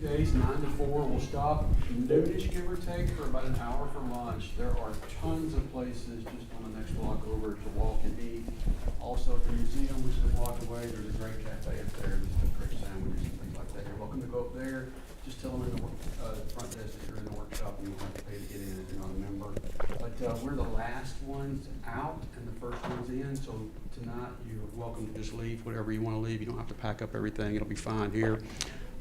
Days 9 to 4. We'll stop noonish, give or take, for about an hour for lunch. There are tons of places just on the next block over to walk and eat. Also at the museum, which is a block away, there's a great cafe up there. Just a great sandwiches and things like that. You're welcome to go up there. Just tell them in the front desk that you're in the workshop and you don't have to pay to get in if you're not a member. But we're the last ones out and the first ones in. So tonight you're welcome to just leave whatever you want to leave. You don't have to pack up everything. It'll be fine here.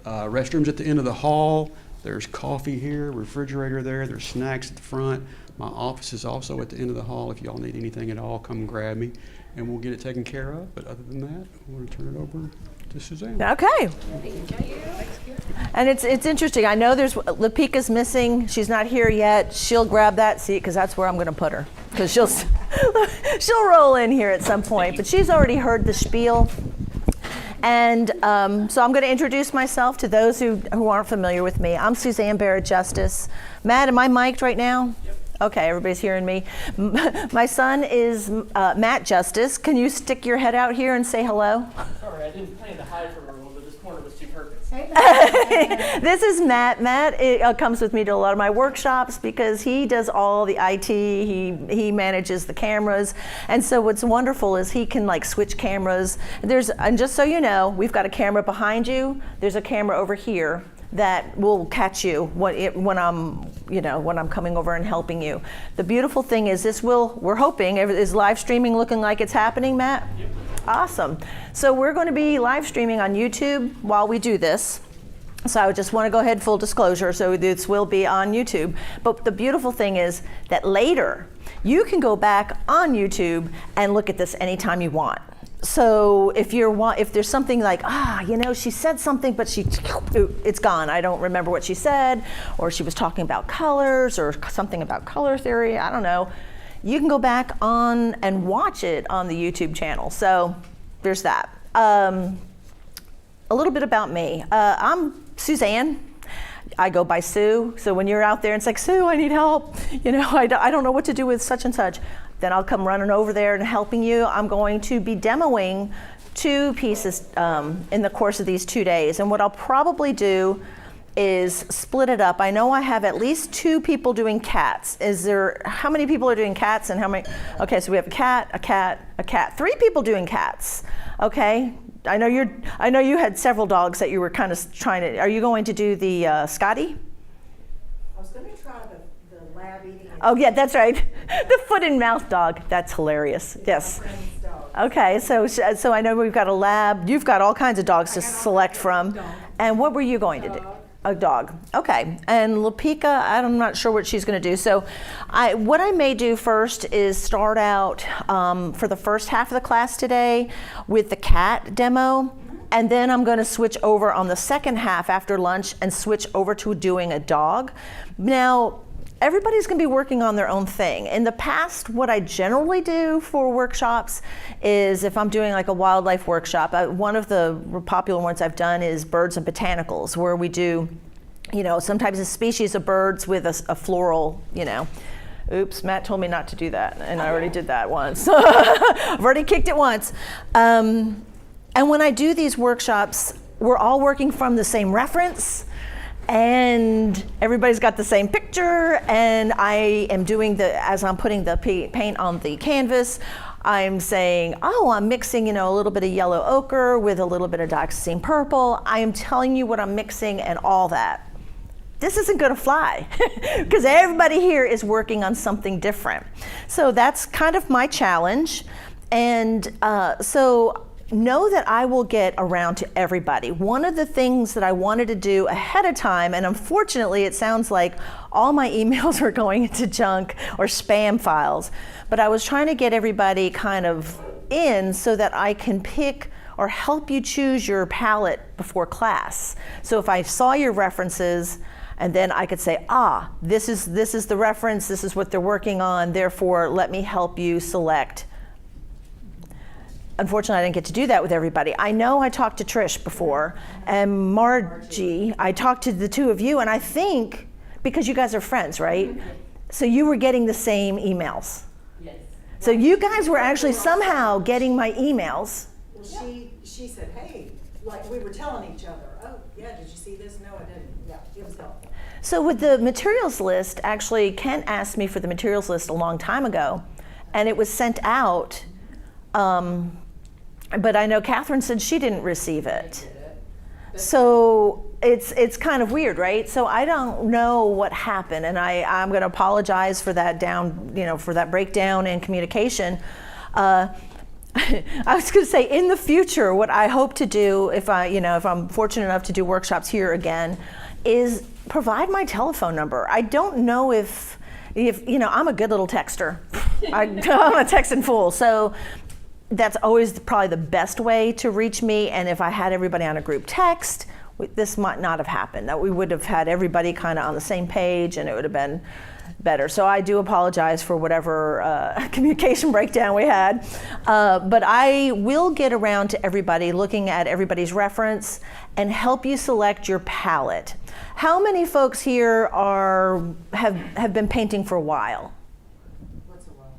Restrooms at the end of the hall. There's coffee here, refrigerator there. There's snacks at the front. My office is also at the end of the hall. If y'all need anything at all, come grab me, and we'll get it taken care of. But other than that, I want to turn it over to Suzanne. Okay. And it's interesting. I know there's Lapika's missing. She's not here yet. She'll grab that seat because that's where I'm going to put her, because she'll roll in here at some point. But she's already heard the spiel. And so I'm going to introduce myself to those who aren't familiar with me. I'm Suzanne Barrett Justis. Matt, am I mic'd right now? Yep. Okay, everybody's hearing me. My son is Matt Justis. Can you stick your head out here and say hello? Sorry, I didn't plan to hide from everyone, but this corner was too perfect. This is Matt. Matt comes with me to a lot of my workshops because he does all the IT. He manages the cameras, and so what's wonderful is he can like switch cameras. And just so you know, we've got a camera behind you. There's a camera over here that will catch you when I'm coming over and helping you. The beautiful thing is we're hoping, is live streaming looking like it's happening, Matt? Yep. Awesome. So we're going to be live streaming on YouTube while we do this. So I just want to go ahead, full disclosure, so this will be on YouTube. But the beautiful thing is that later you can go back on YouTube and look at this anytime you want. So if there's something like, she said something, but it's gone. I don't remember what she said, or she was talking about colors or something about color theory. I don't know. You can go back on and watch it on the YouTube channel. So there's that. A little bit about me. I'm Suzanne. I go by Sue. So when you're out there and it's like, Sue, I need help. I don't know what to do with such and such. Then I'll come running over there and helping you. I'm going to be demoing 2 pieces in the course of these 2 days. And what I'll probably do is split it up. I know I have at least 2 people doing cats. How many people are doing cats and how many? Okay, so we have a cat, 3 people doing cats. Okay, I know you had several dogs that you were kind of trying to, are you going to do the Scotty? I was going to try the lab eating. Oh yeah, that's right. The foot and mouth dog. That's hilarious. Yes. My friend's dog. Okay, so I know we've got a lab. You've got all kinds of dogs to select from. And what were you going to do? A dog. Okay. And Lapika, I'm not sure what she's going to do. So what I may do first is start out for the first half of the class today with the cat demo. And then I'm going to switch over on the second half after lunch and switch over to doing a dog. Now, everybody's going to be working on their own thing. In the past, what I generally do for workshops is if I'm doing like a wildlife workshop, one of the popular ones I've done is birds and botanicals, where we do, sometimes a species of birds with a floral, Oops, Matt told me not to do that, and I already did that once. I've already kicked it once. And when I do these workshops, we're all working from the same reference, and everybody's got the same picture, and I am as I'm putting the paint on the canvas, I'm saying, I'm mixing, a little bit of yellow ochre with a little bit of dioxazine purple. I am telling you what I'm mixing and all that. This isn't going to fly because everybody here is working on something different. So that's kind of my challenge. And so know that I will get around to everybody. One of the things that I wanted to do ahead of time, and unfortunately it sounds like all my emails are going into junk or spam files, but I was trying to get everybody kind of in so that I can pick or help you choose your palette before class. So if I saw your references, and then I could say, this is the reference, this is what they're working on, therefore let me help you select. Unfortunately, I didn't get to do that with everybody. I know I talked to Trish before, and Margie, I talked to the 2 of you, and I think, because you guys are friends, right? So you were getting the same emails. Yes. So you guys were actually somehow getting my emails. Well, she said, hey, like, we were telling each other, oh, yeah, did you see this? No, I didn't. Yeah, it was helpful. So with the materials list, actually, Kent asked me for the materials list a long time ago, and it was sent out, but I know Catherine said she didn't receive it. So it's kind of weird, right? So I don't know what happened, and I'm going to apologize for that for that breakdown in communication. I was going to say, in the future, what I hope to do, if I'm fortunate enough to do workshops here again, is provide my telephone number. I don't know if I'm a good little texter. I'm a texting fool, so that's always probably the best way to reach me. And if I had everybody on a group text, this might not have happened. That we would have had everybody kind of on the same page, and it would have been better. So I do apologize for whatever communication breakdown we had. But I will get around to everybody, looking at everybody's reference, and help you select your palette. How many folks here have been painting for a while? What's a while?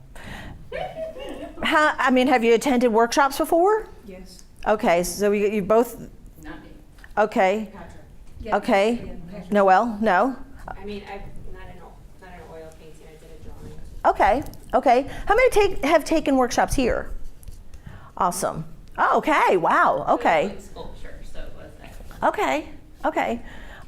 Have you attended workshops before? Yes. Okay, so you both. Not me. Okay. Patrick. Okay. Noelle? No? I mean, I've not an oil painting. I did a drawing. Okay. How many have taken workshops here? Awesome. Oh, okay. Wow. Okay. Like sculpture, so it was that. Okay.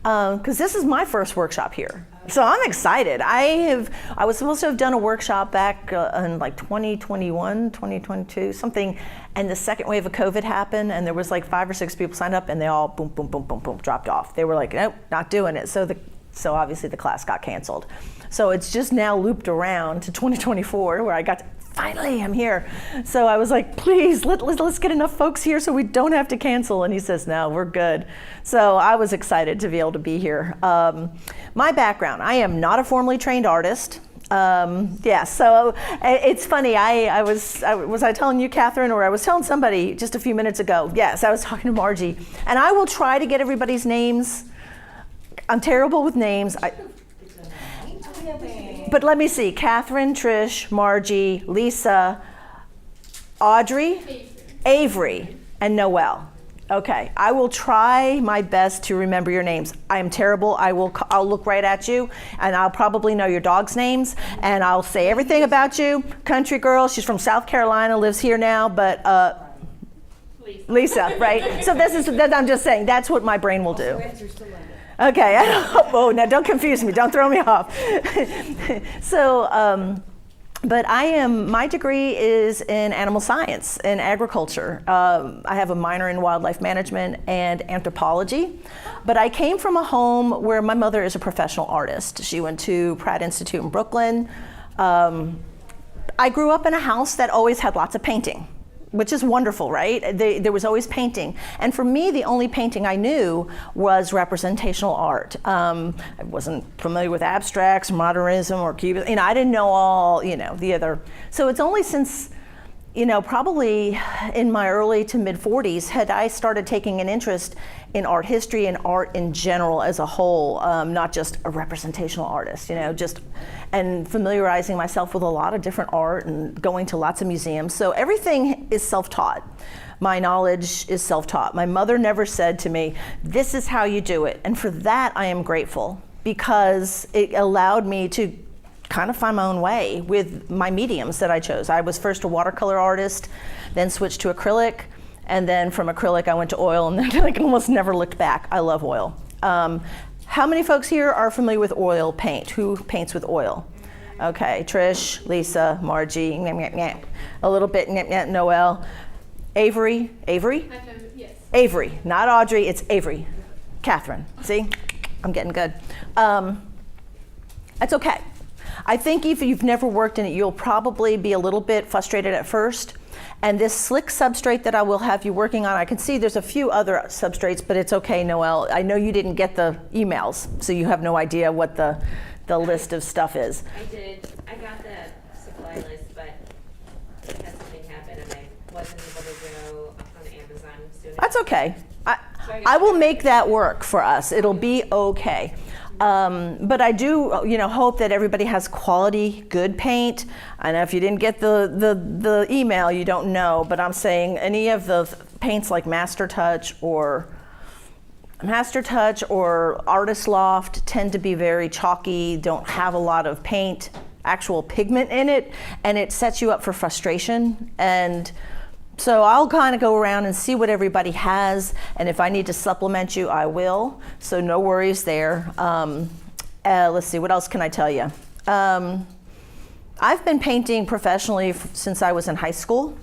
Because this is my first workshop here, so I'm excited. I was supposed to have done a workshop back in like 2021, 2022, something, and the second wave of COVID happened, and there was like 5 or 6 people signed up, and they all boom dropped off. They were like, nope, not doing it. So obviously the class got canceled. So it's just now looped around to 2024, where I got to, finally, I'm here. So I was like, please, let's get enough folks here so we don't have to cancel. And he says, no, we're good. So I was excited to be able to be here. My background, I am not a formally trained artist. So it's funny, was I telling you, Catherine, or I was telling somebody just a few minutes ago? Yes, I was talking to Margie. And I will try to get everybody's names. I'm terrible with names. But let me see, Catherine, Trish, Margie, Lisa, Audrey, Avery, and Noelle. Okay, I will try my best to remember your names. I am terrible. I'll look right at you, and I'll probably know your dog's names, and I'll say everything about you. Country girl, she's from South Carolina, lives here now, but Lisa, right? So I'm just saying, that's what my brain will do. Okay, now don't confuse me, don't throw me off. So, but my degree is in animal science and agriculture. I have a minor in wildlife management and anthropology, but I came from a home where my mother is a professional artist. She went to Pratt Institute in Brooklyn. I grew up in a house that always had lots of painting, which is wonderful, right? There was always painting. And for me, the only painting I knew was representational art. I wasn't familiar with abstracts, modernism, or cubism. I didn't know all, the other. So it's only since, probably in my early to mid 40s had I started taking an interest in art history and art in general as a whole, not just a representational artist, and familiarizing myself with a lot of different art and going to lots of museums. So everything is self-taught. My knowledge is self-taught. My mother never said to me, this is how you do it. And for that, I am grateful, because it allowed me to kind of find my own way with my mediums that I chose. I was first a watercolor artist, then switched to acrylic, and then from acrylic I went to oil, and then I almost never looked back. I love oil. How many folks here are familiar with oil paint? Who paints with oil? Okay, Trish, Lisa, Margie, a little bit, Noelle. Avery? Yes. Avery, not Audrey, it's Avery. Catherine, see? I'm getting good. That's okay. I think if you've never worked in it, you'll probably be a little bit frustrated at first. And this slick substrate that I will have you working on, I can see there's a few other substrates, but it's okay, Noelle. I know you didn't get the emails, so you have no idea what the list of stuff is. I did. I got the supply list, but because something happened and I wasn't able to go on Amazon soon. That's okay. I will make that work for us. It'll be okay. But I do, hope that everybody has quality, good paint. I know if you didn't get the email, you don't know, but I'm saying any of the paints like Master Touch or Artist Loft tend to be very chalky, don't have a lot of paint, actual pigment in it, and it sets you up for frustration. And so I'll kind of go around and see what everybody has, and if I need to supplement you, I will. So no worries there. Let's see, what else can I tell you? I've been painting professionally since I was in high school.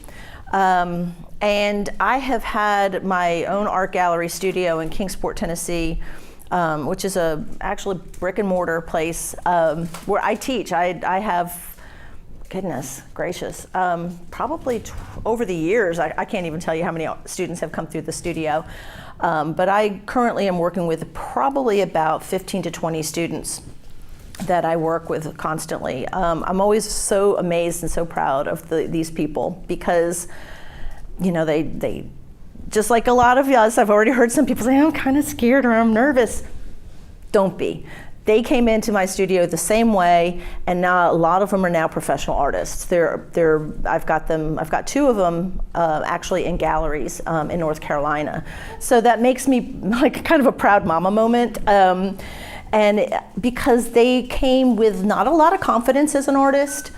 And I have had my own art gallery studio in Kingsport, Tennessee, which is actually brick and mortar place where I teach. I have, goodness gracious, probably over the years, I can't even tell you how many students have come through the studio. But I currently am working with probably about 15 to 20 students that I work with constantly. I'm always so amazed and so proud of these people because, you know, they just like a lot of us, I've already heard some people say, I'm kind of scared or I'm nervous. Don't be. They came into my studio the same way, and now a lot of them are now professional artists. I've got two of them actually in galleries in North Carolina. So that makes me like kind of a proud mama moment. And because they came with not a lot of confidence as an artist,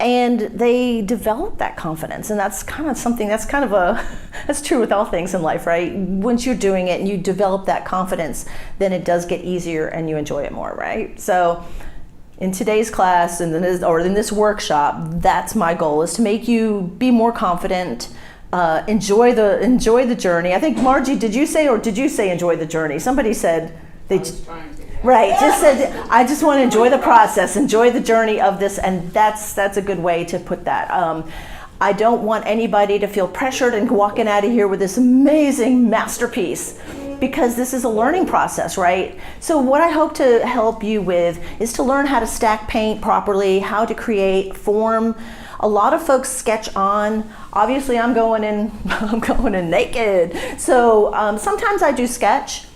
and they developed that confidence, and that's kind of something that's true with all things in life, right? Once you're doing it and you develop that confidence, then it does get easier and you enjoy it more, right? So in today's class in this workshop, that's my goal, is to make you be more confident, enjoy the journey. I think Margie, did you say enjoy the journey? Somebody said I was trying to. Right, just said, I just want to enjoy the process, enjoy the journey of this, and that's a good way to put that. I don't want anybody to feel pressured and walking out of here with this amazing masterpiece, because this is a learning process, right? So what I hope to help you with is to learn how to stack paint properly, how to create form. A lot of folks sketch on. Obviously, I'm going in naked. So sometimes I do sketch.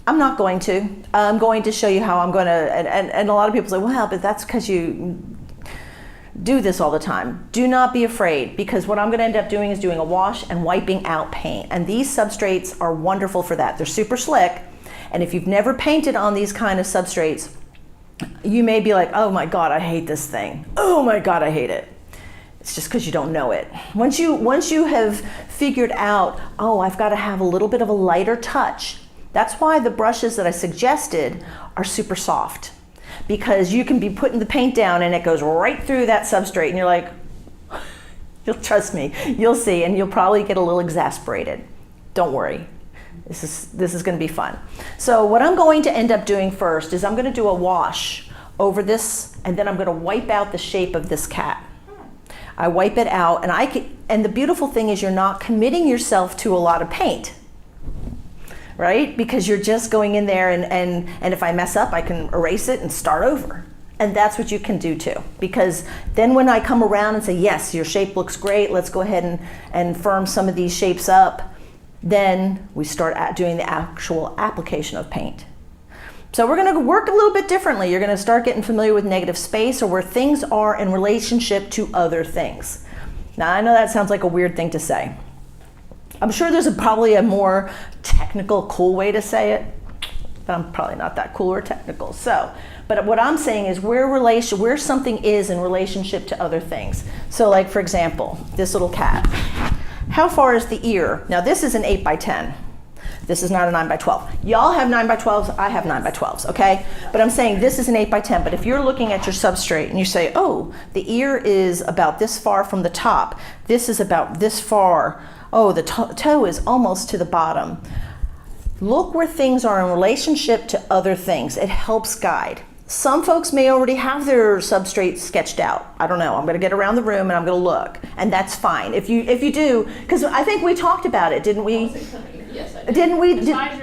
I'm not going to. I'm going to show you how I'm going to, and a lot of people say, well, but that's because you do this all the time. Do not be afraid, because what I'm going to end up doing is doing a wash and wiping out paint. And these substrates are wonderful for that. They're super slick. And if you've never painted on these kind of substrates, you may be like, oh my God, I hate this thing. Oh my God, I hate it. It's just because you don't know it. Once you have figured out, oh, I've got to have a little bit of a lighter touch. That's why the brushes that I suggested are super soft, because you can be putting the paint down and it goes right through that substrate, and you're like, you'll trust me, you'll see, and you'll probably get a little exasperated. Don't worry, this is going to be fun. So what I'm going to end up doing first is I'm going to do a wash over this, and then I'm going to wipe out the shape of this cat. I wipe it out, and the beautiful thing is you're not committing yourself to a lot of paint. Right? Because you're just going in there and if I mess up, I can erase it and start over. And that's what you can do too. Because then when I come around and say, yes, your shape looks great, let's go ahead and firm some of these shapes up, then we start doing the actual application of paint. So we're going to work a little bit differently. You're going to start getting familiar with negative space, or where things are in relationship to other things. Now, I know that sounds like a weird thing to say. I'm sure there's probably a more technical, cool way to say it, but I'm probably not that cool or technical. But what I'm saying is where something is in relationship to other things. So like, for example, this little cat. How far is the ear? Now this is an 8 by 10. This is not a 9 by 12. Y'all have 9 by 12s, I have 9 by 12s, okay? But I'm saying this is an 8 by 10, but if you're looking at your substrate and you say, oh, the ear is about this far from the top, this is about this far, oh, the toe is almost to the bottom. Look where things are in relationship to other things. It helps guide. Some folks may already have their substrate sketched out. I don't know. I'm going to get around the room and I'm going to look, and that's fine. If you do, because I think we talked about it, didn't we? Yes, I did. Didn't we? Besides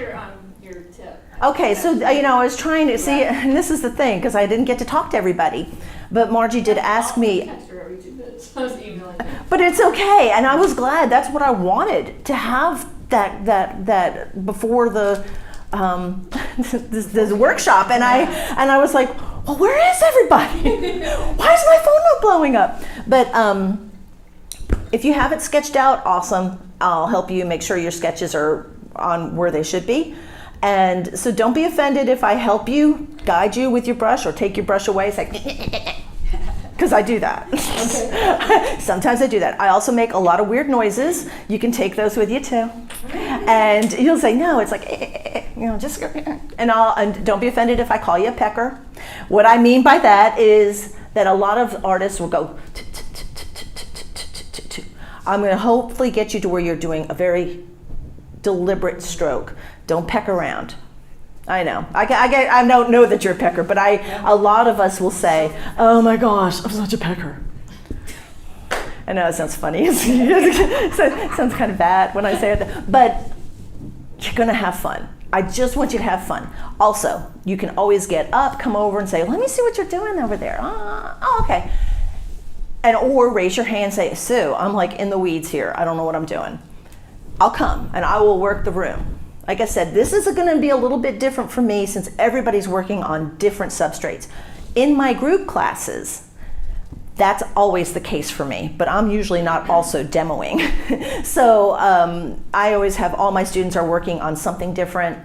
your tip. Okay, so I was trying to see, and this is the thing, because I didn't get to talk to everybody, but Margie did ask me. I every 2 minutes. I was emailing you. But it's okay, and I was glad. That's what I wanted, to have that before the this workshop, and I was like, well, where is everybody? Why is my phone not blowing up? But if you have it sketched out, awesome. I'll help you make sure your sketches are on where they should be. And so don't be offended if I help you, guide you with your brush, or take your brush away. It's like, because I do that. Okay. Sometimes I do that. I also make a lot of weird noises. You can take those with you too. And you'll say, no, it's like, just, and don't be offended if I call you a pecker. What I mean by that is that a lot of artists will go, I'm going to hopefully get you to where you're doing a very deliberate stroke. Don't peck around. I know. I don't know that you're a pecker, but a lot of us will say, oh my gosh, I'm such a pecker. I know it sounds funny. It sounds kind of bad when I say it, but you're going to have fun. I just want you to have fun. Also, you can always get up, come over and say, let me see what you're doing over there. Oh, okay. Or raise your hand and say, Sue, I'm like in the weeds here. I don't know what I'm doing. I'll come and I will work the room. Like I said, this is going to be a little bit different for me since everybody's working on different substrates. In my group classes, that's always the case for me, but I'm usually not also demoing. So I always have all my students are working on something different.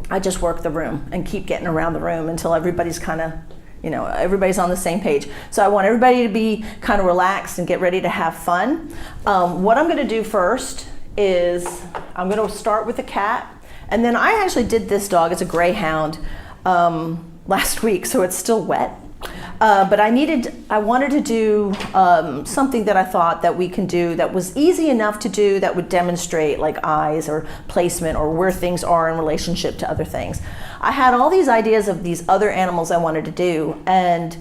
I just work the room and keep getting around the room until everybody's kind of, everybody's on the same page. So I want everybody to be kind of relaxed and get ready to have fun. What I'm going to do first is I'm going to start with the cat. And then I actually did this dog. It's a greyhound last week, so it's still wet. But I wanted to do something that I thought that we can do that was easy enough to do that would demonstrate like eyes or placement or where things are in relationship to other things. I had all these ideas of these other animals I wanted to do and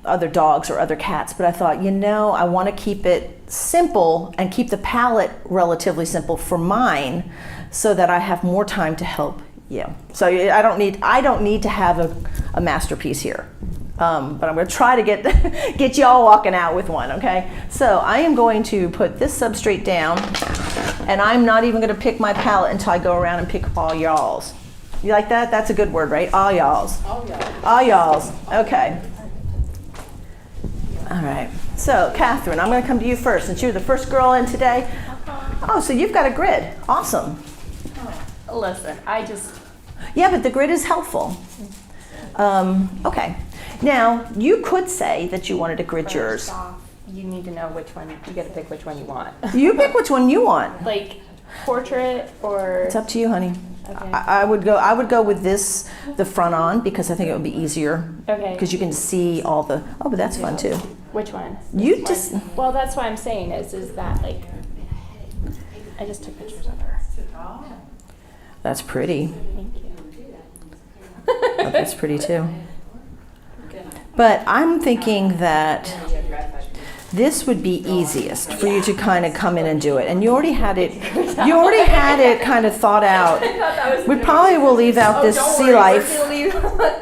other dogs or other cats, but I thought, I want to keep it simple and keep the palette relatively simple for mine so that I have more time to help you. So I don't need to have a masterpiece here, but I'm going to try to get you all walking out with one. Okay, so I am going to put this substrate down, and I'm not even going to pick my palette until I go around and pick all y'alls. You like that? That's a good word, right? All y'alls. All y'alls. All y'alls. Okay. All right. So Catherine, I'm going to come to you first since you're the first girl in today. Oh, so you've got a grid. Awesome. Listen, Yeah, but the grid is helpful. Okay. Now, you could say that you wanted to grid yours. You need to know which one, you got to pick which one you want. You pick which one you want. Like portrait or... It's up to you, honey. Okay. I would go with this, the front on, because I think it would be easier. Okay. Because you can see all the, but that's fun too. Which one? You just... Well, that's what I'm saying is that like, I just took pictures of her. That's pretty. Thank you. That's pretty too. But I'm thinking that this would be easiest for you to kind of come in and do it. And you already had it kind of thought out. We probably will leave out this sea life.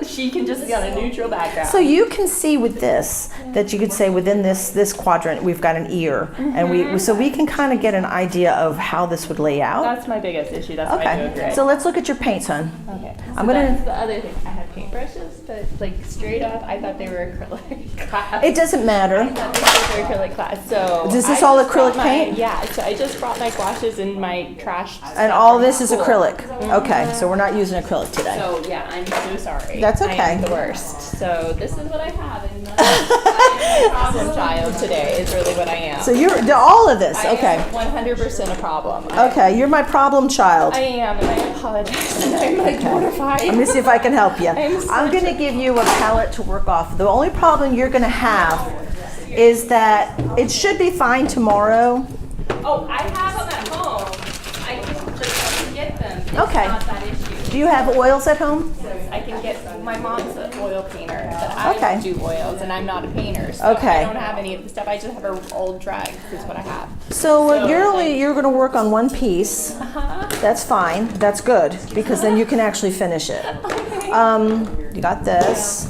She can just be on a neutral background. So you can see with this that you could say within this quadrant we've got an ear, and we can kind of get an idea of how this would lay out. That's my biggest issue. That's why I do a Okay. grid. So let's look at your paints, hon. Okay. So I'm gonna- that's the other thing. I had paintbrushes, but like straight up, I thought they were acrylic glass. It doesn't I matter. thought they were acrylic glass. So Is this I all just brought acrylic paint? Yeah. So I just brought my gouaches and my trash. And all this is acrylic. Okay, so we're not using acrylic today. So yeah, I'm so sorry. That's okay. I am the worst. So this is what I have, and I am a problem child today. Is really what I am. So you're all of this. I Okay. am 100% a problem. Okay, you're my problem child. I am, and I apologize. And I'm like mortified. Let me see if I can help you. I'm I'm going to give you a palette to work off. The only problem you're going to have is that it should be fine tomorrow. Oh, I have them at home. I can get them. It's Okay. not that issue. Do you have oils at home? I can get, my mom's an oil painter, but I Okay. don't do oils, and I'm not a painter. So Okay. I don't have any of the stuff. I just have her old drags is what I have. So you're going to work on one piece. That's fine. That's good because then you can actually finish it. You got this.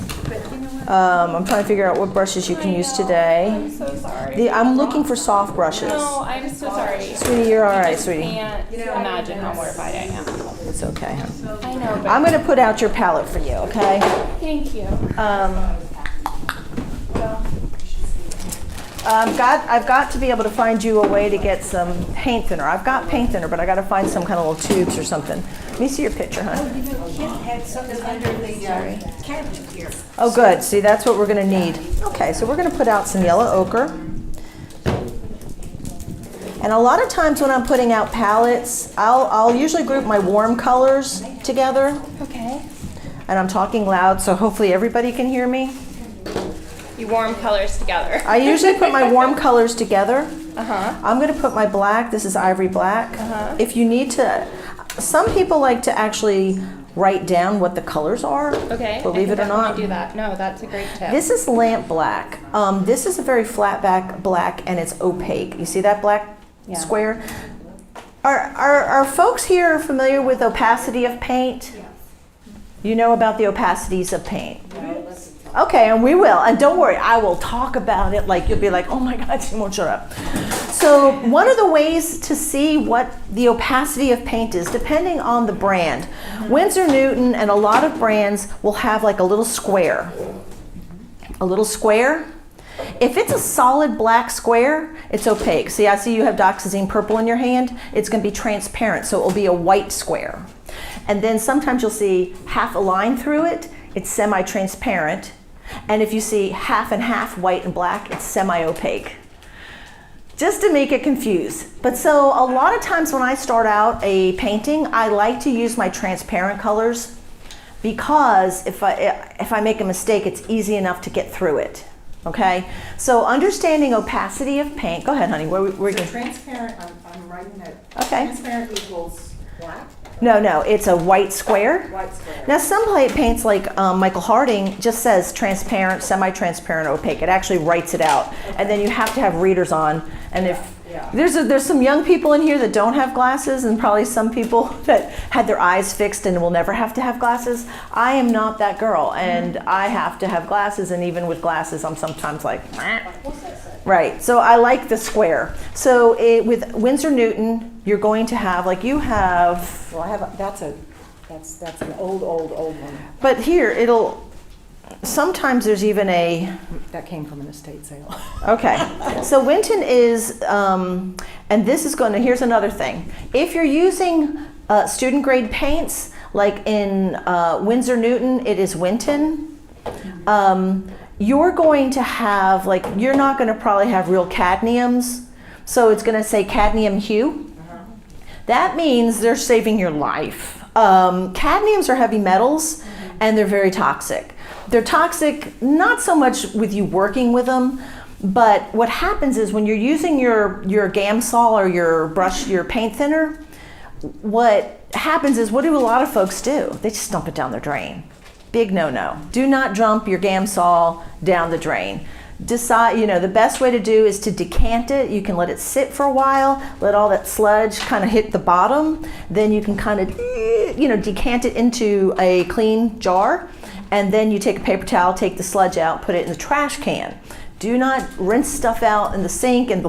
I'm trying to figure out what brushes you can use today. I'm so sorry. I'm looking for soft brushes. No, I'm so sorry. Sweetie, you're all right, I sweetie. can't imagine how mortified I am. It's okay. Huh? I know, but I'm going to put out your palette for you, okay? thank you. I've got to be able to find you a way to get some paint thinner. I've got paint thinner, but I got to find some kind of little tubes or something. Let me see your picture, hon. Kim had something under the cabinet here. Oh, good. See, that's what we're going to need. Okay, so we're going to put out some yellow ochre. And a lot of times when I'm putting out palettes, I'll usually group my warm colors together. Okay. And I'm talking loud, so hopefully everybody can hear me. You warm colors together. I usually put my warm colors together. Uh-huh. I'm going to put my black. This is ivory black. Uh-huh. If you need to, some people like to actually write down what the colors are. Okay. Believe I it or can not. definitely do that. No, that's a great tip. This is lamp black. This is a very flat back black, and it's opaque. You see that black square? Are folks here familiar with opacity of paint? You know about the opacities of paint? Okay, and we will. And don't worry, I will talk about it like you'll be like, oh my God, she won't shut up. So one of the ways to see what the opacity of paint is, depending on the brand, Winsor Newton and a lot of brands will have like a little square. A little square. If it's a solid black square, it's opaque. See, I see you have doxazine purple in your hand. It's going to be transparent, so it will be a white square. And then sometimes you'll see half a line through it. It's semi-transparent. And if you see half and half, white and black, it's semi-opaque. Just to make it confused. But so a lot of times when I start out a painting, I like to use my transparent colors because if I make a mistake, it's easy enough to get through it. Okay? So understanding opacity of paint. Go ahead, honey. Where So transparent, I'm writing it. Okay. Transparent equals black? No, it's a white square. White square. Now some paints like Michael Harding just says transparent, semi-transparent, opaque. It actually writes it out. And then you have to have readers on. And if there's some young people in here that don't have glasses, and probably some people that had their eyes fixed and will never have to have glasses. I am not that girl, and I have to have glasses, and even with glasses I'm sometimes like, right. So I like the square. So with Winsor Newton, you're going to have, like you have. Well, I have, that's an old one. But here, sometimes there's even a. That came from an estate sale. Okay, so Winton is, and this is going to, here's another thing. If you're using student grade paints, like in Winsor Newton, it is Winton. You're going to have, like, you're not going to probably have real cadmiums. So it's going to say cadmium hue. That means they're saving your life. Cadmiums are heavy metals, and they're very toxic. They're toxic not so much with you working with them, but what happens is when you're using your Gamsol or your brush, your paint thinner, what happens is, what do a lot of folks do? They just dump it down the drain. Big no-no. Do not dump your Gamsol down the drain. Decide, the best way to do is to decant it. You can let it sit for a while, let all that sludge kind of hit the bottom. Then you can kind of, decant it into a clean jar. And then you take a paper towel, take the sludge out, put it in the trash can. Do not rinse stuff out in the sink and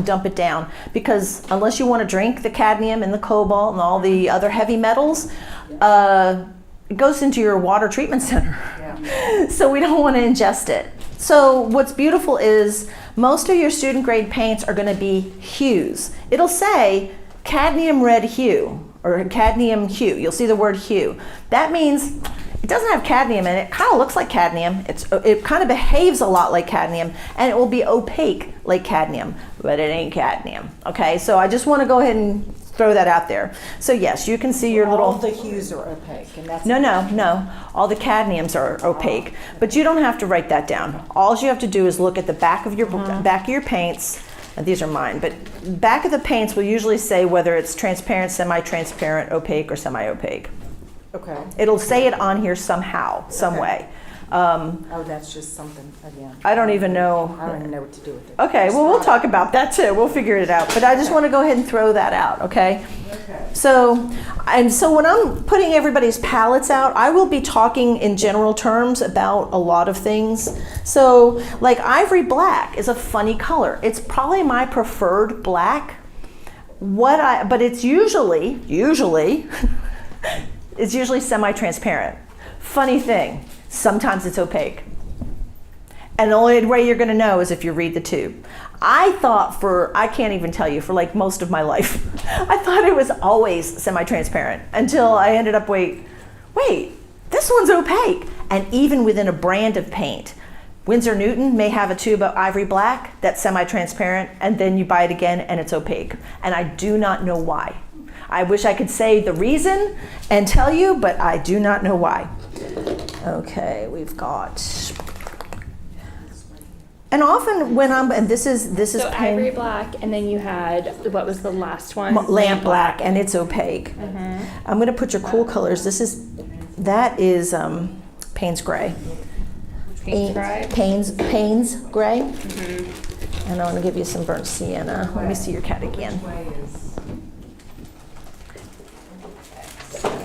dump it down, because unless you want to drink the cadmium and the cobalt and all the other heavy metals, it goes into your water treatment center. Yeah. So we don't want to ingest it. So what's beautiful is most of your student grade paints are going to be hues. It'll say cadmium red hue or cadmium hue. You'll see the word hue. That means it doesn't have cadmium in it. It kind of looks like cadmium. It kind of behaves a lot like cadmium, and it will be opaque like cadmium, but it ain't cadmium. Okay, so I just want to go ahead and throw that out there. So yes, you can see your little. All the hues are opaque, and that's. No. All the cadmiums are opaque, but you don't have to write that down. All you have to do is look at the back of your paints. And these are mine, but back of the paints will usually say whether it's transparent, semi-transparent, opaque, or semi-opaque. Okay. It'll say it on here somehow, some way. Oh, that's just something, again. I don't even know. I don't even know what to do with it. Okay, well, we'll talk about that too. We'll figure it out. But I just want to go ahead and throw that out, okay? Okay. So when I'm putting everybody's palettes out, I will be talking in general terms about a lot of things. So, like ivory black is a funny color. It's probably my preferred black. But it's usually, it's usually semi-transparent. Funny thing, sometimes it's opaque. And the only way you're going to know is if you read the tube. I thought I can't even tell you, for like most of my life, I thought it was always semi-transparent until I ended up, wait, this one's opaque. And even within a brand of paint, Winsor Newton may have a tube of ivory black that's semi-transparent, and then you buy it again and it's opaque. And I do not know why. I wish I could say the reason and tell you, but I do not know why. Okay, we've got, and often when and this is So pen, ivory black, and then you had, what was the last one? lamp black, and it's opaque. Mm-hmm. I'm gonna put your cool colors. That is Payne's gray. Paint dry. Payne's gray. Mm-hmm. And I want to give you some burnt sienna. Let me see your cat again.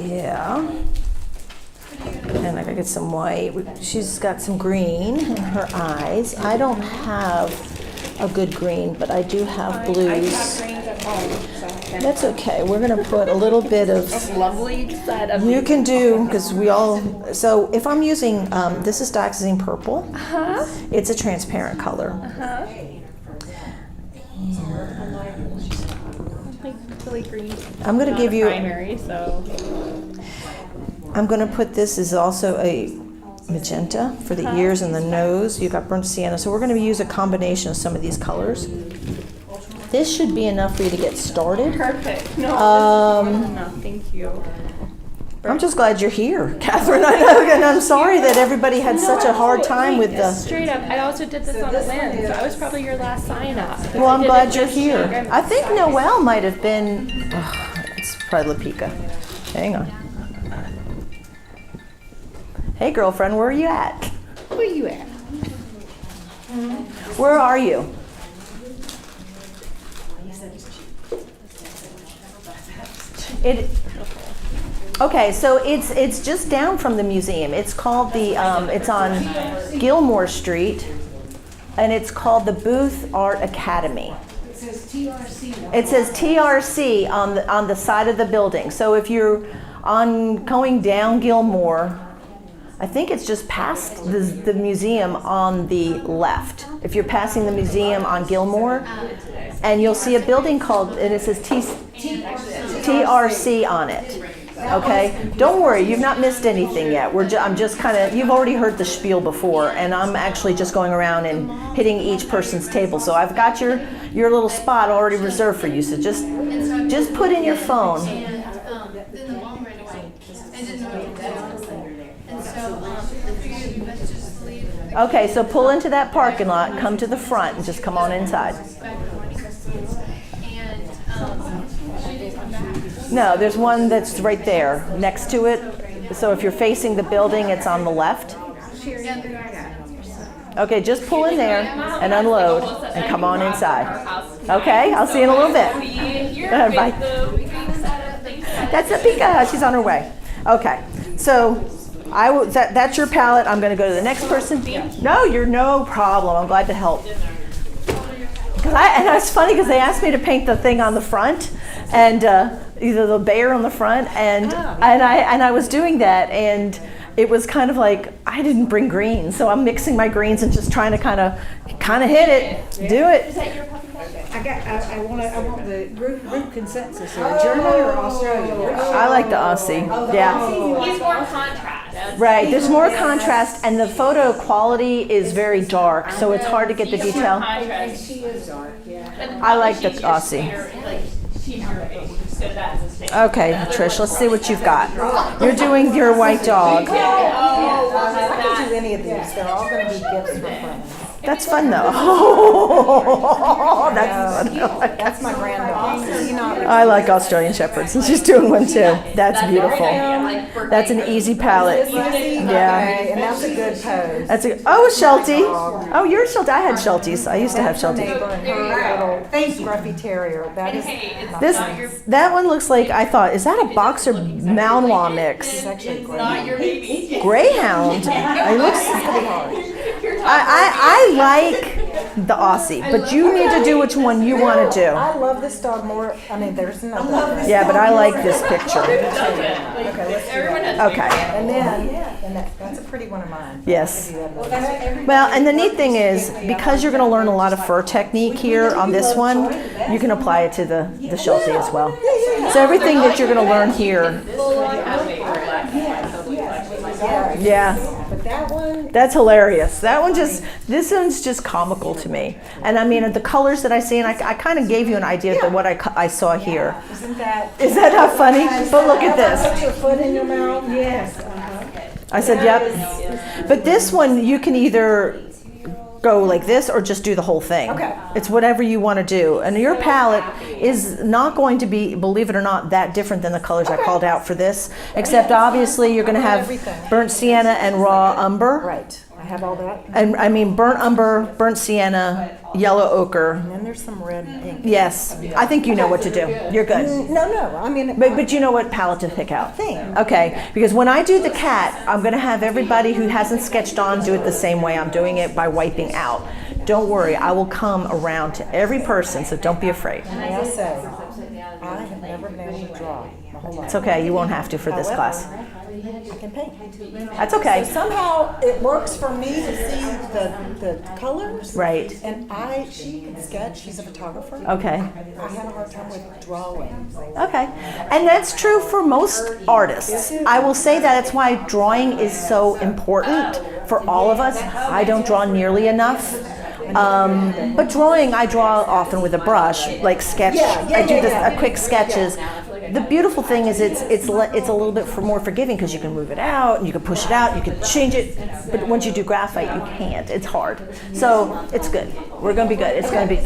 Yeah. And I gotta get some white. She's got some green in her eyes. I don't have a good green, but I do have blues. That's okay. We're gonna put a little bit of. Lovely set of. You can do, because we all. So if I'm using, this is dioxazine purple. Uh-huh. It's a transparent color. Uh-huh. Like really green. I'm gonna Not give a you. primary, so. I'm going to put this is also a magenta for the ears and the nose. You've got burnt sienna. So we're going to use a combination of some of these colors. This should be enough for you to get started. Perfect. No, no, thank you. I'm just glad you're here, Catherine. I know, and I'm sorry that everybody had such a hard time with the. Straight up, I also did this on a whim, so I was probably your last sign up. Well, I'm I did glad it you're this here. year. I think Noelle might have been. It's probably Lapika. Hang on. Hey, girlfriend, where are you at? Where are you at? Where are you? Okay, so it's just down from the museum. It's called it's on Gilmore Street, and it's called the Booth Art Academy. It says TRC. It says TRC on the side of the building. So if you're going down Gilmore, I think it's just past the museum on the left. If you're passing the museum on Gilmore, and you'll see a building called, and it says TRC on it. Okay, don't worry, you've not missed anything yet. I'm just kind of, you've already heard the spiel before, and I'm actually just going around and hitting each person's table. So I've got your little spot already reserved for you. So just put in your phone. And then the mom ran away. I didn't know what to do. And so I figured let's just leave. Okay, so pull into that parking lot, come to the front, and just come on inside. Back in the morning. And she didn't come back. No, there's one that's right there next to it. So if you're facing the building, it's on the left. Okay, just pull in there and unload and come on inside. Okay, I'll see you in a little bit. Bye. That's Lapika. She's on her way. Okay, so that's your palette. I'm going to go to the next person. No, you're no problem. I'm glad to help. And it's funny because they asked me to paint the thing on the front, and either the bear on the front, and I was doing that, and it was kind of like I didn't bring greens, so I'm mixing my greens and just trying to kind of hit it, do it. I want the group consensus here. Germany or Australia? I like the Aussie. Yeah. He's more contrast. Right, there's more contrast, and the photo quality is very dark, so it's hard to get the detail. And she is dark, yeah. I like the Aussie. Okay, Trish, let's see what you've got. You're doing your white dog. I could do any of these. They're all going to be gifts for friends. That's fun, though. Oh, that's fun. That's my granddaughter. I like Australian Shepherds, and she's doing one too. That's beautiful. That's an easy palette. Yeah. And that's a good pose. That's Sheltie. Oh, you're Sheltie. I had Shelties. I used to have Shelties. Neighbor and her little scruffy terrier. That is That one looks like, I thought, is that a boxer Malinois mix? actually great. Greyhound. It looks. I like the Aussie, but you need to do which one you want to do. I love this dog more. I mean, there's nothing. Yeah, but I like this picture. Okay, let's do that. Okay. And then, that's a pretty one of mine. Yes. I can do that. Well, and the neat thing is, because you're going to learn a lot of fur technique here on this one, you can apply it to the Sheltie as well. So everything that you're going to learn here, yeah. But that one, That's hilarious. This one's just comical to me. And I mean, the colors that I see, and I kind of gave you an idea of what I saw here. isn't that? Is that not funny? But look at this. Put your foot in your mouth, yes. I said, yep. But this one, you can either go like this or just do the whole thing. Okay. It's whatever you want to do. And your palette is not going to be, believe it or not, that different than the colors I called out for this, except obviously you're going to have burnt sienna and raw umber. Right, I have all that. And I mean burnt umber, burnt sienna, yellow ochre. And then there's some red ink. Yes, I think you know what to do. You're good. No, I mean. But you know what palette to pick out. Okay, because when I do the cat, I'm going to have everybody who hasn't sketched on do it the same way I'm doing it by wiping out. Don't worry, I will come around to every person, so don't be afraid. May I say, I have never been able to draw my whole life. It's okay, you won't have to for this class. I can paint. That's okay. So somehow it works for me to see the colors. Right. And she can sketch, she's a photographer. Okay. I have a hard time with drawing. Okay. And that's true for most artists. I will say that's why drawing is so important for all of us. I don't draw nearly enough. But drawing, I draw often with a brush, like sketch. I do quick sketches. The beautiful thing is it's a little bit more forgiving because you can move it out and you can push it out, you can change it. But once you do graphite, you can't. It's hard. So it's good. We're going to be good. It's going to be.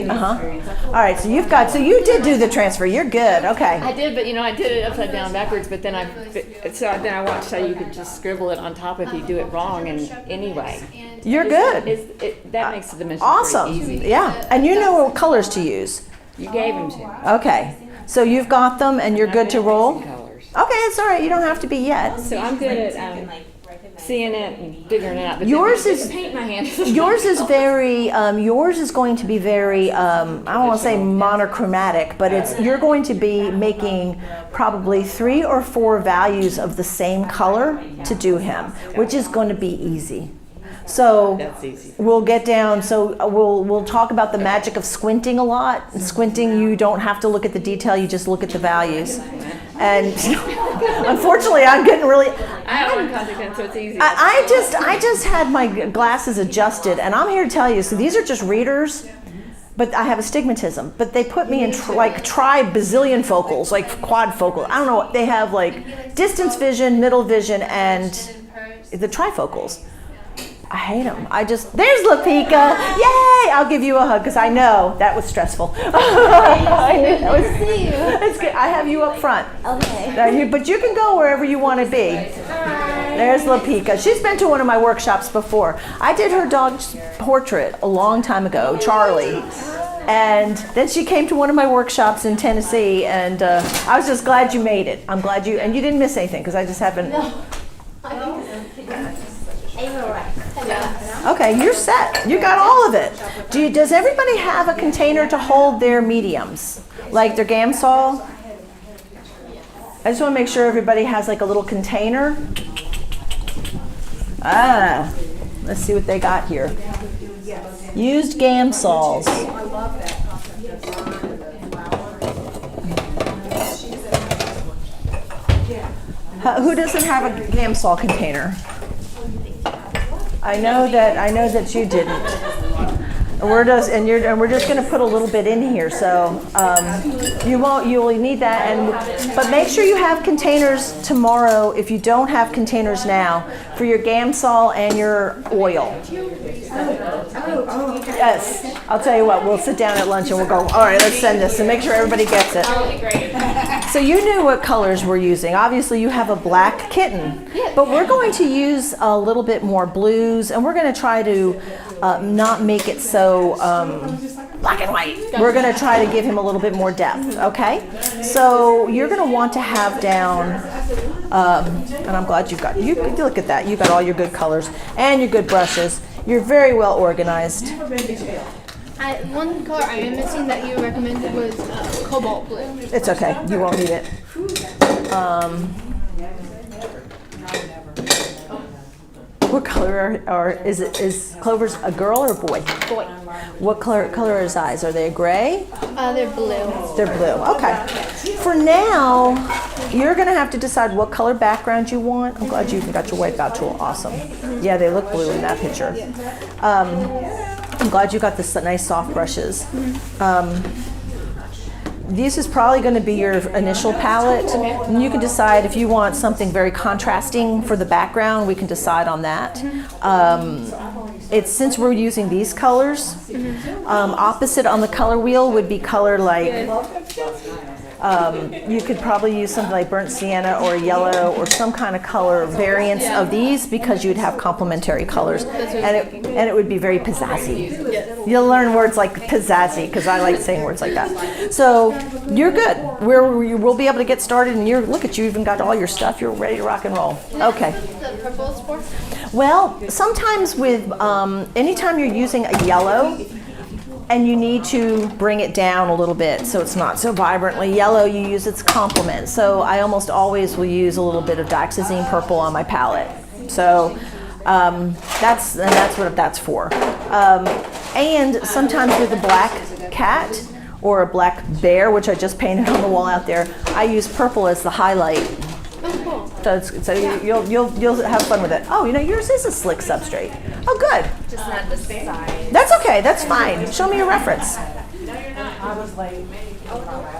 All right. So you did do the transfer. You're good. Okay. I did, but I did it upside down backwards. But then I watched how you could just scribble it on top if you do it wrong. And anyway, You're good. That makes the dimension Awesome. pretty easy. Yeah. And you know what colors to use. You gave them to Okay. So you've got them and you're good to roll? colors. Okay, it's all right. You don't have to be yet. So I'm good at seeing it and figuring it out. But Yours then is- paint my hand. Yours is very, yours is going to be very, I don't want to say monochromatic, but you're going to be making probably 3 or 4 values of the same color to do him, which is going to be easy. So That's easy. we'll get down, so we'll talk about the magic of squinting a lot. Squinting, you don't have to look at the detail, you just look at the values. And unfortunately, I'm getting really, I have one contact lens, so it's easy. I just had my glasses adjusted, and I'm here to tell you, so these are just readers, but I have astigmatism. But they put me in tri-bazillion focals, like quad focal. I don't know, they have like distance vision, middle vision, and the trifocals. I hate them. There's Lapika. Yay! I'll give you a hug because I know that was stressful. It's good. I have you up front. Okay. But you can go wherever you want to be. There's Lapika. She's been to one of my workshops before. I did her dog's portrait a long time ago, Charlie. And then she came to one of my workshops in Tennessee, and I was just glad you made it. I'm glad you didn't miss anything because I just haven't. Okay, you're set. You got all of it. Does everybody have a container to hold their mediums, like their Gamsol? I just want to make sure everybody has like a little container. Let's see what they got here. Used Gamsols. Who doesn't have a Gamsol container? I know that you didn't. We're just going to put a little bit in here, so you'll need that. But make sure you have containers tomorrow if you don't have containers now for your Gamsol and your oil. Yes, I'll tell you what. We'll sit down at lunch and we'll go. All right, let's send this and make sure everybody gets it. That would be great. So you knew what colors we're using. Obviously, you have a black kitten, but we're going to use a little bit more blues, and we're going to try to not make it so black and white. We're going to try to give him a little bit more depth, okay? So you're going to want to have down, and I'm glad you look at that. You got all your good colors and your good brushes. You're very well organized. One color I am missing that you recommended was cobalt blue. It's okay. You won't need it. What color is Clover's a girl or a boy? Boy. What color are his eyes? Are they gray? They're blue. They're blue. Okay. For now, you're going to have to decide what color background you want. I'm glad you got your wipeout tool. Awesome. Yeah, they look blue in that picture. I'm glad you got the nice soft brushes. This is probably going to be your initial palette. And you can decide if you want something very contrasting for the background, we can decide on that. Since we're using these colors, opposite on the color wheel would be color like, you could probably use something like burnt sienna or yellow or some kind of color variance of these because you'd have complementary colors. And it would be very pizzazzy. You'll learn words like pizzazzy because I like saying words like that. So you're good. We'll be able to get started and look at you, even got all your stuff. You're ready to rock and roll. Okay. The purple is for? Well, sometimes with, anytime you're using a yellow, and you need to bring it down a little bit so it's not so vibrantly yellow, you use its complement. So I almost always will use a little bit of dioxazine purple on my palette. So that's what that's for. And sometimes with a black cat or a black bear, which I just painted on the wall out there, I use purple as the highlight. So you'll have fun with it. Oh, yours is a slick substrate. Oh, good. Just not the size. That's okay. That's fine. Show me your reference.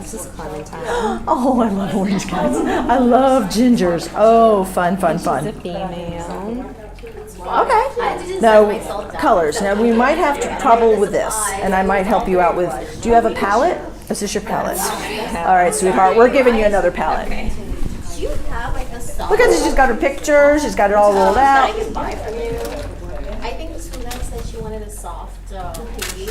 This is Clementine. Oh, I love orange cats. I love gingers. Oh, fun. She's a female. Okay. Now, colors. Now, we might have trouble with this, and I might help you out with, do you have a palette? Is this your palette? All right, sweetheart. We're giving you another palette. Do you have like a soft Look at this. She's got her pictures. She's got it all rolled that I out. can buy from you? I think Suzanne said she wanted a soft piggy.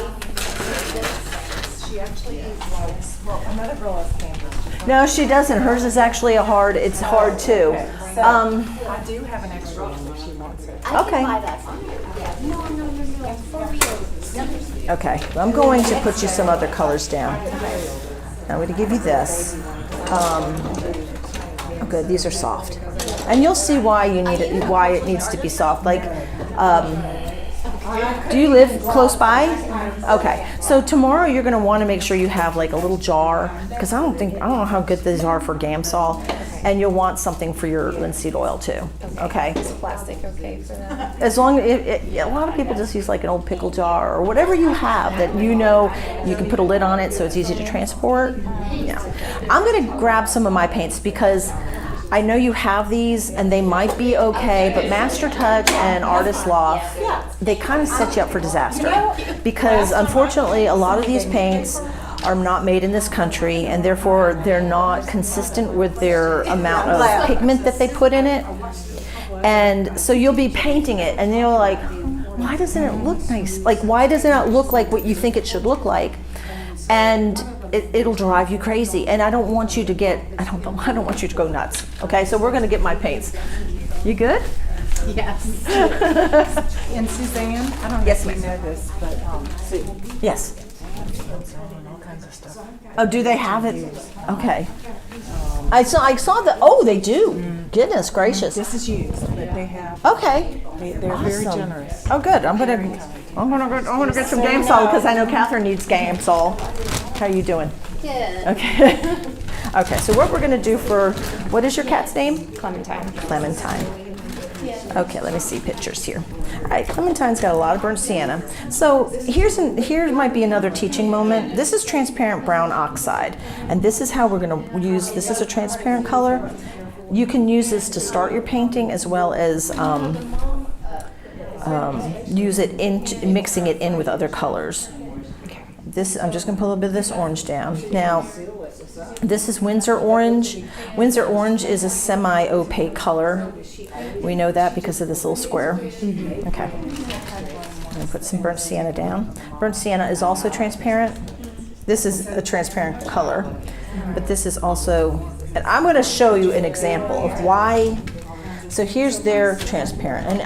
She actually likes, well, another girl has canvas. No, she doesn't. Hers is actually it's hard too. I do have an extra one if she wants it. I Okay. can buy that from you. No. For real. Okay, I'm going to put you some other colors down. I'm going to give you this. Oh, good. These are soft, and you'll see why you need it. Why it needs to be soft. Like, do you live close by? Okay, so tomorrow you're going to want to make sure you have like a little jar because I don't know how good these are for Gamsol, and you'll want something for your linseed oil too. Okay. Is plastic okay for that? As long a lot of people just use like an old pickle jar or whatever you have that you can put a lid on it so it's easy to transport. Yeah. I'm going to grab some of my paints because I know you have these and they might be okay, but Master Touch and Artist Loft, they kind of set you up for disaster because unfortunately a lot of these paints are not made in this country and therefore they're not consistent with their amount of pigment that they put in it. And so you'll be painting it and you're like, why doesn't it look nice? Like, why does it not look like what you think it should look like? And it'll drive you crazy. And I don't want you to go nuts. Okay, so we're gonna get my paints. You good? Yes. And Suzanne, I don't know Yes, if you ma'am. know this, but Sue. Yes. All kinds of stuff. Oh, do they have it? Okay. I saw the, oh, they do. Goodness gracious. This is used, but they have, Okay. they're very Awesome. generous. Oh, good. I'm gonna get some Gamsol because I know Catherine needs Gamsol. How are you doing? Good. Okay. Okay. So what we're gonna do what is your cat's name? Clementine. Clementine. Okay. Let me see pictures here. All right. Clementine's got a lot of burnt sienna. So here might be another teaching moment. This is transparent brown oxide, and this is how we're gonna use. This is a transparent color. You can use this to start your painting as well as use it mixing it in with other colors. I'm just going to put a little bit of this orange down. Now, this is Windsor Orange. Windsor Orange is a semi-opaque color. We know that because of this little square. Okay. I'm going to put some burnt sienna down. Burnt sienna is also transparent. This is a transparent color, but this is also, and I'm going to show you an example of why. So here's their transparent, and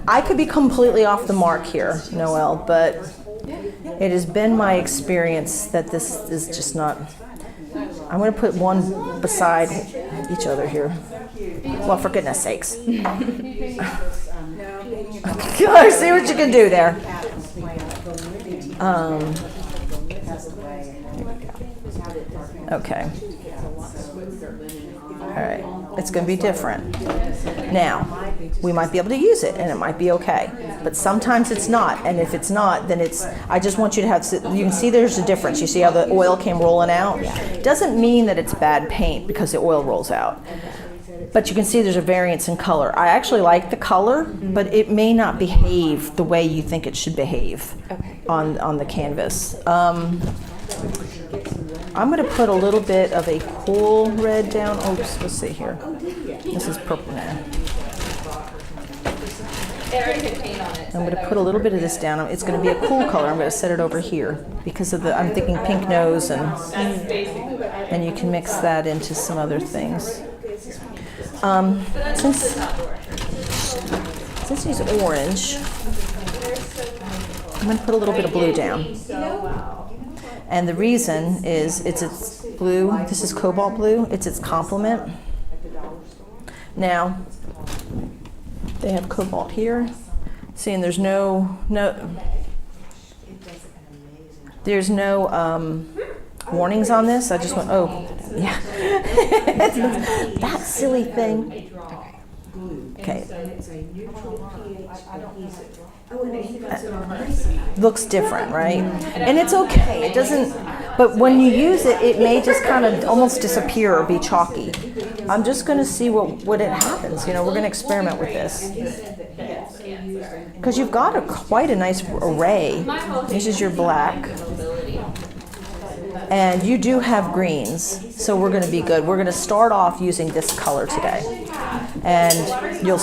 I could be completely off the mark here, Noelle, but it has been my experience that this is just not. I'm going to put one beside each other here. Well, for goodness sakes. See what you can do there. Okay. All right. It's going to be different. Now, we might be able to use it, and it might be okay. But sometimes it's not, and if it's not, then it's. I just want you to have. You can see there's a difference. You see how the oil came rolling out? Doesn't mean that it's bad paint because the oil rolls out. But you can see there's a variance in color. I actually like the color, but it may not behave the way you think it should behave on the canvas. I'm going to put a little bit of a cool red down. Oops, let's see here. This is purple now. I'm going to put a little bit of this down. It's going to be a cool color. I'm going to set it over here because of the. I'm thinking pink nose, and you can mix that into some other things. Since he's orange, I'm going to put a little bit of blue down. And the reason is it's blue. This is cobalt blue. It's its complement. Now, they have cobalt here. See, and there's no warnings on this. I just went, oh, yeah. That silly thing. Okay. Looks different, right? And it's okay. It doesn't, but when you use it, it may just kind of almost disappear or be chalky. I'm just going to see what it happens. You know, we're going to experiment with this. Because you've got quite a nice array. This is your black. And you do have greens, so we're going to be good. We're going to start off using this color today. And you'll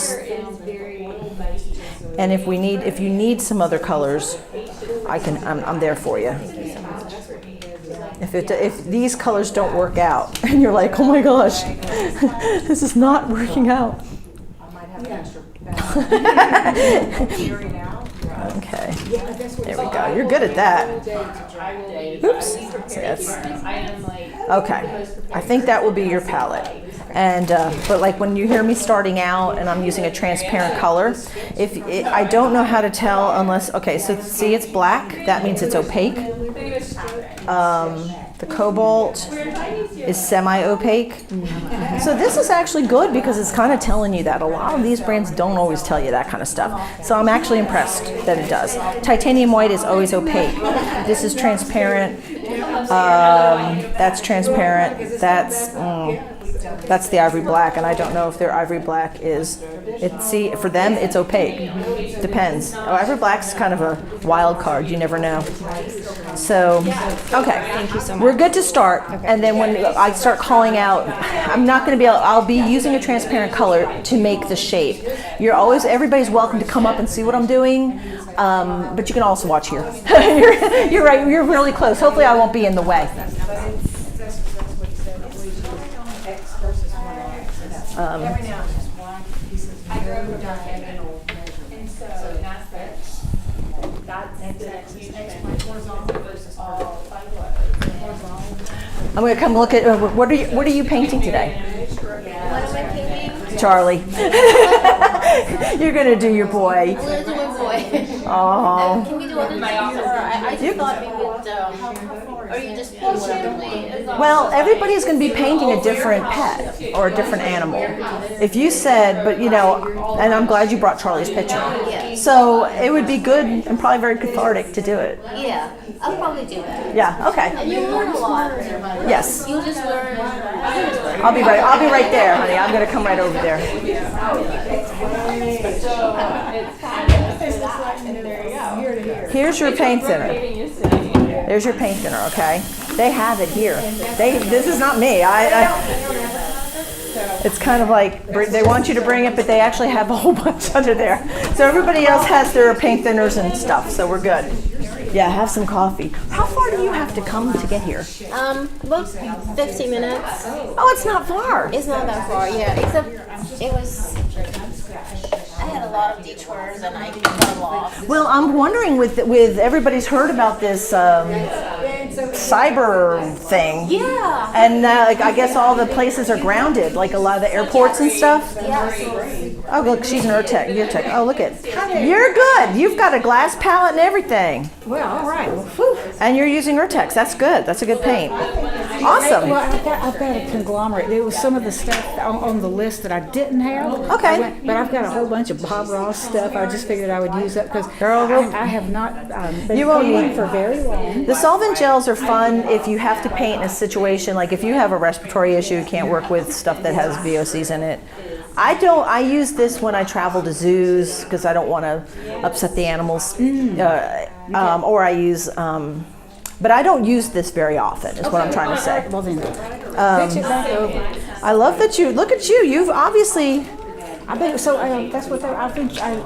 and if you need some other colors, I'm there for you. If these colors don't work out and you're like, oh my gosh, this is not working out. Okay, there we go. You're good at that. Oops. Okay, I think that will be your palette. And but like when you hear me starting out and I'm using a transparent color, I don't know how to tell unless, okay, so see it's black, that means it's opaque. The cobalt is semi-opaque. So this is actually good because it's kind of telling you that. A lot of these brands don't always tell you that kind of stuff. So I'm actually impressed that it does. Titanium white is always opaque. This is transparent. That's transparent. That's the ivory black, and I don't know if their ivory black is. See, for them it's opaque. Depends. Oh, ivory black's kind of a wild card. You never know. So, okay. Thank you so much. We're good to start, and then when I start calling out, I'm not going to be able. I'll be using a transparent color to make the shape. Everybody's welcome to come up and see what I'm doing, but you can also watch here. You're right. You're really close. Hopefully, I won't be in the way. Every now and just one. I drove diagonal, and so that's the huge horizontal versus all horizontal. I'm going to come look at what are you painting today? What am I painting? Charlie. You're going to do your boy. I'm gonna do my boy. Oh. Can we do other things? I just thought we would. Or you just paint whatever. Well, everybody's going to be painting a different pet or a different animal. If you said, but you know, and I'm glad you brought Charlie's picture. Yeah. So it would be good and probably very cathartic to do it. Yeah, I'll probably do that. Yeah. Okay. And you learn a lot. Yes. You just learn. I'll be right there, honey. I'm going to come right over there. Here's your paint thinner. There's your paint thinner, okay? They have it here. This is not me. It's kind of like they want you to bring it, but they actually have a whole bunch under there. So everybody else has their paint thinners and stuff, so we're good. Yeah, have some coffee. How far do you have to come to get here? About 15 minutes. Oh, it's not far. It's not that far, yeah. Except it was. I had a lot of detours and I got lost. Well, I'm wondering with everybody's heard about this cyber thing. Yeah. And I guess all the places are grounded, like a lot of the airports and stuff. Yeah. Oh, look, she's an Urtech. You're tech. Oh, look at. You're good. You've got a glass palette and everything. Well, all right. Well, whew. And you're using Urtex. That's good. That's a good paint. Awesome. Well, I've got a conglomerate. There was some of the stuff on the list that I didn't have. Okay. But I've got a whole bunch of Bob Ross stuff. I just figured I would use up because Girl, we'll- I have not been You won't painting need- for very long. The solvent gels are fun if you have to paint in a situation like if you have a respiratory issue, you can't work with stuff that has VOCs in it. I use this when I travel to zoos because I don't want to upset the animals. Or I use, but I don't use this very often is what I'm trying to say. Well then, pitch it back over. I love that look at you. You've obviously, I bet so. That's what I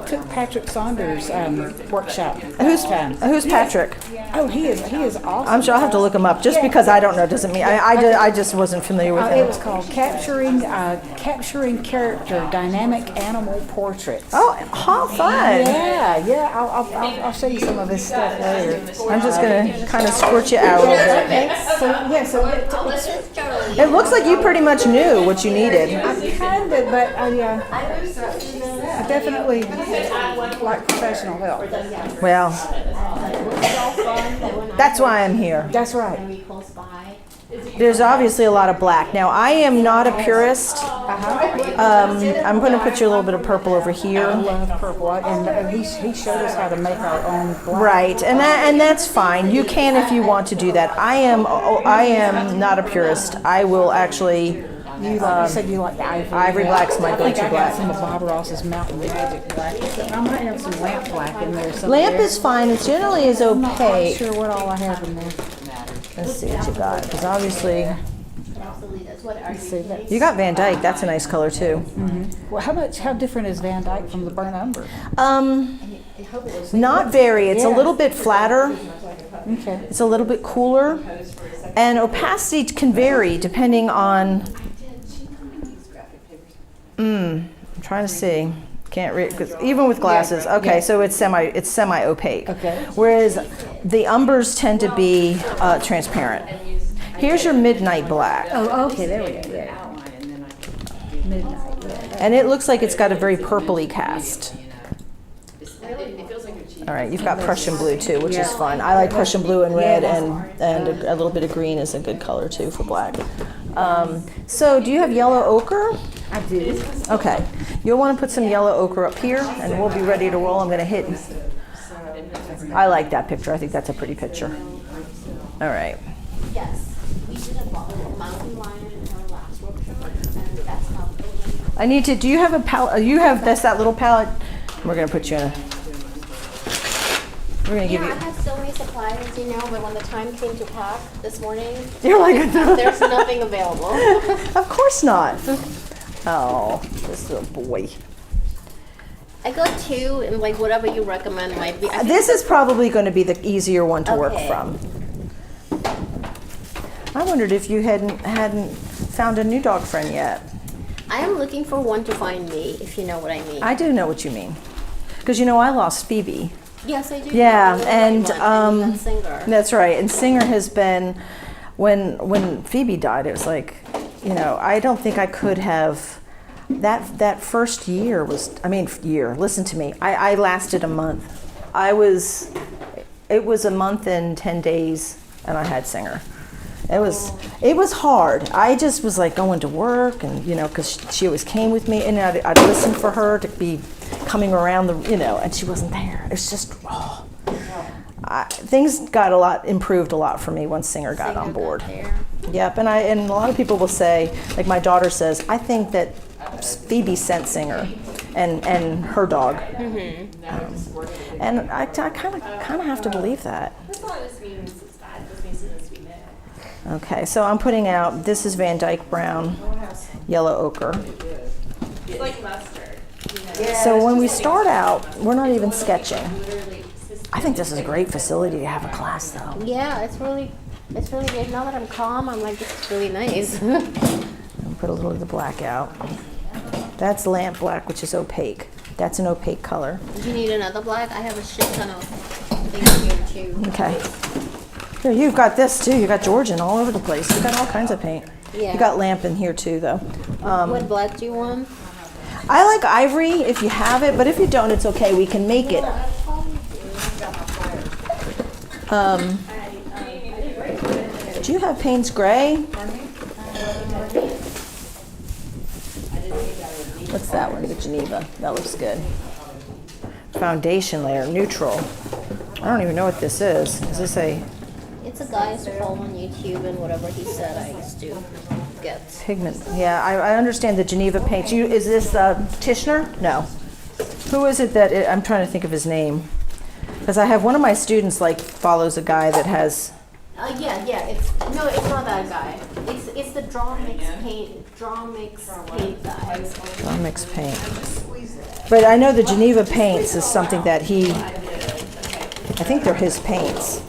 took Patrick Saunders' workshop. who's Patrick? Oh, he is awesome. I'm sure I'll have to look him up. Just because I don't know doesn't mean, I just wasn't familiar with It him. was called Capturing Character Dynamic Animal Portraits. Oh, how fun. Yeah. I'll show you some of his stuff later. I'm just going to kind of squirt you out a little bit. It looks like you pretty much knew what you needed. Kind of, but I definitely like professional help. Well, that's why I'm here. That's right. There's obviously a lot of black. Now, I am not a purist. I'm going to put you a little bit of purple over I here. love purple, and he showed us how to make our own black. Right, and that's fine. You can if you want to do that. I am not a purist. I will actually. You said you like the ivory. Ivory black's my I think go-to I got black. some of Bob Ross's Mountain Magic black. I might have some lamp black in there. Lamp is fine. It generally is I'm not quite opaque. sure what all I have in there. Let's see what you got. Because obviously, Let's see that. you got Van Dyke. That's a nice color too. Well, how different is Van Dyke from the burnt umber? Not very. It's a little bit flatter. Okay. It's a little bit cooler. And opacity can vary depending on. I'm trying to see. Can't read because even with glasses. Okay, so it's semi opaque. Okay. Whereas the umbers tend to be transparent. Here's your midnight black, Oh, okay. There we go. Yeah. Midnight. Yeah. and it looks like it's got a very purpley cast. All right, you've got Prussian blue too, which is fun. I like Prussian blue and red, and a little bit of green is a good color too for black. So do you have yellow ochre? I do. Okay, you'll want to put some yellow ochre up here, and we'll be ready to roll. I'm going to hit. I like that picture. I think that's a pretty picture. All right. Yes, we did a mountain lion in our last workshop, and that's how. I need to. Do you have a palette? You have that little palette. We're going to put you in a. We're going to give Yeah, I you. have so many supplies, you know, but when the time came to pack this morning, You're like. there's nothing available. Of course not. Oh, this little boy. I got two, and like whatever you recommend might be. I think This is probably going to be the easier one to work Okay. from. I wondered if you hadn't found a new dog friend yet. I am looking for one to find me, if you know what I mean. I do know what you mean, because I lost Phoebe. Yes, I do. Yeah, I really and like one, and Singer. that's right. And Singer has been, when Phoebe died, it was like, I don't think I could have. That first year listen to me. I lasted a month. It was a month and 10 days, and I had Singer. It was hard. I just was like going to work, and because she always came with me, and I'd listen for her to be coming around and she wasn't there. It's just things got improved a lot for me once Singer got on board. There. Yep, and a lot of people will say, like my daughter says, I think that Phoebe sent Singer and her dog, and I kind of have to believe that. That's not just means it's bad. This means it's sweet. Okay, so I'm putting out, this is Van Dyke Brown, yellow ochre. It's like mustard. So when we start out, we're not even sketching. I think this is a great facility to have a class though. Yeah, it's really good. Now that I'm calm, I'm like, this is really nice. I'll put a little of the black out. That's lamp black, which is opaque. That's an opaque color. Do you need another black? I have a shit ton of things here too. Okay. Here, you've got this too. You got Georgian all over the place. You got all kinds of paint. Yeah. You got lamp in here too, though. What black do you want? I like ivory if you have it, but if you don't, it's okay. We can make it. Do you have Payne's Gray? What's that one? The Geneva. That looks good. Foundation layer, neutral. I don't even know what this is. Is this a It's a guy I used to follow on YouTube, and whatever he said, I used to get. pigment? Yeah, I understand the Geneva paints. Is this Tishner? No. Who is it that I'm trying to think of his name? Because I have one of my students follows a guy that has. Yeah. It's not that guy. It's the draw mix paint guy. Draw mix paint. But I know the Geneva paints is something that he. I think they're his paints.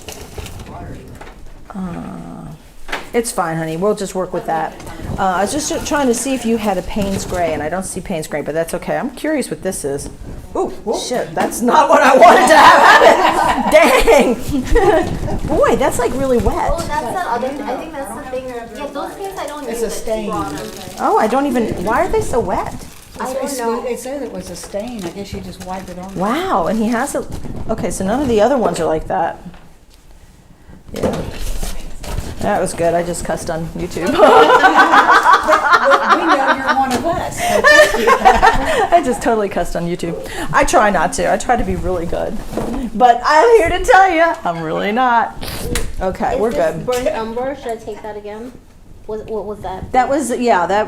It's fine, honey. We'll just work with that. I was just trying to see if you had a Payne's Gray, and I don't see Payne's Gray, but that's okay. I'm curious what this is. Oh, shit. That's not what I wanted to have. Dang. Boy, that's really wet. Oh, that's the other. I think that's the thing. Yeah, those paints I don't use. It's a stain. Oh, I don't even. Why are they so wet? I don't know. It said it was a stain. I guess you just wiped it on. Wow, and he has a. Okay, so none of the other ones are like that. Yeah. That was good. I just cussed on YouTube. We know you're one of us. So thank you. I just totally cussed on YouTube. I try not to. I try to be really good. But I'm here to tell you, I'm really not. Okay, we're good. Burnt umber. Should I take that again? What was that? That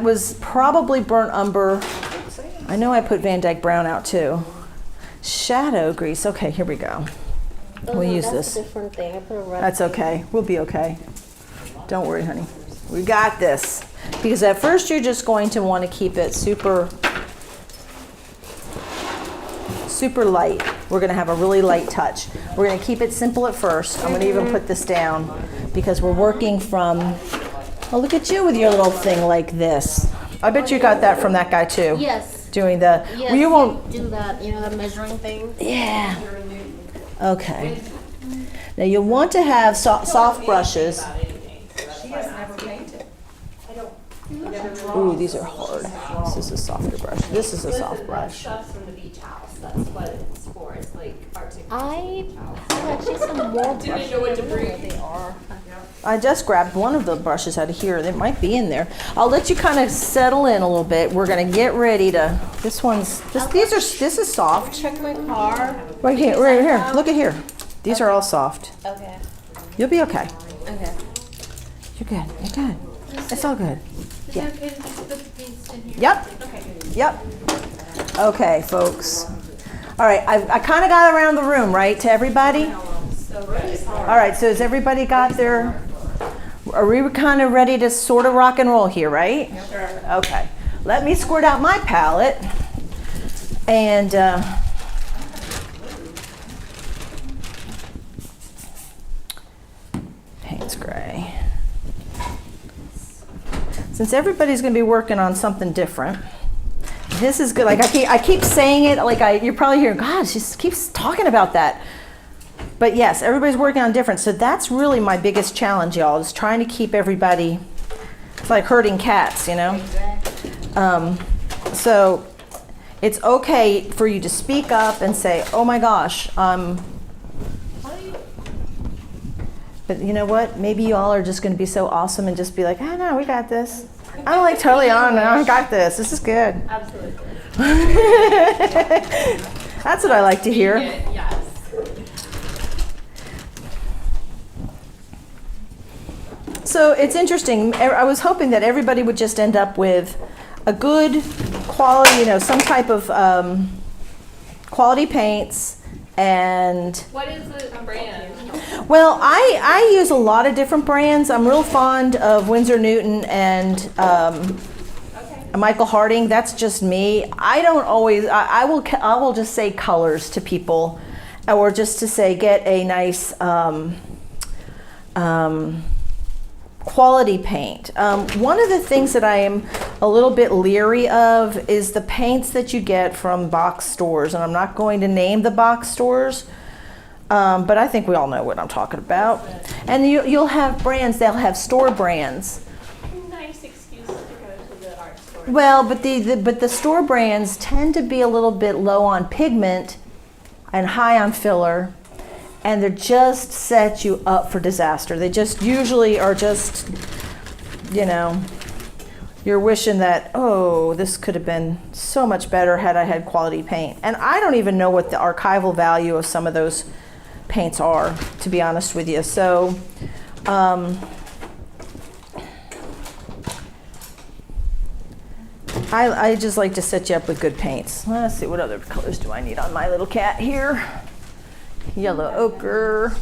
was probably burnt umber. I know I put Van Dyke Brown out too. Shadow grease. Okay, here we go. We'll use that's this. a different thing. I put a red. That's okay. We'll be okay. Don't worry, honey. We got this. Because at first you're just going to want to keep it super light. We're going to have a really light touch. We're going to keep it simple at first. I'm going to even put this down because we're working from, oh, look at you with your little thing like this. I bet you got that from that guy too. Yes. Doing the, Yes. well, you won't, do that. The measuring thing. yeah. Okay. Now you'll want to have soft brushes. Ooh, these are hard. This is a softer brush. This is a soft brush. Stuff's from the beach house. That's what it's for. It's like Arctic. I have actually some more brushes. Didn't know what to bring. They are. I just grabbed one of the brushes out of here. They might be in there. I'll let you kind of settle in a little bit. We're gonna get ready to. This is soft. Check my car. Right here, right here. Look at here. These are all soft. Okay. You'll be okay. Okay. You're good. You're good. It's all good. Is Yeah. it okay to just put the paints in here? Yep. Okay. Yep. Okay, folks. All right, I kind of got around the room, right, to everybody? All right, so has everybody got their, are we kind of ready to sort of rock and roll here, right? Sure. Okay. Let me squirt out my palette. And Payne's Gray. Since everybody's going to be working on something different, this is good. Like I keep saying it. You're probably hearing, God, she keeps talking about that. But yes, everybody's working on different. So that's really my biggest challenge, y'all, is trying to keep everybody. It's like herding cats, So it's okay for you to speak up and say, "Oh my gosh." But you know what? Maybe you all are just going to be so awesome and just be like, "Oh no, we got this." I'm like totally on. I got this. This is good. Absolutely. That's what I like to hear. Yes. So it's interesting. I was hoping that everybody would just end up with a good quality, some type of quality paints. And What is the brand? well, I use a lot of different brands. I'm real fond of Winsor Newton and Michael Harding. That's just me. I don't always. I will just say colors to people, or just to say get a nice quality paint. One of the things that I am a little bit leery of is the paints that you get from box stores, and I'm not going to name the box stores, but I think we all know what I'm talking about. And you'll have brands, they'll have store brands. Nice excuse to go to the art store Well, but the store brands tend to be a little bit low on pigment and high on filler, and they just set you up for disaster. They just usually are just, you know, you're wishing that, oh, this could have been so much better had I had quality paint. And I don't even know what the archival value of some of those paints are, to be honest with you. So, I just like to set you up with good paints. Let's see, what other colors do I need on my little cat here? Yellow ochre.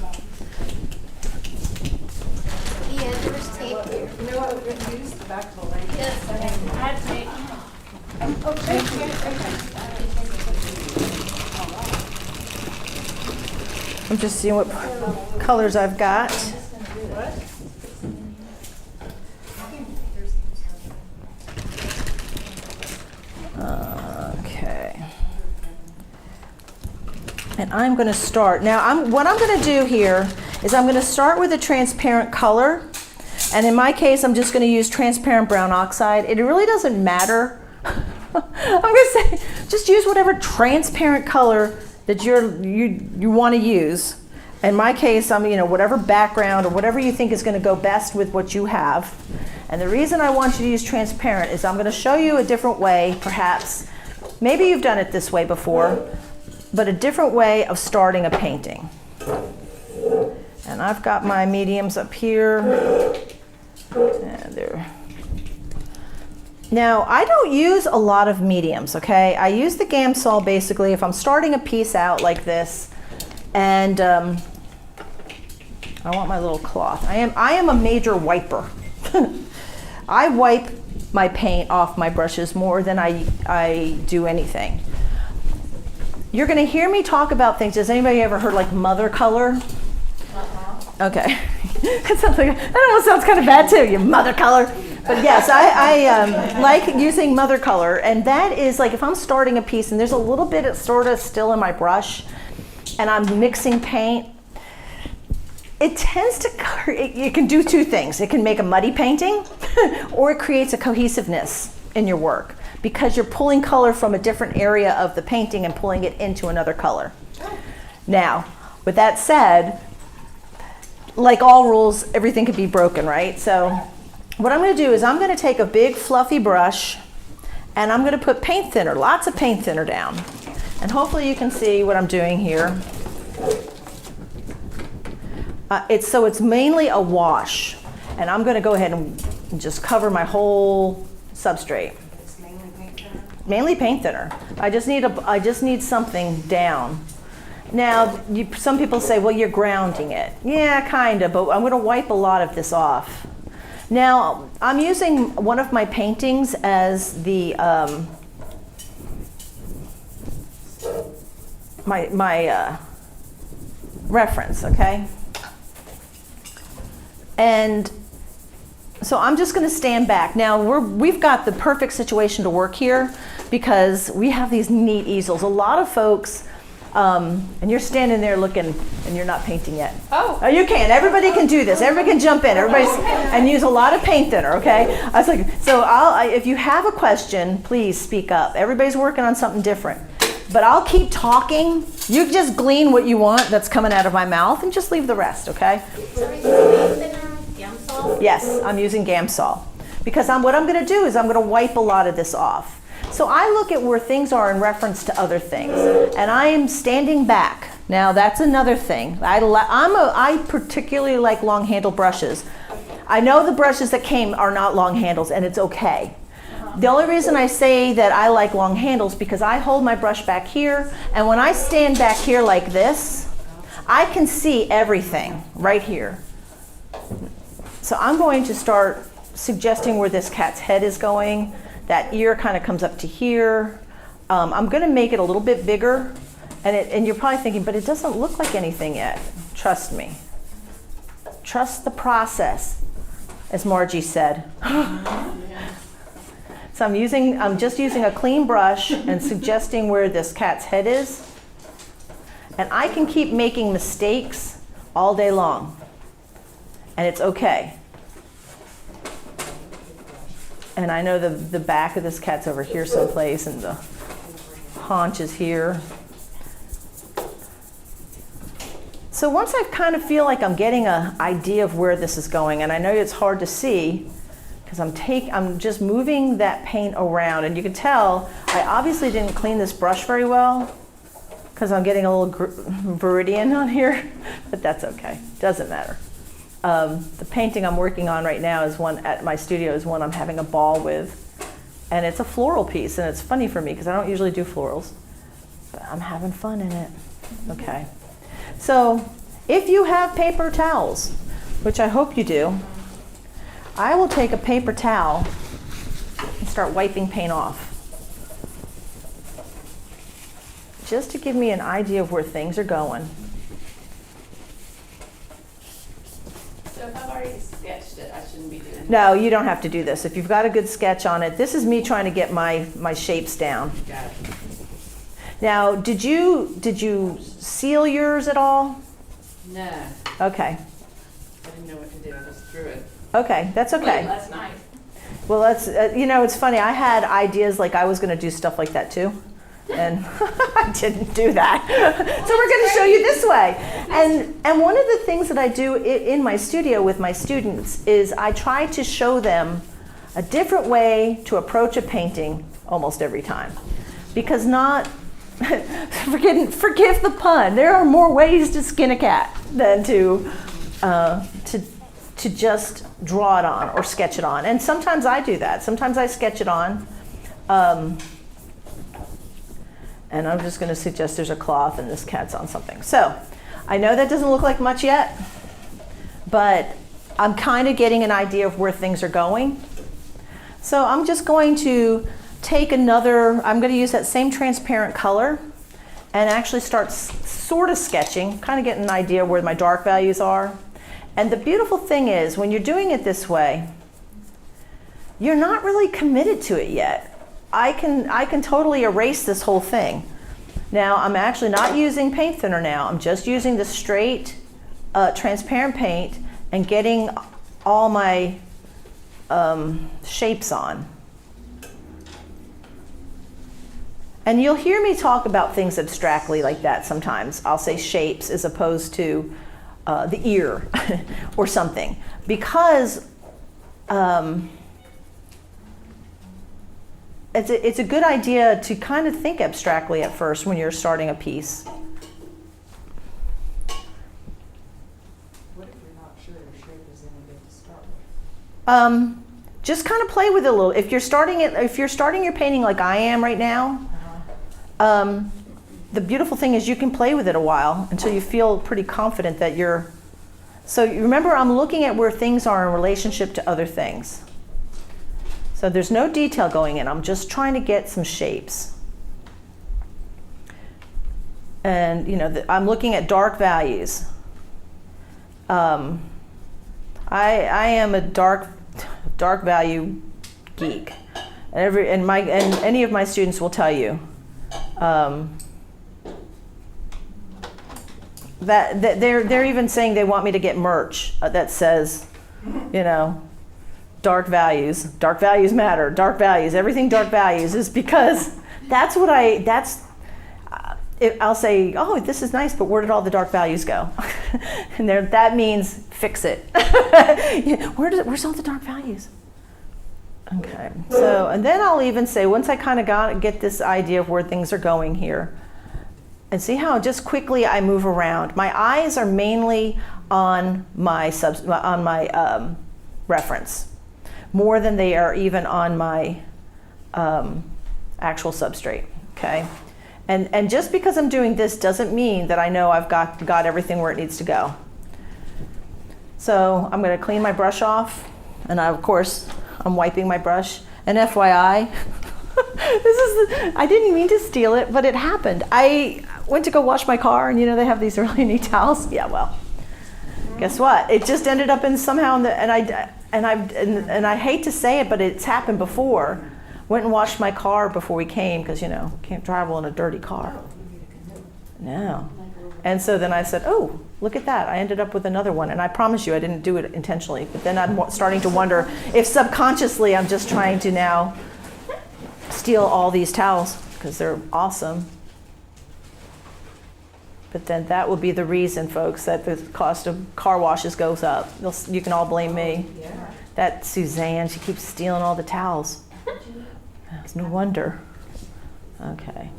Yeah, there's tape here. You know what, we're gonna use the back of the leg. Yes. I had tape. Oh, thank you. Okay. I'm just seeing what colors I've got. Okay. And I'm going to start. Now, what I'm going to do here is I'm going to start with a transparent color. And in my case, I'm just going to use transparent brown oxide. It really doesn't matter. I'm going to say, just use whatever transparent color that you want to use. In my case, whatever background or whatever you think is going to go best with what you have. And the reason I want you to use transparent is I'm going to show you a different way, perhaps. Maybe you've done it this way before, but a different way of starting a painting. And I've got my mediums up here. And there. Now, I don't use a lot of mediums, okay? I use the Gamsol basically if I'm starting a piece out like this, and I want my little cloth. I am a major wiper. I wipe my paint off my brushes more than I do anything. You're going to hear me talk about things. Has anybody ever heard like mother color? Okay. That almost sounds kind of bad too, you mother color. But yes, I like using mother color, and that is like if I'm starting a piece and there's a little bit of sort of still in my brush and I'm mixing paint, it tends to, it can do two things. It can make a muddy painting or it creates a cohesiveness in your work because you're pulling color from a different area of the painting and pulling it into another color. Now, with that said, like all rules, everything could be broken, right? So what I'm going to do is I'm going to take a big fluffy brush and I'm going to put paint thinner, lots of paint thinner down. And hopefully you can see what I'm doing here. It's mainly a wash. And I'm going to go ahead and just cover my whole substrate. It's mainly paint thinner? Mainly paint thinner. I just need something down. Now, some people say, well, you're grounding it. Yeah, kind of, but I'm going to wipe a lot of this off. Now, I'm using one of my paintings as the my reference, okay? And so I'm just going to stand back. Now, we've got the perfect situation to work here because we have these neat easels. A lot of folks, and you're standing there looking, and you're not painting yet. Oh, you can. Everybody can do this. Everybody can jump in. And use a lot of paint thinner, okay? I was like, so if you have a question, please speak up. Everybody's working on something different. But I'll keep talking. You just glean what you want that's coming out of my mouth and just leave the rest, okay? So are you using paint thinner, Gamsol? Yes, I'm using Gamsol. Because what I'm going to do is I'm going to wipe a lot of this off. So I look at where things are in reference to other things. And I am standing back. Now that's another thing. I particularly like long handle brushes. I know the brushes that came are not long handles, and it's okay. The only reason I say that I like long handles because I hold my brush back here, and when I stand back here like this, I can see everything right here. So I'm going to start suggesting where this cat's head is going. That ear kind of comes up to here. I'm going to make it a little bit bigger, and you're probably thinking, but it doesn't look like anything yet. Trust me. Trust the process, as Margie said. So I'm just using a clean brush and suggesting where this cat's head is. And I can keep making mistakes all day long. And it's okay. And I know the back of this cat's over here someplace, and the haunch is here. So once I kind of feel like I'm getting an idea of where this is going, and I know it's hard to see because I'm just moving that paint around, and you can tell I obviously didn't clean this brush very well because I'm getting a little viridian on here, but that's okay, doesn't matter. The painting I'm working on right now is one at my studio, is one I'm having a ball with, and it's a floral piece, and it's funny for me because I don't usually do florals, but I'm having fun in it. Okay. So if you have paper towels, which I hope you do, I will take a paper towel and start wiping paint off, just to give me an idea of where things are going. So if I've already sketched it, I shouldn't be doing it. No, you don't have to do this. If you've got a good sketch on it, this is me trying to get my shapes down. Got it. Now, did you seal yours at all? No, Okay. I didn't know what to do. I just threw it. Okay, that's okay. Late last night. Well, that's, it's funny. I had ideas like I was going to do stuff like that too. And I didn't do that. So we're going to show you this way. And one of the things that I do in my studio with my students is I try to show them a different way to approach a painting almost every time. Because forgive the pun, there are more ways to skin a cat than to just draw it on or sketch it on. And sometimes I do that. Sometimes I sketch it on. And I'm just going to suggest there's a cloth and this cat's on something. So I know that doesn't look like much yet, but I'm kind of getting an idea of where things are going. So I'm just going to take I'm going to use that same transparent color and actually start sort of sketching, kind of getting an idea where my dark values are. And the beautiful thing is, when you're doing it this way, you're not really committed to it yet. I can totally erase this whole thing. Now, I'm actually not using paint thinner now. I'm just using the straight transparent paint and getting all my shapes on. And you'll hear me talk about things abstractly like that sometimes. I'll say shapes as opposed to the ear or something, because it's a good idea to kind of think abstractly at first when you're starting a piece. What if you're not sure your shape is any good to start with? Just kind of play with it a little. If you're starting your painting like I am right now, the beautiful thing is you can play with it a while until you feel pretty confident that you're. So remember, I'm looking at where things are in relationship to other things. So there's no detail going in. I'm just trying to get some shapes. And I'm looking at dark values. I am a dark value geek, and any of my students will tell you that they're even saying they want me to get merch that says, dark values. Dark values matter. Dark values. Everything dark values is because that's what I'll say, oh, this is nice, but where did all the dark values go? And that means fix it. Where's all the dark values? Okay. So, and then I'll even say, once I kind of get this idea of where things are going here, and see how just quickly I move around. My eyes are mainly on my reference, more than they are even on my actual substrate. Okay. And just because I'm doing this doesn't mean that I know I've got everything where it needs to go. So I'm going to clean my brush off, and of course I'm wiping my brush. And FYI, I didn't mean to steal it, but it happened. I went to go wash my car, and they have these really neat towels. Yeah, well, guess what? It just ended up in somehow and I hate to say it, but it's happened before. Went and washed my car before we came because can't travel in a dirty car. No. And so then I said, oh, look at that. I ended up with another one. And I promise you, I didn't do it intentionally. But then I'm starting to wonder if subconsciously I'm just trying to now steal all these towels because they're awesome. But then that will be the reason, folks, that the cost of car washes goes up. You can all blame me. Yeah. That Suzanne, she keeps stealing all the towels. It's no wonder. Okay.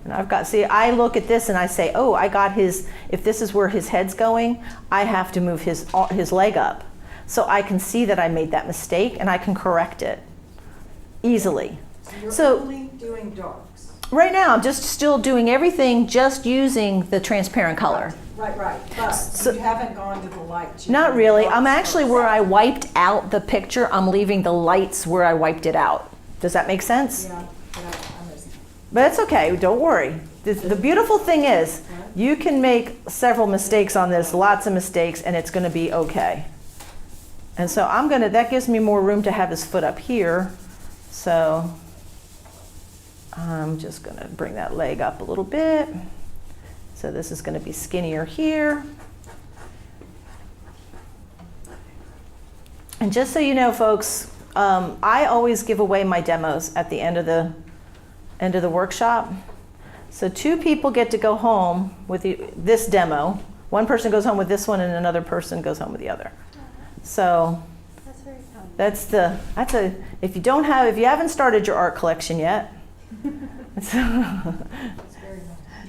And I've got, see, I look at this and I say, oh, I got his, if this is where his head's going, I have to move his leg up. So I can see that I made that mistake and I can correct it easily. You're only doing darks. Right now, I'm just still doing everything just using the transparent color. Right. But you haven't gone to the lights. Not really. I'm actually where I wiped out the picture, I'm leaving the lights where I wiped it out. Does that make sense? Yeah, but I missed. But that's okay, don't worry. The beautiful thing is, you can make several mistakes on this, lots of mistakes, and it's gonna be okay. And so that gives me more room to have his foot up here. So I'm just gonna bring that leg up a little bit. So this is gonna be skinnier here. And just so you know, folks, I always give away my demos at the end of the workshop. So 2 people get to go home with this demo. One person goes home with this one and another person goes home with the other. So That's very fun. if you haven't started your art collection yet,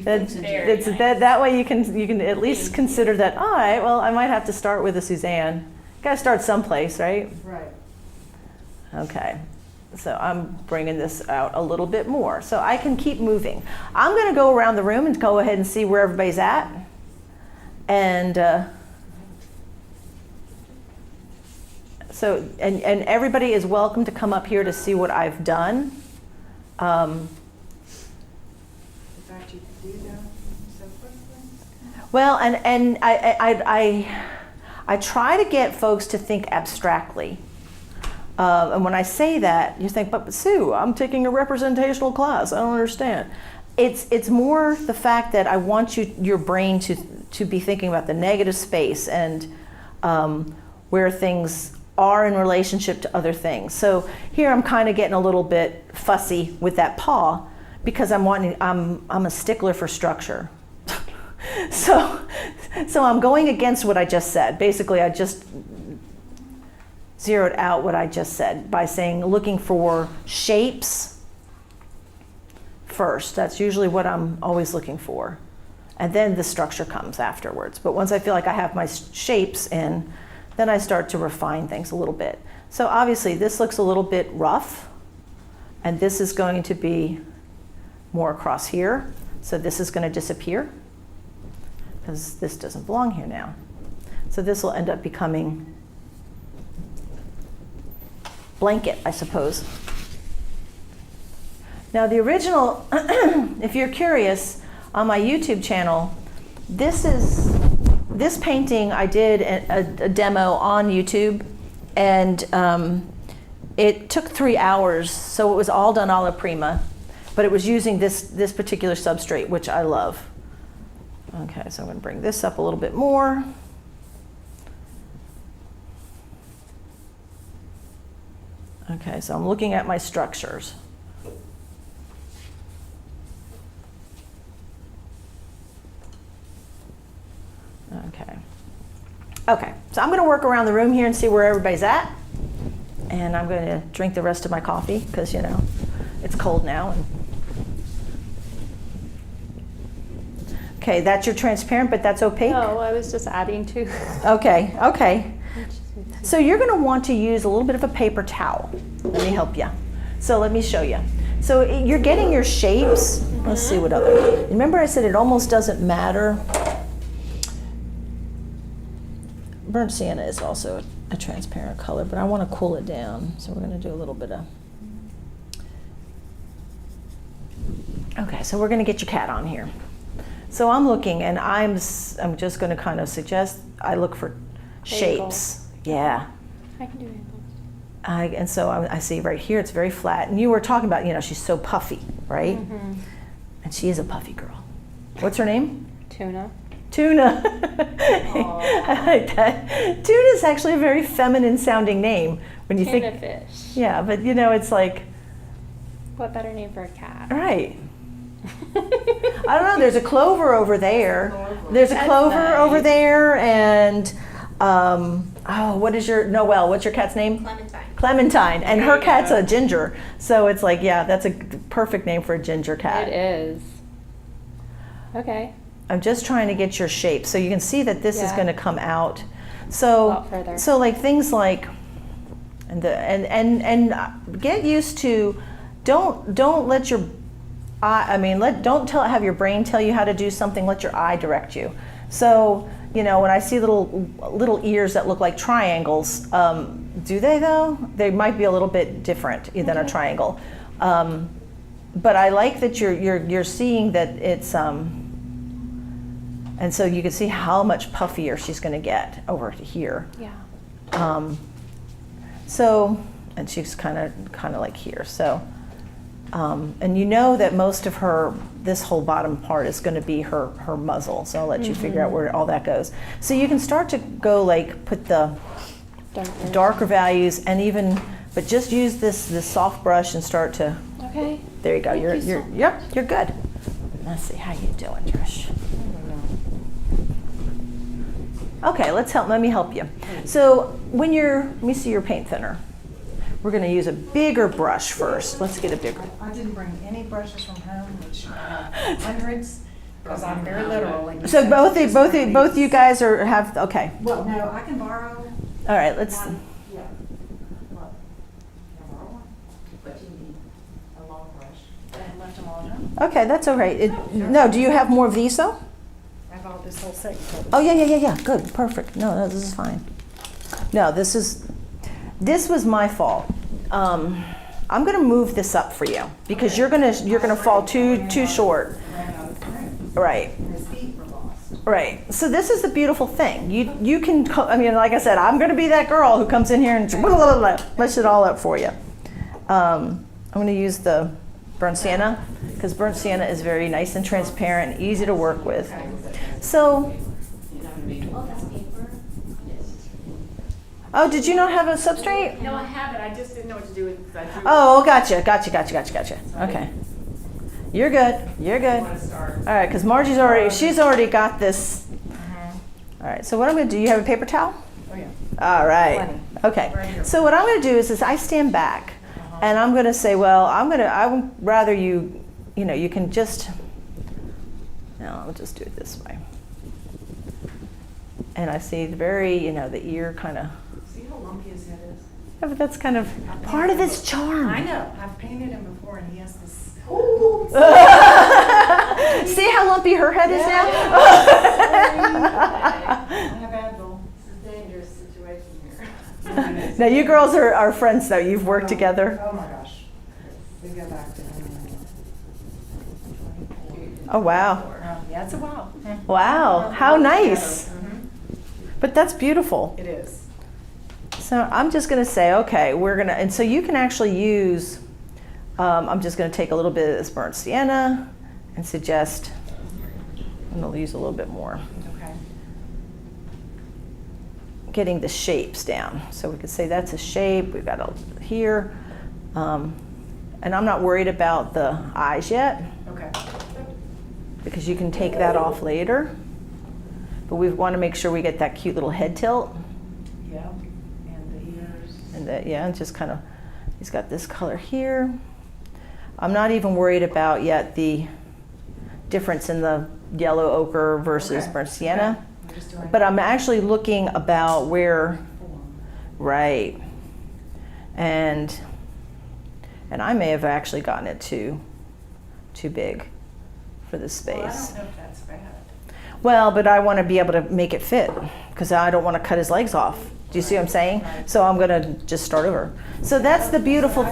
that way you can at least consider that, all right, well, I might have to start with a Suzanne. Gotta start someplace, right? Right. Okay, so I'm bringing this out a little bit more. So I can keep moving. I'm gonna go around the room and go ahead and see where everybody's at. And so everybody is welcome to come up here to see what I've done. In fact, you could do that separately. Well, and I try to get folks to think abstractly. And when I say that, you think, but Sue, I'm taking a representational class. I don't understand. It's more the fact that I want your brain to be thinking about the negative space and where things are in relationship to other things. So here I'm kind of getting a little bit fussy with that paw because I'm a stickler for structure. So I'm going against what I just said. Basically, I just zeroed out what I just said by saying looking for shapes first. That's usually what I'm always looking for. And then the structure comes afterwards. But once I feel like I have my shapes in, then I start to refine things a little bit. So obviously this looks a little bit rough, and this is going to be more across here. So this is going to disappear because this doesn't belong here now. So this will end up becoming blanket, I suppose. Now the original, if you're curious, on my YouTube channel, this painting I did a demo on YouTube, and it took 3 hours, so it was all done a la prima, but it was using this particular substrate, which I love. Okay, so I'm going to bring this up a little bit more. Okay, so I'm looking at my structures. Okay, so I'm going to work around the room here and see where everybody's at. And I'm going to drink the rest of my coffee because, you know, it's cold now. Okay, that's your transparent, but that's opaque? No, I was just adding to. Okay. So you're going to want to use a little bit of a paper towel. Let me help you. So let me show you. So you're getting your shapes. Let's see what other. Remember I said it almost doesn't matter. Burnt sienna is also a transparent color, but I want to cool it down. So we're going to do a little bit of. Okay, so we're going to get your cat on here. So I'm looking, and I'm just going to kind of suggest I look for shapes. Yeah. I can do angles. And so I see right here it's very flat. And you were talking about, you know, she's so puffy, right? Mm-hmm. And she is a puffy girl. What's her name? Tuna. Tuna. I like that. Tuna is actually a very feminine sounding name when you Tuna think. fish. Yeah, but you know, it's like, What better name for a cat? right. I don't know. There's a Clover over there. There's a That's Clover nice. over there, and what is your Noelle? What's your cat's name? Clementine. Clementine, and There her you cat's go. a ginger. So it's like, yeah, that's a perfect name for a ginger cat. It is. Okay. I'm just trying to get your shape, so you can see that this is Yeah. going to come out. A So, lot further. so like things like, and get used to, don't let your have your brain tell you how to do something. Let your eye direct you. So, you know, when I see little ears that look like triangles, do they though? They might be a little bit different than a triangle. But I like that you're seeing that it's and so you can see how much puffier she's going to get over here. Yeah. So, and she's kind of like here. So, and you know that most of this whole bottom part is going to be her muzzle. So I'll let you figure out where all that goes. So you can start to go like put the darker values and even, but just use this soft brush and start to. Okay. There you go. Thank you so Yep. You're good. Let's see how you doing, Trish. Okay, let me help you. So let me see your paint thinner. We're going to use a bigger brush first. Let's get a bigger. I didn't bring any brushes from home, which I have hundreds, because I'm very literal. and So both just you guys have, okay. Well, no, I can borrow All right, let's, one. Yeah. Look. Can I borrow one? But you need a long brush. I left them all at home. okay, that's all right. No, do you have more of these though? I bought this whole set. Oh, yeah, good, perfect. No, this is fine. No, this was my fault. I'm gonna move this up for you because you're gonna fall too short. Right. And his feet were lost. Right. So this is the beautiful thing. You can, like I said, I'm going to be that girl who comes in here and mush it all up for you. I'm going to use the burnt sienna because burnt sienna is very nice and transparent and easy to work with. So, oh, did you not have a substrate? No, I have it. I just didn't know what to do with it. Oh, gotcha. Okay. You're good. All right, because Margie's she's already got this. All right, so what I'm going to do, you have a paper towel? Oh, yeah. All right. Plenty. Okay. Right here. So what I'm going to do is I stand back, and I'm going to say, well, I would rather you can just. No, I'll just do it this way. And I see the the ear kind of. See how lumpy his head is? Yeah, but that's kind of part of its charm. I know. I've painted him before, and he has this. See how lumpy her head is now? I have Advil. This is a dangerous situation here. Now you girls are friends though. You've worked together. Oh my gosh. We go back to. Oh wow. Yeah, it's a while. Wow. How nice. But that's beautiful. It is. So I'm just going to say, okay, and so you can actually use, I'm just going to take a little bit of this burnt sienna and suggest, I'm going to use a little bit more. Okay. Getting the shapes down. So we could say that's a shape, we've got here. And I'm not worried about the eyes yet Okay. because you can take that off later. But we want to make sure we get that cute little head tilt. Yeah. And the ears. And and just kind of, he's got this color here. I'm not even worried about yet the difference in the yellow ochre versus Okay. burnt sienna. Okay. I'm just doing But I'm actually looking about where, form. right. And I may have actually gotten it too big for this Well, I space. don't know if that's bad. Well, but I want to be able to make it fit because I don't want to cut his legs off. Do you see what I'm saying? So I'm going to just start over. So that's the beautiful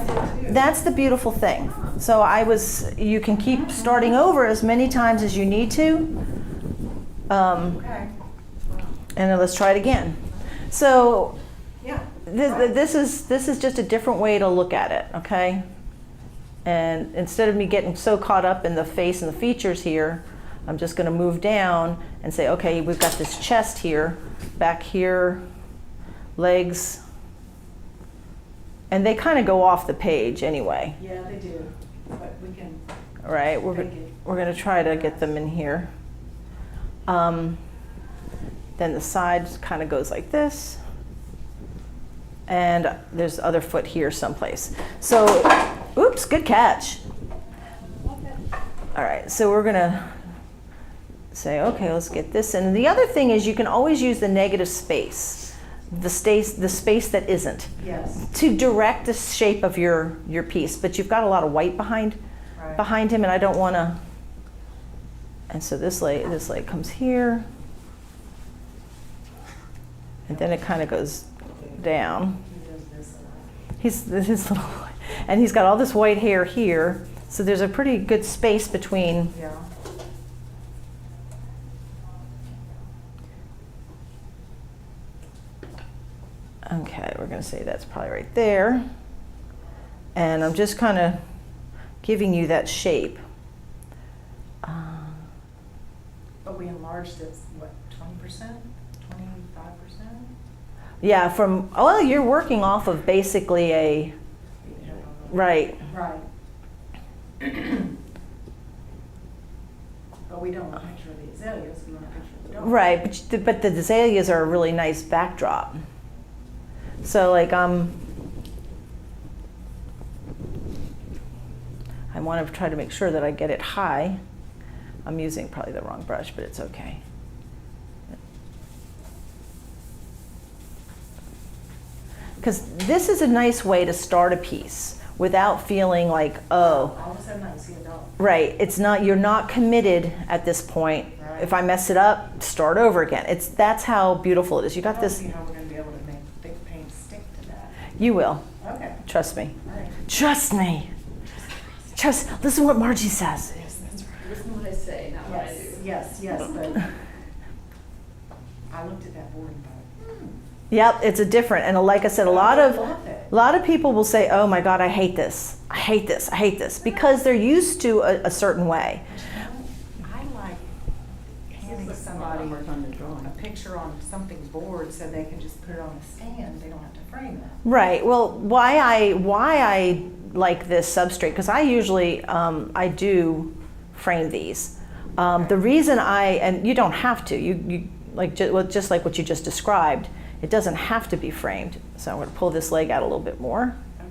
thing. So you can keep starting over as many times as you need to. Okay. And then let's try it again. So Yeah. this is just a different way to look at it, okay? And instead of me getting so caught up in the face and the features here, I'm just going to move down and say, okay, we've got this chest here, back here, legs, and they kind of go off the page anyway. Yeah, they do, but we can. All right, we're Thank you. going to try to get them in here. Then the side kind of goes like this. And there's the other foot here someplace. So, oops, good catch. All right, so we're gonna say, okay, let's get this in. And the other thing is you can always use the negative space, the space that isn't, Yes. to direct the shape of your piece. But you've got a lot of white behind him, and I don't wanna, and so this leg comes here, and then it kind of goes down. He does this a lot. He's this little, and he's got all this white hair here, so there's a pretty good space between. Yeah. Okay, we're going to say that's probably right there, and I'm just kind of giving you that shape. But we enlarged it, what, 20%? 25%? Yeah, well, you're working off of basically a, right. Right. But we don't want a picture of the azaleas, we want a picture of the dog. Right, but the azaleas are a really nice backdrop. So like I want to try to make sure that I get it high. I'm using probably the wrong brush, but it's okay. Because this is a nice way to start a piece without feeling like, oh, All of a sudden I see a dog. right, it's not, you're not committed at this point. Right. If I mess it up, start over again. That's how beautiful it is. You I got don't this, see how we're gonna be able to make thick paint stick to that. you will, Okay, trust me. all right. Trust me. Listen what Margie says. Yes, that's right. Listen what I say, not what I do. Yes, but I looked at that board and thought, Yep, it's a different, and like I said, a lot of people will say, oh my God, I hate this. I hate this. I hate this, because they're used to a certain way. I like handing somebody a picture on something board so they can just put it on a stand, they don't have to frame it. Right. Well, why I like this substrate, because I usually I do frame these. The reason and you don't have to. You like just like what you just described. It doesn't have to be framed. So I'm going to pull this leg out a little bit more. Okay.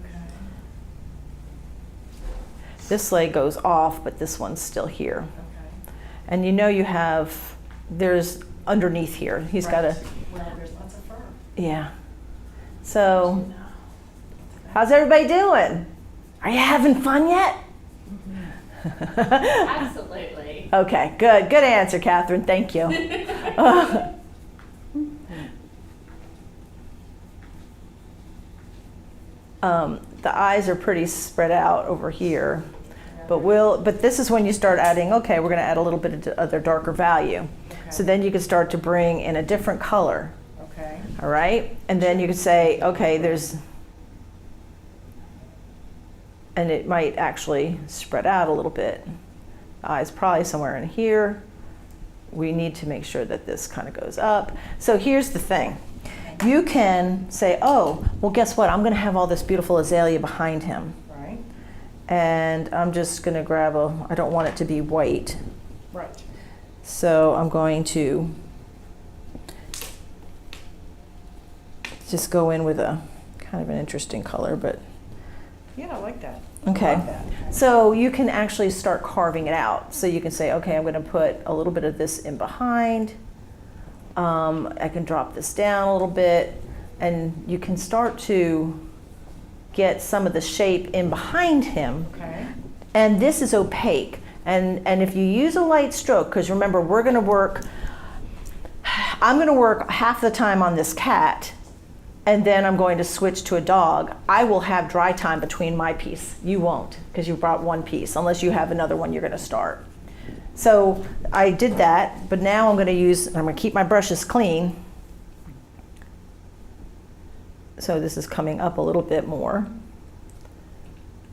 This leg goes off, but this one's still here. Okay. And there's underneath here. He's got a, Well, there's lots of fur. yeah. So, how's everybody doing? Are you having fun yet? Absolutely. Okay, good. Good answer, Catherine. Thank you. The eyes are pretty spread out over here, but this is when you start adding, okay, we're going to add a little bit of other darker value. So then you can start to bring in a different color, Okay. all right? And then you could say, okay, and it might actually spread out a little bit. The eye's probably somewhere in here. We need to make sure that this kind of goes up. So here's the thing. You can say, oh, well, guess what? I'm going to have all this beautiful azalea behind him. Right. And I'm just going to grab I don't want it to be white. Right. So I'm going to just go in with a kind of an interesting color, but Yeah, I like that. okay. I love that. So you can actually start carving it out. So you can say, okay, I'm going to put a little bit of this in behind. I can drop this down a little bit, and you can start to get some of the shape in behind him. Okay. And this is opaque. And if you use a light stroke, because remember, I'm going to work half the time on this cat, and then I'm going to switch to a dog. I will have dry time between my piece. You won't, because you brought one piece, unless you have another one you're going to start. So I did that, but now I'm going to keep my brushes clean. So this is coming up a little bit more.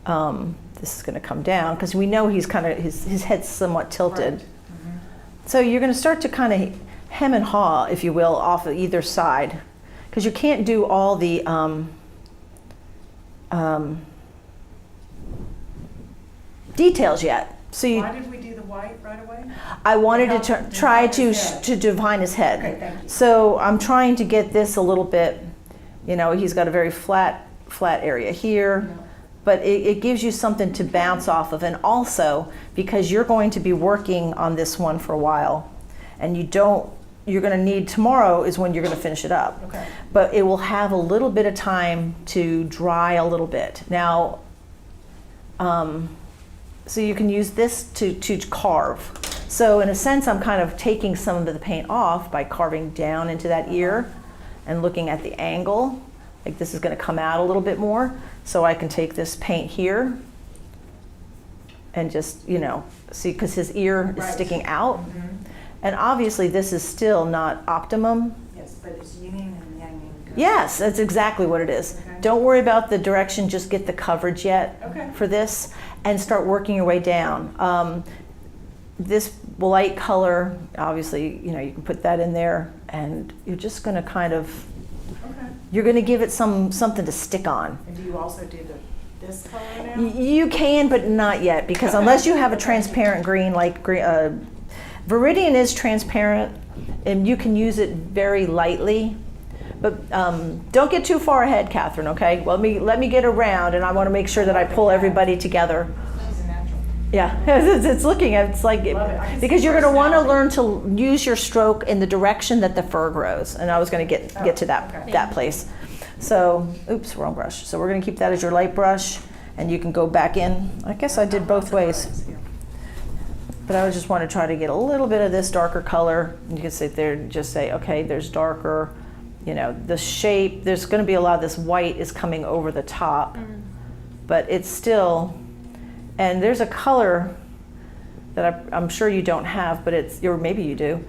This is going to come down, because we know he's kind of, his head's somewhat tilted. Right. So you're going to start to kind of hem and haw, if you will, off of either side, because you can't do all the details yet. So you, Why did we do the white right away? I wanted to Define try his head. to define his head. Okay, thank you. So I'm trying to get this a little bit, you know, he's got a very flat area here, but it gives you something to bounce off of. And also, because you're going to be working on this one for a while, and you're going to need, tomorrow is when you're going to finish it up. Okay. But it will have a little bit of time to dry a little bit. Now, so you can use this to carve. So in a sense, I'm kind of taking some of the paint off by carving down into that ear and looking at the angle. Like this is going to come out a little bit more. So I can take this paint here and just, you know, see, because his ear is Right. sticking out. Mhm. And obviously this is still not optimum. Yes, but it's yin and yang. Yes, that's exactly what it is. Okay. Don't worry about the direction, just get the coverage yet Okay. for this and start working your way down. This light color, obviously, you know, you can put that in there and you're just gonna kind of, Okay. you're gonna give it something to stick on. And do you also do this color now? You can, but not yet, because unless you have a transparent green, like Viridian is transparent and you can use it very lightly. But don't get too far ahead, Catherine, okay? Well, let me get around, and I want to make sure that I pull everybody together. She's a natural. Yeah, it's looking at, it's like, Love it. I can because see you're going to want to personality. learn to use your stroke in the direction that the fur grows. And I was going to get to okay. that place. So, oops, wrong brush. So we're going to keep that as your light brush, and you can go back in. I guess I did both ways. But I would just want to try to get a little bit of this darker color. You can sit there and just say, okay, there's darker. You know, the shape, there's going to be a lot of this white is coming over the top, but it's still, and there's a color that I'm sure you don't have, but or maybe you do.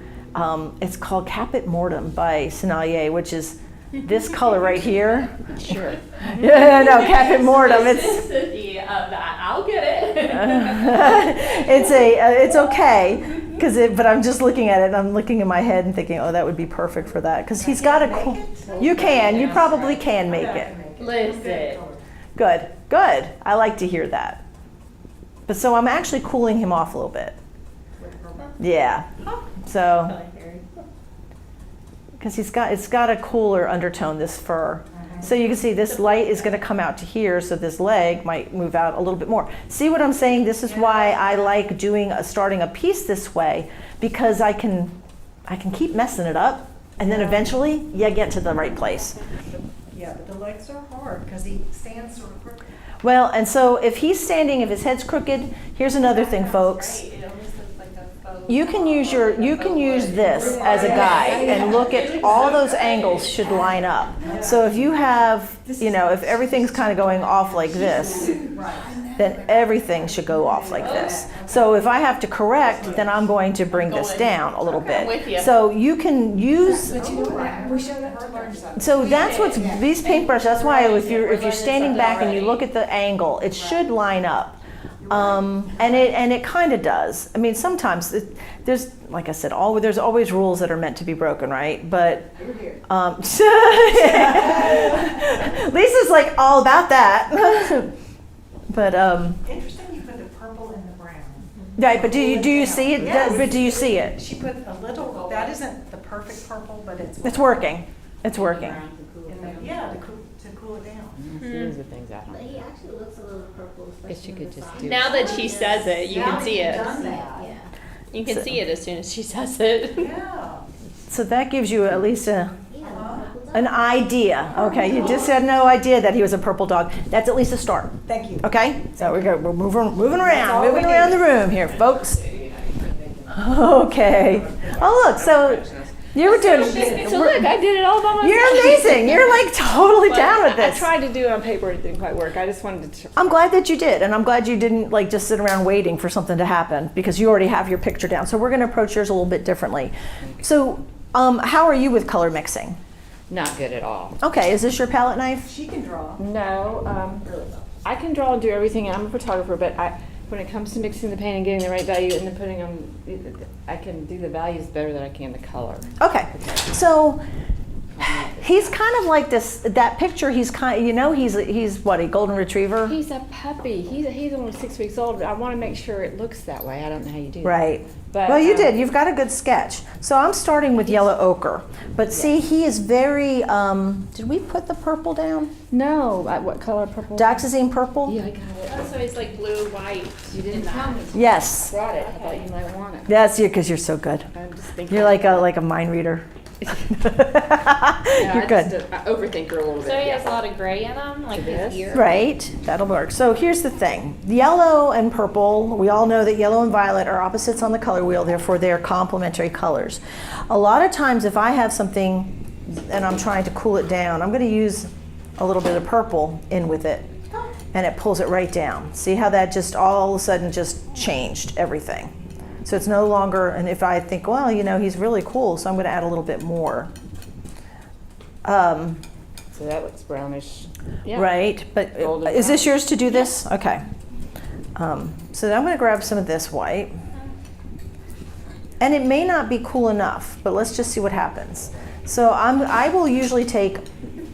It's called Caput Mortem by Sennelier, which is this color right here. Sure. Yeah, no, Caput Mortem. I'll get it. It's okay. But I'm just looking at it and I'm looking in my head and thinking, oh, that would be perfect for that. Because he's got a cool, you probably can make it. Listen. Good, good. I like to hear that. But so I'm actually cooling him off a little bit. Yeah. So, because it's got a cooler undertone, this fur. So you can see this light is going to come out to here, so this leg might move out a little bit more. See what I'm saying? This is why I like starting a piece this way, because I can keep messing it up, and then eventually you get to the right place. Yeah, but the legs are hard because he stands sort of crooked. Well, and so if he's standing, if his head's crooked, here's another thing, folks. You can use this as a guide and look at all those angles should line up. So if you have, if everything's kind of going off like this, then everything should go off like this. So if I have to correct, then I'm going to bring this down a little bit. with you. So you can use. So that's what's these paintbrushes. That's why if you're standing back and you look at the angle, it should line up. And it kind of does. I mean, sometimes there's, like I said, there's always rules that are meant to be broken, right? But Lisa's like all about that. But Interesting, you put the purple and the brown. right. But do you see it? Yes. But do you see it? She put a little, that isn't the perfect purple, but it's. It's working. It's working. Yeah, to cool it down. These are things I But don't. he actually looks a little purple, Guess especially you on could the just side. do Now that she says it, you can see it. Yeah. You can see it as soon as she says it. Yeah. So that gives you at least Yeah, purple dog. an idea. Okay, you just had no idea that he was a purple dog. That's at least a start. Thank you. Okay, so we're moving all moving we around need. the room here, folks. Okay. Oh look, so you were doing. So look, I did it all by myself. You're amazing. You're like totally down with I this. tried to do it on paper, it didn't quite work. I just wanted to. I'm glad that you did, and I'm glad you didn't like just sit around waiting for something to happen because you already have your picture down. So we're going to approach yours a little bit differently. So, how are you with color mixing? Not good at all. Okay, is this your palette knife? She can draw. No, I can draw and do everything, and I'm a photographer, but when it comes to mixing the paint and getting the right value and then putting on, I can do the values better than I can the color. Okay, so he's kind of like this, that picture, he's kind, you know, he's what, a golden retriever? He's a puppy. He's only 6 weeks old, but I want to make sure it looks that way. I don't know how you do that. Right. But, Well, you did. You've got a good sketch. So I'm starting with yellow ochre. But see, he is very, did we put the purple down? No, what color purple? Dioxazine purple? Yeah, I got it. Oh, so it's like blue, white. You didn't tell me. Yes. Brought it. I thought you might want it. That's you, because you're so good. I'm just thinking. You're like a mind reader. Yeah, You're good. I overthink her a little bit. So he has yeah. a lot of gray in them, like This? his ear. Right, that'll work. So here's the thing. Yellow and purple, we all know that yellow and violet are opposites on the color wheel, therefore they're complementary colors. A lot of times if I have something and I'm trying to cool it down, I'm going to use a little bit of purple in with it, and it pulls it right down. See how that just all of a sudden just changed everything. So it's no longer, and if I think, well, you know, he's really cool, so I'm going to add a little bit more. So that looks brownish. Yeah. Right, but Golden is this brown. yours to do this? Okay. So I'm going to grab some of this white. And it may not be cool enough, but let's just see what happens. So I will usually take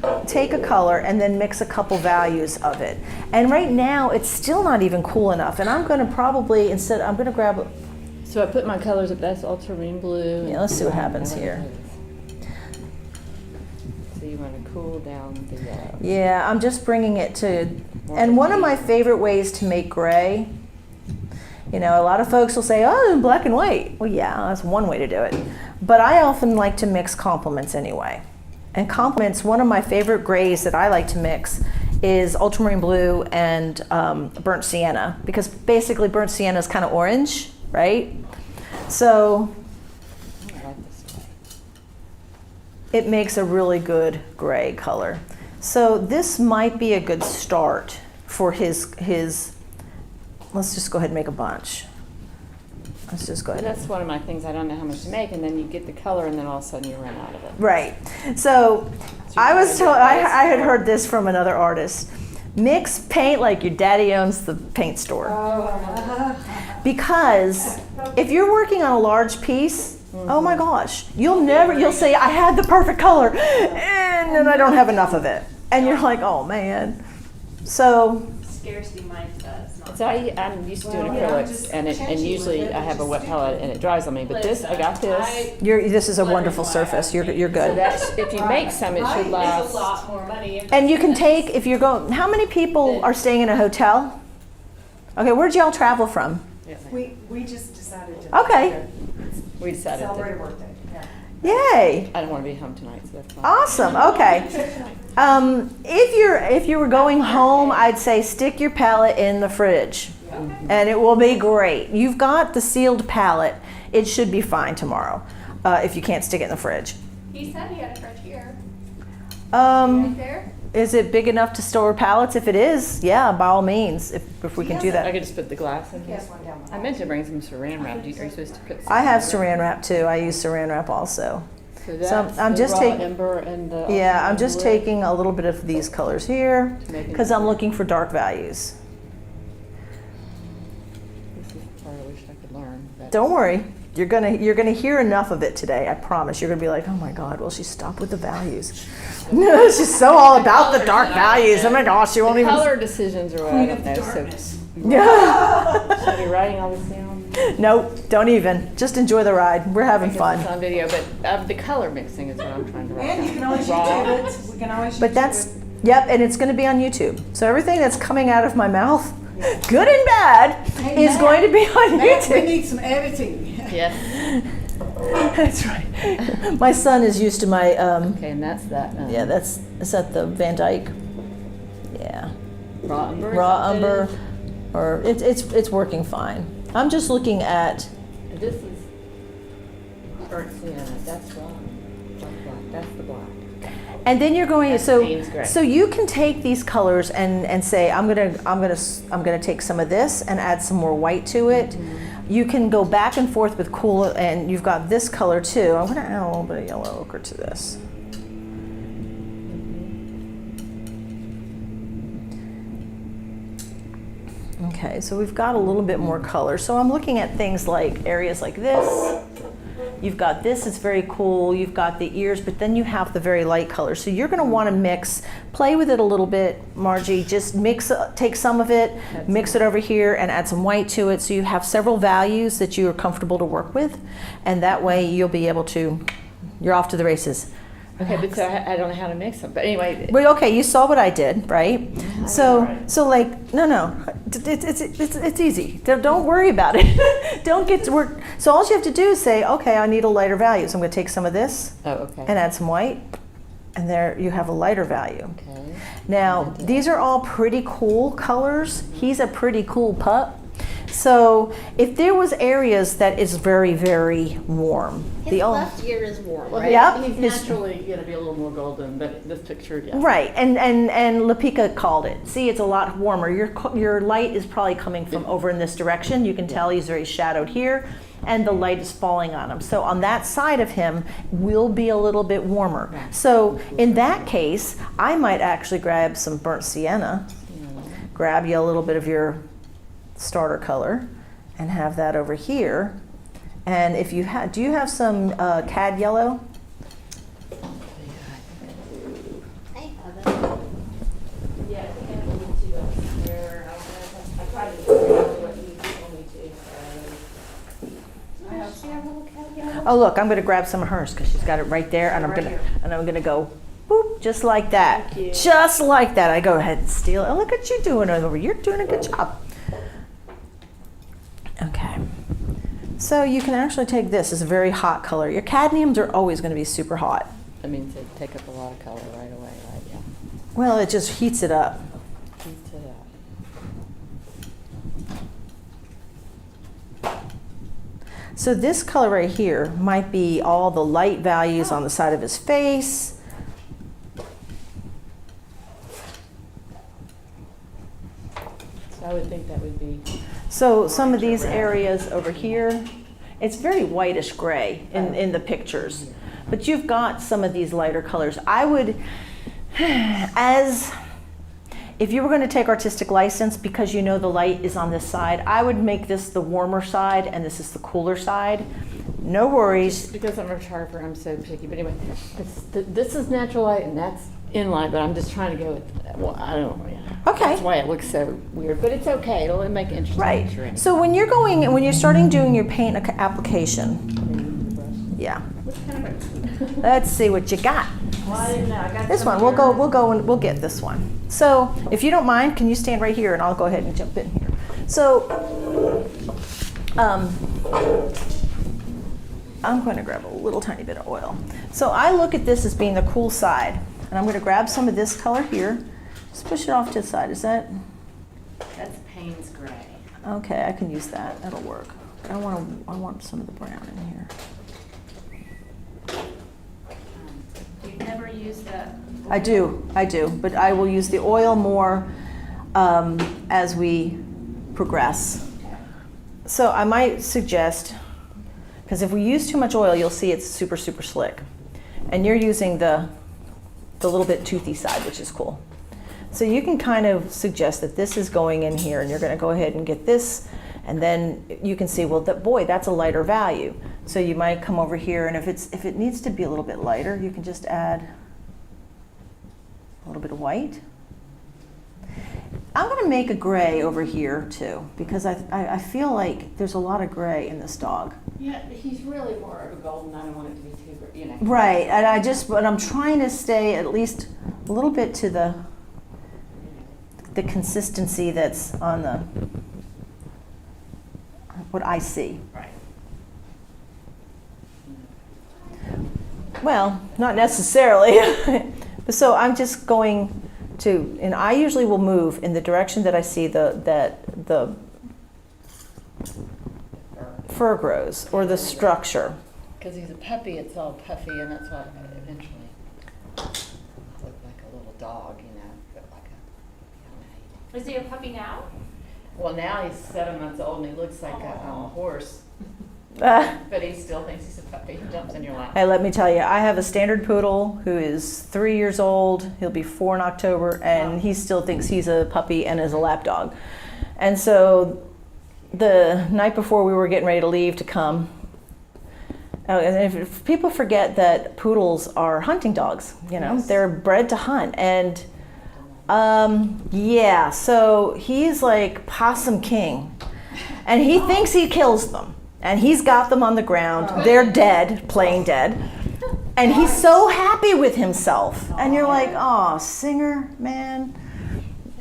a color and then mix a couple values of it. And right now it's still not even cool enough. And I'm going to probably, instead, I'm going to grab, So I put my colors up. That's ultramarine blue. yeah, let's see what happens here. So you want to cool down the yellow. Yeah, I'm just bringing it to, and one of my favorite ways to make gray, you know, a lot of folks will say, oh, black and white. Well, yeah, that's one way to do it. But I often like to mix complements anyway. And complements, one of my favorite grays that I like to mix is ultramarine blue and burnt sienna, because basically burnt sienna is kind of orange, right? So I like this way. it makes a really good gray color. So this might be a good start for his let's just go ahead and make a bunch. Let's just go But ahead. that's one of my things. I don't know how much to make, and then you get the color, and then all of a sudden you run out of it. Right. So I was told, I had heard this from another artist. Mix paint like your daddy owns the paint store. Because if you're working on a large piece, oh my gosh, you'll say, I had the perfect color, and then I don't have enough of it. And you're like, oh man. So, Scarcity mindset. It's not. So I'm used to doing acrylics, and usually I have a wet palette and it dries on me. But this, I got this. this is a wonderful surface. You're So good. that if you make some, it should It's a last. lot more money. And you can take, if you're going, how many people are staying in a hotel? Okay, where'd y'all travel from? We just decided to. Okay. We decided Celebrate a that birthday, yeah. Yay. I don't want to be home tonight, so that's fine. Awesome. Okay. If you were going home, I'd say stick your palette in the fridge, and it will be great. You've got the sealed palette. It should be fine tomorrow, if you can't stick it in the fridge. He said he had a fridge here. Right there. Is it big enough to store pallets? If it is, yeah, by all means. If we can do I that. could just put the glass in He here. has one down the I hall. meant to bring some saran wrap. Are you supposed to put some? I have saran wrap too. I use saran wrap also. So So that's I'm the just raw taking. ember and the. Yeah, I'm just blue. taking a little bit of these colors here To make it because I'm easier. looking for dark values. This is the part I wish I could learn. but- Don't worry, you're gonna hear enough of it today. I promise. You're gonna be like, oh my God, will she stop with the values? No, she's so all about the dark values. Oh my gosh, she won't The even. color decisions are what I don't know. So Yeah. should I be writing all this down? Nope, don't even. Just enjoy the ride. We're having It's fun. on video, but the color mixing is what I'm trying to write And you down. can always Raw. YouTube it, we can always. But YouTube that's it. yep, and it's going to be on YouTube. So everything that's coming out of my mouth, good and bad, Hey, is Matt, going to be on Matt, we YouTube. need some editing. Yes. That's right. My son is used to my. Okay, and that's that. Yeah, is that the Van Dyke? Yeah, raw umber. raw umber, or it's working fine. I'm just looking at. This is burnt sienna. That's raw. Black. That's the black. And then you're going That's so Payne's gray. so you can take these colors and say I'm gonna take some of this and add some more white to it. Mm-hmm. You can go back and forth with cool, and you've got this color too. I'm gonna add a little bit of yellow ochre to this. Okay, so we've got a little bit more color. So I'm looking at things like areas like this. You've got this, it's very cool. You've got the ears, but then you have the very light color. So you're gonna wanna mix, play with it a little bit, Margie. Just take some of it, mix it over here and add some white to it so you have several values that you are comfortable to work with. And that way you'll be able to, you're off to the races. Okay, but so I don't know how to mix them. But anyway, Well, okay, you saw what I did, right? So like, no, it's easy. Don't worry about it. Don't get to work. So all you have to do is say, okay, I need a lighter value. So I'm going to take some of this okay. and add some white, and there you have a lighter value. Okay. Now, these are all pretty cool colors. He's a pretty cool pup. So if there was areas that is very, very warm. His left ear is warm, right? Yep. He's naturally going to be a little more golden, but this picture, yeah. Right, and Lapika called it. See, it's a lot warmer. Your light is probably coming from over in this direction. You can tell he's very shadowed here, and the light is falling on him. So on that side of him will be a little bit warmer. Right. So in that case, I might actually grab some burnt sienna, grab you a little bit of your starter color, and have that over here. And if you do you have some cad yellow? I have it. Yeah, I think I need to go somewhere. I tried to figure out what you told me to, so. Oh look, I'm going to grab some of hers because she's got it right there, and I'm gonna go boop, just like that. Just like that. I go ahead and steal it. Oh, look at you doing it over. You're doing a good job. Okay. So you can actually take this as a very hot color. Your cadmiums are always going to be super hot. That means they take up a lot of color right away, right? Yeah. Well, it just heats it up. Heats it up. So this color right here might be all the light values on the side of his face. So I would think that would be. So some of these areas over here, it's very whitish gray in the pictures. But you've got some of these lighter colors. I would, if you were going to take artistic license because you know the light is on this side, I would make this the warmer side and this is the cooler side. No worries. Because I'm a photographer, I'm so picky. But anyway, this is natural light and that's in line, but I'm just trying to go with, well, I don't know. Yeah. Okay. That's why it looks so weird, but it's okay. It'll make it interesting. Right. Sure. So when you're starting doing your paint application, yeah. Let's see what you got. Well, I didn't know. I got This one, we'll go and we'll get this one. So if you don't mind, can you stand right here and I'll go ahead and jump in here. So I'm going to grab a little tiny bit of oil. So I look at this as being the cool side, and I'm going to grab some of this color here. Just push it off to the side. Is that? That's Payne's gray. Okay, I can use that. That'll work. But I want some of the brown in here. You've never used that? I do, but I will use the oil more as we progress. So I might suggest, because if we use too much oil, you'll see it's super, super slick. And you're using the little bit toothy side, which is cool. So you can kind of suggest that this is going in here, and you're going to go ahead and get this, and then you can see, well, boy, that's a lighter value. So you might come over here, and if it needs to be a little bit lighter, you can just add a little bit of white. I'm going to make a gray over here too, because I feel like there's a lot of gray in this dog. Yeah, he's really more of a golden. I don't want it to be too, you know. Right, and but I'm trying to stay at least a little bit to the consistency that's on what I see. Right. Well, not necessarily. So I'm just going to, and I usually will move in the direction that I see the fur grows or the structure. Because he's a puppy, it's all puffy, and that's why eventually look like a little dog, you know, but like a, I don't know. Is he a puppy now? Well, now he's 7 months old and he looks like a horse, Hey, but he still thinks he's a puppy. He jumps in your lap. let me tell you, I have a standard poodle who is 3 years old. He'll be 4 in October, and he still thinks he's a puppy and is a lap dog. And so the night before we were getting ready to leave to come, and if people forget that poodles are hunting dogs, you know, they're bred to hunt. And yeah, so he's like possum king. And he thinks he kills them. And he's got them on the ground. They're dead, plain dead. And he's so happy with himself. And you're like, oh, Singer, man.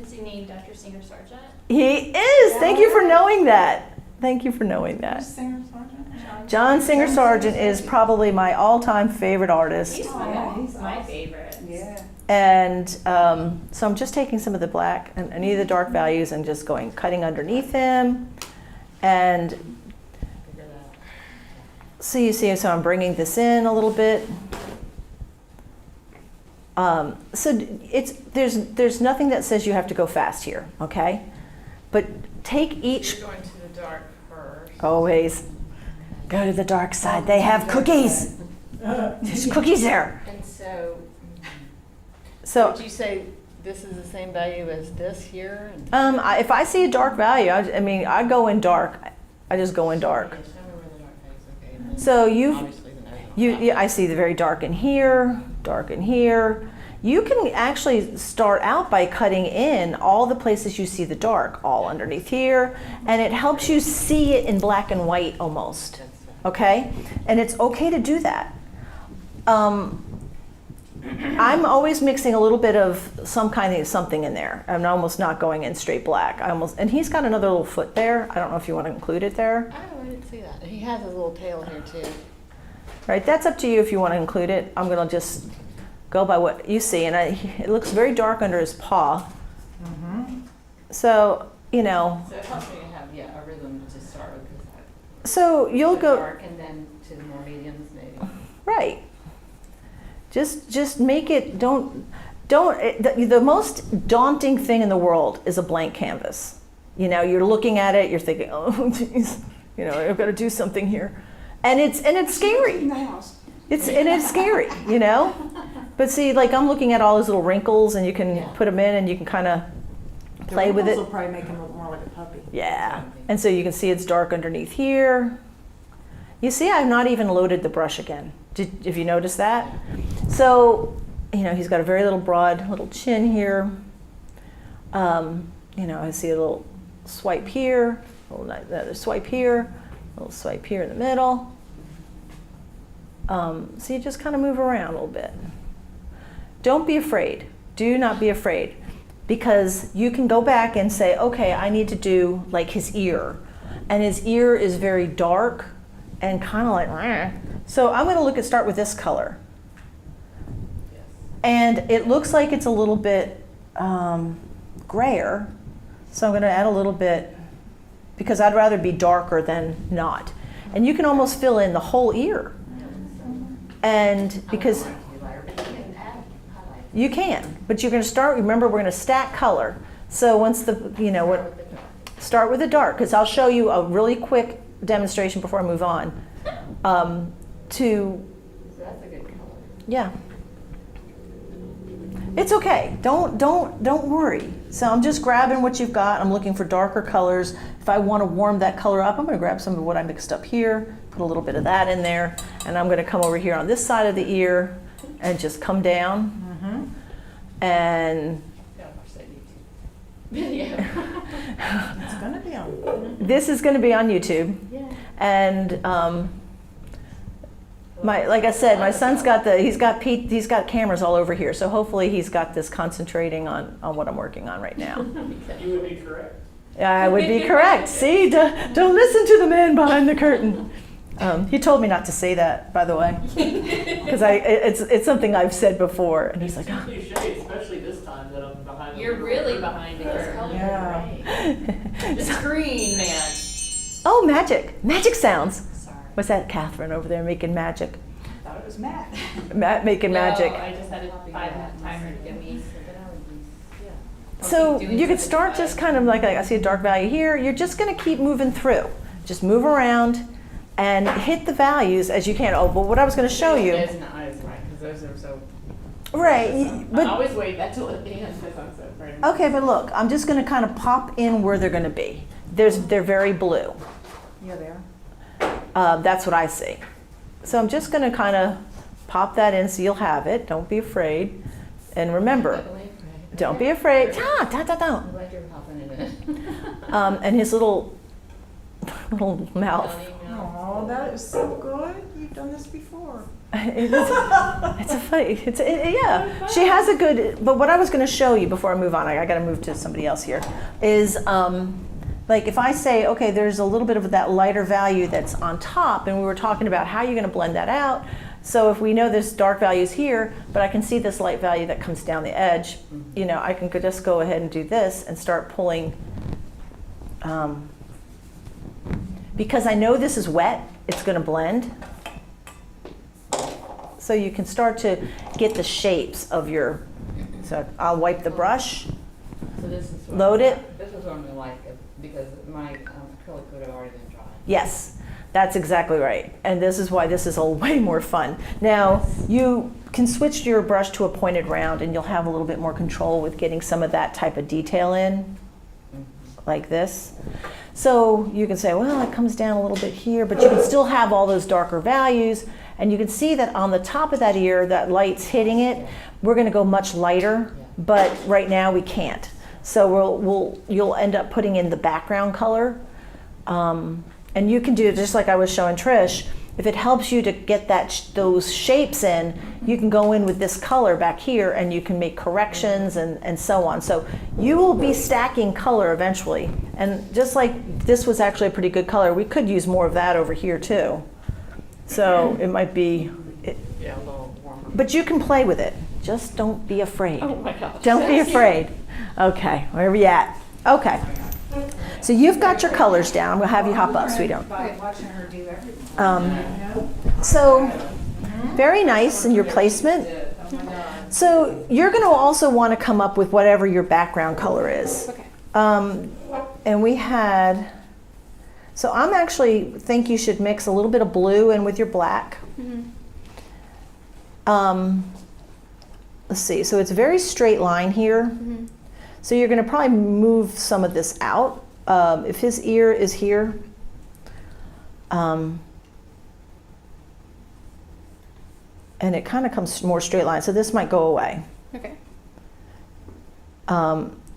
Is he named after Singer Sargent? He is. Thank you for knowing that. Thank you for knowing that. Singer Sargent? John Singer Sargent is probably my all-time favorite artist. He's my favorite. Yeah. And so I'm just taking some of the black and any of the dark values and just cutting underneath him. And so you see, so I'm bringing this in a little bit. So there's nothing that says you have to go fast here, okay? But take each. You're going to the dark first. Always go to the dark side. They have cookies. There's cookies there. And so, So would you say this is the same value as this here? if I see a dark value, I go in dark. I just go in dark. Okay, show me where the dark value is. Okay, and then So you. obviously the nose. Yeah, I see the very dark in here, dark in here. You can actually start out by cutting in all the places you see the dark, all underneath here, and it helps you see it in black and white almost, okay? And it's okay to do that. I'm always mixing a little bit of some kind of something in there. I'm almost not going in straight black. And he's got another little foot there. I don't know if you want to include it there. Oh, I didn't see that. He has his little tail here too. Right, that's up to you if you want to include it. I'm going to just go by what you see. And it looks very dark under his paw. So, you know. So it helps me to have, a rhythm to start with. So you'll go. Dark and then to the more mediums maybe. Right. Just make it, the most daunting thing in the world is a blank canvas. You know, you're looking at it, you're thinking, oh, geez, you know, I've got to do something here. And it's scary. It's scary, you know? But see, like I'm looking at all those little wrinkles and you can put them in and you can kind of play with it. will probably make him look more like a puppy. Yeah. And so you can see it's dark underneath here. You see, I've not even loaded the brush again. If you notice that? So, you know, he's got a very broad little chin here. You know, I see a little swipe here, another swipe here, a little swipe here in the middle. So you just kind of move around a little bit. Don't be afraid. Do not be afraid. Because you can go back and say, okay, I need to do like his ear. And his ear is very dark and kind of like, Rah. So I'm going to start with this color. And it looks like it's a little bit grayer. So I'm going to add a little bit, because I'd rather be darker than not. And you can almost fill in the whole ear. And because you can, but you're going to start, remember, we're going to stack color. So once start with the dark, because I'll show you a really quick demonstration before I move on. So that's a good color. Yeah. It's okay. Don't worry. So I'm just grabbing what you've got. I'm looking for darker colors. If I want to warm that color up, I'm going to grab some of what I mixed up here, put a little bit of that in there, and I'm going to come over here on this side of the ear and just come down. And Video. It's gonna be on. this is going to be on YouTube. Yeah. And like I said, my son's he's got cameras all over here, so hopefully he's got this concentrating on what I'm working on right now. You would be correct. I would be correct. See, don't listen to the man behind the curtain. He told me not to say that, by the way, because it's something I've said before, and he's like, It's too cliche, especially this time that I'm behind the You're curtain. really behind the curtain. Yeah. The screen, man. oh, magic sounds. Sorry. What's that, Catherine over there making magic? Thought it was Matt. Making magic. No, I just had a 5-minute timer to give me. So keep doing you could something start quiet. just kind of like I see a dark value here. You're just going to keep moving through. Just move around and hit the values as you can. Oh, but what I was going to show you. Nose and eyes, right? Because those are so. Right, I but, always wait that till the end because I'm so afraid. okay, but look, I'm just gonna kind of pop in where they're gonna be. They're very blue. Yeah, they are. That's what I see. So I'm just gonna kind of pop that in so you'll have it. Don't be afraid. And remember, don't be afraid. Don't. I'm glad you're popping it in. And his little mouth. Oh, that is so good. You've done this before. It's a funny, yeah. She has a good, but what I was going to show you before I move on, I got to move to somebody else here, is like if I say, okay, there's a little bit of that lighter value that's on top, and we were talking about how you're going to blend that out. So if we know this dark value is here, but I can see this light value that comes down the edge, you know, I can just go ahead and do this and start pulling. Because I know this is wet, it's going to blend. So you can start to get the shapes of your, so I'll wipe the brush, So this is what load it. This is what I'm gonna like because my acrylic would have already been dry. Yes, that's exactly right. And this is why this is way more fun. Now, you can switch your brush to a pointed round and you'll have a little bit more control with getting some of that type of detail in, like this. So you can say, well, it comes down a little bit here, but you can still have all those darker values. And you can see that on the top of that ear, that light's hitting it. We're going to go much lighter, but right now we can't. So you'll end up putting in the background color. And you can do it just like I was showing Trish. If it helps you to get those shapes in, you can go in with this color back here and you can make corrections and so on. So you will be stacking color eventually. And just like this was actually a pretty good color, we could use more of that over here too. So it might be, Yeah, a little warmer. but you can play with it. Just don't be afraid. Oh my gosh. Don't be afraid. Okay, where are we at? Okay. So you've got your colors down. I'm gonna have you hop up, sweetheart. By watching her do everything. So very nice in your placement. So you're gonna also wanna come up with whatever your background color is. And we had, so I'm actually think you should mix a little bit of blue in with your black. Let's see, so it's a very straight line here. So you're gonna probably move some of this out. If his ear is here, and it kind of comes more straight line, so this might go away. Okay.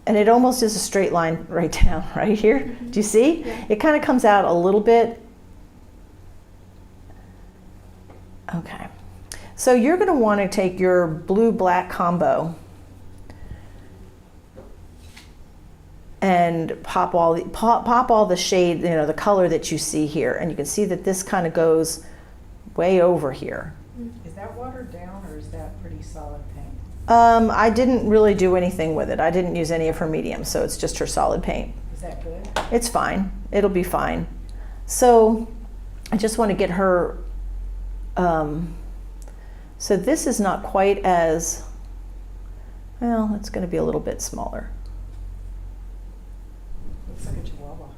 And it almost is a straight line right down, right here. Do you see? Yeah. It kind of comes out a little bit. Okay. So you're going to want to take your blue-black combo and pop all the shade, you know, the color that you see here. And you can see that this kind of goes way over here. Is that watered down or is that pretty solid paint? I didn't really do anything with it. I didn't use any of her mediums, so it's just her solid paint. Is that good? It's fine. It'll be fine. So I just want to get her, so this is not quite as, well, it's going to be a little bit smaller. Looks like a chihuahua.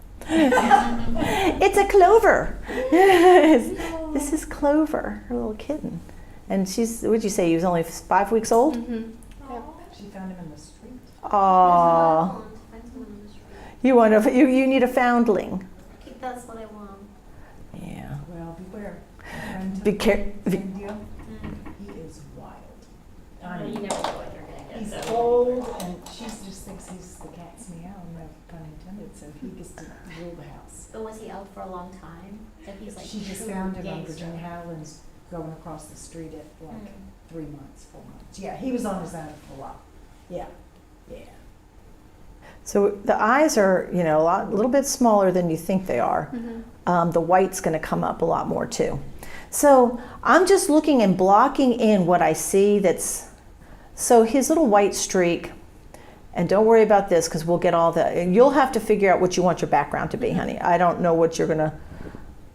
It's a Clover. This is Clover, her little kitten. And she's, what'd you say, he was only 5 weeks old? She found him in the street. Aww. You want you need a foundling. That's what I want. Yeah. Well, beware. And Be care- same deal. He is wild. I You mean, never know what you're gonna get. he's so. old and she just thinks he's the cat's meow, no pun intended, so he gets to rule the house. But was he out for a long time? So he's like She just true found him on gangster. Virginia Highlands going across the street at like 3 months, 4 months. Yeah, he was on his own for a while. Yeah, yeah. So the eyes are, you know, a little bit smaller than you think they are. The white's going to come up a lot more too. So I'm just looking and blocking in what I see that's, so his little white streak, and don't worry about this because we'll get all that. You'll have to figure out what you want your background to be, honey. I don't know what you're going to,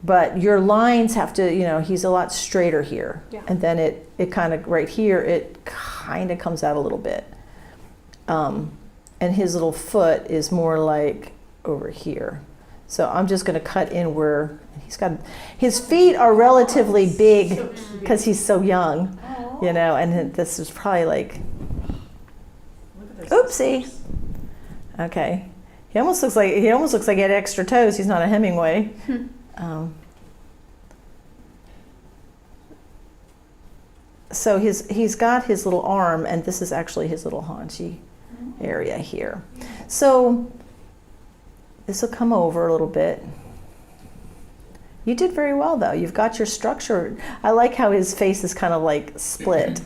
but your lines have to, you know, he's a lot straighter here. Yeah. And then it kind of, right here, it kind of comes out a little bit. And his little foot is more like over here. So I'm just going to cut in where he's got, his feet are relatively big because he's so young. You know, and this was probably like, Look at those oopsie. whiskers. Okay. He almost looks like he had extra toes. He's not a Hemingway. So he's got his little arm, and this is actually his little haunchy area here. So this will come over a little bit. You did very well, though. You've got your structure. I like how his face is kind of like split.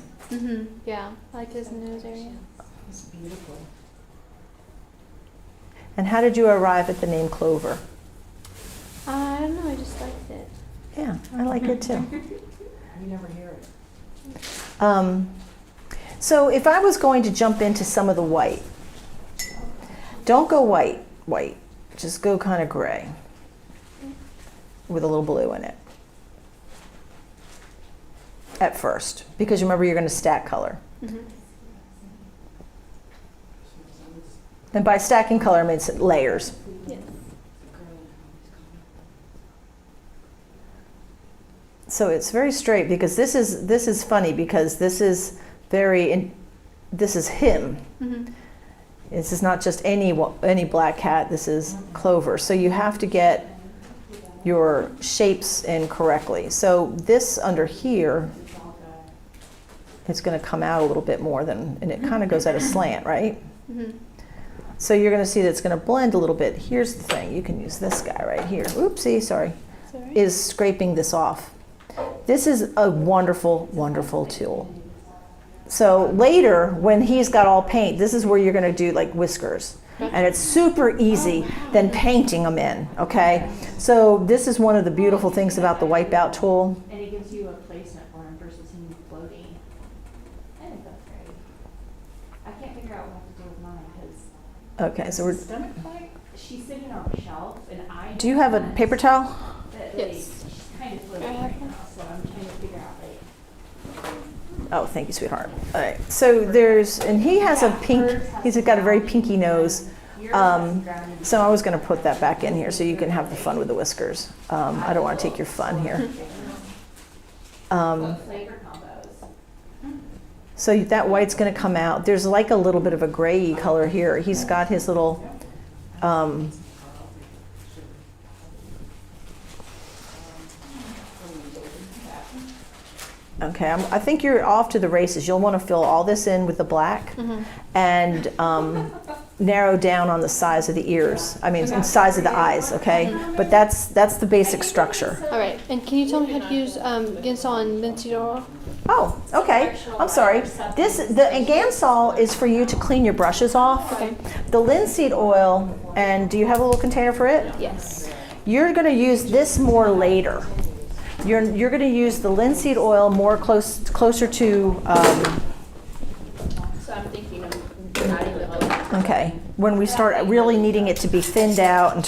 Yeah, I like his nose area. It's beautiful. And how did you arrive at the name Clover? I don't know, I just liked it. Yeah, I like it too. You never hear it. So if I was going to jump into some of the white, don't go white, just go kind of gray with a little blue in it at first, because remember you're going to stack color. And by stacking color, I mean layers. Yeah. So it's very straight, because this is funny, because this is him. This is not just any black cat. This is Clover. So you have to get your shapes in correctly. So this under here, it's going to come out a little bit more and it kind of goes at a slant, right? So you're going to see that it's going to blend a little bit. Here's the thing. You can use this guy right here. Oopsie, sorry. Is scraping this off. This is a wonderful, wonderful tool. So later, when he's got all paint, this is where you're going to do like whiskers. And it's super easy than painting them in, okay? So this is one of the beautiful things about the wipeout tool. And it gives you a placement for him versus him floating. I think that's great. I can't figure out what to do with mine because Okay, so we're, Stomach bite? she's sitting on a shelf and I. do you have a paper towel? That, Yes. she's kind of floating right now, so I'm trying to figure out like. Oh, thank you, sweetheart. All right, so and he has a pink, he's got a very pinky nose. So I was going to put that back in here so you can have the fun with the whiskers. I don't want to take your fun here. Flavor combos. So that white's going to come out. There's like a little bit of a grayy color here. He's got his little, okay, I think you're off to the races. You'll want to fill all this in with the black and narrow down on the size of the ears. I mean, the size of the eyes, okay? But that's the basic structure. All right, and can you tell me how to use Ginsol and linseed oil? Oh, okay. I'm sorry. The Gansol is for you to clean your brushes off. Okay. The linseed oil, and do you have a little container for it? Yes. You're going to use this more later. You're going to use the linseed oil more closer to. So I'm thinking of adding the oil. Okay, when we start really needing it to be thinned out and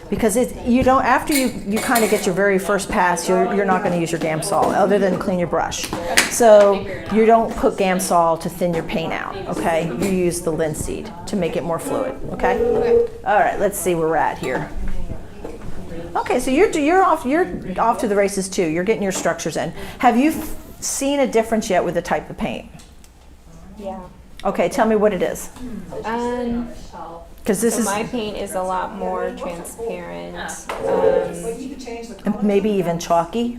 because you don't, after you kind of get your very first pass, you're not going to use your Gamsol other than clean your brush. So you don't put Gamsol to thin your paint out, okay? You use the linseed to make it more fluid, okay? All right, let's see where we're at here. Okay, so you're off to the races too. You're getting your structures in. Have you seen a difference yet with the type of paint? Yeah. Okay, tell me what it is. Because this So is my paint is a lot more transparent. and maybe even chalky.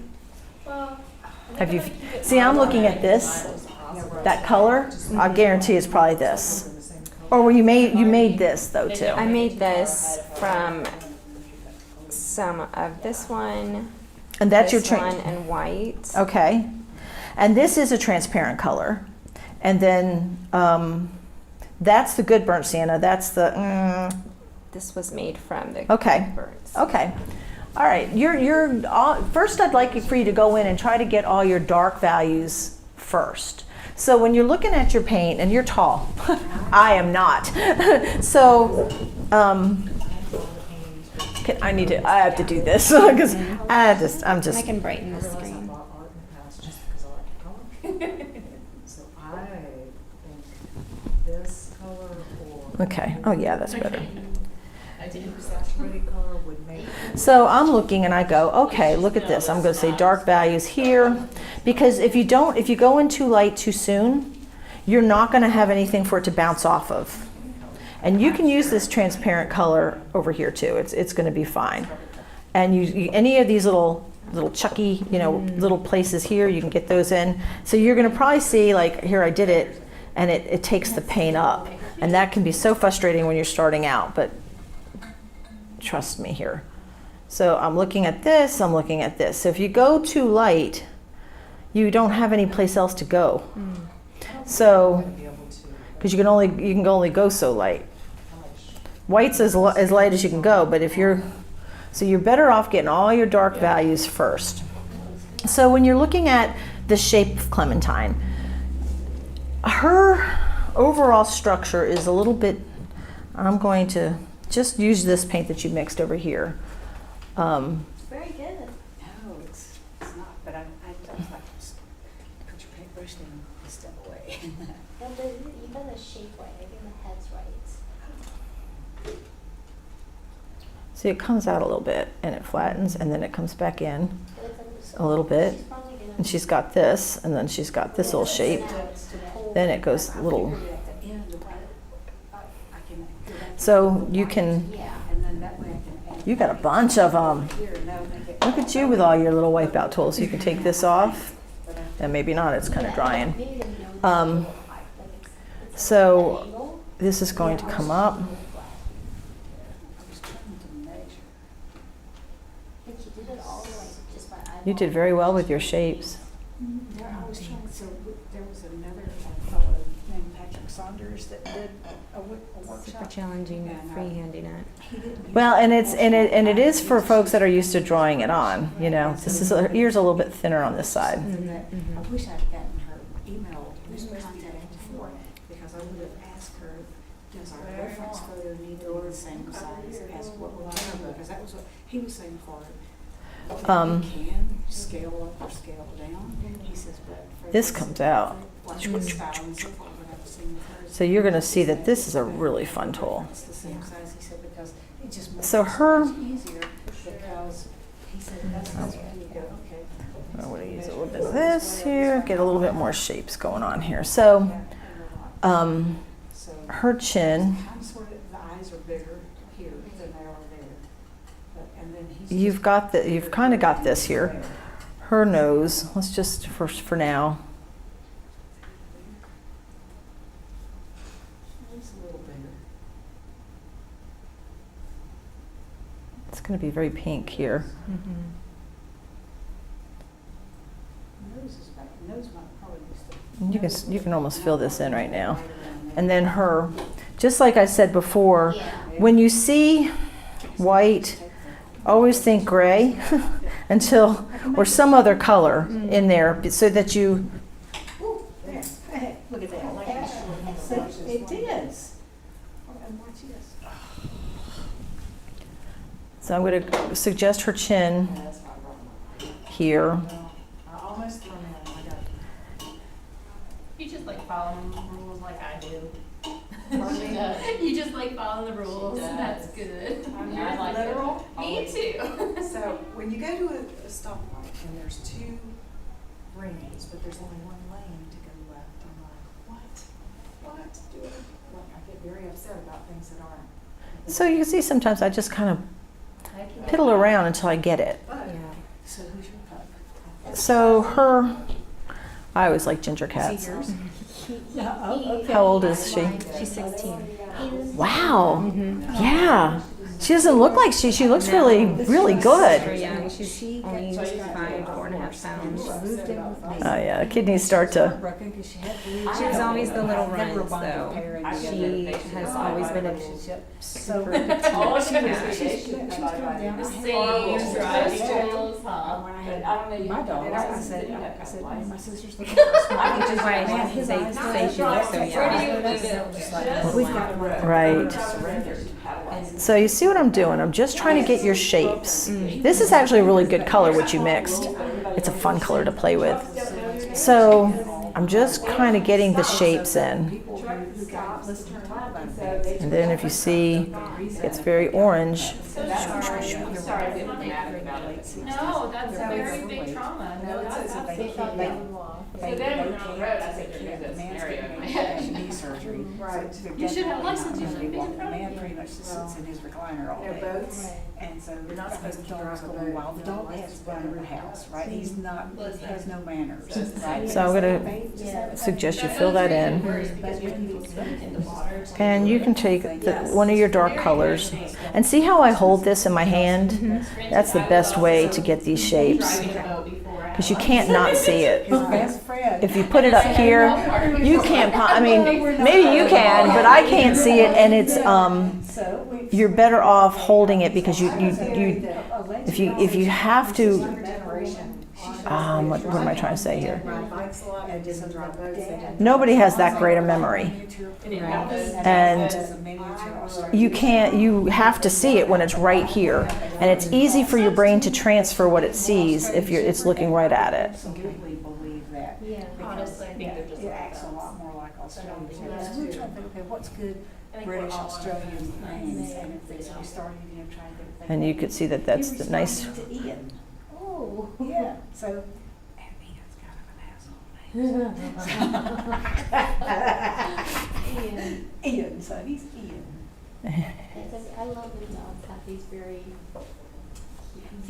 Have you? See, I'm looking at this. That color, I guarantee it's probably this. Or you made this though too. I made this from some of this one, And that's this your one, and white. Okay. And this is a transparent color. And then that's the good burnt sienna. That's the. This was made from the Okay. burns. Okay. All right. First, I'd like for you to go in and try to get all your dark values first. So when you're looking at your paint, and you're tall, I am not. So I have to do this because I'm just. I can brighten the screen. So I think this color or. Okay. Oh yeah, that's better. So I'm looking and I go, okay, look at this. I'm going to say dark values here, because if you go in too light too soon, you're not going to have anything for it to bounce off of. And you can use this transparent color over here too. It's going to be fine. And any of these little chucky, little places here, you can get those in. So you're going to probably see, like here I did it, and it takes the paint up. And that can be so frustrating when you're starting out, but trust me here. So I'm looking at this, I'm looking at this. So if you go too light, you don't have any place else to go. So, because you can only go so light. White's as light as you can go, but so you're better off getting all your dark values first. So when you're looking at the shape of Clementine, her overall structure is a little bit, I'm going to just use this paint that you mixed over here. Very good. No, it's not, but I don't like to put your paintbrush down and step away. No, but you've done the shape right, I think the head's right. See, it comes out a little bit and it flattens and then it comes back in a little bit. And she's got this, and then she's got this little shape. Then it goes a little. So you got a bunch of them. Look at you with all your little wipeout tools. You can take this off, and maybe not, it's kind of drying. So this is going to come up. You did very well with your shapes. I was trying, so there was another fellow named Patrick Saunders that did a workshop. Super challenging freehanding it. Well, and it is for folks that are used to drawing it on. This is her ear's a little bit thinner on this side. I wish I'd gotten her email contact before, because I would have asked her, does our reference photo need to be the same size as what we're doing? Because that was what he was saying for it. You can scale up or scale down. He says, but for This comes out. So you're going to see that this is a really fun tool. It's the same size, he said, because it just makes So her, it easier, because he said that's okay. I'm going to use a little bit of this here, get a little bit more shapes going on here. So her chin, Kind of sort of, the eyes are bigger here than they are there. And then he's you've kind of got this here. Her nose, let's just for now. It's a little bigger. It's going to be very pink here. Nose is back. Nose might probably used to. You can almost fill this in right now. And then her, just like I said before, when you see white, always think gray or some other color in there, so that you. Ooh, there. Hey, look at that. It is. And watch this. So I'm going to suggest her chin here. I almost threw me on. I got You just like following the rules like I do. You just like following the rules. That's good. I like literal. Me too. So when you go to a stoplight and there's two lanes, but there's only one lane to go left, I'm like, what? I get very upset about things that aren't. So you can see sometimes I just kind of piddle around until I get it. So who's your pup? So her, I always like ginger cats. How old is she? She's 16. Wow. Yeah. She doesn't look like she looks really good. Very young. She's only 4.5 pounds. Oh yeah, kidneys start to. She was always the little runs, though. She has always been a super petite cat. My dog. I said, my sister's looking for Which is why they say she looks so young. We've got one. Right. So you see what I'm doing? I'm just trying to get your shapes. This is actually a really good color, what you mixed. It's a fun color to play with. So I'm just kind of getting the shapes in. who got listed in top of And then if you see, it's very orange. Sorry, I didn't mad about it. No, that's a very big trauma. No, that's They thought they So then when on the road, I said, there's that scenario in my head. knee surgery. Right. So You should have definitely license, you not shouldn't be gonna in walk. front The of man pretty much just sits in his recliner all They're day. boats. And so You're not supposed to the dog's drive a going boat. wild. The dog has run in the house, right? He's not, he has no manners, right? So I'm gonna suggest you fill that in. In the water. And you can take one of your dark colors. And see how I hold this in my hand? That's the best way to get these shapes. Because you can't not see it. His best friend. If you put it up here, you can't, I mean, maybe you can, but I can't see it, and it's, So we. you're better off holding it because if you have to, what am I trying to say here? Ride bikes a lot and doesn't drive boats. They don't- Nobody has that great a memory. And you have to see it when it's right here. And it's easy for your brain to transfer what it sees if it's looking right at it. Absolutely believe that. Yeah, honestly, I think they're just. It acts a lot more like Australian. think So that's we're trying to think, okay, what's good British, Australian names, and if there's, we started, trying to think. And you could see that that's the nice. To Ian. Oh. Yeah, so, and Ian's kind of an asshole name. Ian, so he's Ian. I love when dogs have these very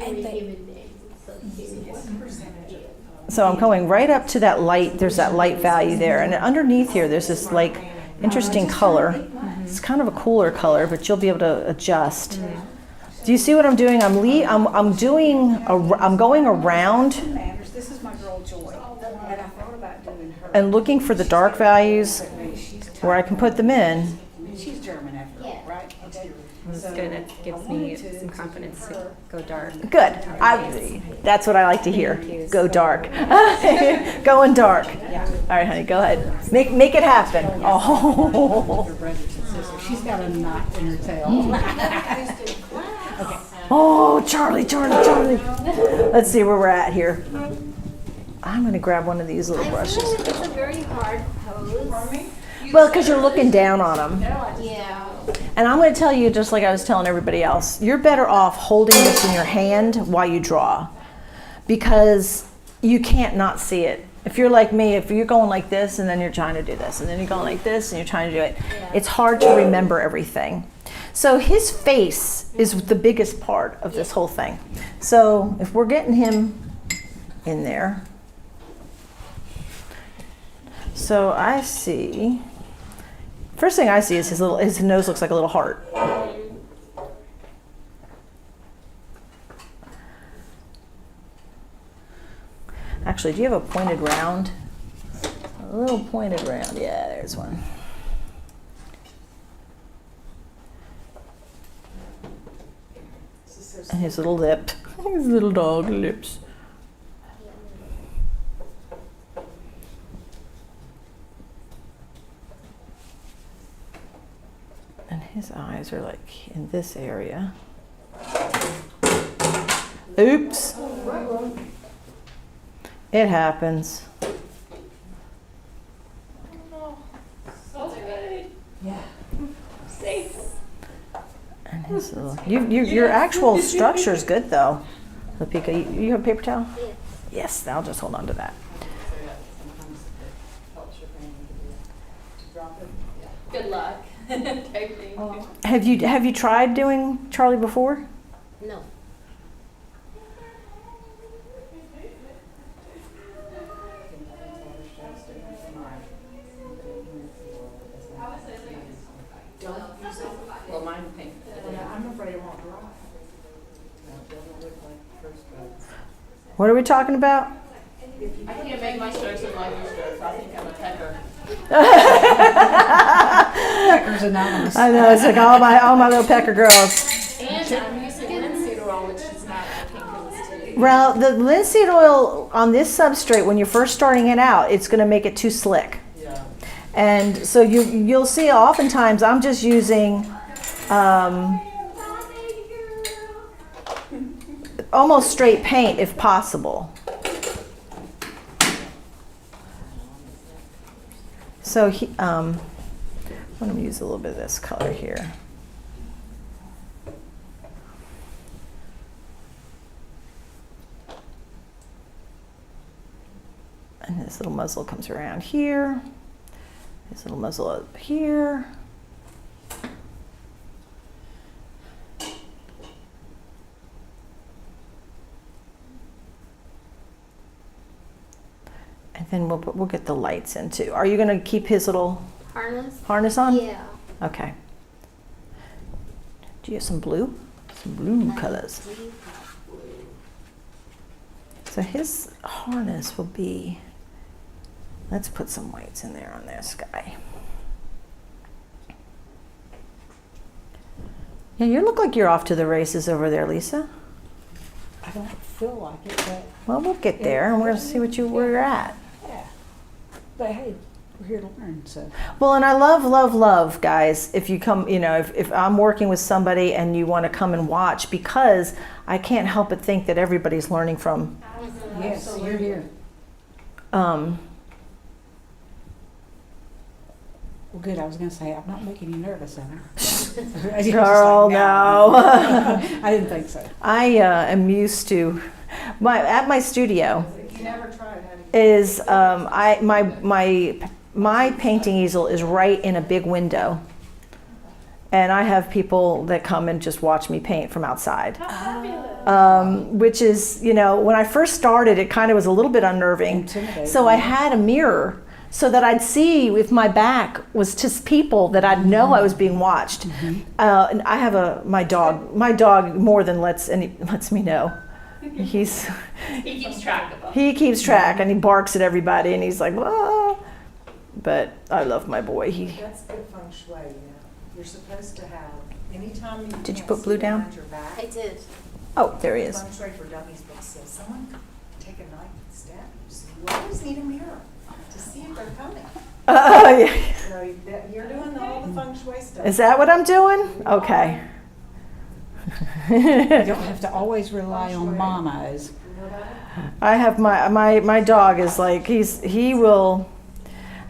And they- human names. It's so cute. What percentage of So I'm going right up to that light, there's that light value there, and underneath here, there's this like interesting color. It's kind of a cooler color, but you'll be able to adjust. Do you see what I'm doing? I'm going around Manners, this is my girl Joy, and I thought about doing her. and looking for the dark values where I can put them in. She's German after all, right? Okay. It's So, good, it I gives wanted me to some confidence to go dark. Good. That's what I like to hear. Go dark. Going dark. All right, honey, go ahead. Make it happen. Oh. her brothers and sisters. She's got a knot in her tail. Oh, Charlie. Let's see where we're at here. I'm going to grab one of these little I brushes. feel like it's a very hard pose. Well, because you're looking down on them. Yeah. And I'm going to tell you, just like I was telling everybody else, you're better off holding this in your hand while you draw, because you can't not see it. If you're like me, if you're going like this and then you're trying to do this, and then you're going like this and you're trying to do it, it's hard to remember everything. So his face is the biggest part of this whole thing. So if we're getting him in there, so I see, first thing I see is his nose looks like a little heart. Actually, do you have a pointed round? A little pointed round. Yeah, there's one. And his little lip. His little dog lips. And his eyes are like in this area. Oops. It happens. Yeah. And his little, your actual structure is good though. Lapika, you have a paper towel? Yes, I'll just hold on to that. Good luck. Type thing. Have you tried doing Charlie before? No. Well, mine pink. I'm afraid it won't dry. What are we talking about? I can't make my strokes look like your strokes. I think I'm a pecker. Peckers Anonymous. I know, it's like all my little pecker girls. And I'm using linseed oil, which is not pink linseed. Well, the linseed oil on this substrate, when you're first starting it out, it's going to make it too slick. Yeah. And so you'll see oftentimes I'm just using almost straight paint if possible. So I'm going to use a little bit of this color here. And this little muzzle comes around here. This little muzzle up here. And then we'll get the lights in too. Are you going to keep his little harness on? Yeah. Okay. Do you have some blue? Some blue colors. So his harness will be, let's put some whites in there on this guy. Yeah, you look like you're off to the races over there, Lisa. I don't feel like it, but Well, we'll get there and we'll see where you're at. yeah. But hey, we're here to learn, so. Well, and I love, guys, if you come, if I'm working with somebody and you want to come and watch, because I can't help but think that everybody's learning from. Yes, you're here. Well, good, I was gonna say, I'm not making you nervous, am I? Girl, no. I didn't think so. I am used to, at my studio You never tried, have you? is, my painting easel is right in a big window. And I have people that come and just watch me paint from outside. Which is, when I first started, it kind of was a little bit unnerving. Intimidating. So I had a mirror so that I'd see if my back was to people that I'd know I was being watched. And I have my dog more than lets me know. He keeps track of them. He keeps track and he barks at everybody and he's like, whoa. But I love my boy. That's good feng shui, You're supposed to have, anytime you. Did you can't put blue see down? behind your back, I did. Oh, there he is. Feng Shui for Dummies book says someone could take a knife and stab you, so you always need a mirror to see if they're coming. Yeah. So you're doing all the feng shui stuff. Is that what I'm doing? Okay. You don't have to always rely on mamas. I have my dog is like, he will,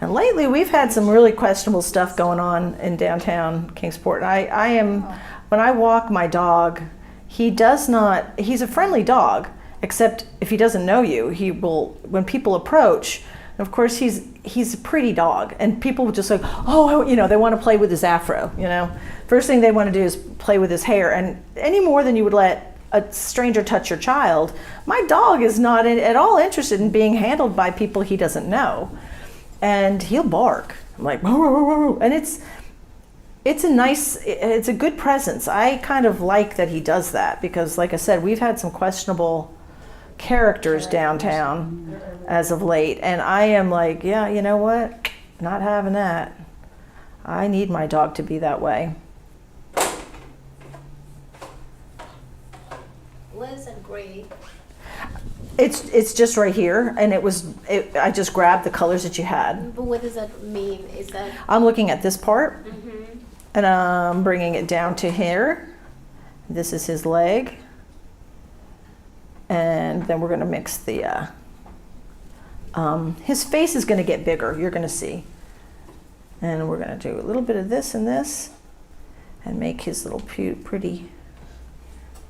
and lately we've had some really questionable stuff going on in downtown Kingsport. When I walk my dog, he's a friendly dog, except if he doesn't know you, he will, when people approach, of course he's a pretty dog and people will just like, they want to play with his afro, First thing they want to do is play with his hair, and any more than you would let a stranger touch your child, my dog is not at all interested in being handled by people he doesn't know. And he'll bark. I'm like, whoa, whoa, whoa, whoa. And it's a good presence. I kind of like that he does that because, like I said, we've had some questionable characters downtown as of late. And I am like, yeah, you know what? Not having that. I need my dog to be that way. Where's that gray? It's just right here, and I just grabbed the colors that you had. But what does that mean? Is that? I'm looking at this part, Mm-hmm. and I'm bringing it down to here. This is his leg. And then we're going to mix the, his face is going to get bigger, you're going to see. And we're going to do a little bit of this and this, and make his little pretty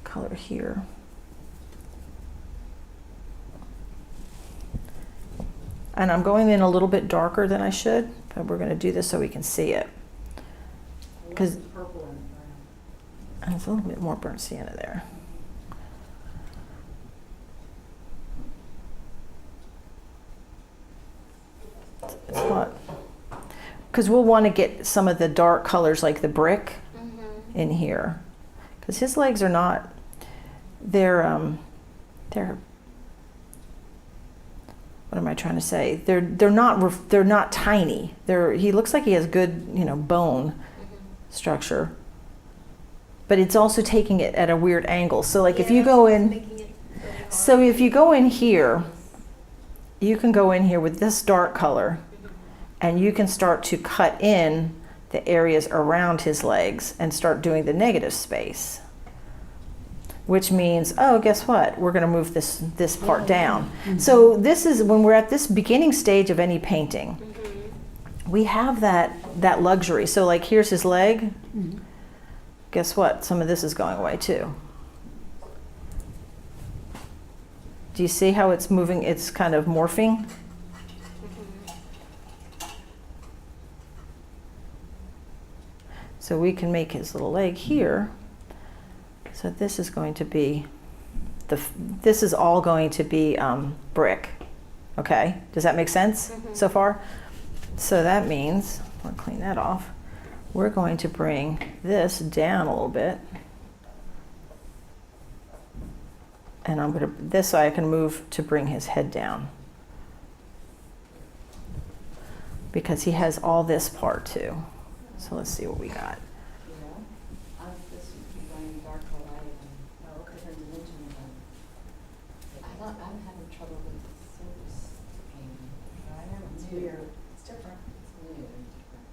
color here. And I'm going in a little bit darker than I should, but we're going to do this so we can see it. Because Purple and brown. there's a little bit more burnt sienna there. It's what? Because we'll want to get some of the dark colors like the brick in here. Because his legs are not, they're what am I trying to say? They're not tiny. He looks like he has good, bone structure. But it's also taking it at a weird angle. So like if you go in, so if you go in here, you can go in here with this dark color and you can start to cut in the areas around his legs and start doing the negative space. Which means, guess what? We're going to move this part down. So this is when we're at this beginning stage of any painting. we have that luxury. So like here's his leg. Guess what? Some of this is going away too. Do you see how it's moving? It's kind of morphing. So we can make his little leg here. So this is going to be, this is all going to be brick. Okay, does that make sense so far? So that means, I'll clean that off. We're going to bring this down a little bit. And I'm going to, this way I can move to bring his head down. Because he has all this part too. So let's see what we got. I'm having trouble with the surface painting. I know, it's weird. It's different. It's new and different.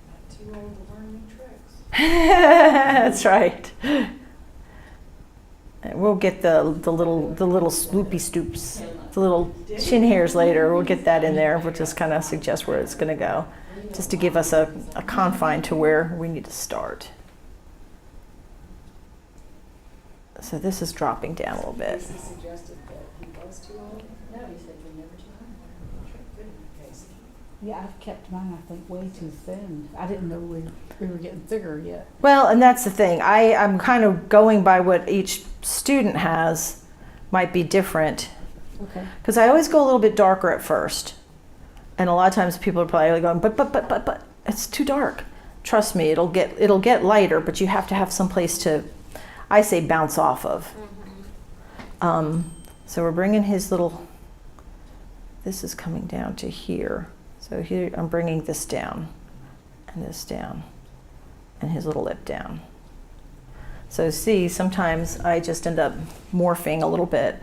Not too old to learn new tricks. That's right. And we'll get the little sloopy stoops, the little chin hairs later. We'll get that in there. We'll just kind of suggest where it's going to go, just to give us a confine to where we need to start. So this is dropping down a little bit. He suggested that he was too old. No, he said you're never too old. Good in your case. Yeah, I've kept mine, I think, way too thin. I didn't know we were getting thicker yet. Well, and that's the thing. I'm kind of going by what each student has, might be different. Okay. Because I always go a little bit darker at first. And a lot of times people are probably going, but it's too dark. Trust me, it'll get lighter, but you have to have some place to, I say, bounce off of. So we're bringing his little, this is coming down to here. So here I'm bringing this down, and this down, and his little lip down. So see, sometimes I just end up morphing a little bit.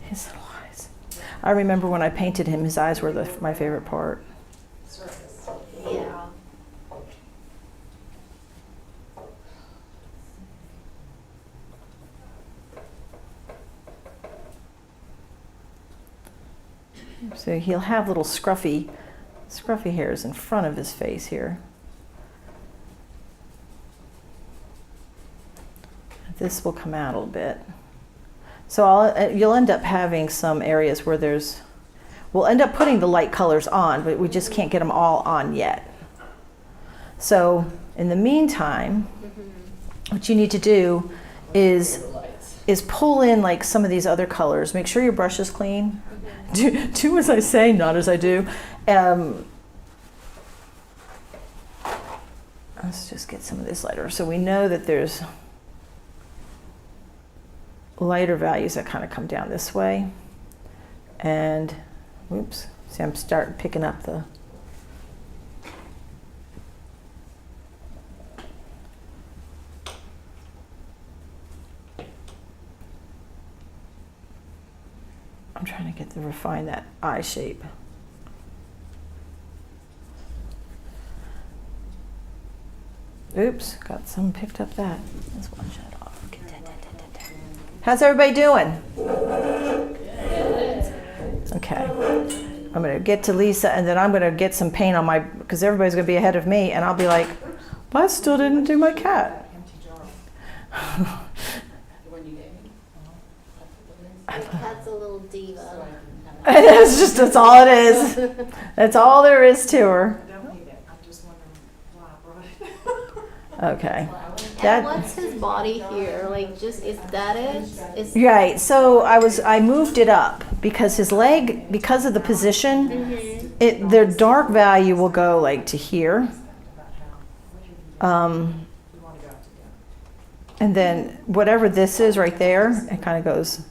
His little eyes. I remember when I painted him, his eyes were my favorite part. Surface. Yeah. So he'll have little scruffy hairs in front of his face here. This will come out a little bit. So you'll end up having some areas where we'll end up putting the light colors on, but we just can't get them all on yet. So in the meantime, what you need to do is pull in like some of these other colors. Make sure your brush is clean. Do as I say, not as I do. Let's just get some of this lighter. So we know that there's lighter values that kind of come down this way. And, whoops, see I'm starting picking up the, I'm trying to refine that eye shape. Oops, got some picked up that. Let's wash that off. How's everybody doing? Okay. I'm going to get to Lisa, and then I'm going to get some paint on my, because everybody's going to be ahead of me, and I'll be like, well, I still didn't do my cat. The cat's a little diva. That's all it is. That's all there is to her. Don't need it. I'm just wondering why I brought it. Okay. And what's his body here? Like, just, is that it? Is Right, so I moved it up because his leg, because of the position, their dark value will go like to here. And then whatever this is right there, it kind of goes,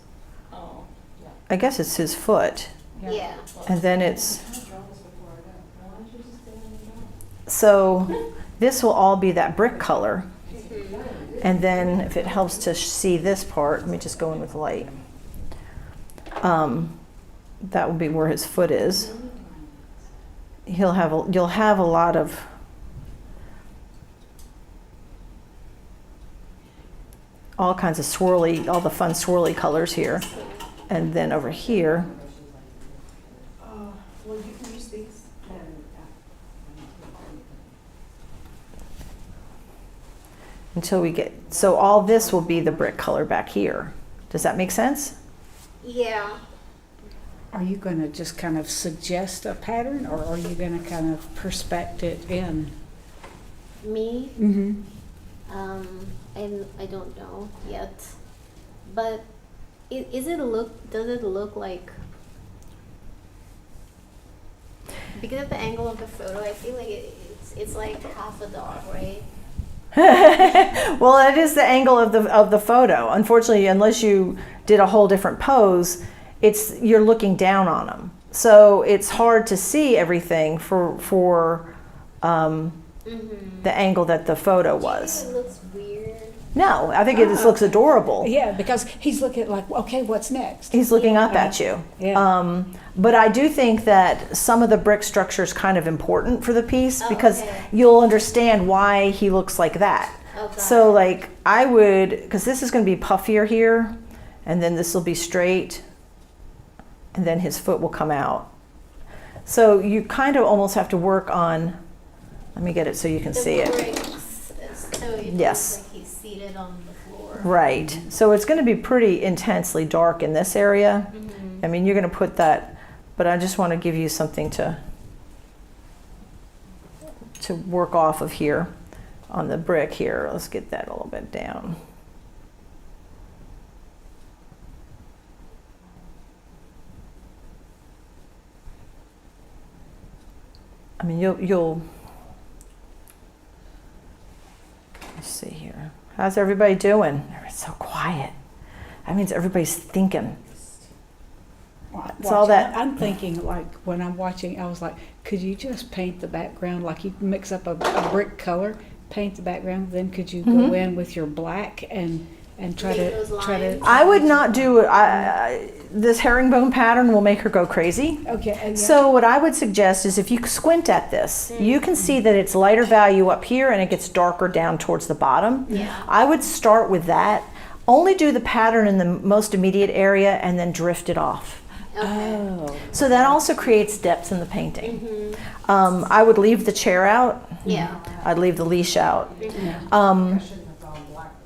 I guess it's his foot. yeah. And then it's, so this will all be that brick color. And then if it helps to see this part, let me just go in with light. That will be where his foot is. You'll have a lot of all kinds of swirly, all the fun swirly colors here. And then over here, Well, you can use these. until we get, so all this will be the brick color back here. Does that make sense? Yeah. Are you going to just kind of suggest a pattern, or are you going to kind of perspect it in? Me? Mm-hmm. I don't know yet, but does it look like, because of the angle of the photo, I feel like it's like half a dog, right? Well, that is the angle of the photo. Unfortunately, unless you did a whole different pose, you're looking down on them, so it's hard to see everything for the angle that the photo was. Do you think it looks weird? No, I think it just looks adorable. Yeah, because he's looking like, okay, what's next? He's looking up at you. Yeah. But I do think that some of the brick structure is kind of important for the piece, Oh, because okay. you'll understand why he looks like that. Okay. So like I would, because this is going to be puffier here, and then this will be straight, and then his foot will come out. So you kind of almost have to work on, let me get it so you can see it. Bricks, so it Yes. looks like he's seated on the floor. Right. So it's going to be pretty intensely dark in this area. Mm-hmm. I mean, you're going to put that, but I just want to give you something to work off of here on the brick here. Let's get that a little bit down. I mean, you'll let's see here. How's everybody doing? It's so quiet. That means everybody's thinking. It's all that. I'm thinking, like, when I'm watching, I was like, could you just paint the background, like you mix up a brick color, paint the background, then could you go in with your black and try Make to those try to lines. I would not do it. This herringbone pattern will make her go crazy. okay. Yeah. So what I would suggest is if you squint at this, you can see that it's lighter value up here and it gets darker down towards the bottom. Yeah. I would start with that. Only do the pattern in the most immediate area and then drift it off. Oh. So that also creates depth in the painting. I would leave the chair out. Yeah. I'd leave the leash out.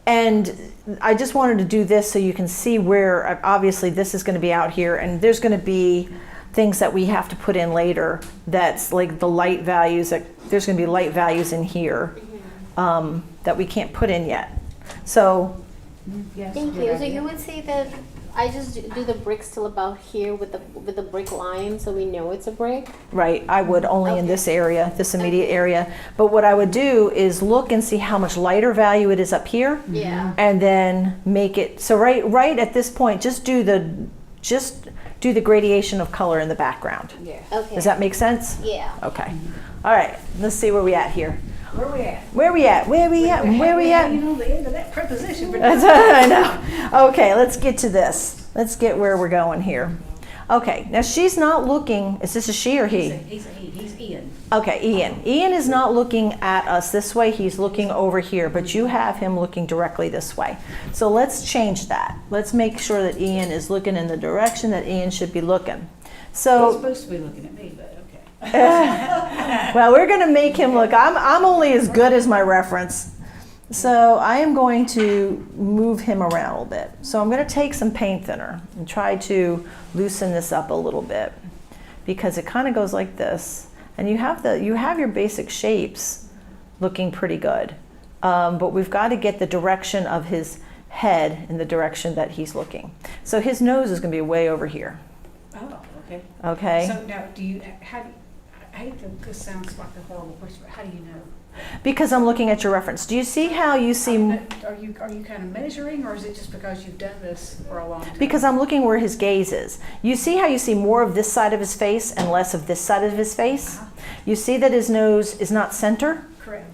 And I just wanted to do this so you can see where, obviously this is going to be out here, and there's going to be things that we have to put in later that's like the light values, there's going to be light values in here that we can't put in yet. So Yes, Thank good you. So idea. you would say that I just do the bricks till about here with the brick line, so we know it's a brick. right, I would only in this area, this immediate area. But what I would do is look and see how much lighter value it is up here. Yeah. And then make it, so right at this point, just do the gradation of color in the background. Yeah. Okay. Does that make sense? Yeah. Okay. All right, let's see where we at here. Where we at? Where we at? Where we at? Where we at? You know the end of that preposition. But That's I know. Okay, let's get to this. Let's get where we're going here. Okay, now she's not looking, is this a she or he? He's Ian. Okay, Ian. Ian is not looking at us this way, he's looking over here, but you have him looking directly this way. So let's change that. Let's make sure that Ian is looking in the direction that Ian should be looking. He's So, supposed to be looking at me, but okay. well, we're gonna make him look, I'm only as good as my reference. So I am going to move him around a little bit. So I'm going to take some paint thinner and try to loosen this up a little bit, because it kind of goes like this, and you have your basic shapes looking pretty good, but we've got to get the direction of his head in the direction that he's looking. So his nose is going to be way over here. Oh, okay. Okay. So now, I hate that this sounds like a horrible question, but how do you know? Because I'm looking at your reference. Do you see how you see? Are you kind of measuring, or is it just because you've done this for a long time? Because I'm looking where his gaze is. You see how you see more of this side of his face and less of this side of his face? You see that his nose is not center? Correct.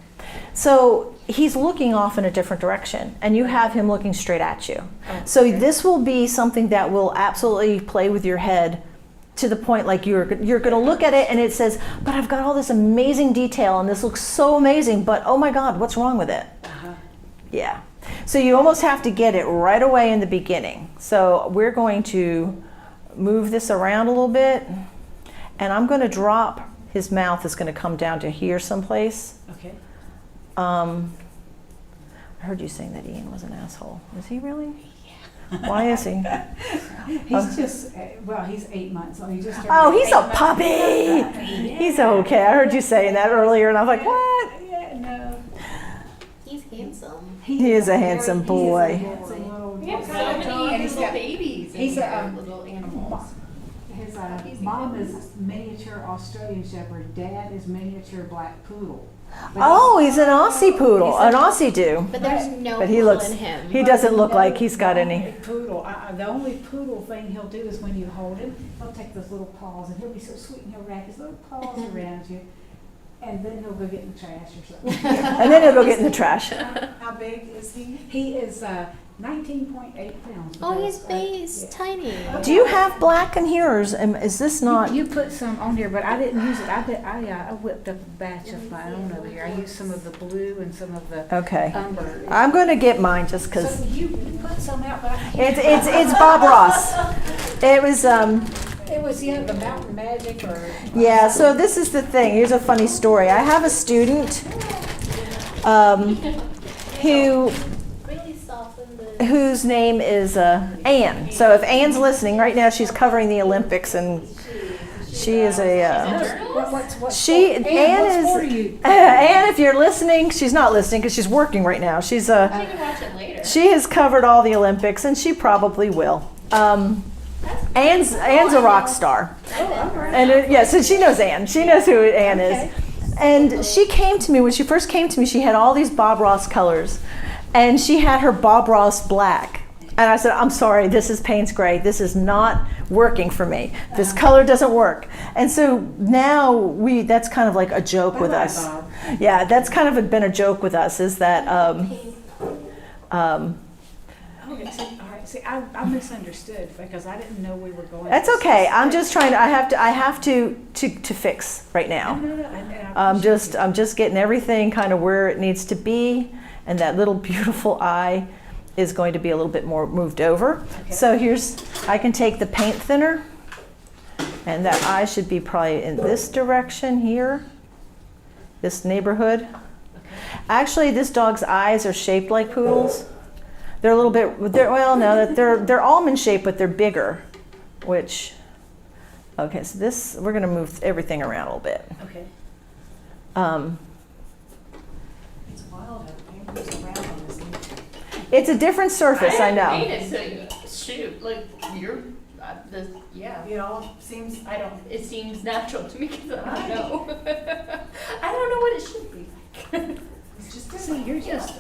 So he's looking off in a different direction, and you have him looking straight at you. So this will be something that will absolutely play with your head to the point like you're going to look at it and it says, but I've got all this amazing detail and this looks so amazing, but oh my God, what's wrong with it? Yeah. So you almost have to get it right away in the beginning. So we're going to move this around a little bit, and I'm going to drop, his mouth is going to come down to here someplace. Okay. I heard you saying that Ian was an asshole. Is he really? Why is he? He's just, well, he's 8 months, so he just turned Oh, he's 8 a months. puppy. Yeah. He's okay. I heard you saying that earlier, and I was like, what? Yeah, no. He's handsome. He is a handsome boy. Handsome little. We have so and many he's little got- babies he's and a, little animals. His mom is miniature Australian Shepherd. Dad is miniature Black Poodle. But Oh, he's an Aussie poodle, an Aussie do. But there's no But he poodle looks, in him. he doesn't look like he's got any. Poodle. The only poodle thing he'll do is when you hold him, he'll take those little paws and he'll be so sweet and he'll wrap his little paws around you, and then he'll go get in the trash or something. And then he'll go get in the trash. How big is he? He is 19.8 pounds. Oh, he's tiny. Do you have black in here, or is this not? You put some on here, but I didn't use it. I whipped up a batch of my own over here. I used some of the blue and some of the Okay. umber. I'm going to get mine just So because you put some out, but I can't. it's Bob Ross. It was It was the Mountain Magic or. yeah. So this is the thing. Here's a funny story. I have a student who. Really soften the. Whose name is Anne. So if Anne's listening right now, she's covering the Olympics, and she is a. She Anne is Anne. If you're listening, she's not listening because she's working right now. She's You can watch it later. she has covered all the Olympics, and she probably will. Anne's a rock star, and yeah, so she knows Anne. She knows who Anne is. And she came to me when she first came to me. She had all these Bob Ross colors. And she had her Bob Ross black. And I said, I'm sorry, this is Payne's Gray. This is not working for me. This color doesn't work. And so now that's kind of like a joke with us. Bob. Yeah, that's kind of been a joke with us, is that, See, I misunderstood because I didn't know we were going. that's okay. I'm just trying to, I have to fix right now. I'm just getting everything kind of where it needs to be, and that little beautiful eye is going to be a little bit more moved over. Okay. So I can take the paint thinner, and that eye should be probably in this direction here, this neighborhood. Actually, this dog's eyes are shaped like poodles. They're a little bit, they're almond shaped, but they're bigger, which, okay, so we're gonna move everything around a little bit. Okay. It's wild how the paint moves around on this. It's a different surface, I know. Painted, so shoot, like you're, yeah. It all seems, It seems natural to me because I don't know. I don't know what it should be like. it's just See, different. you're just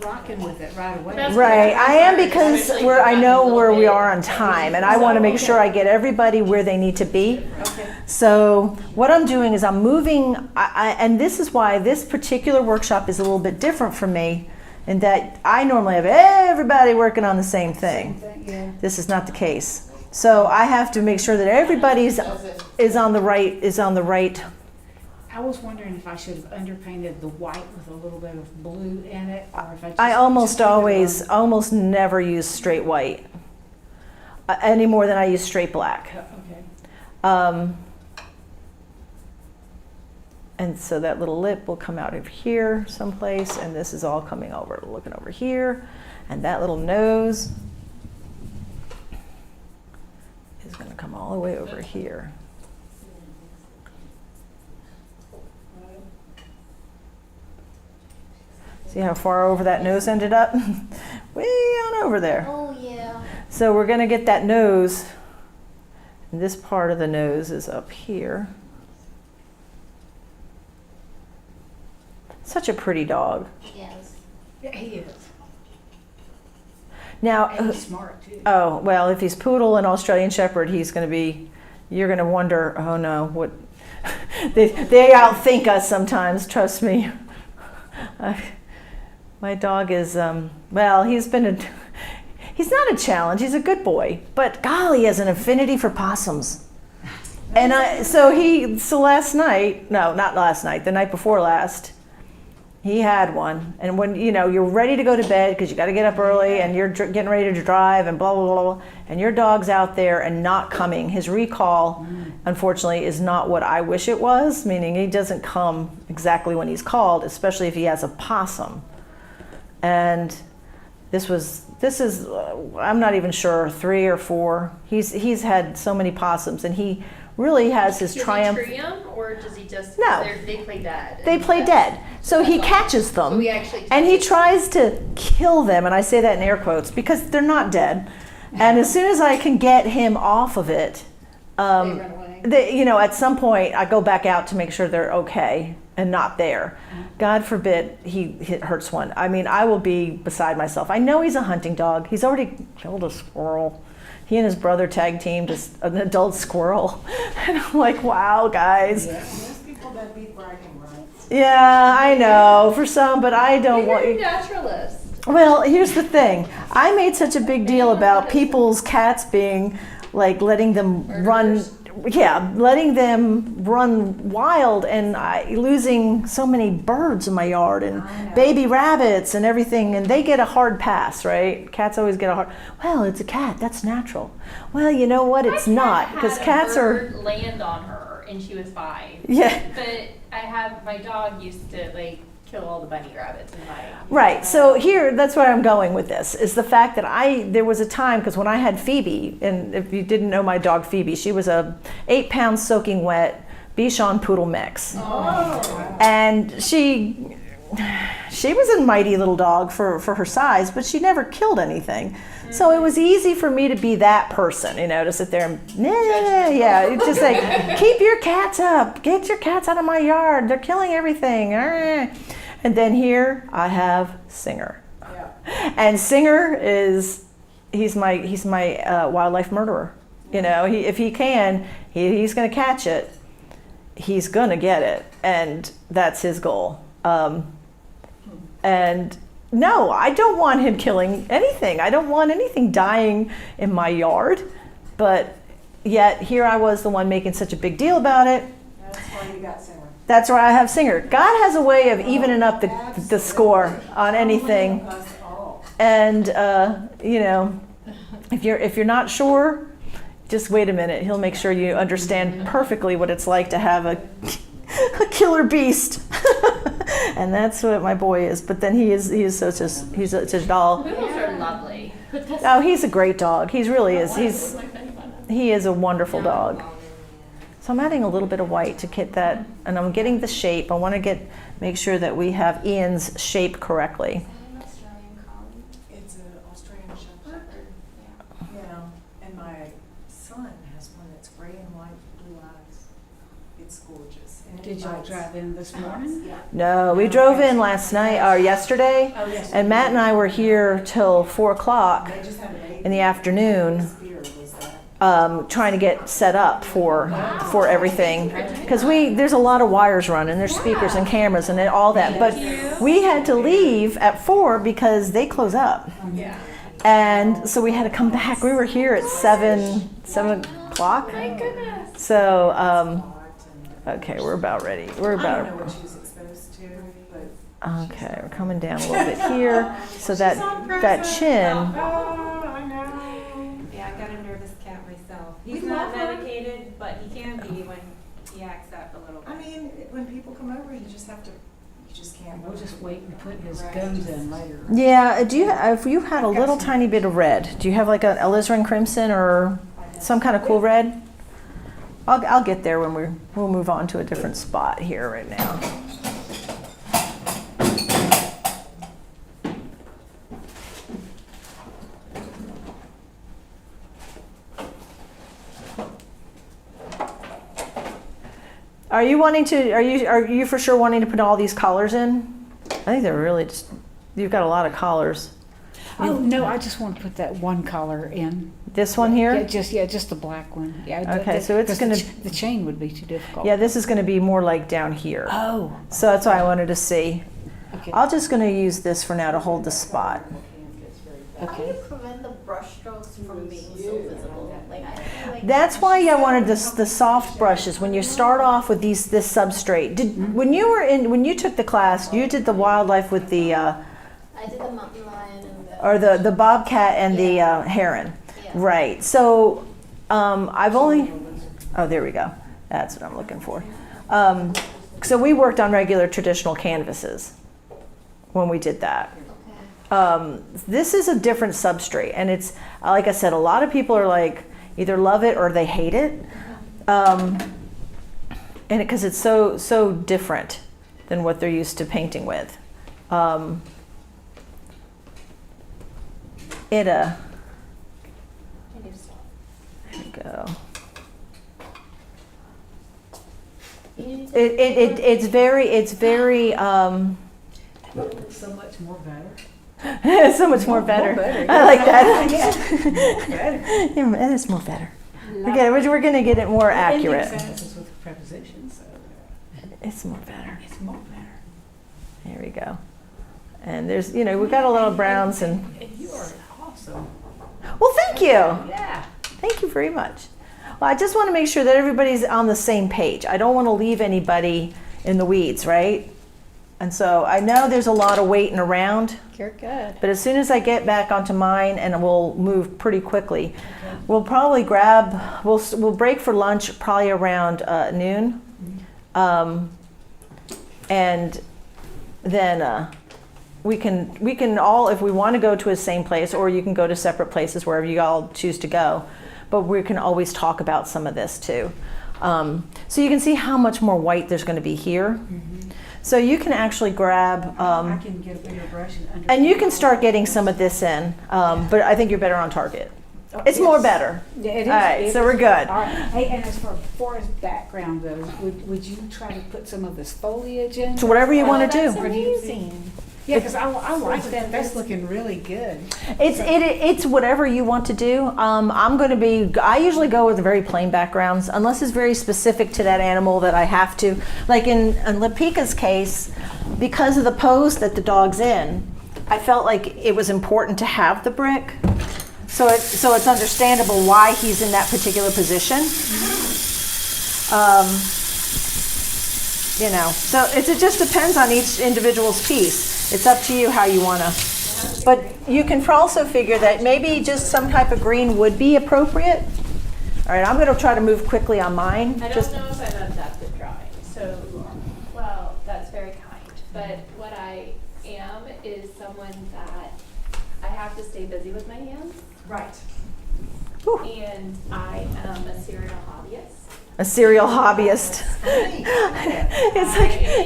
rocking with it right away. That's Right, I am because Especially I know gotten a where we little are bit. on time, and I want to make sure I get everybody where they need to be. Okay. So what I'm doing is I'm moving, and this is why this particular workshop is a little bit different for me, in that I normally have everybody working on the same thing. Yeah. This is not the case. So I have to make sure that everybody's is on the right. I was wondering if I should have underpainted the white with a little bit of blue in it, or if I just. I almost just leave it always, on. almost never use straight white, any more than I use straight black. Okay. And so that little lip will come out of here someplace, and this is all coming over, looking over here. And that little nose is going to come all the way over here. See how far over that nose ended up? Way on over there. Oh, yeah. So we're going to get that nose, and this part of the nose is up here. Such a pretty dog. Yes. Yeah, he is. Now, And he's smart too. oh, well, if he's poodle and Australian Shepherd, he's going to be, you're going to wonder, oh no, what, they outthink us sometimes, trust me. My dog is, well, he's not a challenge. He's a good boy, but golly, he has an affinity for possums. And so last night, no, not last night, the night before last, he had one. And when, you're ready to go to bed because you got to get up early and you're getting ready to drive and blah, blah, blah, blah, and your dog's out there and not coming. His recall, unfortunately, is not what I wish it was, meaning he doesn't come exactly when he's called, especially if he has a possum. And this is, I'm not even sure, 3 or 4. He's had so many possums, and he really has his triumph. Does he tree 'em, or does he just? No. They play dead. They play dead. So he catches them, So we actually and he catch tries to kill them, and I say that in air quotes because they're not dead. And as soon as I can get him off of it, They run away. at some point I go back out to make sure they're okay and not there. God forbid he hurts one. I mean, I will be beside myself. I know he's a hunting dog. He's already killed a squirrel. He and his brother tag teamed an adult squirrel. And I'm like, wow, guys. Yeah, most people that be bragging rights. Yeah, I know, for some, but I don't want You're a naturalist. Well, here's the thing. I made such a big deal about people's cats being like letting them run wild, and losing so many birds in my yard and baby rabbits and everything, and they get a hard pass, right? Cats always get a hard. Well, it's a cat. That's natural. Well, you know what? It's not, because cats are. Land on her, and she was fine. Yeah. But my dog used to kill all the bunny rabbits in my. Right. So that's where I'm going with this, is the fact that there was a time, because when I had Phoebe, and if you didn't know my dog Phoebe, she was a 8-pound soaking wet Bichon Poodle mix. Oh. And she was a mighty little dog for her size, but she never killed anything. So it was easy for me to be that person, to sit there and, it's just like, keep your cats up, get your cats out of my yard, they're killing everything. And then here I have Singer. Yeah. And Singer he's my wildlife murderer. If he can, he's going to catch it. He's going to get it, and that's his goal. And no, I don't want him killing anything. I don't want anything dying in my yard. But yet here I was the one making such a big deal about it. That's why you got Singer. That's why I have Singer. God has a way of evening up the score on anything. And if you're not sure, just wait a minute. He'll make sure you understand perfectly what it's like to have a killer beast. And that's what my boy is. But then he's such a doll. Poodles are lovely. Oh, he's a great dog. He really is. He is a wonderful dog. So I'm adding a little bit of white to get that, and I'm getting the shape. I want to make sure that we have Ian's shape correctly. It's an Australian Shepherd. Yeah, and my son has one that's gray and white, blue eyes. It's gorgeous. And Did y'all drive in this morning? Yeah. No, we drove in last night or yesterday, Oh, yes. and Matt and I were here till 4 o'clock They just had a baby. in the afternoon. Spear was that. Trying to get set up for everything, because there's a lot of wires running, there's speakers and cameras and all that, but we had to leave at 4 because they close up, and so we had to come back. We were here at 7 o'clock. My goodness. So okay, we're about ready. I don't know what she was exposed to, but. Okay, we're coming down a little bit here, so that chin. Oh, I know. Yeah, I got a nervous cat myself. We He's love not her. medicated, but he can be when he acts up a little bit. I mean, when people come over, you just can't. We'll just wait and put his guns in later. Yeah, if you had a little tiny bit of red, do you have like an alizarin crimson or some kind of cool red? I'll get there when we'll move on to a different spot here right now. Are you for sure wanting to put all these collars in? I think they're really you've got a lot of collars. Oh, no, I just want to put that one collar in. This one here? Yeah, just the black one. Yeah. Okay, so it's gonna. The chain would be too difficult. Yeah, this is gonna be more like down here. Oh. So that's why I wanted to see. Okay. I'm just gonna use this for now to hold the spot. How do you prevent the brush strokes from being so visible? Like, I feel like. That's why I wanted the soft brushes. When you start off with this substrate, when you took the class, you did the wildlife with the I did the mountain lion and the. or the bobcat and the heron, Yeah. right? So I've only. Oh, there we go. That's what I'm looking for. So we worked on regular traditional canvases when we did that. This is a different substrate, and it's like I said, a lot of people are like either love it or they hate it, and because it's so different than what they're used to painting with. There we go. It's very So much more better. so much more better. better. I like that. Better. Yeah, it's more better. We're gonna get it more accurate. Ending sentences with prepositions, so It's more better. it's more better. There we go. And there's, we've got a little browns and. And you are awesome. Well, thank you. Yeah. Thank you very much. Well, I just want to make sure that everybody's on the same page. I don't want to leave anybody in the weeds, right? And so I know there's a lot of waiting around. You're good. But as soon as I get back onto mine, and we'll move pretty quickly, we'll probably we'll break for lunch probably around noon. And then we can all, if we want to go to the same place, or you can go to separate places wherever you all choose to go. But we can always talk about some of this too. So you can see how much more white there's going to be here. So you can actually grab, I can get a bigger brush and you can start getting some of this in, but I think you're better on target. It's more better. Yeah, it is. All right, so we're good. All right. Hey, and as far as background goes, would you try to put some of this foliage in? So whatever you want to That's do. amazing. Yeah, because I like that. That's looking really good. It's whatever you want to do. I usually go with very plain backgrounds, unless it's very specific to that animal that I have to. Like in Lapika's case, because of the pose that the dog's in, I felt like it was important to have the brick. So it's understandable why he's in that particular position. So it just depends on each individual's piece. It's up to you how you want to. But you can also figure that maybe just some type of green would be appropriate. All right, I'm going to try to move quickly on mine. I don't know if I'm adept at drawing, so, well, that's very kind. But what I am is someone that I have to stay busy with my hands. Right. Whew. And I am a serial hobbyist. A serial hobbyist. It's like I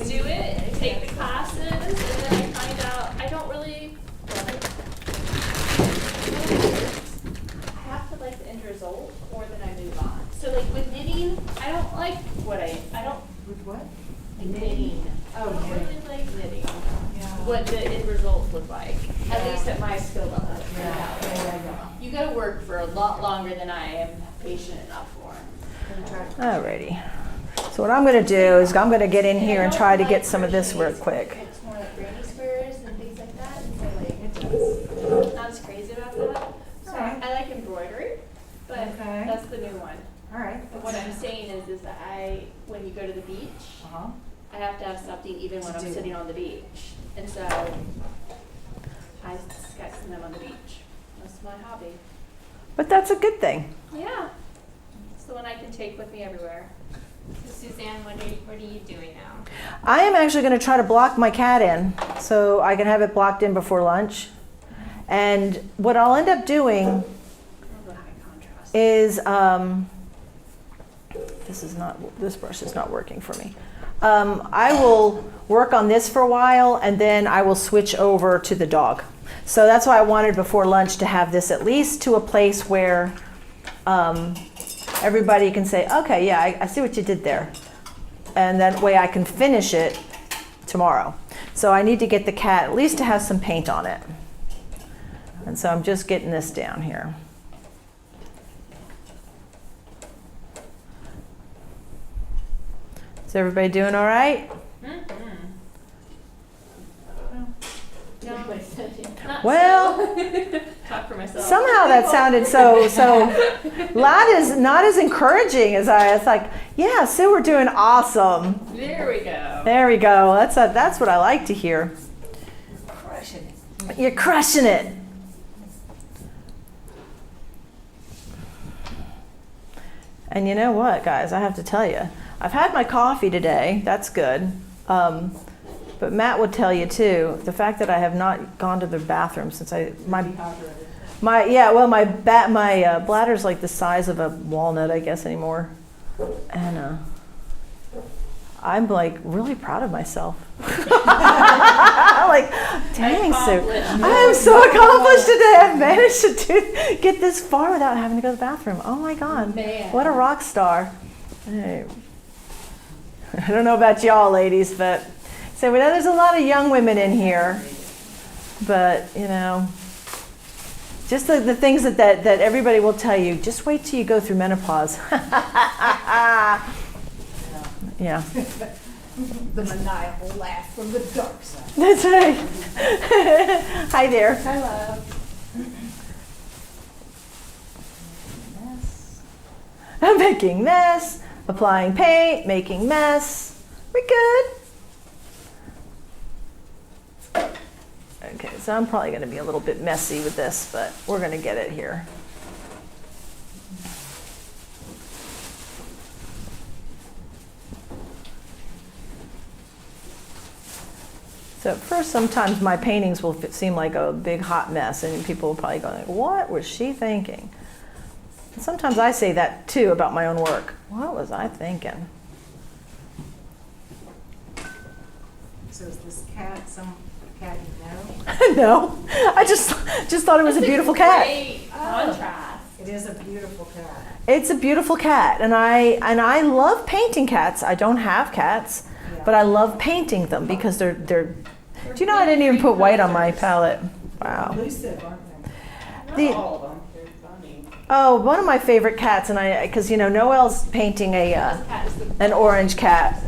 do it, I take the classes, and then I find out I don't really love it. I have to like the end result more than I move on. So like with knitting, I don't like I don't With what? like knitting. Oh, I don't yeah. really like knitting. Yeah. What the end results look like, at least at my skill level. Yeah. You gotta work for a lot longer than I am patient enough for. Alrighty. So what I'm going to do is I'm going to get in here and try to get some of this real quick. It's more like granny squares and things like that, and so like not as crazy about that. So Alright. I like embroidery, but Okay. that's the new one. All right. But what I'm saying is that when you go to the beach, Uh-huh. I have to have something even when To I'm do. sitting on the beach, and so I sketch them on the beach. That's my hobby. But that's a good thing. Yeah, it's the one I can take with me everywhere. So Suzanne, what are you doing now? I am actually going to try to block my cat in so I can have it blocked in before lunch. And what I'll end up doing I love the high contrast. is, this brush is not working for me. I will work on this for a while, and then I will switch over to the dog. So that's why I wanted before lunch to have this at least to a place where everybody can say, okay, yeah, I see what you did there. And that way I can finish it tomorrow. So I need to get the cat at least to have some paint on it. And so I'm just getting this down here. Is everybody doing all right? Well, so talk for myself. somehow that sounded so not as encouraging as it's like, yeah, Sue, we're doing awesome. There we go. There we go. That's what I like to hear. Crushing it. You're crushing it. And you know what, guys? I have to tell you, I've had my coffee today. That's good. But Matt would tell you too, the fact that I have not gone to the bathroom since my bladder's like the size of a walnut, I guess, anymore. And I'm like really proud of myself. Like, dang, Sue, I am so accomplished today. I've managed to get this far without having to go to the bathroom. Oh my God, Man. what a rock star. Hey. I don't know about y'all ladies, but so we know there's a lot of young women in here, but you know, just the things that everybody will tell you, just wait till you go through menopause. Yeah. The maniacal laugh from the dark side. That's right. Hi there. Hello. I'm making mess, applying paint, making mess. We good? Okay, so I'm probably going to be a little bit messy with this, but we're going to get it here. So at first, sometimes my paintings will seem like a big hot mess, and people will probably go, like, what was she thinking? And sometimes I say that too about my own work. What was I thinking? So is this cat some cat you know? No, I just thought it was a beautiful cat. Great contrast. It is a beautiful cat. It's a beautiful cat, and I love painting cats. I don't have cats, but I love painting them because they're. Do you know I didn't even put white on my palette? Wow. Elusive, aren't Not The- all of them. They're funny. Oh, one of my favorite cats, and because you know Noelle's painting an orange cat.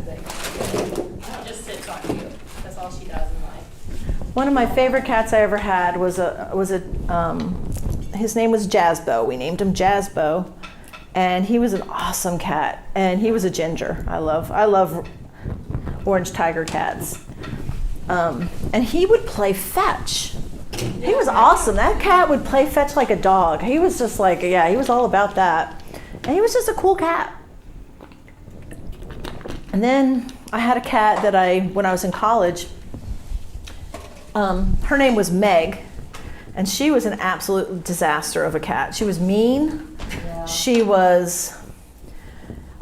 Just sits on you. That's all she does in life. One of my favorite cats I ever had was his name was Jazzbo. We named him Jazzbo, and he was an awesome cat, and he was a ginger. I love orange tiger cats. And he would play fetch. He was awesome. That cat would play fetch like a dog. He was just like, yeah, he was all about that. And he was just a cool cat. And then I had a cat that when I was in college, her name was Meg, and she was an absolute disaster of a cat. She was mean. Yeah. She was,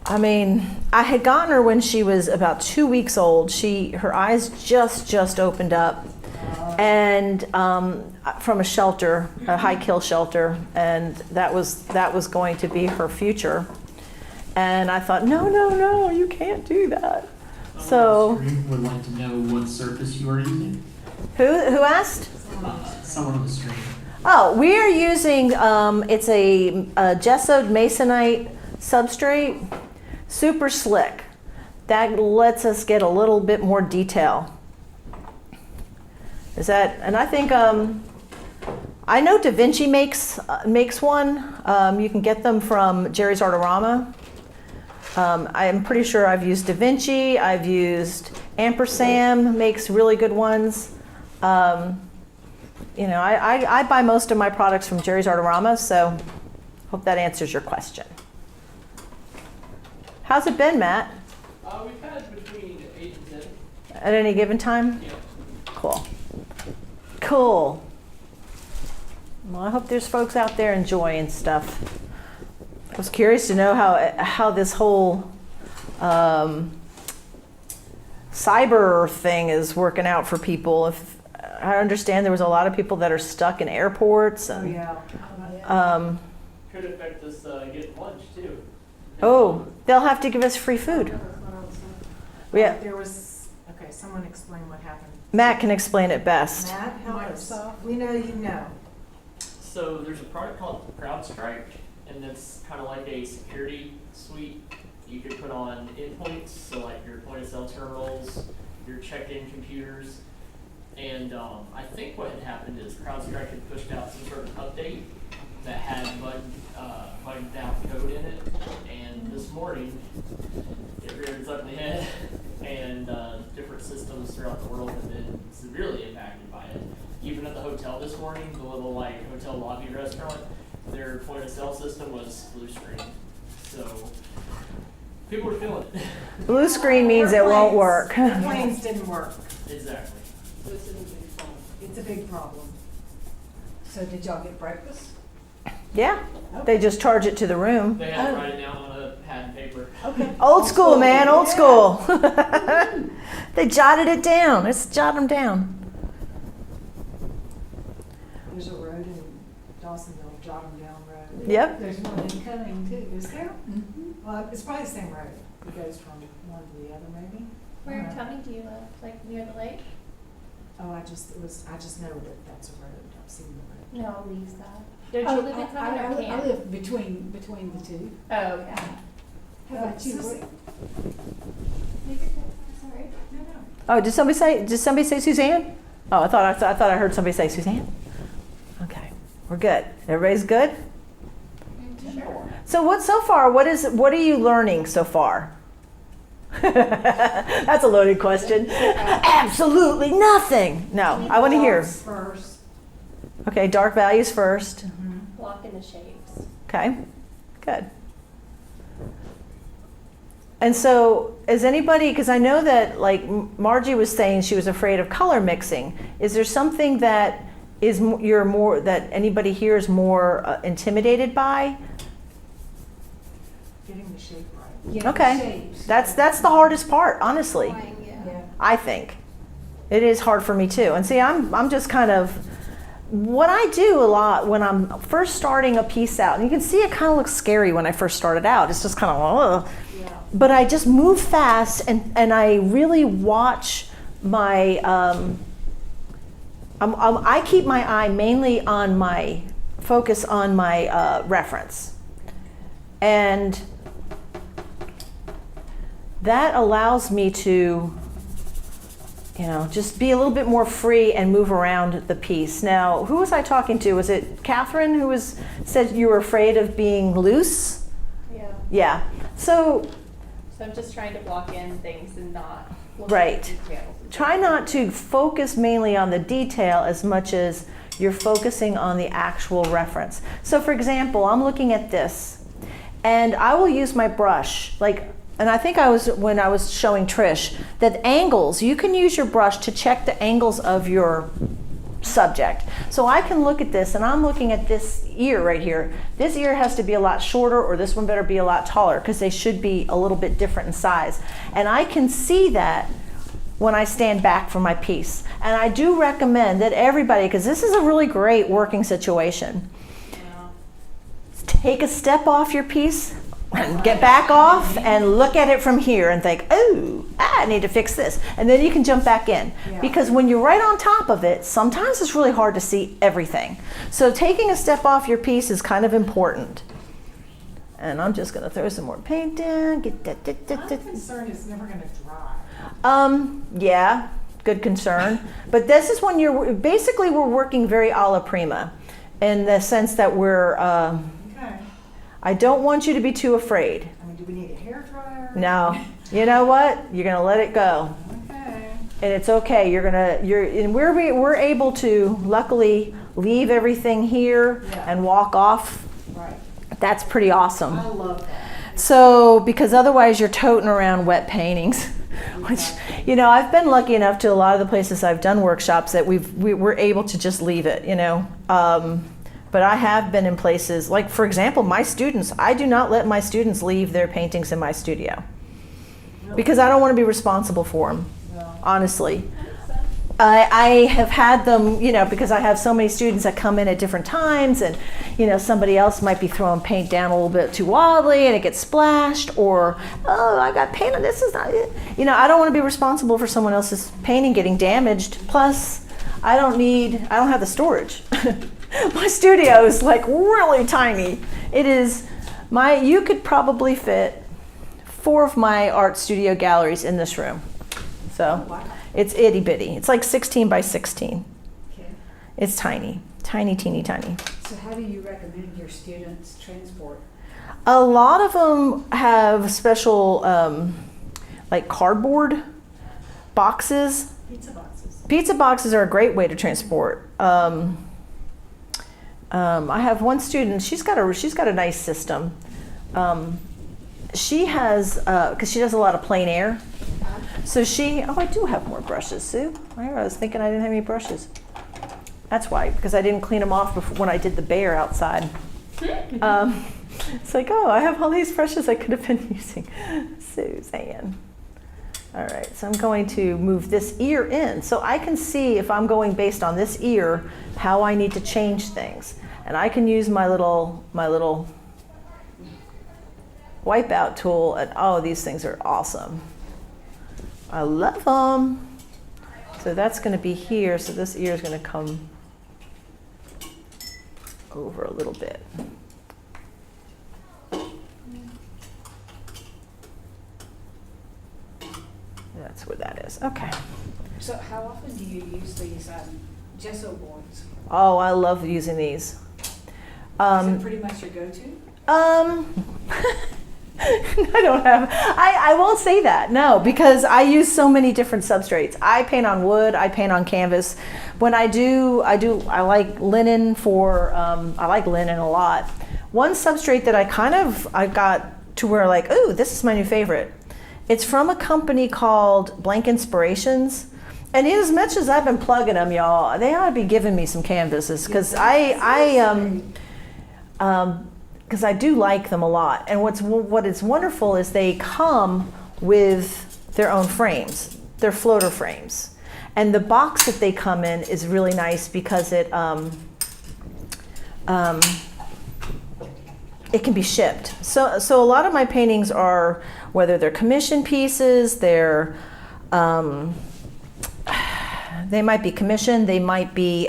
I had gotten her when she was about 2 weeks old. Her eyes just opened up, and from a shelter, a high kill shelter, and that was going to be her future. And I thought, no, you can't do that. So Would like to know what surface you are using. who asked? Someone on the stream. Oh, we are using it's a gessoed masonite substrate. Super slick. That lets us get a little bit more detail. And I think, I know Da Vinci makes one. You can get them from Jerry's Artorama. I'm pretty sure I've used Da Vinci. I've used Ampersand makes really good ones. I buy most of my products from Jerry's Artorama, so hope that answers your question. How's it been, Matt? We've had between 8 and 10. At any given time? Yeah. Cool. Well, I hope there's folks out there enjoying stuff. I was curious to know how this whole cyber thing is working out for people. If I understand there was a lot of people that are stuck in airports and Could affect us getting lunch too. they'll have to give us free food. Yeah, There was, okay, someone explain what happened. Matt can explain it best. Matt, help us. We know you know. So there's a product called CrowdStrike, and it's kind of like a security suite you could put on endpoints, so like your point of sale terminals, your check-in computers, And I think what had happened is CrowdStrike had pushed out some sort of update that had bugged out code in it. And this morning, it reared its ugly head, and different systems throughout the world have been severely impacted by it. Even at the hotel this morning, the little like hotel lobby restaurant, their point of sale system was blue screen. So people are feeling it. Blue screen means it won't work. Airplanes didn't work. Exactly. So it's a big problem. It's a big problem. So did y'all get breakfast? Yeah, they just charge it to the room. They had to write it down on a pad and paper. Okay. Old school, man, old Yeah. school. They jotted it down. Let's jot them down. There's a road in Dawsonville, Jot 'em Down Road. Yep. There's one in Cunning too, is there? Well, it's probably the same road. It goes from one to the other maybe. Where in Cunning do you live? Like near the lake? Oh, I just know that that's a road. I've seen the road. No, Lisa. Don't you live in Cunning or I Camp? live between the two. Oh, okay. How about you? Susie? Sorry. No, no. Oh, did somebody say Suzanne? Oh, I thought I heard somebody say Suzanne. Okay, we're good. Everybody's good? Sure. So what are you learning so far? That's a loaded question. Absolutely nothing. No, I want to hear. Dogs first. Okay, dark values first. Walk in the shapes. Okay, good. And so, is anybody, because I know that like Margie was saying she was afraid of color mixing. Is there something that that anybody here is more intimidated by? Getting the shape right. Yeah, the Okay, shapes. that's the hardest part, honestly. Yeah. I think it is hard for me too. And see, I'm just kind of what I do a lot when I'm first starting a piece out, and you can see it kind of looks scary when I first started out. It's just kind of, ugh. Yeah. But I just move fast, and I really watch my. I keep my eye mainly on my focus on my reference, and that allows me to, just be a little bit more free and move around the piece. Now, who was I talking to? Was it Catherine who said you were afraid of being loose? Yeah. Yeah. So I'm just trying to block in things and not look Right. at details. try not to focus mainly on the detail as much as you're focusing on the actual reference. So for example, I'm looking at this, and I will use my brush, and I think when I was showing Trish, that angles, you can use your brush to check the angles of your subject. So I can look at this, and I'm looking at this ear right here. This ear has to be a lot shorter, or this one better be a lot taller, because they should be a little bit different in size. And I can see that when I stand back from my piece. And I do recommend that everybody, because this is a really great working situation, take a step off your piece, get back off, and look at it from here and think, oh, I need to fix this. And then you can jump back in. Yeah. Because when you're right on top of it, sometimes it's really hard to see everything. So taking a step off your piece is kind of important. And I'm just gonna throw some more paint in. I'm concerned it's never going to dry. Yeah, good concern. But this is when we're working very alla prima, in the sense that Okay. I don't want you to be too afraid. I mean, do we need a hair dryer? No, you know what? You're gonna let it go, Okay. and it's okay. We're able to luckily leave everything here Yeah. and walk off. Right. That's pretty awesome. I love that. So, because otherwise you're toting around wet paintings, which, I've been lucky enough to a lot of the places I've done workshops that we're able to just leave it, But I have been in places, like for example, my students, I do not let my students leave their paintings in my studio. Because I don't want to be responsible for them, honestly. I have had them, because I have so many students that come in at different times, and, somebody else might be throwing paint down a little bit too wildly and it gets splashed, or, oh, I got paint on this, is not it. I don't want to be responsible for someone else's painting getting damaged. Plus, I don't have the storage. My studio is really tiny. It is, you could probably fit 4 of my art studio galleries in this room. So, It's itty bitty. It's like 16 by 16. Okay. It's tiny, tiny, teeny, tiny. So how do you recommend your students transport? A lot of them have special, like cardboard boxes. Pizza boxes. Pizza boxes are a great way to transport. I have one student. She's got a nice system. She has, because she does a lot of plein air. So I do have more brushes, Sue. I was thinking I didn't have any brushes. That's why, because I didn't clean them off before, when I did the bear outside. It's like, oh, I have all these brushes I could have been using. Suzanne. All right, so I'm going to move this ear in. So I can see if I'm going based on this ear, how I need to change things. And I can use my little wipeout tool, and oh, these things are awesome. I love them. So that's going to be here, so this ear is going to come over a little bit. That's where that is. Okay. So how often do you use these gesso boards? Oh, I love using these. Is it pretty much your go-to? I don't have, I won't say that, no, because I use so many different substrates. I paint on wood, I paint on canvas. When I like linen I like linen a lot. One substrate that I got to where like, ooh, this is my new favorite. It's from a company called Blank Inspirations. And as much as I've been plugging them, y'all, they ought to be giving me some canvases, because because I do like them a lot. And what is wonderful is they come with their own frames. They're floater frames. And the box that they come in is really nice because it can be shipped. So a lot of my paintings are, whether they're commission pieces, they might be commissioned, they might be,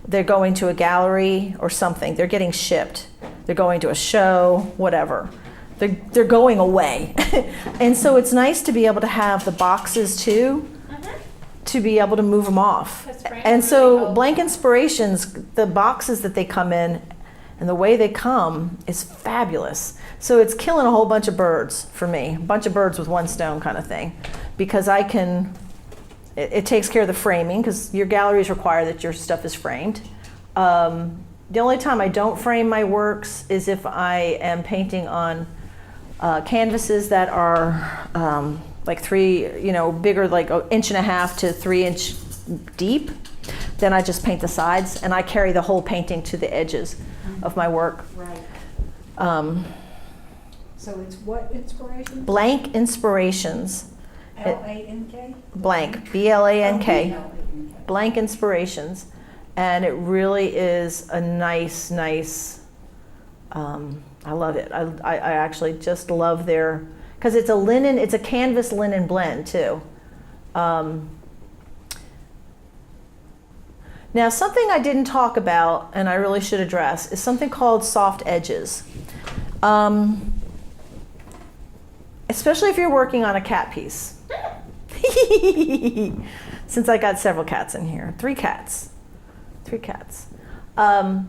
they're going to a gallery or something. They're getting shipped. They're going to a show, whatever. They're going away. And so it's nice to be able to have the boxes too, to be able to move them off. And so Blank Inspirations, the boxes that they come in and the way they come is fabulous. So it's killing a whole bunch of birds for me, a bunch of birds with one stone kind of thing, because it takes care of the framing, because your galleries require that your stuff is framed. The only time I don't frame my works is if I am painting on canvases that are like bigger, like 1.5 inches to 3 inch deep. Then I just paint the sides, and I carry the whole painting to the edges of my work. Right. So it's what inspiration? Blank Inspirations. L-A-N-K? Blank, B-L-A-N-K. B-L-A-N-K. Blank Inspirations. And it really is a nice, I love it. I actually just love because it's a canvas linen blend too. Now, something I didn't talk about, and I really should address, is something called soft edges. Especially if you're working on a cat piece. Since I got several cats in here. 3 cats. And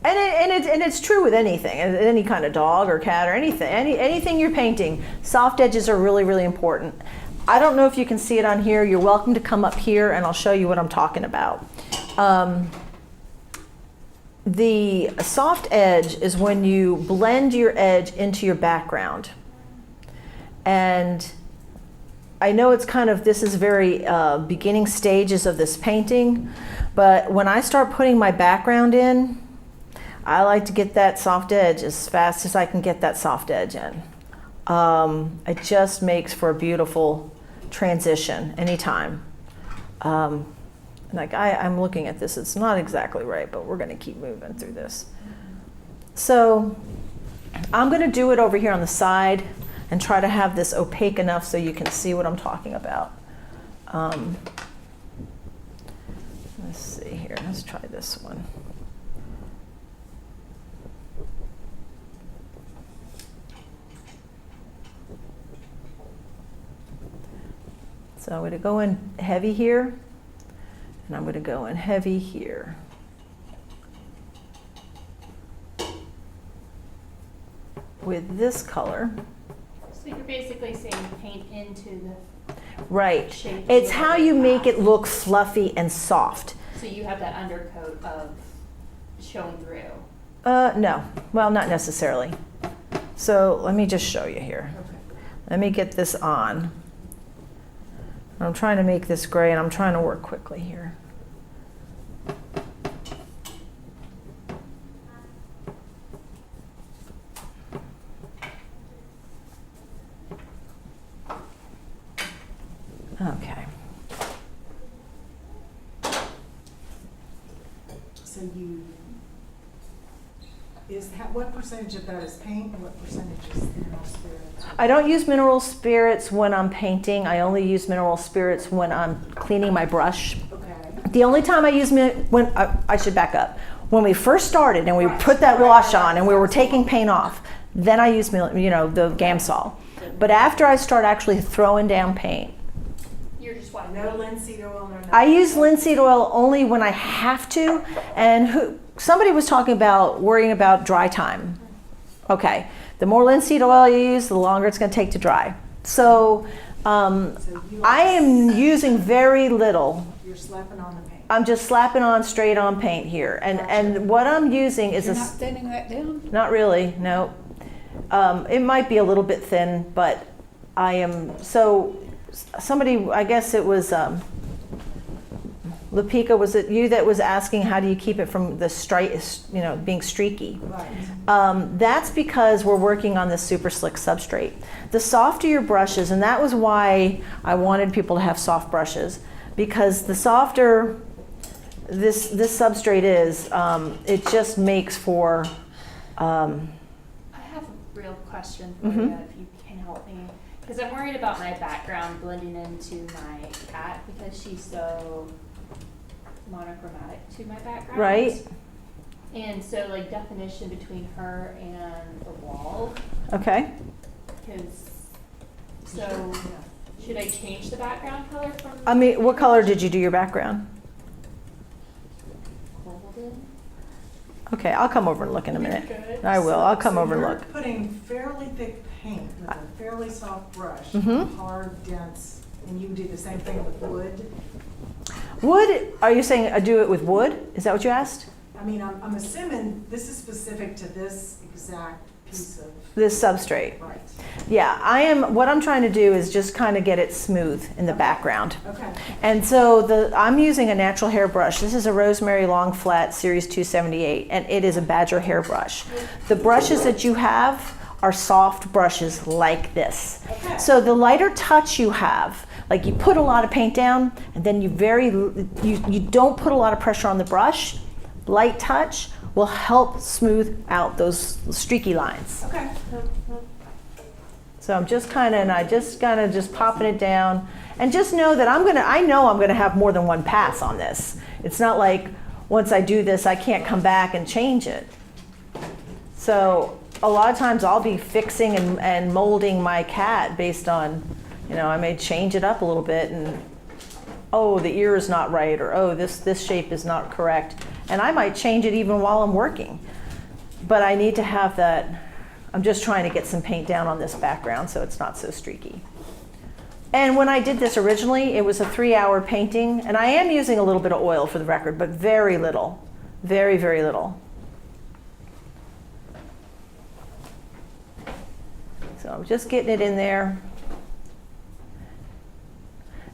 it's true with anything, any kind of dog or cat or anything. Anything you're painting, soft edges are really, really important. I don't know if you can see it on here. You're welcome to come up here and I'll show you what I'm talking about. The soft edge is when you blend your edge into your background. And I know it's this is very beginning stages of this painting, but when I start putting my background in, I like to get that soft edge as fast as I can get that soft edge in. It just makes for a beautiful transition anytime. I'm looking at this, it's not exactly right, but we're gonna keep moving through this. So I'm gonna do it over here on the side and try to have this opaque enough so you can see what I'm talking about. Let's see here, let's try this one. So I'm going to go in heavy here, and I'm going to go in heavy here. With this color. So you're basically saying paint into the Right. shape. It's how you make it look fluffy and soft. So you have that undercoat of showing through. No. Well, not necessarily. So let me just show you here. Let me get this on. I'm trying to make this gray, and I'm trying to work quickly here. Okay. So what percentage of that is paint and what percentage is mineral spirits? I don't use mineral spirits when I'm painting. I only use mineral spirits when I'm cleaning my brush. Okay. The only time I use I should back up. When we first started and we put that wash on and we were taking paint off, then I use the Gamsol. But after I start actually throwing down paint, You're just wiping. No linseed oil, no nothing? I use linseed oil only when I have to. And somebody was talking about worrying about dry time. Okay, the more linseed oil you use, the longer it's going to take to dry. So I am using very little. You're slapping on the paint. I'm just slapping on straight on paint here. And what I'm using is You're not thinning that down? not really, no. It might be a little bit thin, but I am, so somebody, I guess it was Lapika, was it you that was asking how do you keep it from the being streaky? Right. That's because we're working on this super slick substrate. The softer your brushes, and that was why I wanted people to have soft brushes, because the softer this substrate is, it just makes for. I have a real question for you, if you can help me. Because I'm worried about my background blending into my cat because she's so monochromatic to my background. Right. And so like definition between her and the wall. Okay. So should I change the background color from? I mean, what color did you do your background? Golden. Okay, I'll come over and look in a minute. Good. I will. I'll come over and you're look. putting fairly thick paint with a fairly soft brush, Mhm. hard, dense, and you do the same thing with wood. Wood, are you saying do it with wood? Is that what you asked? I mean, I'm assuming this is specific to this exact piece of, This substrate. right, Yeah, what I'm trying to do is just kind of get it smooth in the background. okay. And so I'm using a natural hair brush. This is a Rosemary Long Flat Series 278, and it is a Badger hairbrush. The brushes that you have are soft brushes like this. Okay. So the lighter touch you have, like you put a lot of paint down, and then you don't put a lot of pressure on the brush. Light touch will help smooth out those streaky lines. Okay. So I'm just kind of just popping it down, and just know that I know I'm gonna have more than one pass on this. It's not like once I do this, I can't come back and change it. So a lot of times I'll be fixing and molding my cat based on, I may change it up a little bit, and oh, the ear is not right, or oh, this shape is not correct. And I might change it even while I'm working. But I need to have that. I'm just trying to get some paint down on this background so it's not so streaky. And when I did this originally, it was a 3-hour painting, and I am using a little bit of oil for the record, but very little, very, very little. So I'm just getting it in there.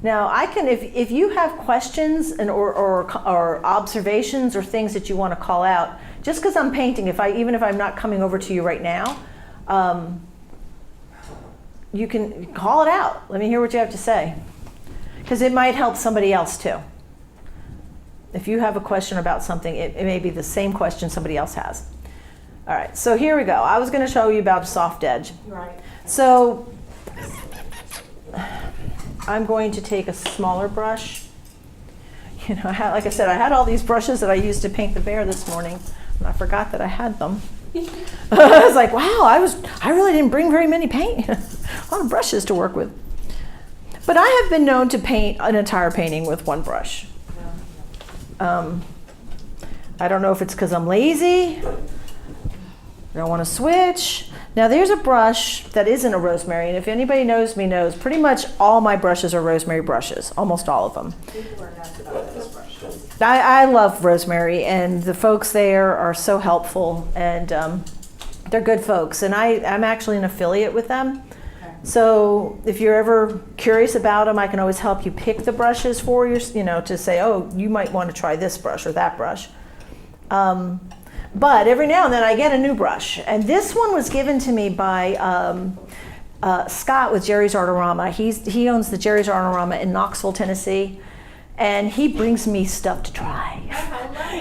Now I can, if you have questions or observations or things that you want to call out, just because I'm painting, even if I'm not coming over to you right now, you can call it out. Let me hear what you have to say, because it might help somebody else too. If you have a question about something, it may be the same question somebody else has. All right, so here we go. I was going to show you about a soft edge. Right. So I'm going to take a smaller brush. Like I said, I had all these brushes that I used to paint the bear this morning, and I forgot that I had them. I was like, wow, I really didn't bring very many paint, a lot of brushes to work with. But I have been known to paint an entire painting with one brush. I don't know if it's because I'm lazy, I don't want to switch. Now there's a brush that isn't a rosemary, and if anybody knows me knows, pretty much all my brushes are rosemary brushes, almost all of them. I love rosemary, and the folks there are so helpful, and they're good folks, and I'm actually an affiliate with them. So if you're ever curious about them, I can always help you pick the brushes for you, to say, oh, you might want to try this brush or that brush. But every now and then I get a new brush. And this one was given to me by Scott with Jerry's Artorama. He owns the Jerry's Artorama in Knoxville, Tennessee. And he brings me stuff to try.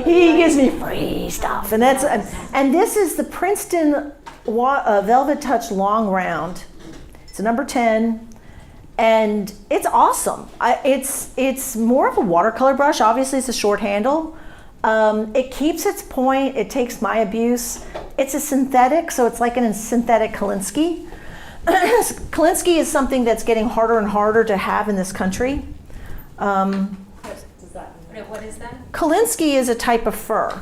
He gives me free stuff. And this is the Princeton Velvet Touch Long Round. It's a number 10, and it's awesome. It's more of a watercolor brush. Obviously, it's a short handle. It keeps its point. It takes my abuse. It's a synthetic, so it's like a synthetic Kolinsky. Kolinsky is something that's getting harder and harder to have in this country. What is that? Kolinsky is a type of fur.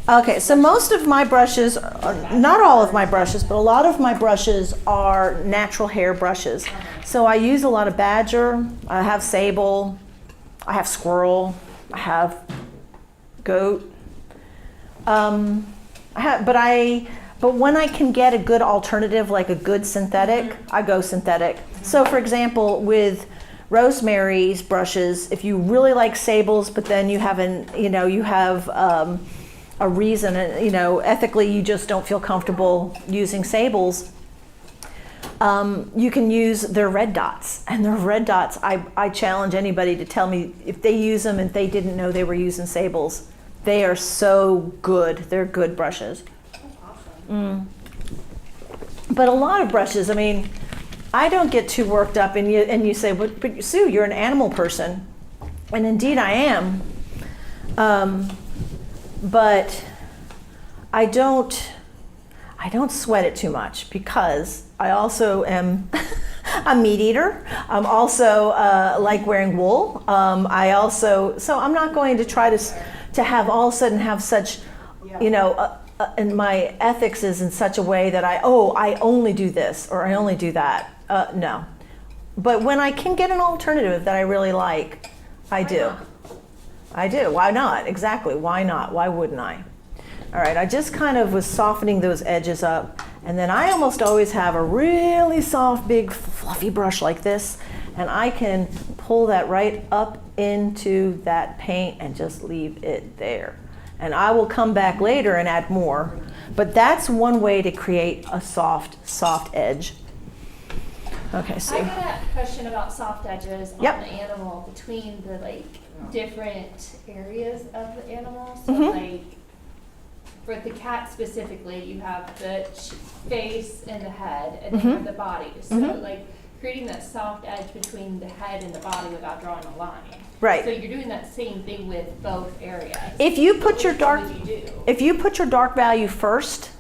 Okay, so most of my brushes, not all of my brushes, but a lot of my brushes are natural hair brushes. So I use a lot of badger, I have sable, I have squirrel, I have goat. But when I can get a good alternative, like a good synthetic, I go synthetic. So for example, with Rosemary's brushes, if you really like sables, but then you have a reason, ethically you just don't feel comfortable using sables, you can use their red dots. And their red dots, I challenge anybody to tell me if they use them and they didn't know they were using sables. They are so good. They're good brushes. That's awesome. But a lot of brushes, I don't get too worked up, and you say, but Sue, you're an animal person, and indeed I am. But I don't sweat it too much because I also am a meat eater. I'm also like wearing wool. So I'm not going to try to have all of a sudden have such, and my ethics is in such a way that I only do this or I only do that. No. But when I can get an alternative that I really like, I do. I do. Why not? Exactly. Why not? Why wouldn't I? All right. I just kind of was softening those edges up. And then I almost always have a really soft, big, fluffy brush like this. And I can pull that right up into that paint and just leave it there. And I will come back later and add more. But that's one way to create a soft edge. Okay, so. I got a question about soft edges on the animal between the different areas of the animal. So for the cat specifically, you have the face and the head, and then you have the body. So creating that soft edge between the head and the body without drawing a line. Right. So you're doing that same thing with both areas. If you put your dark value first,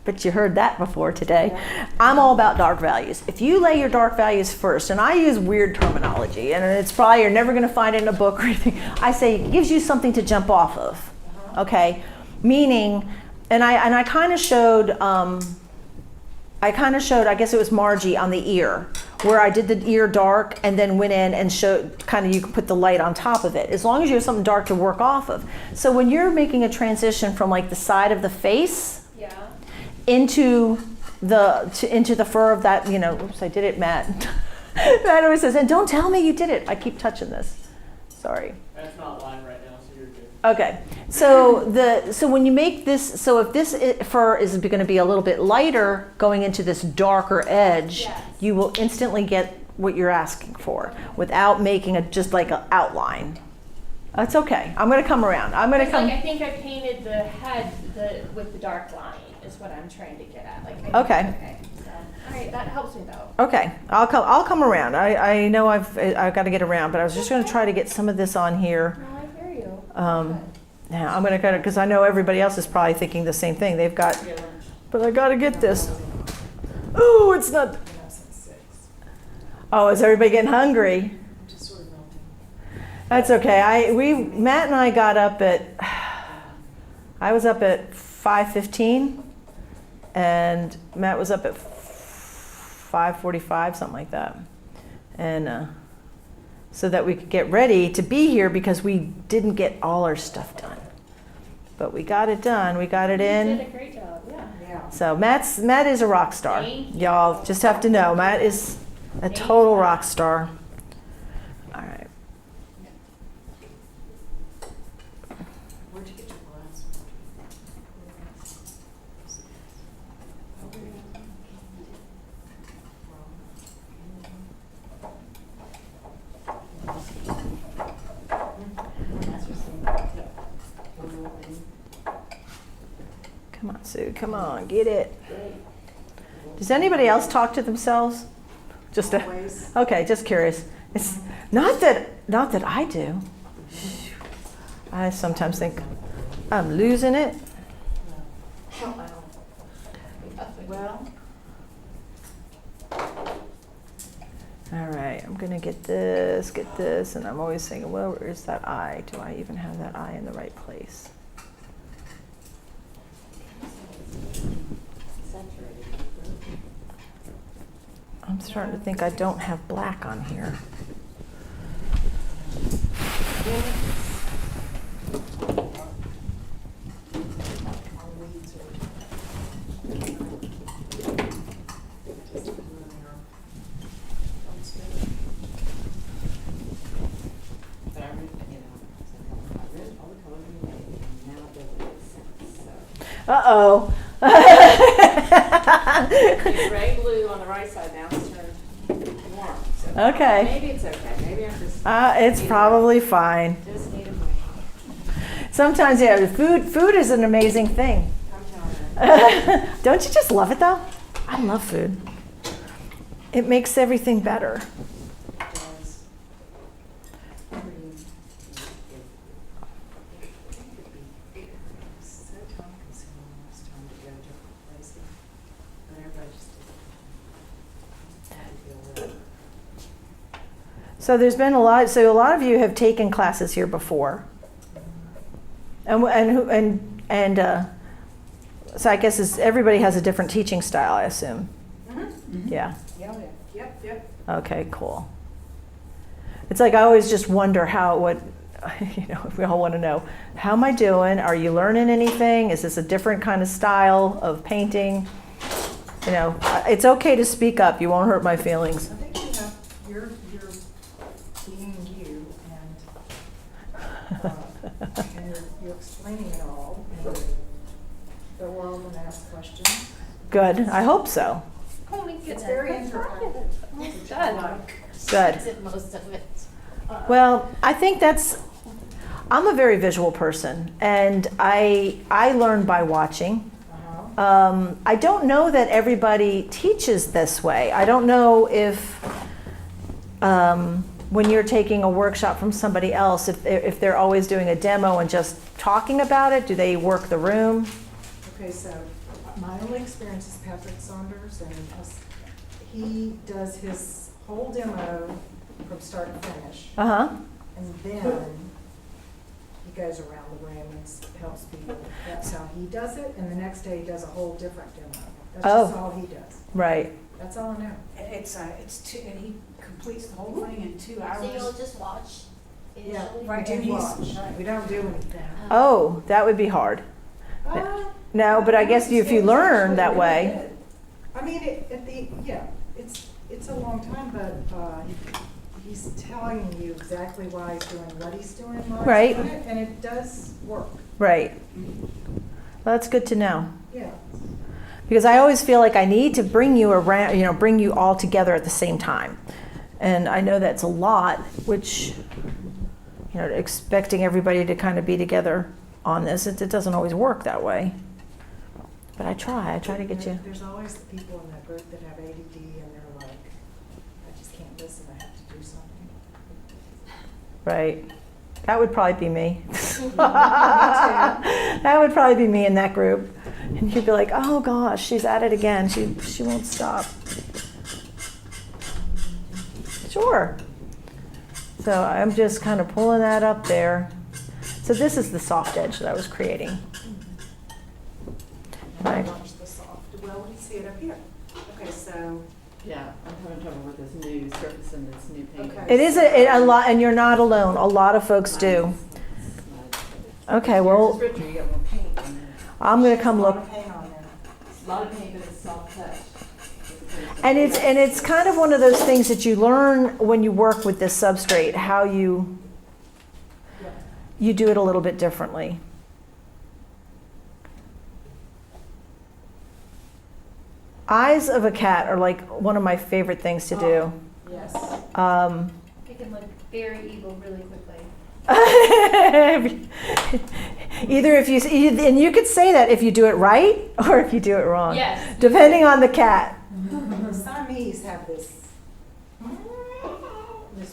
but you heard that before today. Yeah. I'm all about dark values. If you lay your dark values first, and I use weird terminology, and it's probably you're never going to find it in a book or anything. I say it gives you something to jump off of. Okay, meaning, and I kind of showed. I guess it was Margie on the ear, where I did the ear dark and then went in and showed you can put the light on top of it, as long as you have something dark to work off of. So when you're making a transition from the side of the face into the fur of that, oops, I did it, Matt. Matt always says, and don't tell me you did it. I keep touching this. Sorry. That's not live right now, so you're good. Okay, so when you make this, so if this fur is going to be a little bit lighter going into this darker edge, you will instantly get what you're asking for without making just like an outline. That's okay. I'm going to come around. I think I painted the head with the dark line is what I'm trying to get at. Okay. So, all right, that helps me though. Okay, I'll come around. I know I've got to get around, but I was just going to try to get some of this on here. No, I hear you. Now I'm going to because I know everybody else is probably thinking the same thing. They've got, but I got to get this. Oh, it's not. Oh, is everybody getting hungry? Just sort of melting. That's okay. Matt and I got up at, I was up at 5:15 and Matt was up at 5:45, something like that. And so that we could get ready to be here because we didn't get all our stuff done. But we got it done. We got it You in. did a great job, yeah. Yeah. So Matt is a rock star. Thank you. Y'all just have to know Matt is a total rock star. All right. Where'd you get your glass? Come on, Sue. Come on, get it. Does anybody else talk to themselves? Just Always. okay. Just curious. It's not that I do. I sometimes think I'm losing it. Well, All right, I'm gonna get this, and I'm always thinking, well, where is that I? Do I even have that I in the right place? I'm starting to think I don't have black on here. Uh-oh. It's gray blue on the right side now, it's turned warm. So Okay. maybe it's okay, maybe I'm just, It's probably fine. just need a break. Sometimes, yeah, food is an amazing thing. I'm telling you. Don't you just love it though? I love food. It makes everything better. does. So time consuming last time to go different places. But everybody just did. So there's been a lot. So a lot of you have taken classes here before, and so I guess everybody has a different teaching style, I assume. Yeah. Yep. Okay. Cool. It's like I always just wonder we all want to know, how am I doing? Are you learning anything? Is this a different kind of style of painting? It's okay to speak up. You won't hurt my feelings. I think you're being you and you're explaining it all. And but we're all going to ask questions. Good. I hope so. Oh my goodness. It's very interactive. It's done. Good. Did most of it. Well, I think I'm a very visual person, and I learn by watching. I don't know that everybody teaches this way. I don't know if when you're taking a workshop from somebody else, if they're always doing a demo and just talking about it, do they work the room? Okay, so my only experience is Patrick Saunders, and he does his whole demo from start to finish. Uh-huh. And then he goes around the room and helps people. That's how he does it, and the next day he does a whole different demo. That's just all he does. Right. That's all I know. It's two, and he completes the whole thing in 2 hours. So you'll just watch Yeah, initially? Right, we and do he's- watch. We don't do anything. Oh, that would be hard. No, but I guess if you learn that way. I mean, it's a long time, but he's telling you exactly why he's doing what he's doing, while Right. he's doing it, and it does work. Right. Well, that's good to know. Yeah. Because I always feel like I need to bring you around, bring you all together at the same time. And I know that's a lot, which, expecting everybody to kind of be together on this, it doesn't always work that way. But I try to get you. There's always the people in that group that have ADD and they're like, I just can't listen, I have to do something. Right. That would probably be me. That would probably be me in that group. And you'd be like, oh gosh, she's at it again. She won't stop. Sure. So I'm just kind of pulling that up there. So this is the soft edge that I was creating. I Right. watched the soft. Well, we see it up here. Okay, so. Yeah, I'm having trouble with this new surface and this new paint. Okay. It is a lot, and you're not alone. A lot of folks do. Okay, well, Yours is richer, you got more paint on it. I'm gonna come look. A lot of paint on there. It's a lot of paint, but it's soft touch. And it's kind of one of those things that you learn when you work with this substrate, how you do it a little bit differently. Eyes of a cat are like one of my favorite things to do. Yes. It can look very evil really quickly. Either if you, and you could say that if you do it right or if you do it wrong. Yes. Depending on the cat. Siamese have this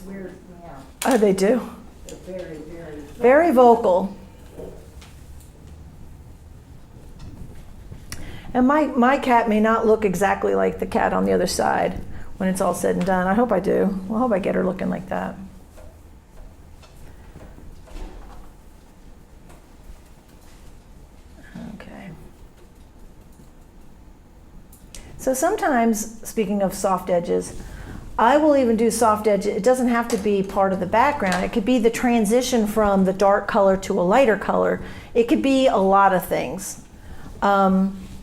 weird meow. Oh, they do. They're very, very. Very vocal. And my cat may not look exactly like the cat on the other side when it's all said and done. I hope I do. Well, I hope I get her looking like that. Okay. So sometimes, speaking of soft edges, I will even do soft edge. It doesn't have to be part of the background. It could be the transition from the dark color to a lighter color. It could be a lot of things.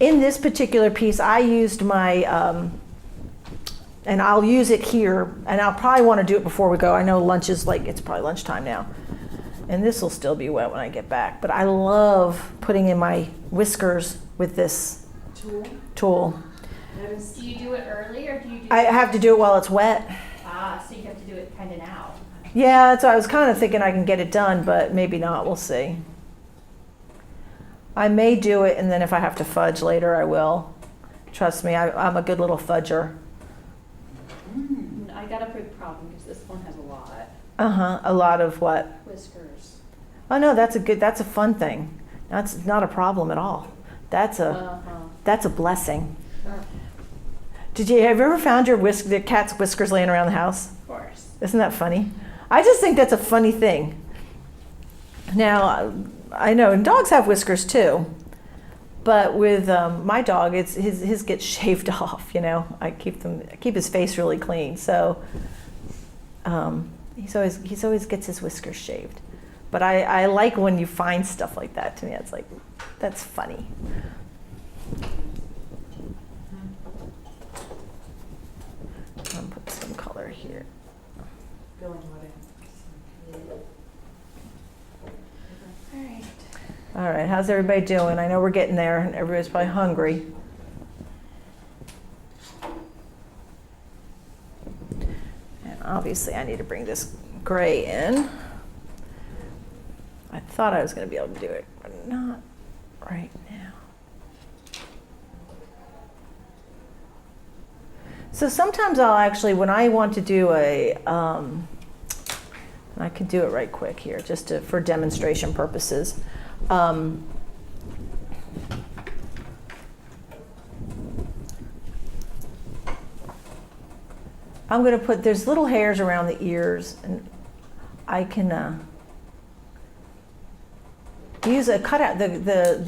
In this particular piece, I used my, and I'll use it here, and I'll probably want to do it before we go. I know lunch is like, it's probably lunchtime now. And this will still be wet when I get back. But I love putting in my whiskers with this tool. Do you do it early or do you do I have to do it while it's wet. so you have to do it kind of now? Yeah, that's what I was kind of thinking I can get it done, but maybe not. We'll see. I may do it, and then if I have to fudge later, I will. Trust me, I'm a good little fudger. I got a big problem because this one has a lot. A lot of what? Whiskers. Oh no, that's a fun thing. That's not a problem at all. That's a blessing. Have you ever found the cat's whiskers laying around the house? Of course. Isn't that funny? I just think that's a funny thing. Now, I know, and dogs have whiskers too, but with my dog, it's his gets shaved off. You know, I keep his face really clean, so he's always gets his whiskers shaved. But I like when you find stuff like that. To me, it's like that's funny. I'll put some color here. All right, how's everybody doing? I know we're getting there, and everybody's probably hungry. And obviously, I need to bring this gray in. I thought I was going to be able to do it, but not right now. So sometimes I'll actually, when I want to do I can do it right quick here, just for demonstration purposes. I'm going to put, there's little hairs around the ears, and I can use a cutout. The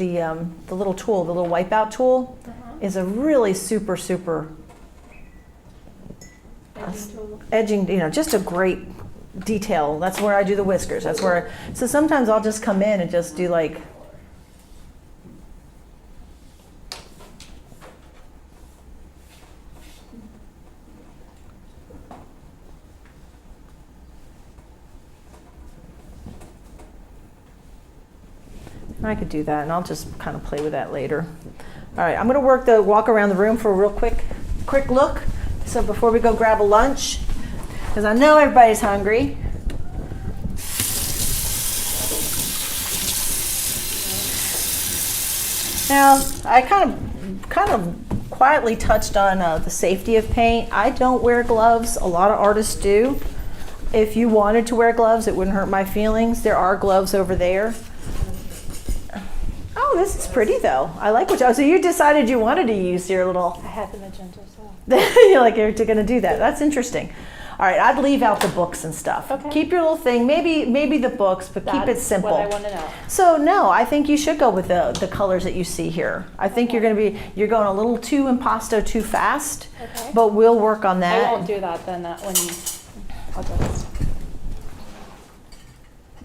little tool, the little wipeout tool, is a really super edging, just a great detail. That's where I do the whiskers. That's where. So sometimes I'll just come in and just do like. I could do that, and I'll just kind of play with that later. All right, I'm going to walk around the room for a real quick look. So before we go grab a lunch, because I know everybody's hungry. Now, I kind of quietly touched on the safety of paint. I don't wear gloves. A lot of artists do. If you wanted to wear gloves, it wouldn't hurt my feelings. There are gloves over there. Oh, this is pretty though. I like so you decided you wanted to use your little. I have the magenta as well. You're like, you're going to do that. That's interesting. All right, I'd leave out the books and stuff. Okay. Keep your little thing, maybe the books, but keep it That's simple. what I want to know. So no, I think you should go with the colors that you see here. I think you're going a little too impasto too fast, Okay. but we'll work on that. I won't do that then. I'll just.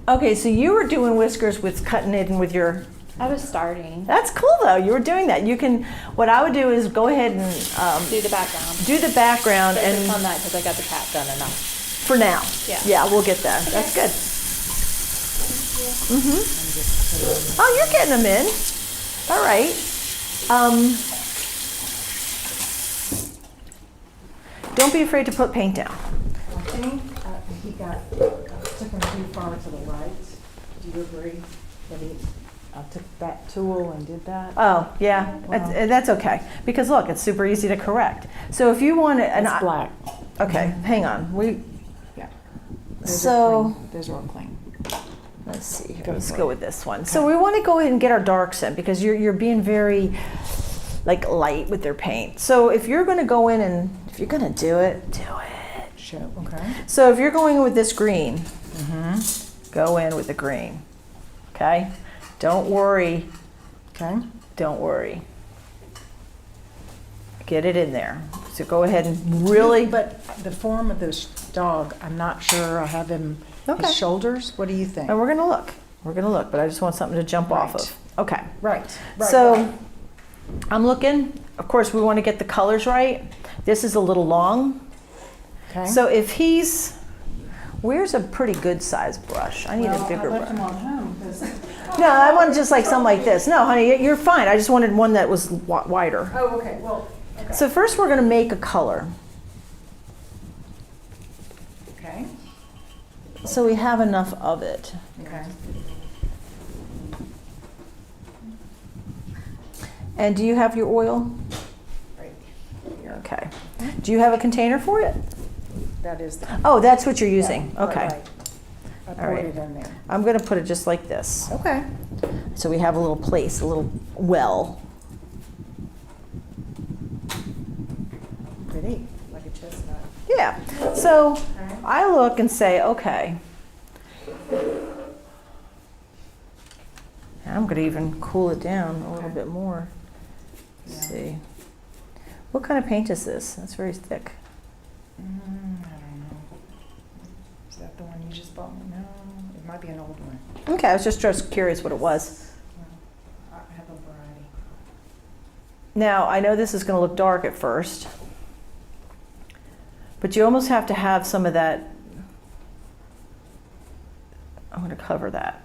Okay, so you were doing whiskers with cutting it in with your. I was starting. That's cool though. You were doing that. You can. What I would do is go ahead and Do the background. do the background Focus and on that because I got the cat done enough. for now. Yeah. Yeah, we'll get that. That's good. Oh, you're getting them in. All right. Don't be afraid to put paint down. I think he took him too far to the right. Do you agree that he took that tool and did that? Oh, yeah, Wow. that's okay. Because look, it's super easy to correct. So if you want to, It's black. Okay, hang on. Yeah. So Those are all clean. let's see. Here. Go Let's for go it. with this one. So we want to go ahead and get our darks in because you're being very like light with their paint. So if you're going to go in and if you're going to do it, do it. Show, okay. So if you're going in with this green, go in with the green. Okay? Don't worry. Okay. Don't worry. Get it in there. So go ahead and really. But the form of this dog, I'm not sure. I have him, Okay. his shoulders. What do you think? And we're gonna look. We're gonna look, but I just want something to jump off Right. of. Okay. Right. So right. I'm looking. Of course, we want to get the colors right. This is a little long. Okay. So if he's, where's a pretty good size brush? I need a bigger brush. on home because. No, I want just like something like this. No, honey, you're fine. I just wanted one that was wider. Oh, okay. Well. Okay. So first we're gonna make a color. Okay. So we have enough of it. Okay. And do you have your oil? Right. Okay. Do you have a container for it? That is. The, Oh, that's what you're using. yeah, Okay. Right. I All poured right. it in there. I'm gonna put it just like this. Okay. So we have a little place, a little well. Pretty, like a chestnut. Yeah. So I look and say, okay. And I'm gonna even cool it down a little bit more. Let's see. What kind of paint is this? That's very thick. I don't know. Is that the one you just bought me? No, it might be an old one. Okay, I was just curious what it was. I have a variety. Now, I know this is gonna look dark at first, but you almost have to have some of that. I'm gonna cover that.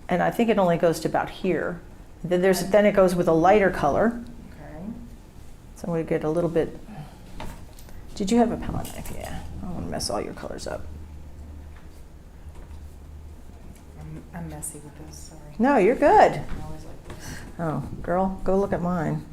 And I think it only goes to about here. Then it goes with a lighter color. Okay. So I'm gonna get a little bit. Did you have a palette knife? Yeah. I don't wanna mess all your colors up. I'm messy with this, sorry. No, you're good. I always like this. Oh, girl, go look at mine.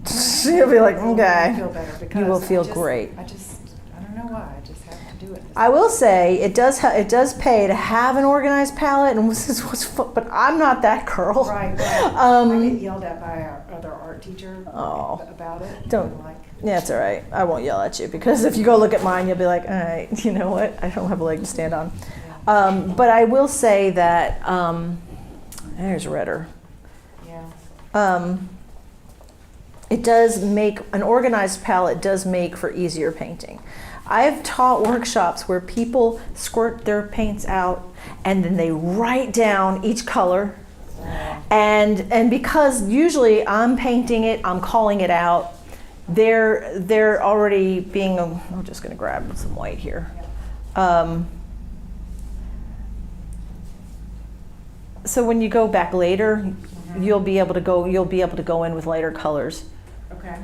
You'll be like, I okay. feel better because You will feel I great. I don't know why, I just have to do it. I will say it does pay to have an organized palette, and this is what's fun, but I'm not that girl. Right, right. Um, I get yelled at by our other art teacher Oh. about it. Don't. I'm like, Yeah, it's all right. I won't yell at you because if you go look at mine, you'll be like, all right, you know what? I don't have a leg to stand on. But I will say that there's redder. yeah. It does make, an organized palette does make for easier painting. I've taught workshops where people squirt their paints out and then they write down each color. And because usually I'm painting it, I'm calling it out, they're already being, I'm just gonna grab some white here. So when you go back later, you'll be able to go in with lighter colors. Okay.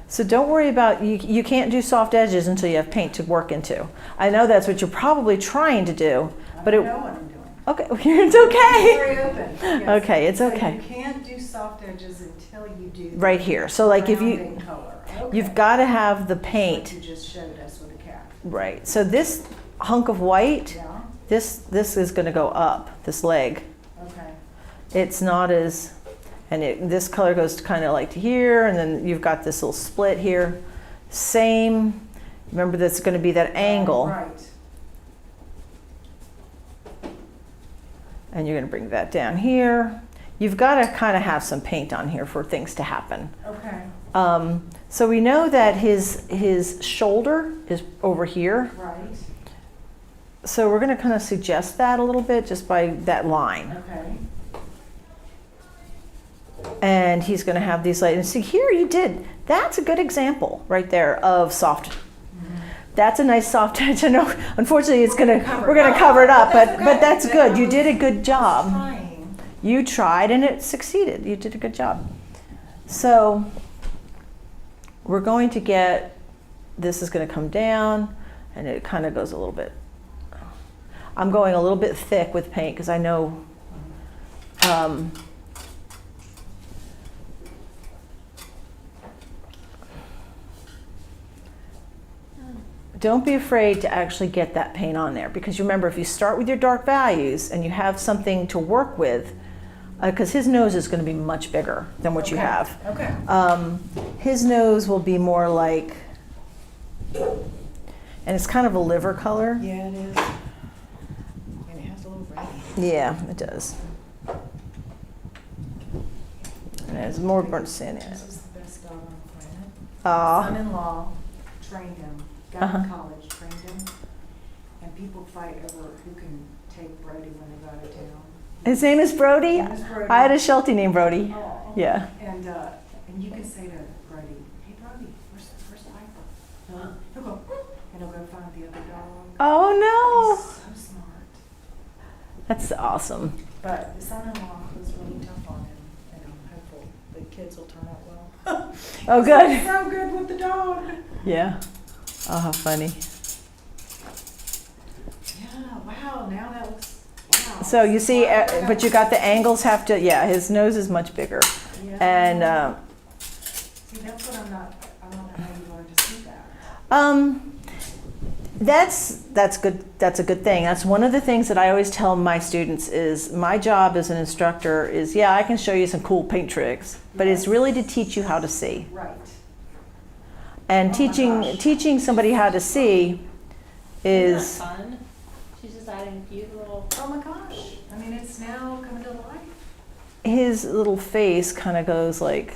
So don't worry about, you can't do soft edges until you have paint to work into. I know that's what you're probably trying to do, but I it, know what I'm doing. okay, it's okay. Very open. Yes. Okay, it's So okay. you can't do soft edges until you do the Right here. So like if rounding color. Okay. you've got to have the Like paint, you just showed us with the cat. right. So this hunk of white, Yeah. this is going to go up, this leg. Okay. It's not as, and this color goes kind of like to here, and then you've got this little split here. Same, remember that's going to be that angle. Right. And you're going to bring that down here. You've got to kind of have some paint on here for things to happen. Okay. So we know that his shoulder is over here. Right. So we're going to kind of suggest that a little bit just by that line. Okay. And he's going to have these lights. And see, here you did. That's a good example right there of soft. That's a nice soft edge. I know, unfortunately, we're going to cover it up, but that's good. You did a good job. Trying. You tried and it succeeded. You did a good job. So we're going to get, this is going to come down and it kind of goes a little bit. I'm going a little bit thick with paint because I know don't be afraid to actually get that paint on there, because you remember, if you start with your dark values and you have something to work with, because his nose is going to be much bigger than what you have. Okay. His nose will be more like, and it's kind of a liver color. Yeah, it is. And it has a little red. Yeah, it does. And it has more burnt sin in it. This is the best dog on the planet. Aw. Son-in-law trained him, got Uh-huh. to college, trained him, and people fight over who can take Brody when they go out of town. His name is Brody? His name is Brody. I had a Sheltie named Brody. Oh. Yeah. And you can say to Brody, "Hey Brody, where's Piper?" He'll go, and he'll go find the other dog. Oh He's no. so smart. That's awesome. But the son-in-law was really tough on him, and I'm hopeful the kids will turn out well. Oh good. So good with the dog. Yeah. Oh, how funny. Yeah, wow, now that looks, wow. So you see, but you got the angles have to, yeah, his nose is much bigger. Yeah. And See, that's what I don't know how you learned to see that. that's good. That's a good thing. That's one of the things that I always tell my students is my job as an instructor is, yeah, I can show you some cool paint tricks, but it's really to teach you how to see. Right. And Oh my gosh. teaching somebody how to see is, Isn't that fun? She's just adding a cute little. Oh my gosh, I mean, it's now coming to life. his little face kind of goes like,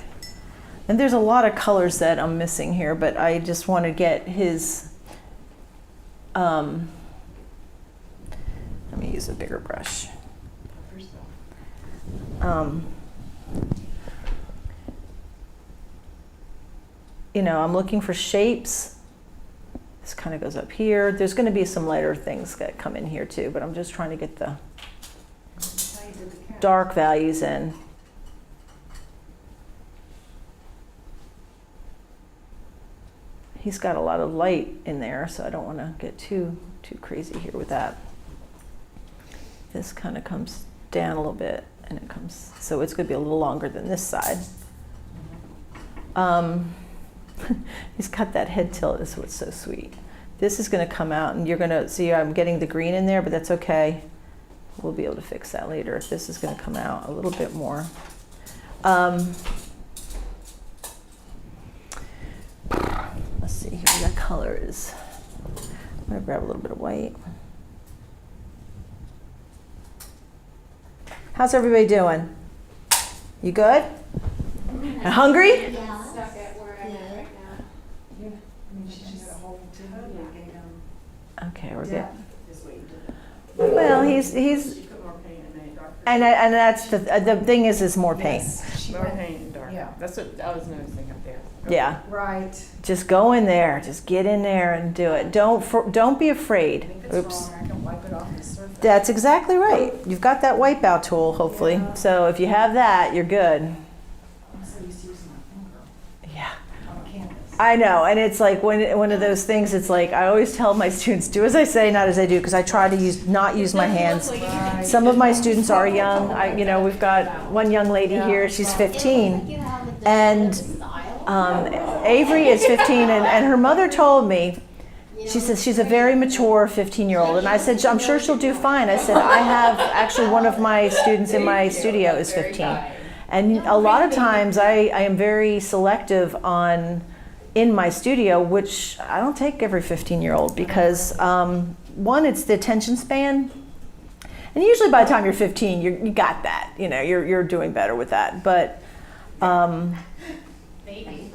and there's a lot of colors that I'm missing here, but I just want to get his, let me use a bigger brush. You know, I'm looking for shapes. This kind of goes up here. There's going to be some lighter things that come in here too, but I'm just trying to get the dark values in. He's got a lot of light in there, so I don't want to get too crazy here with that. This kind of comes down a little bit, and it comes, so it's going to be a little longer than this side. He's got that head tilt. That's what's so sweet. This is going to come out, and you're going to see I'm getting the green in there, but that's okay. We'll be able to fix that later. This is going to come out a little bit more. Let's see here. That color is. I'm going to grab a little bit of white. How's everybody doing? You good? Hungry? Yeah. Stuck at where I'm at right now. I mean, she just got a hold to him and gave him Okay, we're good. depth is what you did. Well, he's She put more paint and made it darker. and that's the thing is more paint. Yes, she More went- paint and darker. Yeah. That's what I was noticing up there. Yeah. Right. Just go in there. Just get in there and do it. Don't be afraid. If it's Oops. wrong, I can wipe it off the surface. That's exactly right. You've got that wipeout tool, hopefully. Yeah. So if you have that, you're good. I'm so used to using my finger Yeah. on a canvas. I know, and it's like one of those things. It's like I always tell my students, do as I say, not as I do, because I try to not use my hands. Right. Some of my students are young. We've got one young lady here. She's 15, and Avery is 15, and her mother told me, she says she's a very mature 15-year-old, and I said I'm sure she'll do fine. I said I have actually one of my students in my studio is 15, and a lot of times I am very selective on in my studio, which I don't take every 15-year-old because one, it's the attention span. And usually by the time you're 15, you got that. You know, you're doing better with that. But Maybe.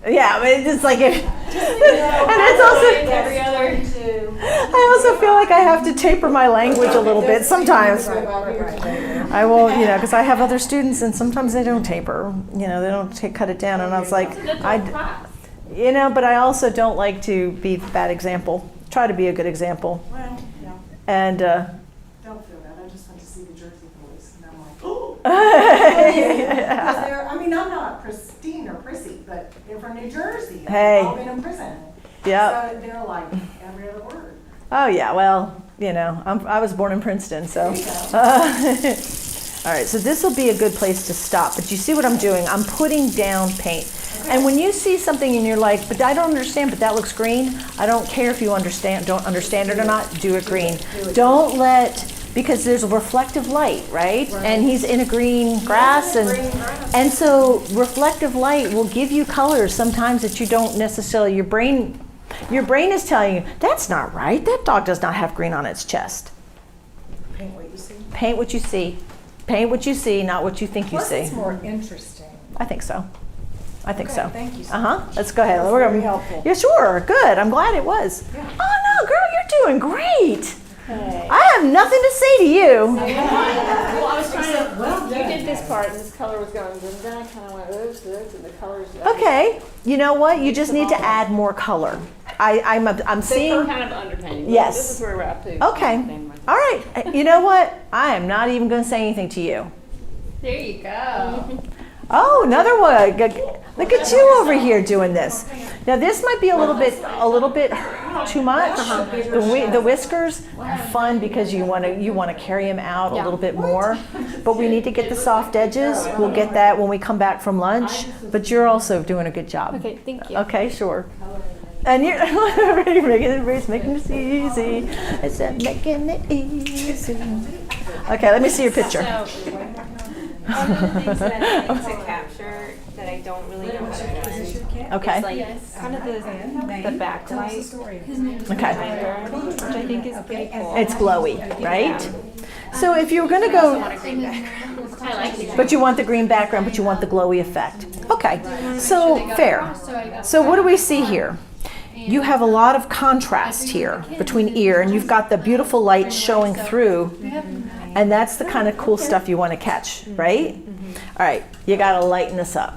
yeah, but it's just like if, and it's also Every other. I also feel like I have to taper my language a little bit sometimes. I will, you know, because I have other students and sometimes they don't taper. You know, they don't cut it down, and I was like, you know, but I also don't like to be the bad example. Try to be a good example. Well, yeah, And don't feel that. I just went to see the Jersey Boys, and I'm like, oh. I mean, I'm not pristine or prissy, but they're from New Jersey. And Hey. they've all been in prison. Yep. So they're like every other word. Oh yeah, well, you know, I was born in Princeton, so. There you go. All right, so this will be a good place to stop. But you see what I'm doing? I'm putting down paint. And when you see something and you're like, but I don't understand, but that looks green, I don't care if you don't understand it or not, do it green. Don't let, because there's a reflective light, right? And he's in a green grass, and so reflective light will give you colors sometimes that you don't necessarily, your brain is telling you, that's not right, that dog does not have green on its chest. Paint what you see. Paint what you see. Paint what you see, not what you think you Plus, see. it's more interesting. I think so. I think Okay, so. thank you so Let's go ahead. That's We're very gonna, helpful. Yeah, sure. Good. I'm glad it was. Yeah. Oh no, girl, you're doing great. I have nothing to say to you. Well, I was trying to, Well you done. did this part and this color was going, and then I kind of went, oops, and the colors. Okay. You know what? You just need to add more color. I'm They seeing. were kind of underpainting. Yes. This is where we're at too. Okay. All right. You know what? I am not even going to say anything to you. There you go. Oh, another one. Look at you over here doing this. Now this might be a little bit too much. The whiskers are fun because you want to carry them out a little bit more. But we need to get the soft edges. We'll get that when we come back from lunch. But you're also doing a good job. Okay, thank you. Okay, sure. And you're everybody's making this easy. I said making it easy. Okay, let me see your picture. One of the things that I like to capture that I don't really know how to do Okay. is like kind of the backlight Okay. which I think is pretty cool. It's glowy, right? So if you were going to go, I like it. but you want the green background, but you want the glowy effect. Okay, so fair. So what do we see here? You have a lot of contrast here between ear, and you've got the beautiful light showing through, and that's the kind of cool stuff you want to catch, right? All right, you got to lighten this up.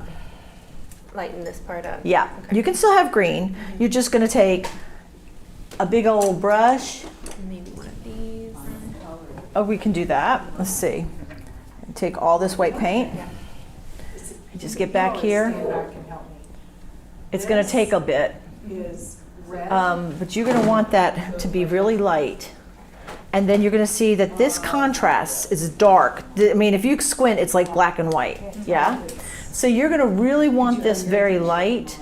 Lighten this part up. Yeah, you can still have green. You're just going to take a big old brush. Maybe one of these. Oh, we can do that. Let's see. Take all this white paint. Just get back here. Stand back and help me. It's going to take a bit, Is red. but you're going to want that to be really light. And then you're going to see that this contrast is dark. I mean, if you squint, it's like black and white. Yeah? So you're going to really want this very light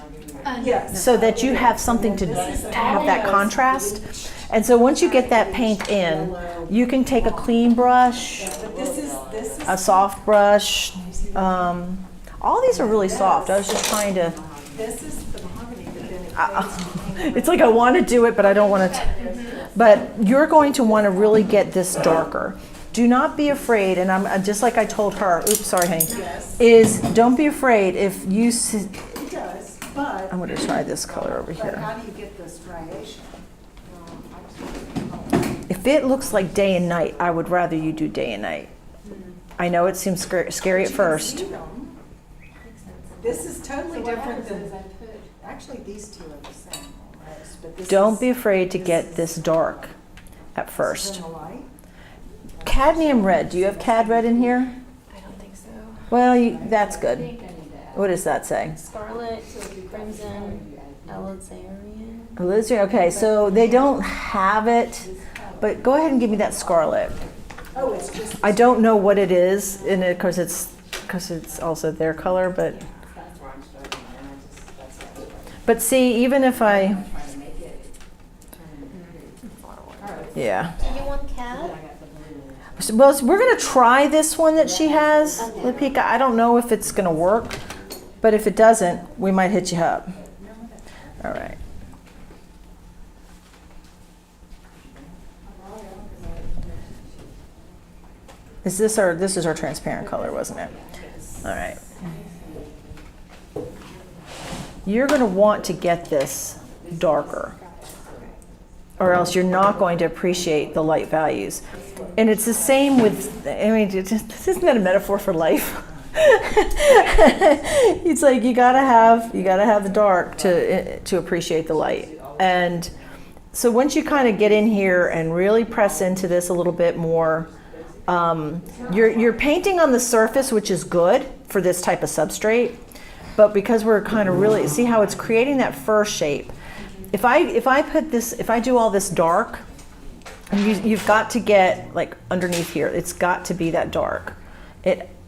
Yes. so that you have something to have that contrast. And so once you get that paint in, you can take a clean brush, But this is a soft brush. All these are really soft. I was just trying to, this is the mahogany, but then it it's like I want to do it, but I don't want to. But you're going to want to really get this darker. Do not be afraid, and I'm just like I told her, oops, sorry, honey, is don't be afraid if you, it does, but I'm going to try this color over but here. how do you get the striation? If it looks like day and night, I would rather you do day and night. I know it seems scary at first. This is totally different than, actually, these two are the same almost, but this Don't is- be afraid to get this dark at first. in the light. Cadmium red, do you have cad red in here? I don't think so. Well, that's good. What does that say? Scarlet, crimson, alizarin. Alizarin, okay, so they don't have it, but go ahead and give me that scarlet. Oh, it's just. I don't know what it is in it because it's also their color, but see, even if I, yeah. Do you want cat? Well, we're going to try this one that she has, Lipika. I don't know if it's going to work, but if it doesn't, we might hit you up. All right. This is our transparent color, wasn't it? All right. You're going to want to get this darker, or else you're not going to appreciate the light values. And it's the same with, I mean, isn't that a metaphor for life? It's like you gotta have the dark to appreciate the light. And so once you kind of get in here and really press into this a little bit more, you're painting on the surface, which is good for this type of substrate. But because we're kind of really, see how it's creating that fur shape. If I do all this dark, you've got to get like underneath here. It's got to be that dark.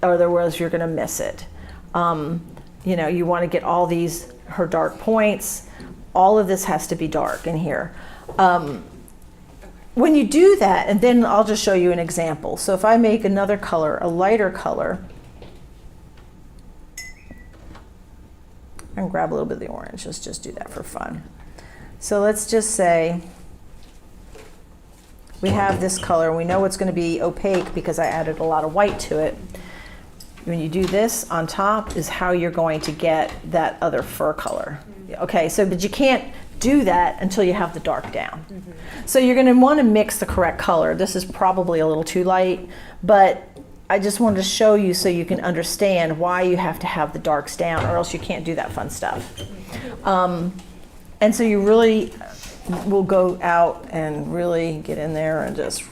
Otherwise you're going to miss it. You know, you want to get all her dark points. All of this has to be dark in here. When you do that, and then I'll just show you an example. So if I make another color, a lighter color, and grab a little bit of the orange. Let's just do that for fun. So let's just say we have this color. We know it's going to be opaque because I added a lot of white to it. When you do this on top is how you're going to get that other fur color. Okay, so but you can't do that until you have the dark down. So you're going to want to mix the correct color. This is probably a little too light, but I just wanted to show you so you can understand why you have to have the darks down, or else you can't do that fun stuff. And so you really will go out and really get in there and just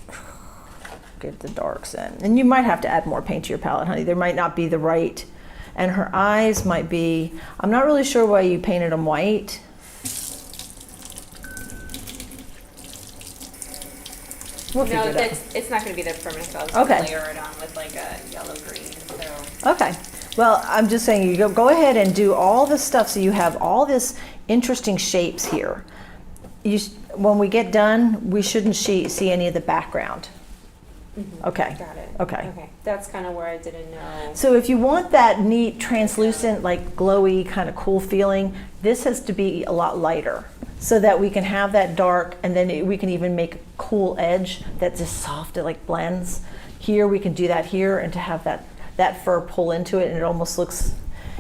get the darks in. And you might have to add more paint to your palette, honey. There might not be the right, and her eyes might be, I'm not really sure why you painted them white. We'll No, figure it out. it's not going to be there permanent, so I was Okay. going to layer it on with like a yellow-green, so. Okay. Well, I'm just saying you go ahead and do all this stuff so you have all this interesting shapes here. When we get done, we shouldn't see any of the background. Okay. Got it. Okay. Okay. That's kind of where I didn't know. So if you want that neat, translucent, like glowy, kind of cool feeling, this has to be a lot lighter so that we can have that dark, and then we can even make a cool edge that's just soft, it like blends. Here, we can do that here, and to have that fur pull into it, and it almost looks,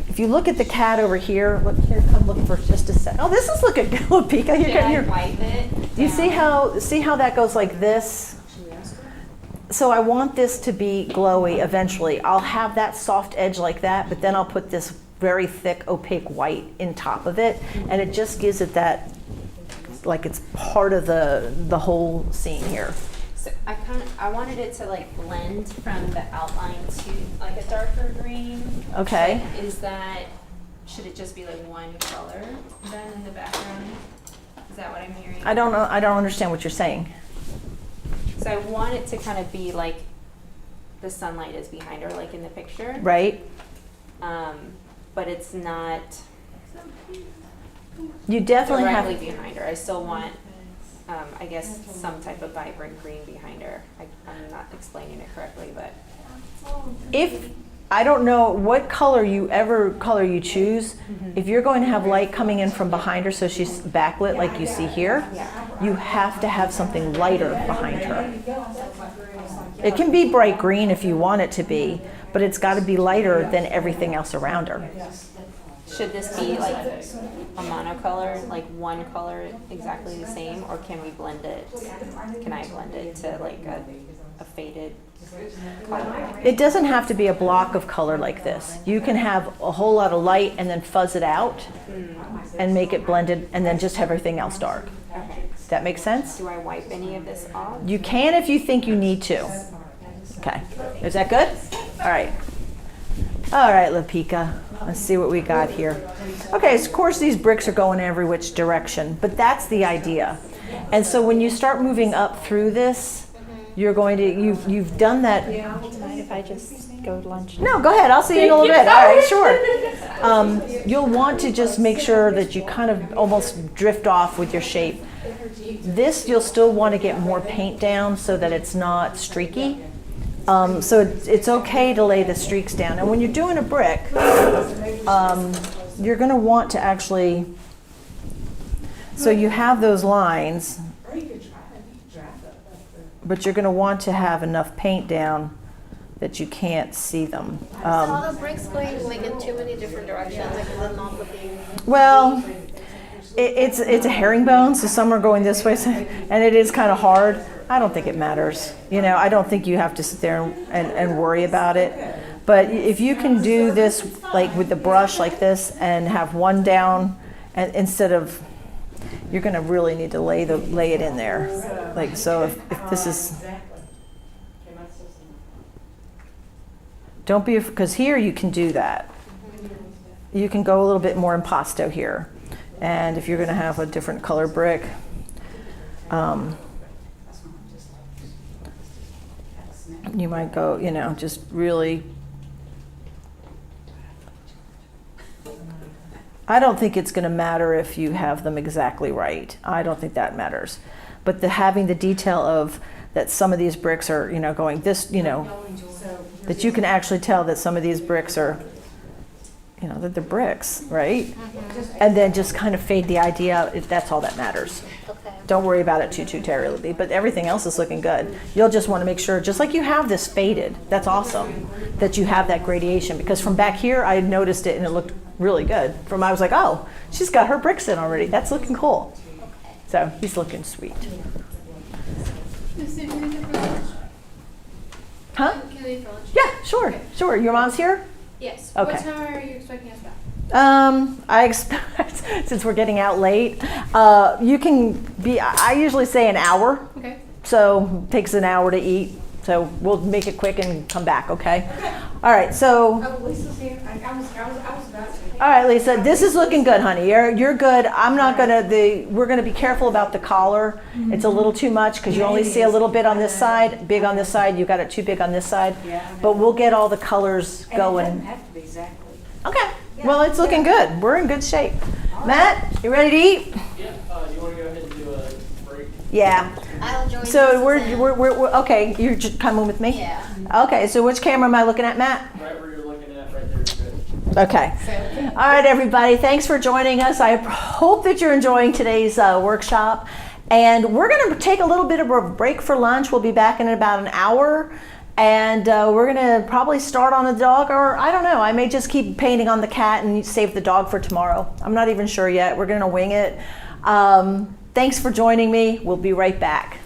if you look at the cat over here, look here, come look for just a sec. Oh, this is looking good, Pika. Did I wipe it? Do you see how that goes like this? So I want this to be glowy eventually. I'll have that soft edge like that, but then I'll put this very thick opaque white in top of it, and it just gives it that, like it's part of the whole scene here. So I wanted it to like blend from the outline to like a darker green. Okay. Should it just be like one color then in the background? Is that what I'm hearing? I don't know. I don't understand what you're saying. So I want it to kind of be like the sunlight is behind her, like in the picture. Right. But it's not You definitely directly have. behind her. I still want, I guess, some type of vibrant green behind her. I'm not explaining it correctly, but. If I don't know what color you choose, if you're going to have light coming in from behind her, so she's backlit like you see here, you have to have something lighter behind her. It can be bright green if you want it to be, but it's got to be lighter than everything else around her. Should this be like a monocolor, like one color exactly the same, or can we blend it? Can I blend it to like a faded color? It doesn't have to be a block of color like this. You can have a whole lot of light and then fuzz it out and make it blended, and then just have everything else dark. Okay. Does that make sense? Do I wipe any of this off? You can if you think you need to. Okay. Is that good? All right. All right, Lapika. Let's see what we got here. Okay, so of course these bricks are going every which direction, but that's the idea. And so when you start moving up through this, you're going to, you've done that. Do you mind if I just go to lunch? No, go ahead. I'll see you in a little bit. All right, sure. You'll want to just make sure that you kind of almost drift off with your shape. This, you'll still want to get more paint down so that it's not streaky. So it's okay to lay the streaks down. And when you're doing a brick, you're going to want to actually So you have those lines, Or you could try it, you could draft it, but you're going to want to have enough paint down that you can't see them. Are the bricks going like in too many different directions? Like is it not looking? Well, it's a herringbone, so some are going this way, and it is kind of hard. I don't think it matters. You know, I don't think you have to sit there and worry about it. But if you can do this like with the brush like this and have one down, and instead of, you're going to really need to lay it in there. Like so, if this is. Don't be, because here you can do that. You can go a little bit more impasto here. And if you're going to have a different color brick, you might go, you know, just really. I don't think it's going to matter if you have them exactly right. I don't think that matters. But having the detail of that some of these bricks are, you know, going this, you know, that you can actually tell that some of these bricks are, you know, that they're bricks, right? And then just kind of fade the idea out. That's all that matters. Okay. Don't worry about it too terribly, but everything else is looking good. You'll just want to make sure, just like you have this faded, that's awesome, that you have that gradation. Because from back here, I noticed it and it looked really good. I was like, oh, she's got her bricks in already. That's looking cool. So he's looking sweet. Huh? Can we for lunch? Yeah, sure, sure. Your mom's here? Yes. Okay. What time are you expecting us back? I expect, since we're getting out late, you can be, I usually say an hour. Okay. So it takes an hour to eat. So we'll make it quick and come back, okay? All right, so. Oh, Lisa's here. I was about to. All right, Lisa, this is looking good, honey. You're good. I'm not we're gonna be careful about the collar. It's a little too much because you only see a little bit on this side, big on this side. You got it too big on this side. But we'll get all the colors going. It doesn't have to be exactly. Okay, well, it's looking good. We're in good shape. Matt, you ready to eat? Yeah, you wanna go ahead and do a break? Yeah. I'll join you. So we're okay. You're just coming with me? Yeah. Okay, so which camera am I looking at, Matt? Right where you're looking at, right there is good. Okay. All right, everybody. Thanks for joining us. I hope that you're enjoying today's workshop. And we're going to take a little bit of a break for lunch. We'll be back in about an hour. And we're going to probably start on the dog, or I don't know. I may just keep painting on the cat and save the dog for tomorrow. I'm not even sure yet. We're going to wing it. Thanks for joining me. We'll be right back.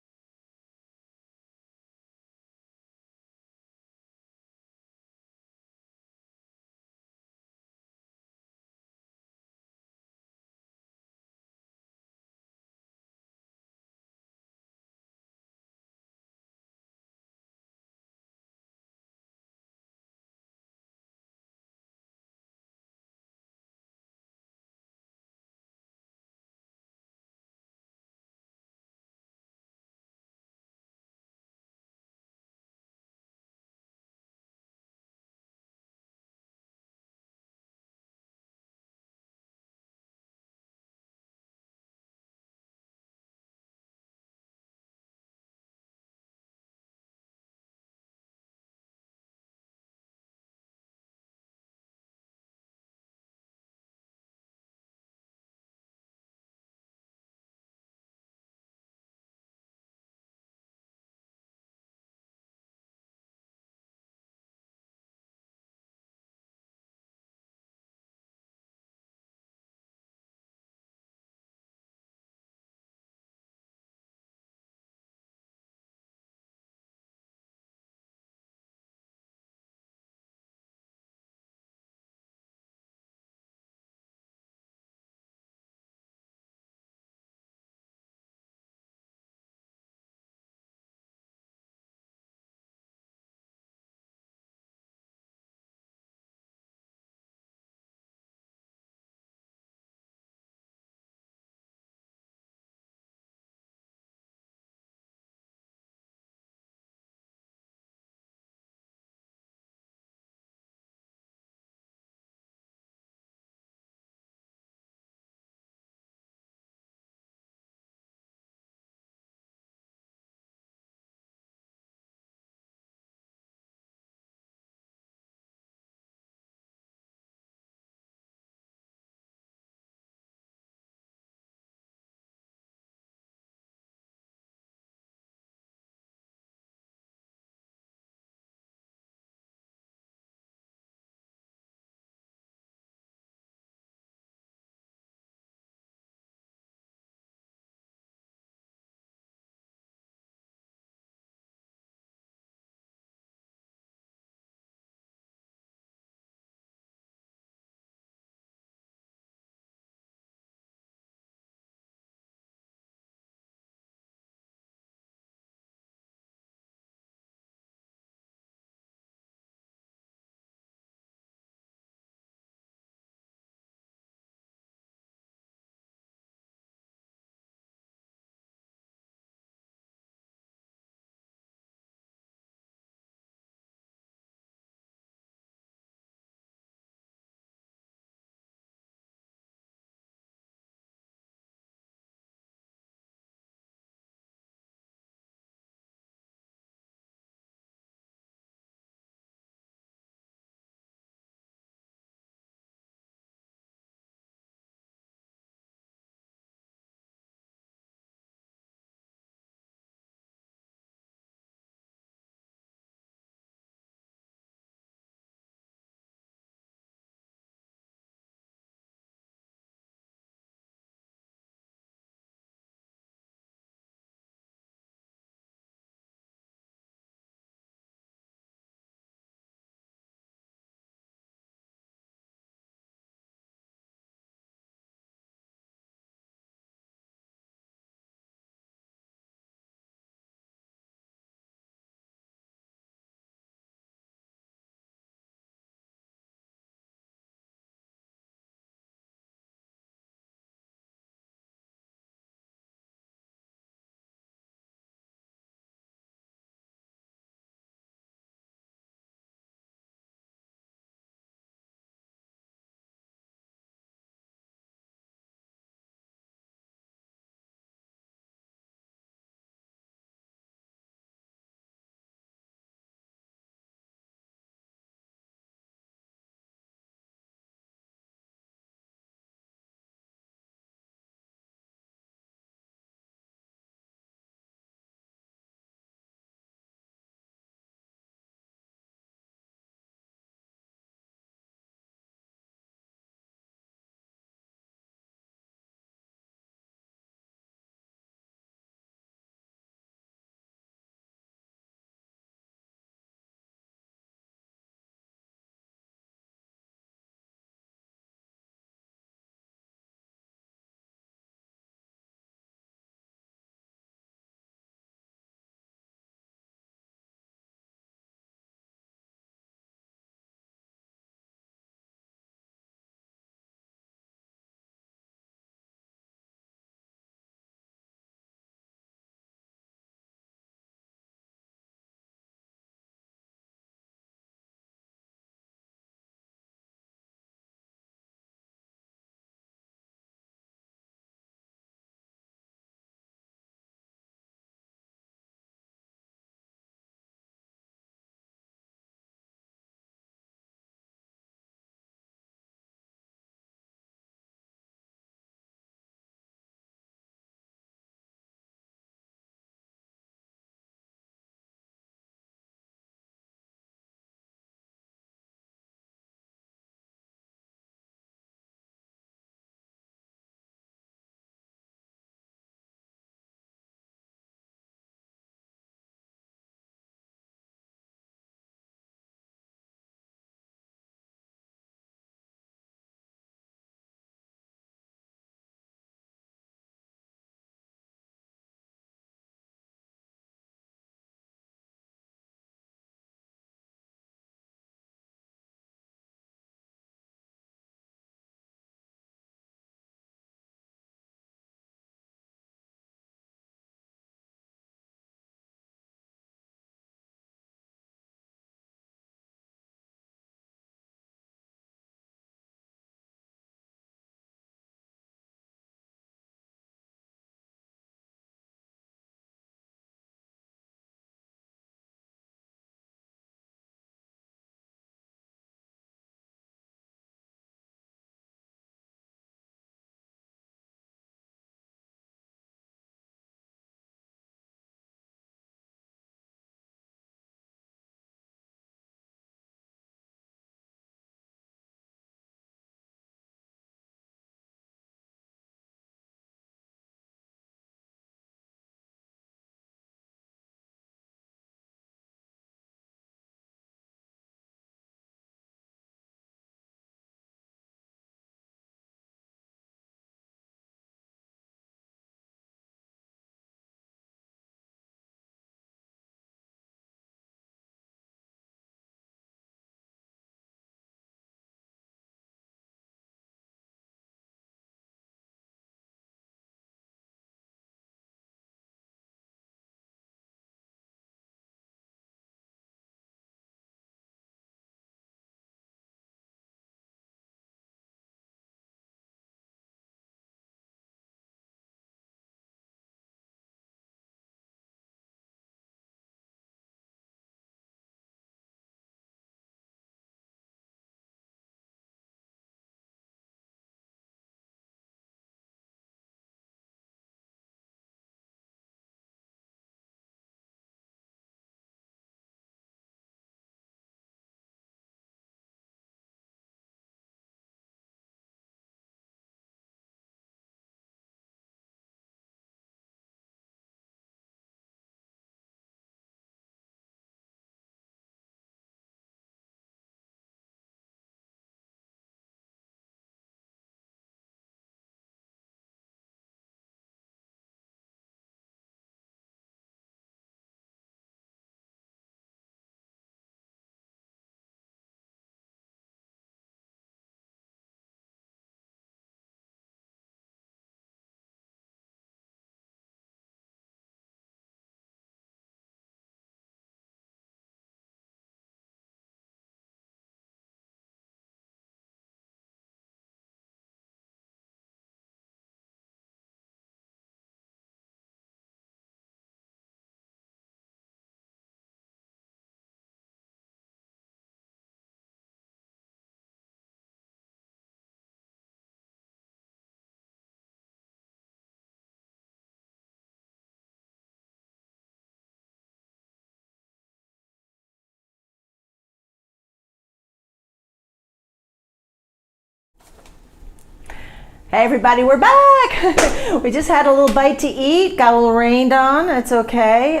Hey everybody, we're back. We just had a little bite to eat, got a little rained on, it's okay.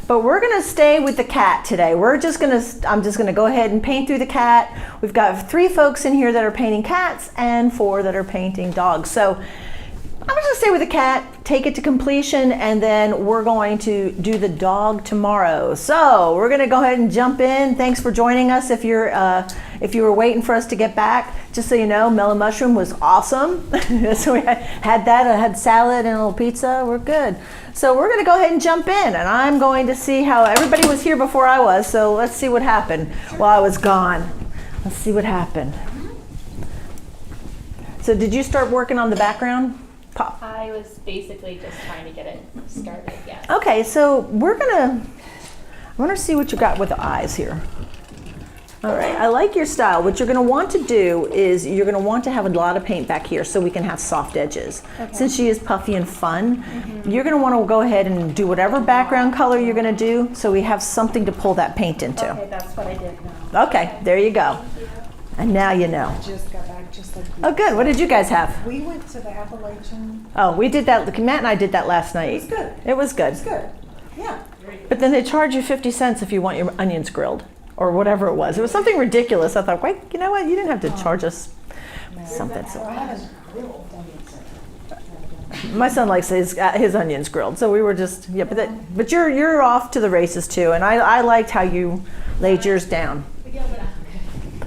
But we're gonna stay with the cat today. I'm just gonna go ahead and paint through the cat. We've got 3 folks in here that are painting cats and 4 that are painting dogs. So I'm just gonna stay with the cat, take it to completion, and then we're going to do the dog tomorrow. So we're gonna go ahead and jump in. Thanks for joining us. If you were waiting for us to get back, just so you know, Mellow Mushroom was awesome. So we had that, I had salad and a little pizza, we're good. So we're gonna go ahead and jump in, and I'm going to see how everybody was here before I was, so let's see what happened while I was gone. Let's see what happened. So did you start working on the background? Pop. I was basically just trying to get it started, yeah. Okay, so I want to see what you got with the eyes here. All right, I like your style. What you're going to want to do is you're going to want to have a lot of paint back here so we can have soft edges. Okay. Since she is puffy and fun, you're going to want to go ahead and do whatever background color you're going to do so we have something to pull that paint into. Okay, that's what I did now. Okay, there you go. And now you know. Just got back just like you. Oh, good. What did you guys have? We went to the Appalachian. Oh, we did that. Matt and I did that last night. It was good. It was good. It was good. Yeah. But then they charge you 50 cents if you want your onions grilled or whatever it was. It was something ridiculous. I thought, wait, you know what? You didn't have to charge us something. So I haven't grilled onions. My son likes his onions grilled. So we were just, yeah, but you're off to the races too. And I liked how you laid yours down.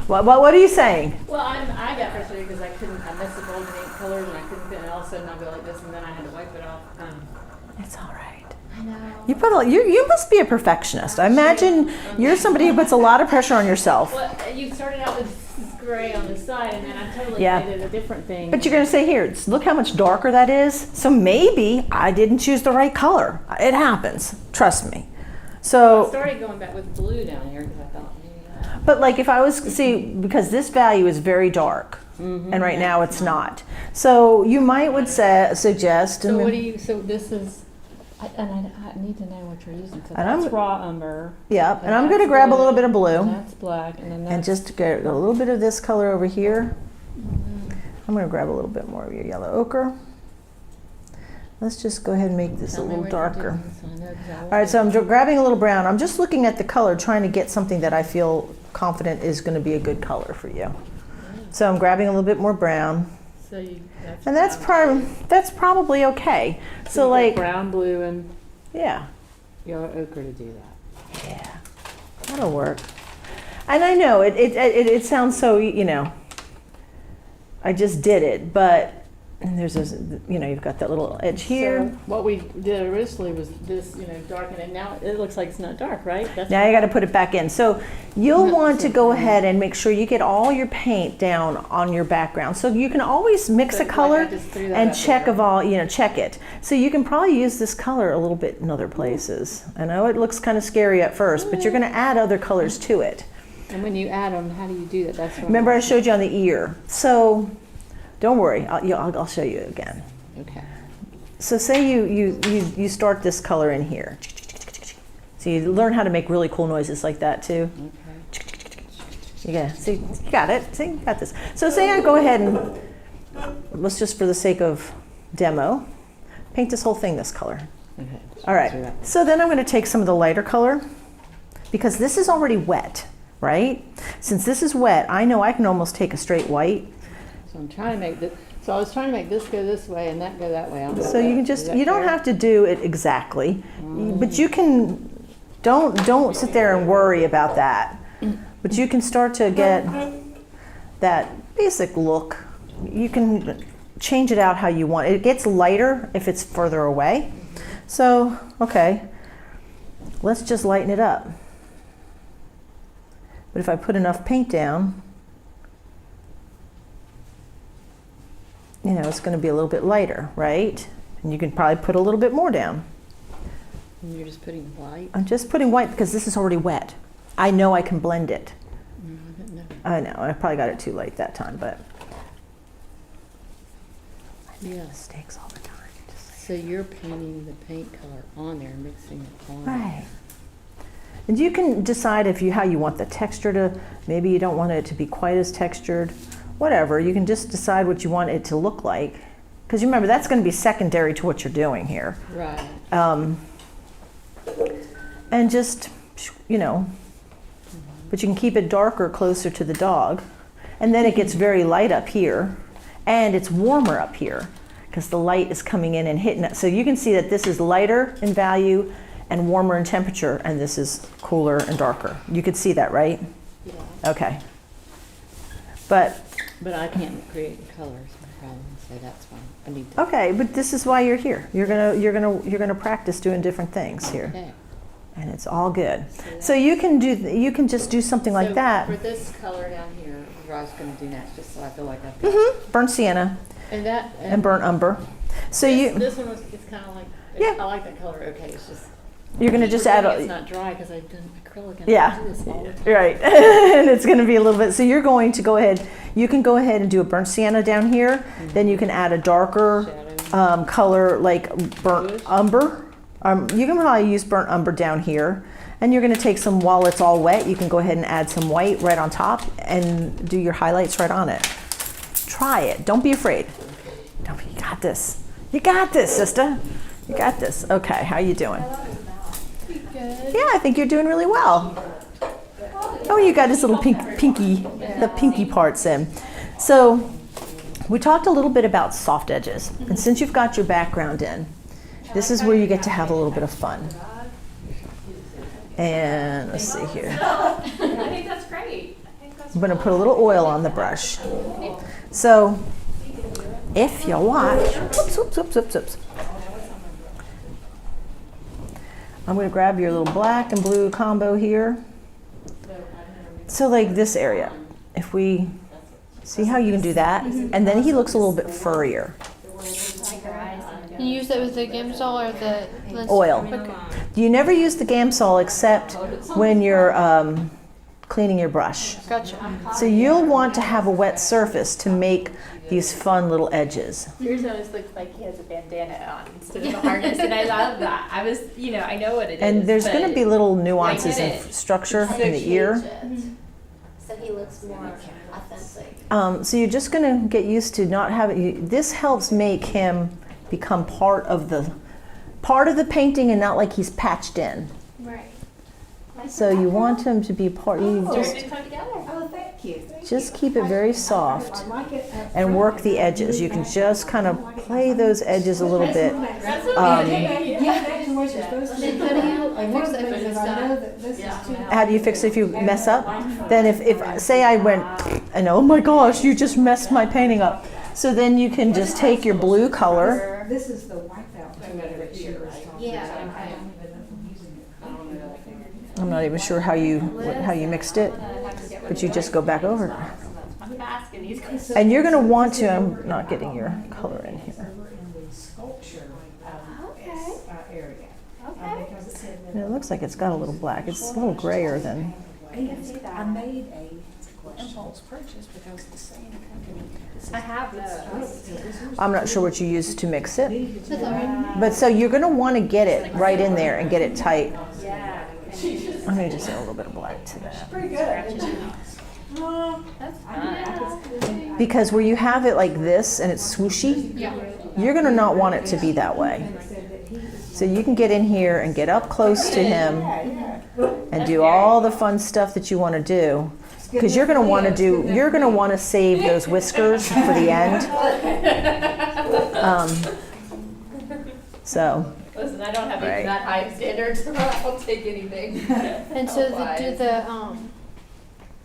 What are you saying? Well, I got frustrated because I missed the golden ink colors and I couldn't fit it, and all of a sudden I'll go like this and then I had to wipe it off. It's all right. I know. You must be a perfectionist. I imagine you're somebody who puts a lot of pressure on yourself. Well, you started out with gray on the side and then I totally Yeah. made it a different thing. But you're going to say, here, look how much darker that is. So maybe I didn't choose the right color. It happens. Trust me. I So, started going back with blue down here because I thought maybe that. but like if I was, because this value is very dark. And right now it's not. So you would suggest. So this is, I need to know what you're using. So And that's I'm- raw umber. Yeah, and I'm going to grab a little bit of blue. And that's black. And then that's. And just get a little bit of this color over here. I'm going to grab a little bit more of your yellow ochre. Let's just go ahead and make this a Tell me little what you're darker. doing, so I know, 'cause I All right, so I'm grabbing a little brown. I'm just looking at the color, trying to get something that I feel confident is going to be a good color for you. So I'm grabbing a little bit more brown. So And that's probably okay. So you like, get brown, blue, and yeah. yellow ochre to do that. Yeah, that'll work. And I know it sounds so, I just did it, but and there's this, you've got that little edge here. So what we did originally was this, darken it. Now it looks like it's not dark, right? That's Now you got to put it back in. So you'll want to go ahead and make sure you get all your paint down on your background. So you can always mix So a it's color like I just threw that and up check there. check it. So you can probably use this color a little bit in other places. I know it looks kind of scary at first, but you're going to add other colors to it. And when you add them, how do you do that? That's what Remember I showed you on the ear. So don't worry, I'll show you again. Okay. So say you start this color in here. So you learn how to make really cool noises like that too. Okay. Yeah, see, you got it. See, you got this. So say I go ahead and, let's just for the sake of demo, paint this whole thing this color. Okay. All right, so then I'm going to take some of the lighter color because this is already wet, right? Since this is wet, I know I can almost take a straight white. So I'm trying to make this. So I was trying to make this go this way and that go that way. So you can just, you don't have to do it exactly, but you can, don't sit there and worry about that. But you can start to get that basic look. You can change it out how you want. It gets lighter if it's further away. So, okay, let's just lighten it up. But if I put enough paint down, it's going to be a little bit lighter, right? And you can probably put a little bit more down. And you're just putting white? I'm just putting white because this is already wet. I know I can blend it. I didn't know. I know, I probably got it too late that time, but I make Yeah. mistakes all the time. So you're painting the paint color on there, mixing it on. Right. And you can decide how you want the texture to, maybe you don't want it to be quite as textured, whatever. You can just decide what you want it to look like. Because remember, that's going to be secondary to what you're doing here. Right. And just, you know, but you can keep it darker closer to the dog. And then it gets very light up here, and it's warmer up here because the light is coming in and hitting it. So you can see that this is lighter in value and warmer in temperature, and this is cooler and darker. You could see that, right? Yeah. Okay. But I can't create colors, my problem, so that's fine. I need to. okay, but this is why you're here. You're gonna practice doing different things here. Okay. And it's all good. So you can just do something like So that. For this color down here, what I was gonna do next, just so I feel like I've got. Burnt sienna And that. and burnt umber. So This one was, it's kind of like, Yeah. I like that color, okay, it's just. you're gonna just For add me, a, It's not dry, because I've done acrylic and Yeah. I do this all the time. right, and it's going to be a little bit. So you're going to go ahead. You can go ahead and do a burnt sienna down here. Then you can add a darker Shadow. color like burnt Bluish? umber. You can probably use burnt umber down here. And you're going to take some, while it's all wet, you can go ahead and add some white right on top and do your highlights right on it. Try it. Don't be afraid. You got this. You got this, sister. You got this. Okay, how you doing? Yeah, I think you're doing really well. Oh, you got his little pinky, the pinky parts in. So we talked a little bit about soft edges. And since you've got your background in, this is where you get to have a little bit of fun. And let's see here. I think that's great. I'm going to put a little oil on the brush. So if you watch, oops. I'm going to grab your little black and blue combo here. So like this area, if we see how you can do that, and then he looks a little bit furrier. You use that with the Gamsol or the Oil. Okay. You never use the Gamsol except when you're cleaning your brush. Gotcha. So you'll want to have a wet surface to make these fun little edges. Yours always looks like he has a bandana on instead of a harness, and I love that. I was, I know what it is. And there's going to but be little nuances I in get it. structure So in the ear. So he looks more authentic. So you're just going to get used to not having. This helps make him become part of the painting and not like he's patched in. Right. So you want him to be part. You Starting to come together. Oh, thank you. just keep it very soft I like it. and work the edges. You can just kind of play those edges a little bit. That's okay. Yeah, that's what you're supposed to do. How do you And one of the fix things it is I know that this is too. How do you fix it if you mess up? Then if say I went and oh my gosh, you just messed my painting up. So then you can just take your blue color. This is the wipeout. Yeah. I'm not even sure how you mixed it, but you just go back over it. I'm asking these questions. And you're going to want to, I'm not getting your color in here. And it looks like it's got a little black. It's a little grayer than. I made a impulse purchase because the same company. I have those. I'm not sure what you used to mix it. But so you're going to want to get it right in there and get it tight. Yeah. I'm going to just add a little bit of black to that. Pretty good. That's fun. Because where you have it like this and it's swooshy, you're going to not want it to be that way. So you can get in here and get up close to him and do all the fun stuff that you want to do. Because you're going to want to save those whiskers for the end. So. Listen, I don't have Right. that high standards. I'll take anything. And so do the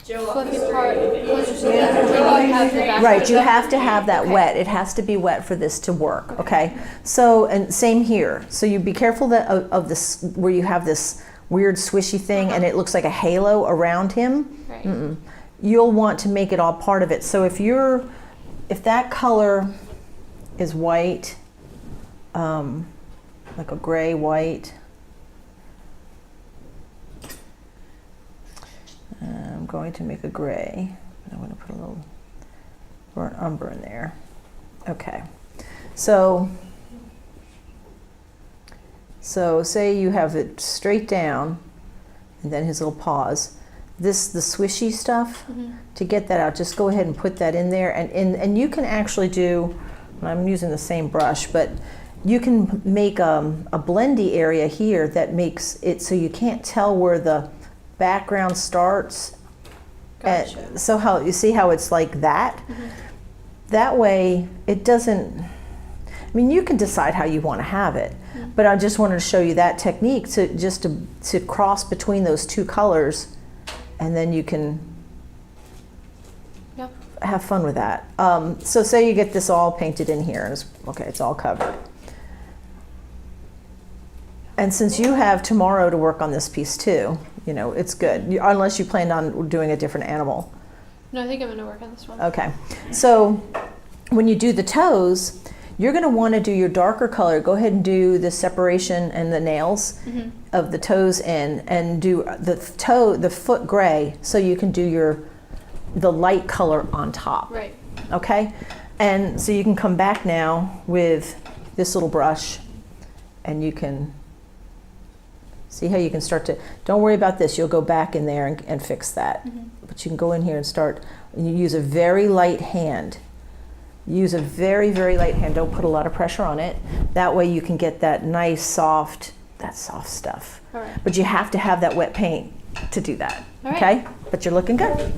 Joe fluffy part closer to the have the back. Right, you have to have that wet. It has to be wet for this to work, okay? So, and same here. So you be careful that of this, where you have this weird swishy thing and it looks like a halo around him. Right. You'll want to make it all part of it. So if that color is white, like a gray white, I'm going to make a gray. I'm going to put a little burnt umber in there. Okay. So say you have it straight down and then his little paws. the swishy stuff, Mhm. to get that out, just go ahead and put that in there. And you can actually do, I'm using the same brush, but you can make a blendy area here that makes it so you can't tell where the background starts. Gotcha. So how, you see how it's like that? That way it doesn't, I mean, you can decide how you want to have it, but I just wanted to show you that technique to cross between those two colors, and then you can Yep. have fun with that. So say you get this all painted in here, and it's all covered. And since you have tomorrow to work on this piece too, it's good, unless you planned on doing a different animal. No, I think I'm gonna work on this one. Okay, so when you do the toes, you're going to want to do your darker color. Go ahead and do the separation and the nails of the toes in, and do the foot gray, so you can do the light color on top. Right. Okay, and so you can come back now with this little brush, and you can see how you can start to, don't worry about this, you'll go back in there and fix that. But you can go in here and start, and you use a very light hand. Use a very, very light hand. Don't put a lot of pressure on it. That way you can get that nice, soft stuff. All right. But you have to have that wet paint to do that. All right. Okay? But you're looking good.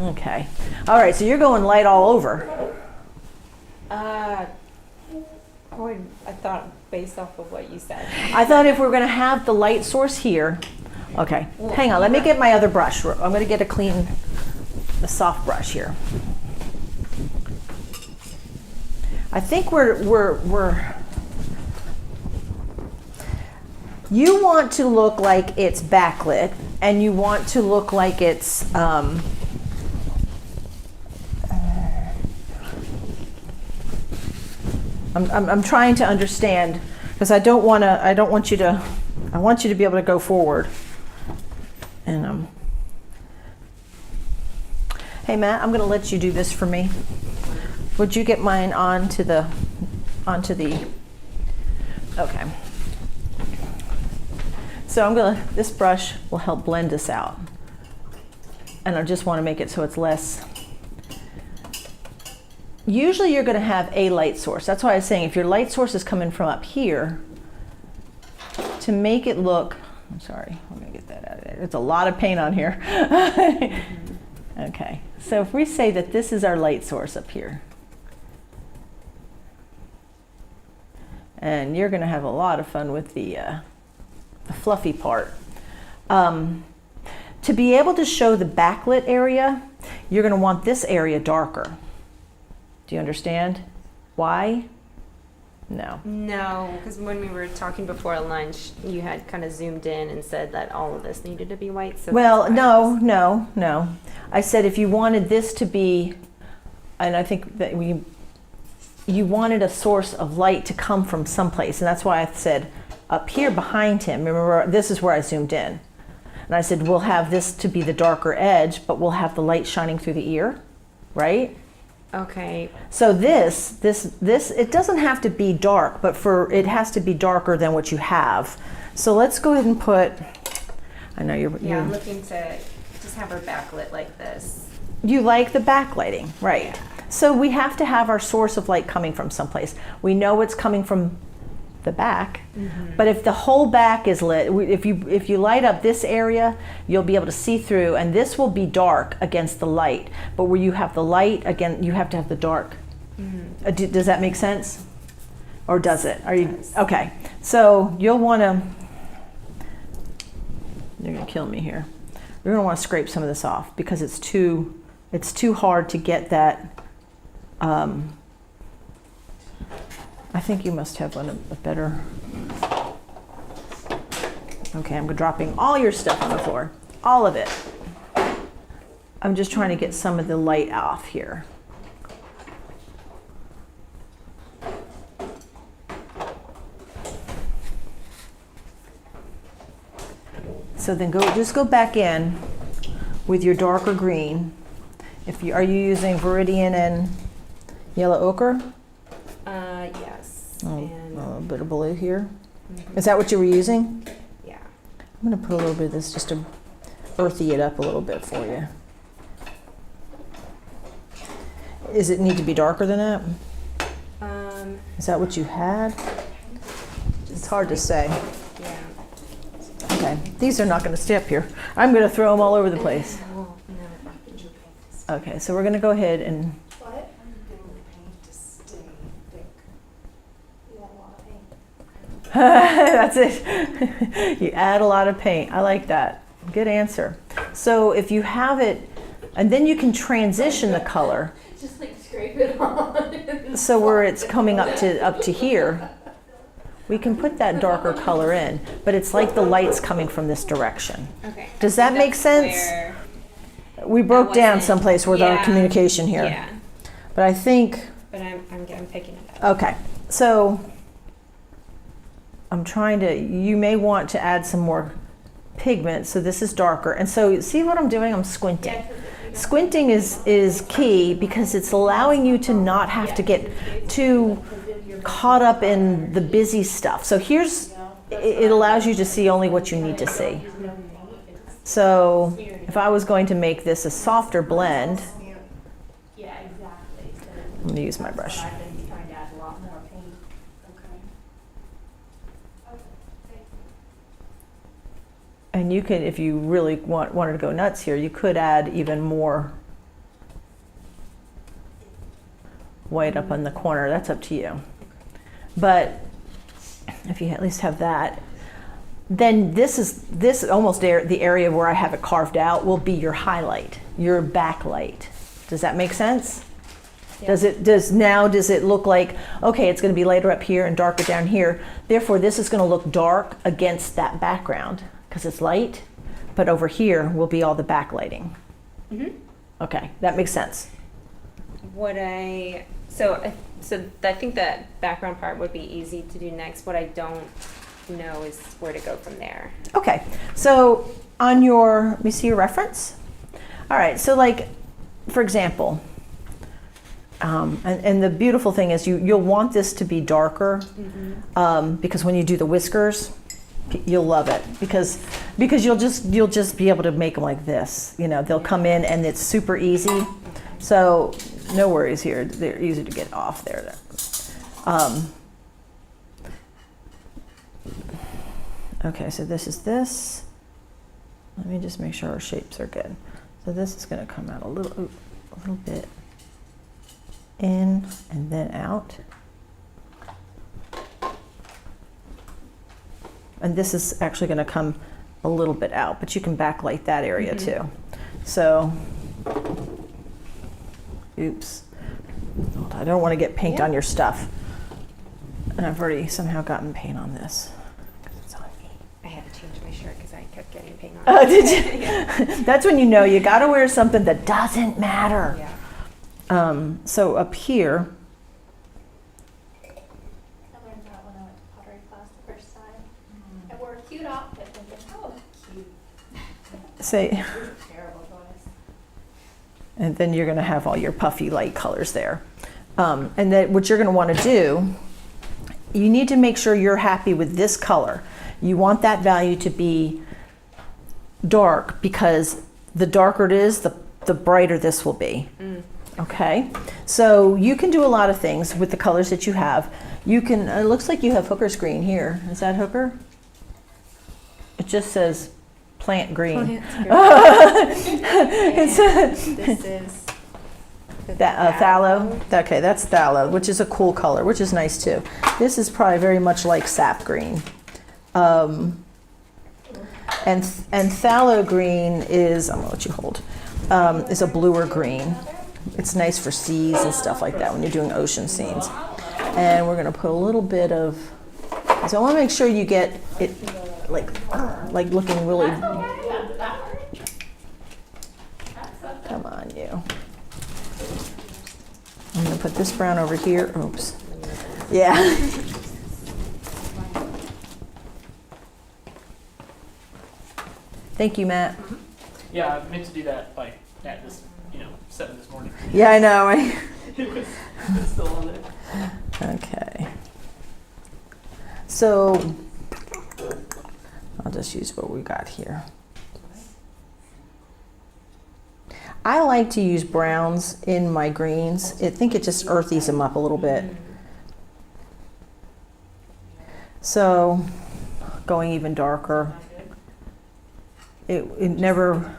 Okay. All right, so you're going light all over. I thought based off of what you said. I thought if we're going to have the light source here. Okay. Hang on. Let me get my other brush. I'm going to get a soft brush here. I think you want to look like it's backlit, and you want to look like it's I'm trying to understand, because I want you to be able to go forward. And hey Matt, I'm going to let you do this for me. Would you get mine onto the, okay. So this brush will help blend this out. And I just want to make it so it's less. Usually you're going to have a light source. That's why I was saying if your light source is coming from up here, to make it look, I'm sorry, I'm going to get that out of there. There's a lot of paint on here. Okay, so if we say that this is our light source up here, and you're going to have a lot of fun with the fluffy part. To be able to show the backlit area, you're going to want this area darker. Do you understand why? No. No, because when we were talking before lunch, you had kind of zoomed in and said that all of this needed to be white. So well, no. I said if you wanted this to be, and I think that you wanted a source of light to come from someplace, and that's why I said up here behind him. Remember, this is where I zoomed in, and I said we'll have this to be the darker edge, but we'll have the light shining through the ear, right? Okay. So this, it doesn't have to be dark, but it has to be darker than what you have. So let's go ahead and put, I know you're. Yeah, I'm looking to just have her backlit like this. You like the backlighting, right? Yeah. So we have to have our source of light coming from someplace. We know it's coming from the back, but if the whole back is lit, if you light up this area, you'll be able to see through, and this will be dark against the light. But where you have the light, again, you have to have the dark. Does that make sense? Or does it? Are you okay? So you'll want to. You're gonna kill me here. You're gonna want to scrape some of this off because it's too hard to get that. I think you must have a better. Okay, I'm dropping all your stuff on the floor, all of it. I'm just trying to get some of the light off here. So then just go back in with your darker green. Are you using Viridian and yellow ochre? Yes. Oh, And a little bit of blue here. Is that what you were using? yeah. I'm going to put a little bit of this just to earthy it up a little bit for you. Does it need to be darker than that? Is that what you had? It's hard to say. Yeah. Okay, these are not going to stay up here. I'm going to throw them all over the place. Well, no. Okay, so we're going to go ahead and What? I'm going to paint to stay thick. You have a lot of paint. that's it. You add a lot of paint. I like that. Good answer. So if you have it, and then you can transition the color. Just like scrape it on. So where it's coming up to here, we can put that darker color in, but it's like the light's coming from this direction. Okay. Does that make sense? Where We broke down wasn't- someplace with our yeah, communication here. Yeah. But I think, But I'm picking it up. okay, so I'm trying to, you may want to add some more pigment, so this is darker. And so see what I'm doing? I'm squinting. Squinting is key because it's allowing you to not have to get too caught up in the busy stuff. So here's, it allows you to see only what you need to see. So if I was going to make this a softer blend, Yeah, exactly. I'm going to use my brush. I've been trying to add a lot more paint. And you can, if you really wanted to go nuts here, you could add even more white up on the corner. That's up to you. But if you at least have that, then this almost the area where I have it carved out will be your highlight, your backlight. Does that make sense? Yeah. Does it look like, okay, it's going to be lighter up here and darker down here. Therefore, this is going to look dark against that background because it's light, but over here will be all the backlighting. Mm-hmm. Okay, that makes sense. So I think that background part would be easy to do next. What I don't know is where to go from there. Okay, so on your, let me see your reference. All right, so like, for example, and the beautiful thing is you'll want this to be darker because when you do the whiskers, you'll love it because you'll just be able to make them like this. You know, they'll come in and it's super easy. So no worries here. They're easy to get off there. Okay, so this is this. Let me just make sure our shapes are good. So this is going to come out a little bit in and then out. And this is actually going to come a little bit out, but you can backlight that area too. So, oops. I don't want to get paint on your stuff. And I've already somehow gotten paint on this. It's on me. I had to change my shirt because I kept getting paint on. Oh, did you? Yeah. That's when you know you got to wear something that doesn't matter. Yeah. So up here, I learned that when I went to pottery class the first time. I wore a cute outfit thinking, oh, cute. say, Terrible choice. and then you're going to have all your puffy light colors there. And then what you're going to want to do, you need to make sure you're happy with this color. You want that value to be dark because the darker it is, the brighter this will be. Okay, so you can do a lot of things with the colors that you have. You can, it looks like you have hooker's green here. Is that hooker? It just says plant green. This is That phthalo. Okay, that's phthalo, which is a cool color, which is nice too. This is probably very much like sap green. And phthalo green is, I'm gonna let you hold, is a bluer green. It's nice for seas and stuff like that when you're doing ocean scenes. And we're gonna put a little bit of, so I wanna make sure you get it like looking really, come on you. I'm gonna put this brown over here, oops. Yeah. Thank you, Matt. Yeah, I meant to do that like at this, 7 this morning. Yeah, I know. It was still on there. Okay. So I'll just use what we got here. I like to use browns in my greens. I think it just earthies them up a little bit. So going even darker. It never.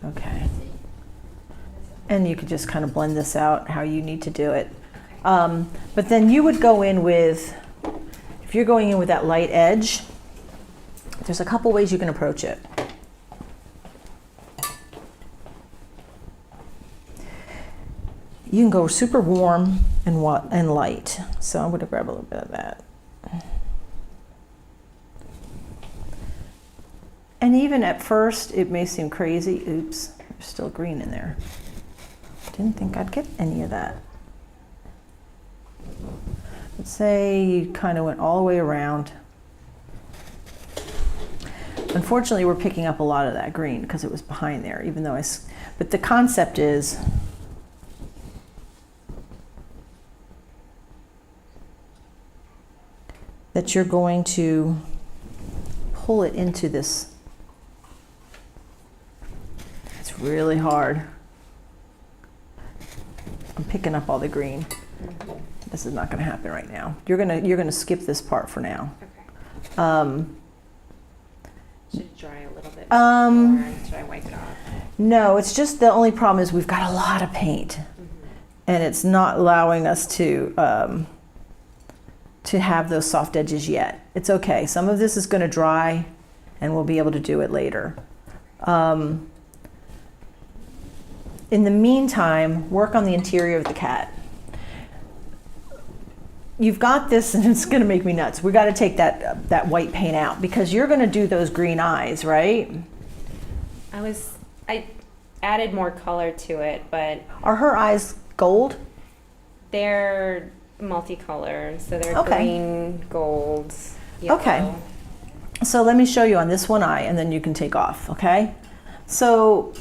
Okay. And you could just kind of blend this out how you need to do it. But then you would go in with, if you're going in with that light edge, there's a couple ways you can approach it. You can go super warm and light. So I'm going to grab a little bit of that. And even at first, it may seem crazy. Oops, there's still green in there. Didn't think I'd get any of that. Let's say you kind of went all the way around. Unfortunately, we're picking up a lot of that green because it was behind there, even though but the concept is that you're going to pull it into this. It's really hard. I'm picking up all the green. This is not going to happen right now. You're gonna skip this part for now. Okay. Should it dry a little bit more? Should I wipe it off? No, it's just the only problem is we've got a lot of paint, and it's not allowing us to have those soft edges yet. It's okay. Some of this is going to dry, and we'll be able to do it later. In the meantime, work on the interior of the cat. You've got this, and it's going to make me nuts. We got to take that white paint out because you're going to do those green eyes, right? I added more color to it, but Are her eyes gold? they're multicolored, so they're Okay. green, gold, yellow. Okay. So let me show you on this one eye, and then you can take off, okay? So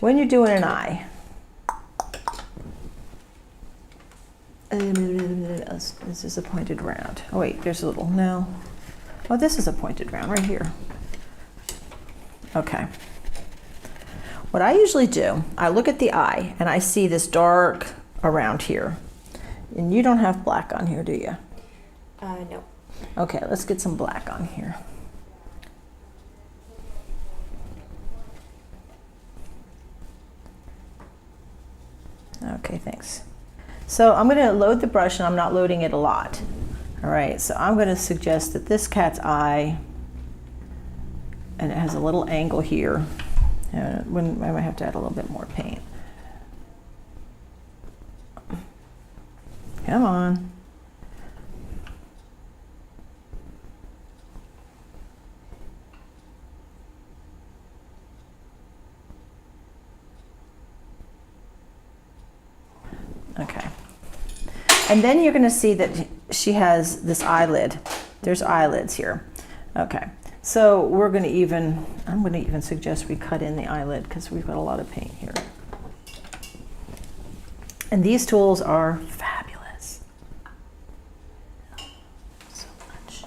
when you're doing an eye, this is a pointed round. Oh wait, there's a little, no. Oh, this is a pointed round right here. Okay. What I usually do, I look at the eye and I see this dark around here. And you don't have black on here, do you? No. Okay, let's get some black on here. Okay, thanks. So I'm going to load the brush, and I'm not loading it a lot. All right, so I'm going to suggest that this cat's eye, and it has a little angle here. I might have to add a little bit more paint. Come on. Okay. And then you're going to see that she has this eyelid. There's eyelids here. Okay. So I'm going to even suggest we cut in the eyelid because we've got a lot of paint here. And these tools are fabulous. So much.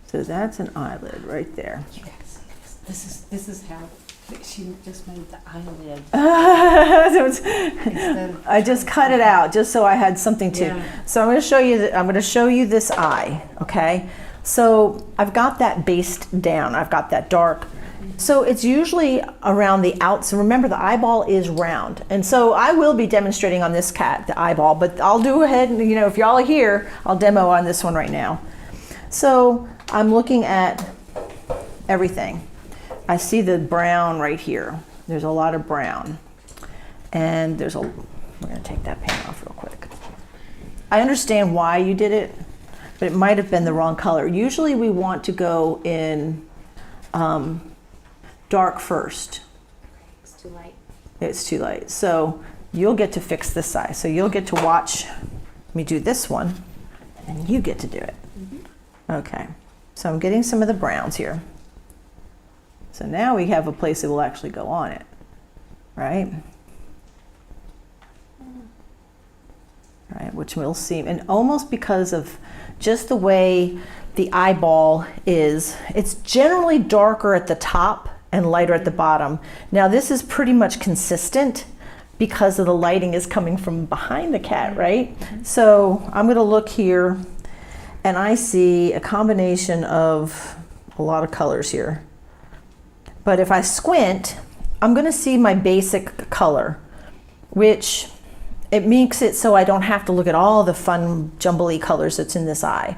So that's an eyelid right there. You gotta see this. This is how she just made the eyelid. I just cut it out just so I had something to. Yeah. So I'm going to show you. I'm going to show you this eye. Okay. So I've got that based down. I've got that dark. So it's usually around the outside. Remember, the eyeball is round, and so I will be demonstrating on this cat the eyeball. But I'll do ahead. And, if y'all are here, I'll demo on this one right now. So I'm looking at everything. I see the brown right here. There's a lot of brown. And we're going to take that paint off real quick. I understand why you did it, but it might have been the wrong color. Usually we want to go in dark first. It's too light. It's too light. So you'll get to fix this side. So you'll get to watch me do this one, and then you get to do it. Okay. So I'm getting some of the browns here. So now we have a place that will actually go on it, right? right, which will seem, and almost because of just the way the eyeball is, it's generally darker at the top and lighter at the bottom. Now this is pretty much consistent because of the lighting is coming from behind the cat, right? So I'm gonna look here and I see a combination of a lot of colors here. But if I squint, I'm gonna see my basic color, which it makes it so I don't have to look at all the fun jumbly colors that's in this eye.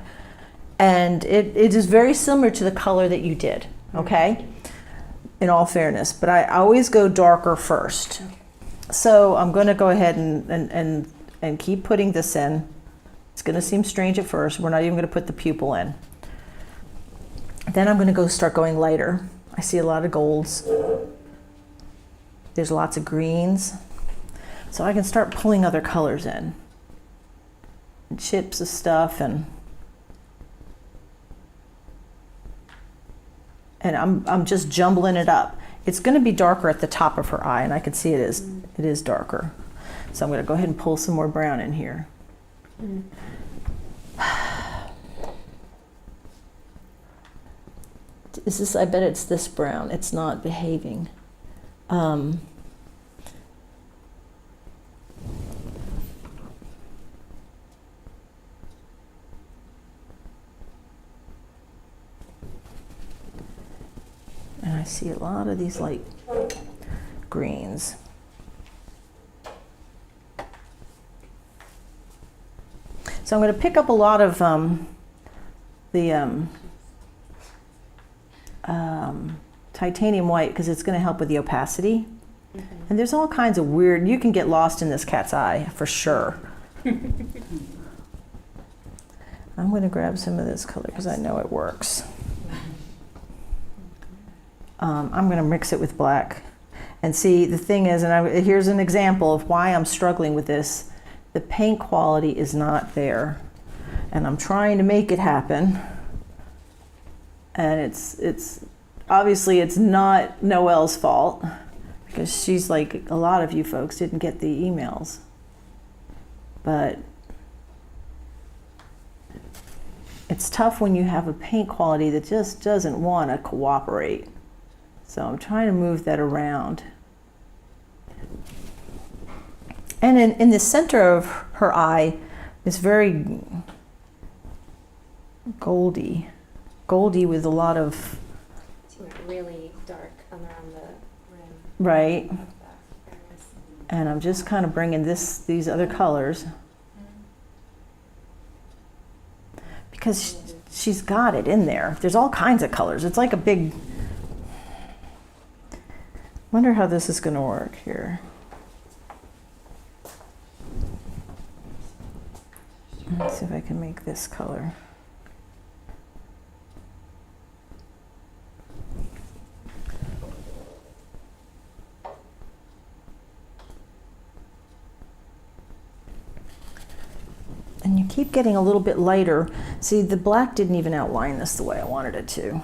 And it is very similar to the color that you did, okay? In all fairness, but I always go darker first. So I'm gonna go ahead and keep putting this in. It's gonna seem strange at first. We're not even gonna put the pupil in. Then I'm gonna start going lighter. I see a lot of golds. There's lots of greens. So I can start pulling other colors in. And chips of stuff and I'm just jumbling it up. It's gonna be darker at the top of her eye, and I can see it is darker. So I'm gonna go ahead and pull some more brown in here. Is this, I bet it's this brown. It's not behaving. And I see a lot of these light greens. So I'm going to pick up a lot of the titanium white because it's going to help with the opacity. And there's all kinds of weird, you can get lost in this cat's eye for sure. I'm going to grab some of this color because I know it works. I'm going to mix it with black. And see, the thing is, and here's an example of why I'm struggling with this. The paint quality is not there. And I'm trying to make it happen. And it's obviously it's not Noelle's fault because she's like a lot of you folks didn't get the emails. But it's tough when you have a paint quality that just doesn't want to cooperate. So I'm trying to move that around. And in the center of her eye is very goldy with a lot of really dark around the rim. Right. And I'm just kind of bringing these other colors because she's got it in there. There's all kinds of colors. It's like a big. Wonder how this is going to work here. Let's see if I can make this color. And you keep getting a little bit lighter. See, the black didn't even outline this the way I wanted it to.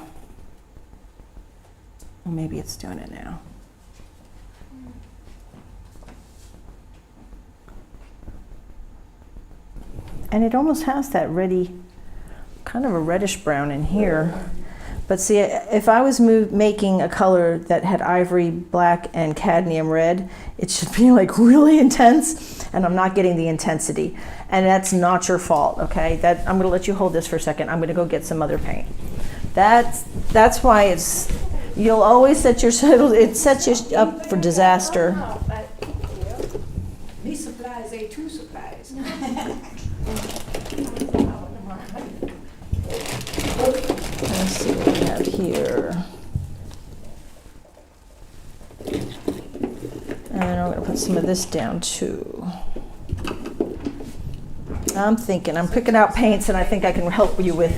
Well, maybe it's doing it now. And it almost has that reddy, kind of a reddish brown in here. But see, if I was making a color that had ivory, black, and cadmium red, it should be like really intense, and I'm not getting the intensity. And that's not your fault, okay? I'm gonna let you hold this for a second. I'm gonna go get some other paint. That's why you'll always it sets you up for disaster. Me supplies, A2 supplies. Let's see what we have here. And I'm going to put some of this down too. I'm picking out paints and I think I can help you with.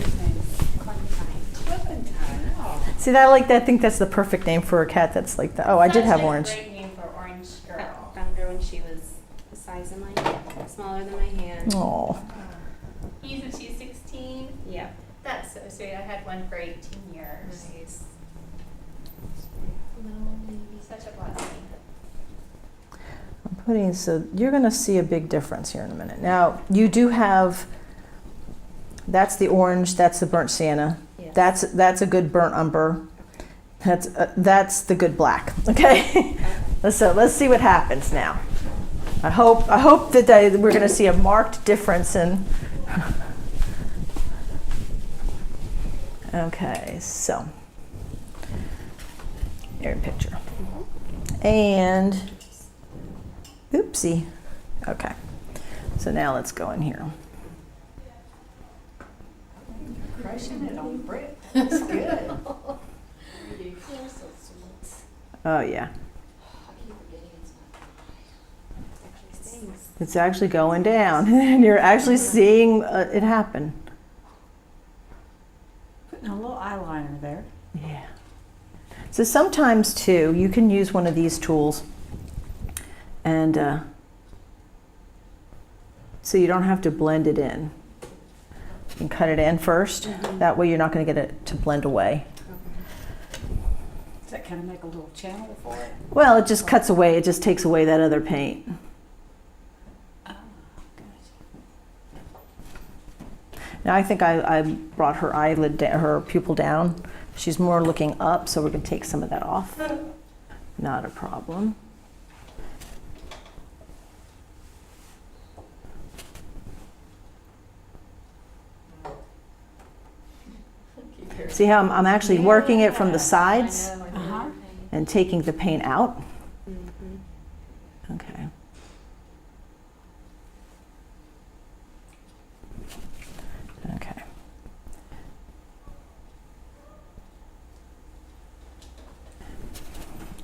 See, I think that's the perfect name for a cat that's like that. Oh, I did have orange. Such a great name for orange girl. Found her when she was the size of my, smaller than my hand. Oh. You said she's 16? Yeah. That's so sweet. I had one for 18 years. Nice. Little baby, such a blessing. I'm putting, so you're going to see a big difference here in a minute. Now, you do have, that's the orange, that's the burnt sienna. Yes. That's a good burnt umber. That's the good black. Okay. So let's see what happens now. I hope that we're going to see a marked difference in. Okay, so there's a picture. And oopsie. Okay. So now let's go in here. Crushing it on Brit. That's good. Oh yeah. It's actually going down, and you're actually seeing it happen. Putting a little eyeliner there. Yeah. So sometimes too, you can use one of these tools, and so you don't have to blend it in. You can cut it in first. That way, you're not going to get it to blend away. Does that kind of make a little channel for it? Well, it just cuts away. It just takes away that other paint. Now I think I brought her eyelid, her pupil down. She's more looking up, so we're going to take some of that off. Not a problem. See how I'm actually working it from the sides and taking the paint out? Okay. Okay.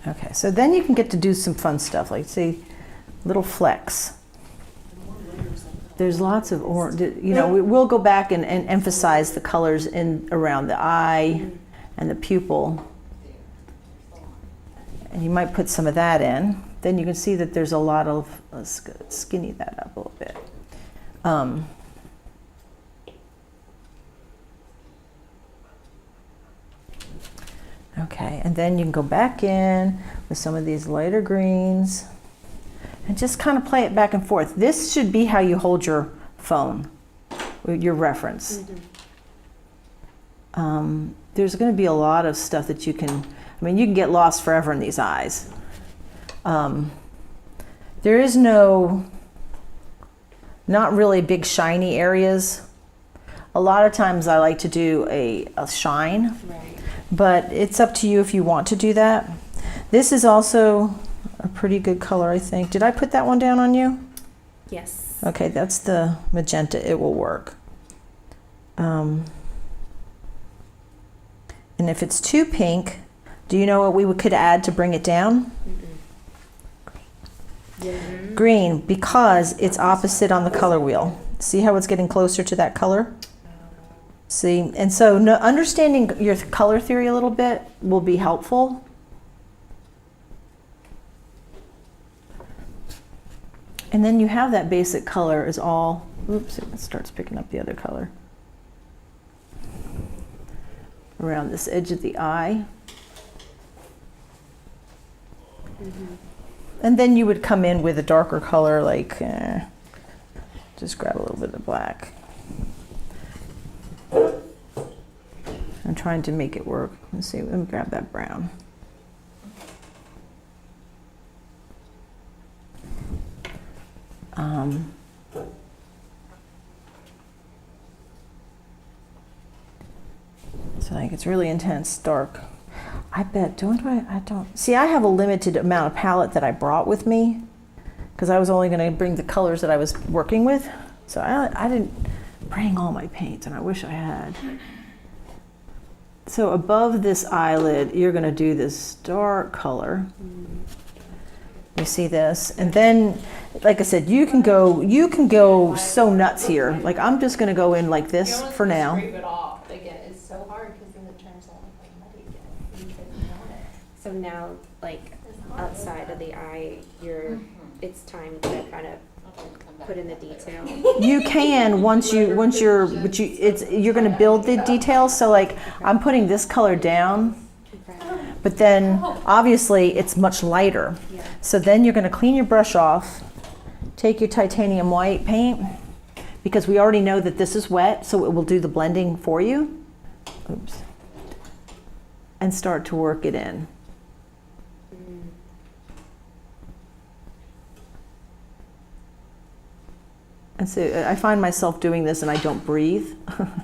Okay, so then you can get to do some fun stuff, like see, little flecks. There's lots of orange, you know, we'll go back and emphasize the colors in around the eye and the pupil. And you might put some of that in. Then you can see that there's a lot of, let's skinny that up a little bit. Okay, and then you can go back in with some of these lighter greens and just kind of play it back and forth. This should be how you hold your phone, your reference. There's going to be a lot of stuff that you can, I mean, you can get lost forever in these eyes. There is not really big shiny areas. A lot of times I like to do a shine. Right. But it's up to you if you want to do that. This is also a pretty good color, I think. Did I put that one down on you? Yes. Okay, that's the magenta. It will work. And if it's too pink, do you know what we could add to bring it down? Green, because it's opposite on the color wheel. See how it's getting closer to that color? See, and so understanding your color theory a little bit will be helpful. And then you have that basic color is all, oops, it starts picking up the other color. Around this edge of the eye. And then you would come in with a darker color, like, just grab a little bit of black. I'm trying to make it work. Let's see, let me grab that brown. So like it's really intense, dark. I bet, I don't. See, I have a limited amount of palette that I brought with me because I was only going to bring the colors that I was working with. So I didn't bring all my paints, and I wish I had. So above this eyelid, you're going to do this dark color. You see this? And then, like I said, you can go so nuts here. Like I'm just going to go in like this for now. Scrape it off again. It's so hard because then it turns all like muddy again. You couldn't want it. So now, like outside of the eye, it's time to kind of put in the detail. You can you're going to build the details. So like I'm putting this color down, but then obviously it's much lighter. So then you're gonna clean your brush off, take your titanium white paint, because we already know that this is wet, so it will do the blending for you. Oops. And start to work it in. And so I find myself doing this and I don't breathe.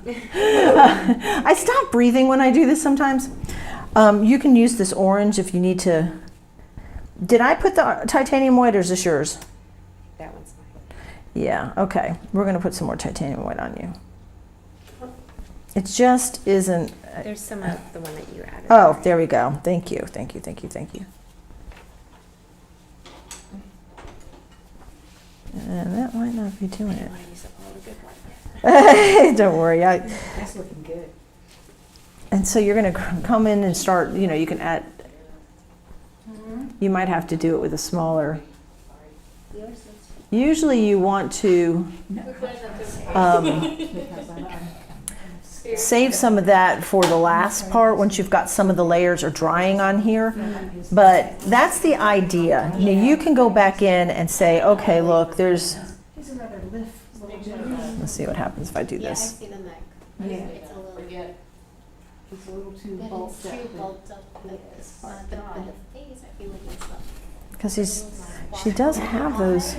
I stop breathing when I do this sometimes. You can use this orange if you need to. Did I put the titanium white or is this yours? That one's mine. Yeah, okay. We're gonna put some more titanium white on you. It just isn't. There's some of the one that you added. Oh, there we go. Thank you, thank you, thank you, thank you. And that might not be doing it. Don't worry. That's looking good. And so you're going to come in and start, you know, you can add, you might have to do it with a smaller. Usually you want to save some of that for the last part once you've got some of the layers are drying on here. But that's the idea. You know, you can go back in and say, okay, look, there's, let's see what happens if I do Yeah, I this. see the neck. Yeah. It's a little, It's a little too that bulked is up. too bulked up like this part. But the face, I feel like it's not. Because she does have those.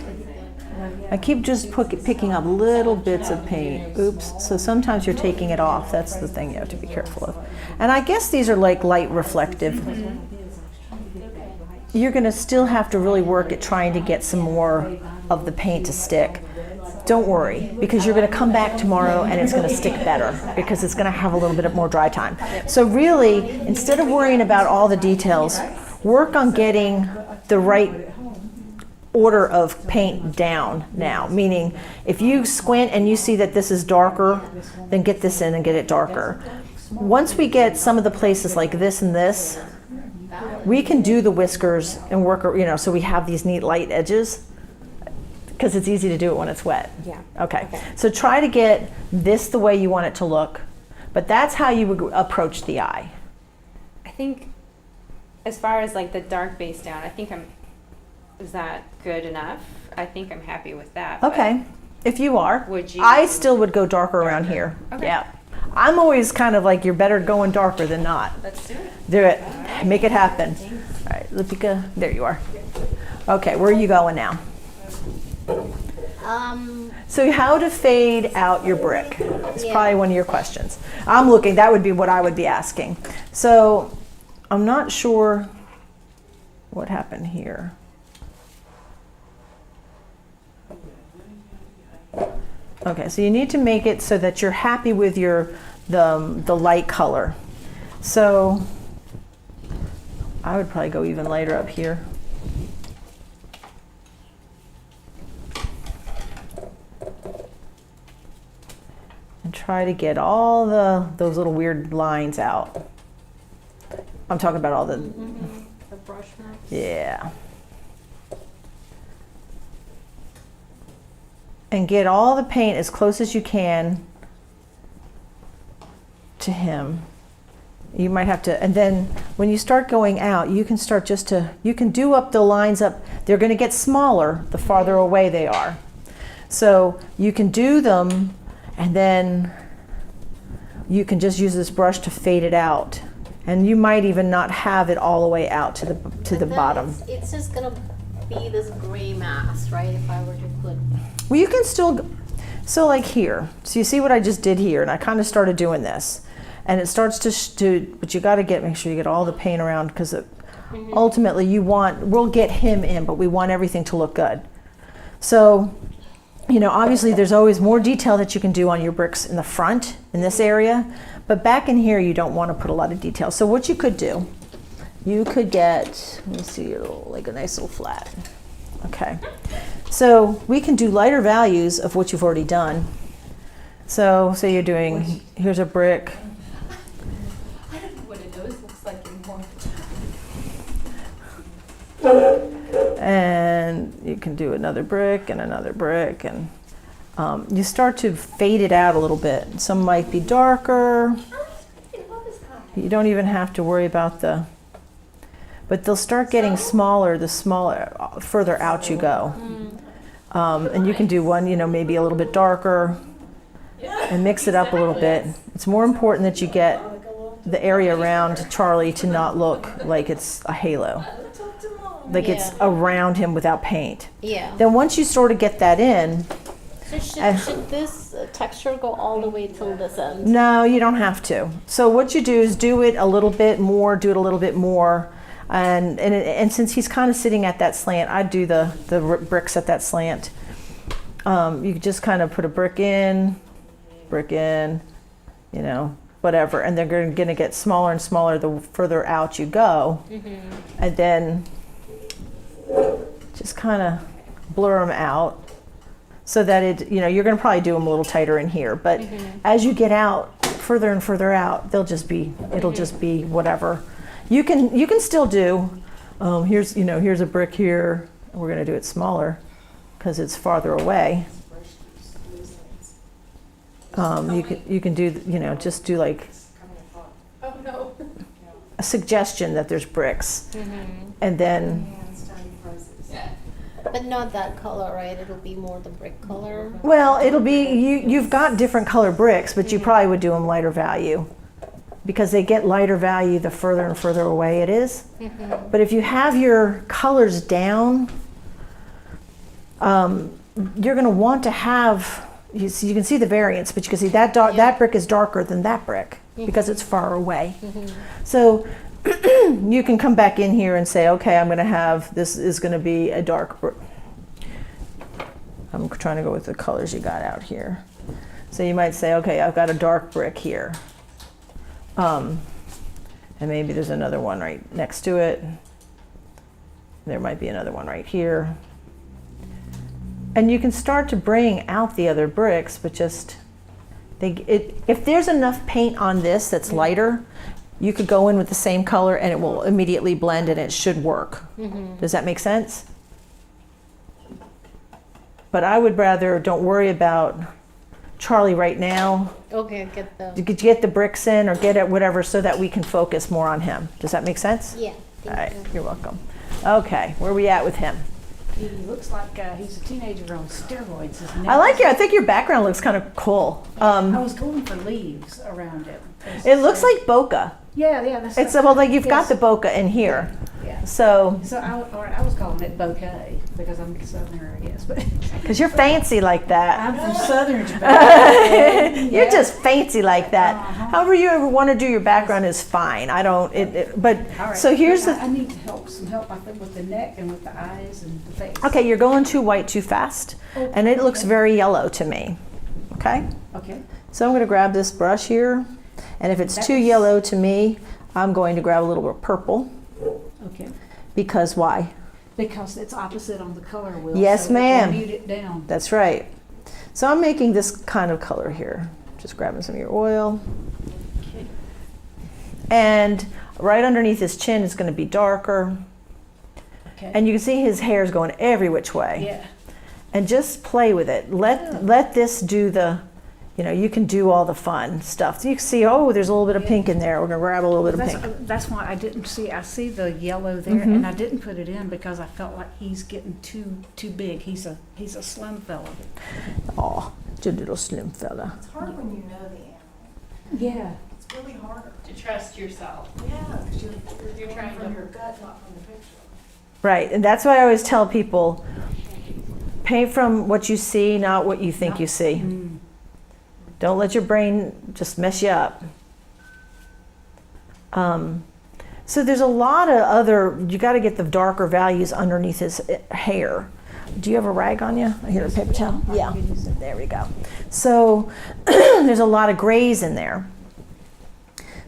I keep just picking up little bits of paint. Oops. So sometimes you're taking it off. That's the thing you have to be careful of. And I guess these are like light reflective. You're going to still have to really work at trying to get some more of the paint to stick. Don't worry, because you're going to come back tomorrow and it's going to stick better because it's going to have a little bit more dry time. So really, instead of worrying about all the details, work on getting the right order of paint down now, meaning if you squint and you see that this is darker, then get this in and get it darker. Once we get some of the places like this and this, we can do the whiskers and work, you know, so we have these neat light edges because it's easy to do it when it's wet. Yeah. Okay. So try to get this the way you want it to look, but that's how you would approach the eye. I think as far as like the dark base down, I think is that good enough? I think I'm happy with that. but Okay. If you are, Would you? I still would go darker around here. Okay. Yeah. I'm always kind of like, you're better going darker than not. Let's do it. Do it. Make it happen. All right, Lipika, there you are. Okay, where are you going now? So how to fade out your brick is probably one of your questions. I'm looking, that would be what I would be asking. So I'm not sure what happened here. Okay, so you need to make it so that you're happy with the light color. So I would probably go even lighter up here. And try to get all those little weird lines out. I'm talking about all the brush marks. Yeah. And get all the paint as close as you can to him. You might have to, and then when you start going out, you can start you can do up the lines up. They're going to get smaller the farther away they are. So you can do them, and then you can just use this brush to fade it out. And you might even not have it all the way out to the bottom. It's just gonna be this gray mass, right? If I were to put. Well, you can still, so like here. So you see what I just did here, and I kind of started doing this. And it starts but you got to make sure you get all the paint around, because ultimately we'll get him in, but we want everything to look good. So, you know, obviously there's always more detail that you can do on your bricks in the front, in this area, but back in here you don't want to put a lot of detail. So what you could do, you could get, let me see, like a nice little flat. Okay. So we can do lighter values of what you've already done. So say you're doing, here's a brick. I don't know what a nose looks like anymore. And you can do another brick and another brick, and you start to fade it out a little bit. Some might be darker. You don't even have to worry about the but they'll start getting smaller the smaller, further out you go. And you can do one, maybe a little bit darker and mix it up a little bit. It's more important that you get the area around Charlie to not look like it's a halo. Like it's around him without paint. Yeah. Then once you sort of get that in, So should this texture go all the way till this end? no, you don't have to. So what you do is do it a little bit more, and since he's kind of sitting at that slant, I do the bricks at that slant. You just kind of put a brick in, whatever, and they're going to get smaller and smaller the further out you go, and then just kind of blur them out. So that you're going to probably do them a little tighter in here, but as you get out further and further out, it'll just be whatever. You can still do. Here's a brick here. We're going to do it smaller because it's farther away. You can do just do like a suggestion that there's bricks, and then. But not that color, right? It'll be more the brick color. Well, it'll be, you've got different color bricks, but you probably would do them lighter value because they get lighter value the further and further away it is. But if you have your colors down, you're going to want to have, you can see the variance, but you can see that brick is darker than that brick because it's far away. So you can come back in here and say, okay, I'm going to have, this is going to be a dark brick. I'm trying to go with the colors you got out here. So you might say, okay, I've got a dark brick here. And maybe there's another one right next to it. There might be another one right here. And you can start to bring out the other bricks, but just, if there's enough paint on this that's lighter, you could go in with the same color and it will immediately blend and it should work. Does that make sense? But I would rather, don't worry about Charlie right now. Okay, Get the bricks in or get it whatever so that we can focus more on him. Does that make sense? Yeah. All right, you're welcome. Okay, where are we at with him? He looks like he's a teenager on steroids. Isn't he? I like you. I think your background looks kind of cool. I was going for leaves around it. It looks like bokeh. Yeah, that's. It's well, like you've got the bokeh in here. Yeah. So I was calling it bouquet because I'm a Southerner, I guess. But because you're fancy like that. I'm from Southern Japan. You're just fancy like that. However you ever want to do your background is fine. I don't. But Right. so here's but I need some help. I think with the neck and with the eyes and the face. Okay, you're going too white too fast, and it looks very yellow to me. Okay. Okay. So I'm going to grab this brush here, and if it's too yellow to me, I'm going to grab a little bit of purple. Okay. Because why? Because it's opposite on the color wheel. Yes, so ma'am. Mute it down. That's right. So I'm making this kind of color here. Just grabbing some of your oil. Okay. And right underneath his chin is going to be darker. Okay. And you can see his hair's going every which way. Yeah. And just play with it. Let this do the, you can do all the fun stuff. So you can see, oh, there's a little bit of pink in there. We're going to grab a little bit of pink. That's why I didn't see. I see the yellow there, and I didn't put it in because I felt like he's getting too big. He's a slim fella. Oh, your little slim fella. It's hard when you know the animal. Yeah. It's really harder. To trust yourself. Yeah, because You're trying from to. your gut, not from the picture. Right, and that's why I always tell people, paint from what you see, not what you think you see. Don't let your brain just mess you up. So there's a lot of other, you got to get the darker values underneath his hair. Do you have a rag on you? Here, a paper towel? Yeah, there we go. So there's a lot of grays in there.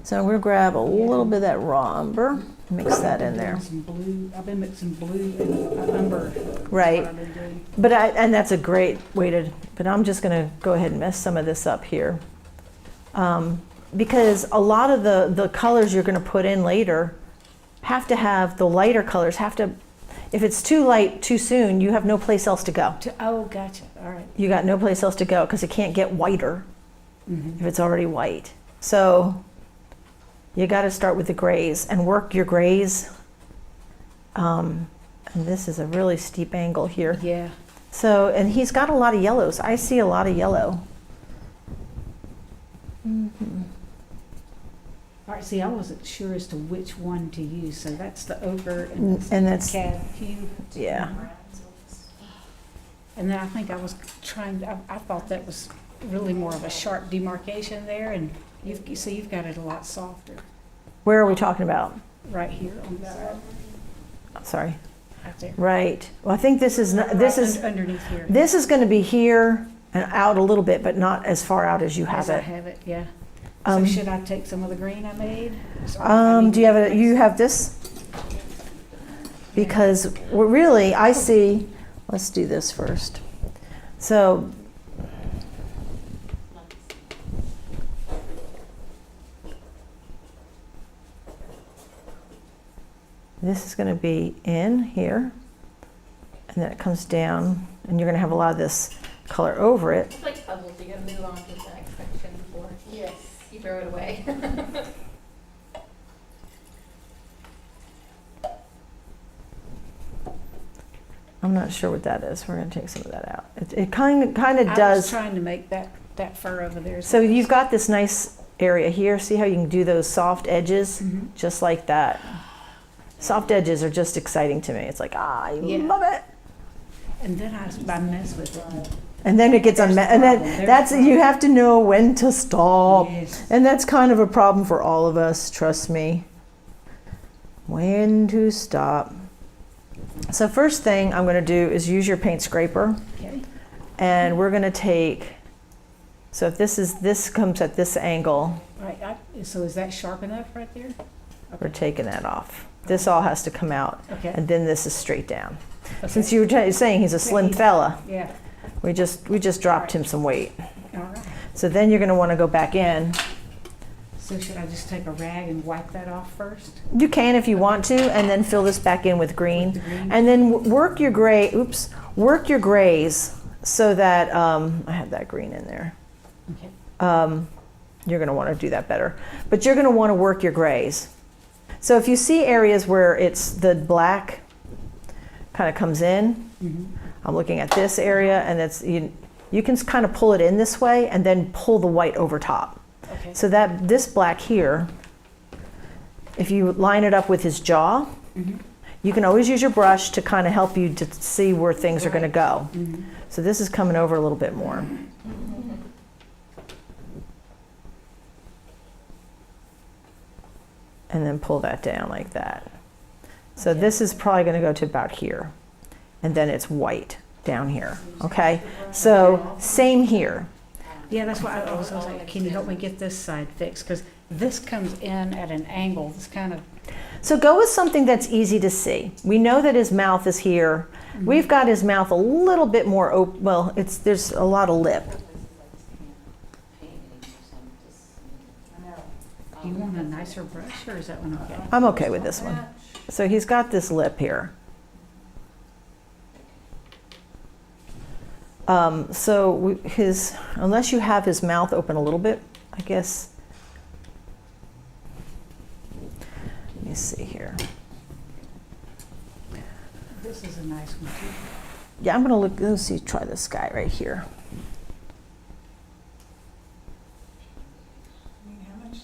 So I'm going to grab a little bit of that raw umber, mix that in there. Some blue. I've been mixing blue and umber. Right. That's what I've been doing. But and that's a great way to, but I'm just going to go ahead and mess some of this up here. Because a lot of the colors you're going to put in later have to have, the lighter colors have to, if it's too light too soon, you have no place else to go. Oh, gotcha. All right. You got no place else to go because it can't get whiter if it's already white. So you got to start with the grays and work your grays And this is a really steep angle here. Yeah. So, and he's got a lot of yellows. I see a lot of yellow. All right, see, I wasn't sure as to which one to use, so that's the ochre and And that's, cad hue. yeah. And then I think I was trying, I thought that was really more of a sharp demarcation there, and you see, you've got it a lot softer Where are we talking about? right here on the side, Sorry. right there. Right. Well, I think this is Underneath here. this is going to be here and out a little bit, but not as far out as you have As I it. have it, yeah. So should I take some of the green I made? Do you have a, you have this? Because really, I see, let's do this first. So this is going to be in here, and then it comes down, and you're going to have a lot of this color over it. It's like puzzles, you gotta move on to the next section before you throw it away. I'm not sure what that is. We're going to take some of that out. It kind of I was does. trying to make that fur over there. So you've got this nice area here. See how you can do those soft edges, just like that. Soft edges are just exciting to me. It's like, I love it. And then I mess with it. And then it gets and then that's you have to know when to stop. Yes. And that's kind of a problem for all of us, trust me. When to stop. So first thing I'm going to do is use your paint scraper. Okay. And we're going to take, so if this comes at this angle, Right, so is that sharp enough right there? we're taking that off. This all has to come out. Okay. And then this is straight down. Okay. Since you were saying he's a slim fella, Yeah, we just dropped him some weight. all right. So then you're going to want to go back in. So should I just take a rag and wipe that off first? You can if you want to, and then fill this back in with green. With the green? And then work your gray, work your grays so that, I have that green in there. Okay. You're gonna wanna do that better. But you're gonna wanna work your grays. So if you see areas where it's the black kind of comes in, I'm looking at this area, and it's, you can kind of pull it in this way and then pull the white over top. Okay. So that this black here, if you line it up with his jaw, you can always use your brush to kind of help you to see where things are going to go. So this is coming over a little bit more. And then pull that down like that. So this is probably going to go to about here. And then it's white down here. Okay? So same here. Yeah, that's why I was like, can you help me get this side fixed? Because this comes in at an angle, this kind of. So go with something that's easy to see. We know that his mouth is here. We've got his mouth a little bit more open. Well, there's a lot of lip. Do you want a nicer brush, or is that one okay? I'm okay with this one. So he's got this lip here. So unless you have his mouth open a little bit, I guess. Let me see here. This is a nice one too. Yeah, I'm gonna let's see, try this guy right here. I mean, how much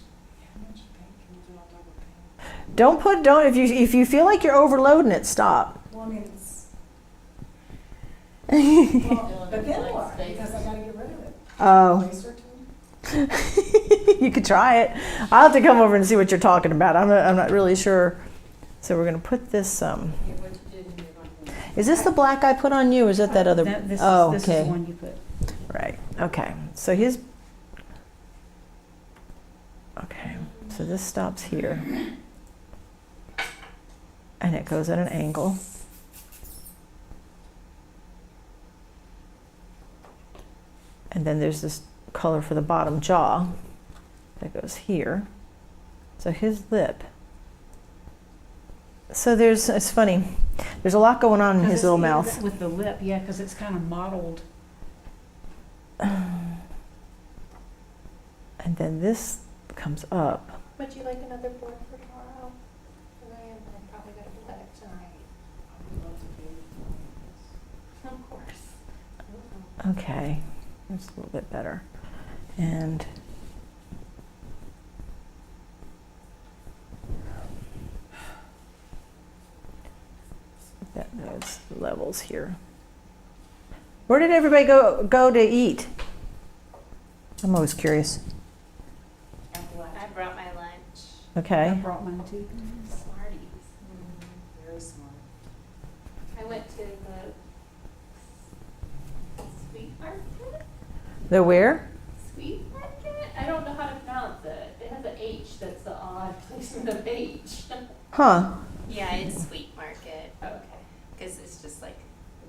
paint can you do on top of paint? If you feel like you're overloading it, stop. Well, I mean, it's, well, but then what? Because I gotta get rid of it. Oh. Laser tool? You could try it. I'll have to come over and see what you're talking about. I'm not really sure. So we're gonna put this. Is this the black I put on you, or is that other? This oh, is okay. the one you put. Right. Okay. So his. Okay. So this stops here, and it goes at an angle. And then there's this color for the bottom jaw that goes here. So his lip. So it's funny. There's a lot going on in his little mouth. With the lip, yeah, because it's kind of mottled. And then this comes up. Would you like another board for tomorrow? 'Cause I am probably gonna do that tonight. Okay, that's a little bit better. And there's levels here. Where did everybody go to eat? I'm always curious. I brought my lunch. Okay. I brought mine too. Smarties. Very smart. I went to the sweet market. The where? Sweet market? I don't know how to pronounce it. It has an H that's the odd placement of H. Huh. Yeah, it's sweet market. Okay. Because it's just like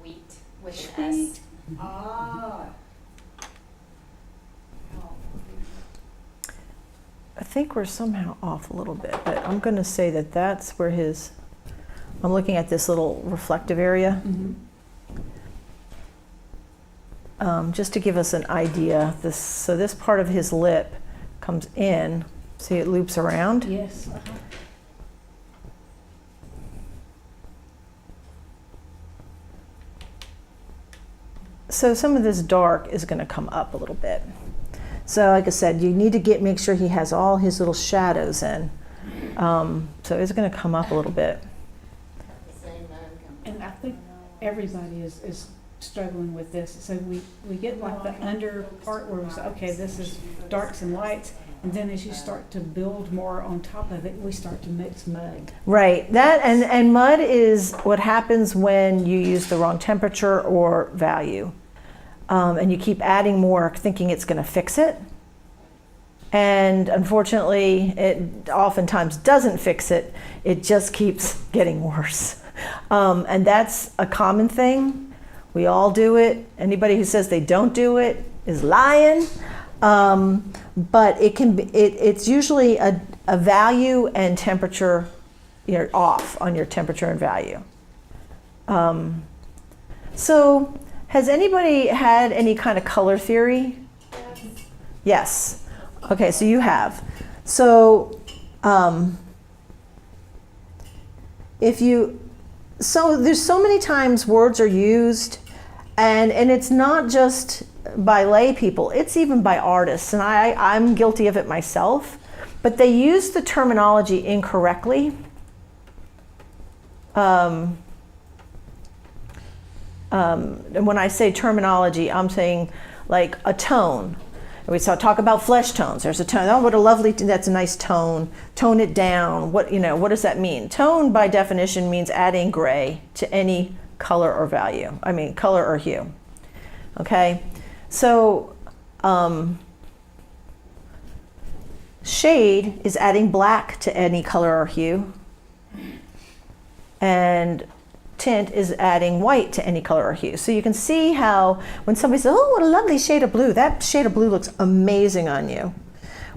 wheat with an S. Ah. I think we're somehow off a little bit, but I'm going to say that that's where his, I'm looking at this little reflective area. Just to give us an idea, so this part of his lip comes in, see it loops around? Yes. So some of this dark is going to come up a little bit. So like I said, you need to make sure he has all his little shadows in. So it's going to come up a little bit. And I think everybody is struggling with this. So we get like the under part where we say, okay, this is darks and lights. And then as you start to build more on top of it, we start to mix mud. Right. That and mud is what happens when you use the wrong temperature or value. And you keep adding more thinking it's going to fix it. And unfortunately, it oftentimes doesn't fix it. It just keeps getting worse. And that's a common thing. We all do it. Anybody who says they don't do it is lying. But it can be, it's usually a value and temperature, you're off on your temperature and value. So has anybody had any kind of color theory? Yes. Okay, so you have. So so there's so many times words are used, and it's not just by lay people, it's even by artists, and I'm guilty of it myself, but they use the terminology incorrectly. And when I say terminology, I'm saying like a tone. We talk about flesh tones. There's a tone. Oh, what a lovely, that's a nice tone. Tone it down. What does that mean? Tone by definition means adding gray to any color or value. I mean, color or hue. Okay? So, shade is adding black to any color or hue. And tint is adding white to any color or hue. So you can see how when somebody says, oh, what a lovely shade of blue, that shade of blue looks amazing on you.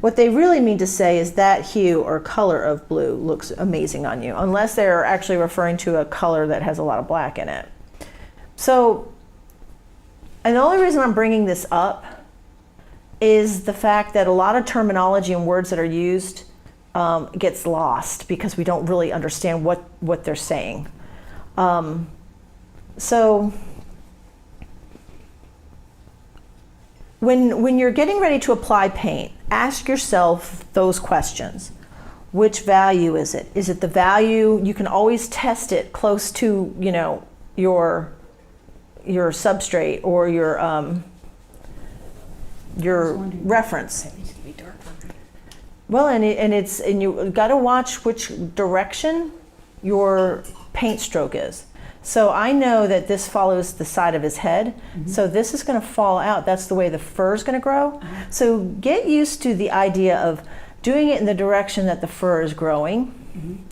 What they really mean to say is that hue or color of blue looks amazing on you, unless they're actually referring to a color that has a lot of black in it. So, and the only reason I'm bringing this up is the fact that a lot of terminology and words that are used gets lost because we don't really understand what they're saying. So when you're getting ready to apply paint, ask yourself those questions. Which value is it? Is it the value? You can always test it close to, your substrate or your reference. Well, and you got to watch which direction your paint stroke is. So I know that this follows the side of his head. Mm-hmm. So this is going to fall out. That's the way the fur is going to grow. Mm-hmm. So get used to the idea of doing it in the direction that the fur is growing.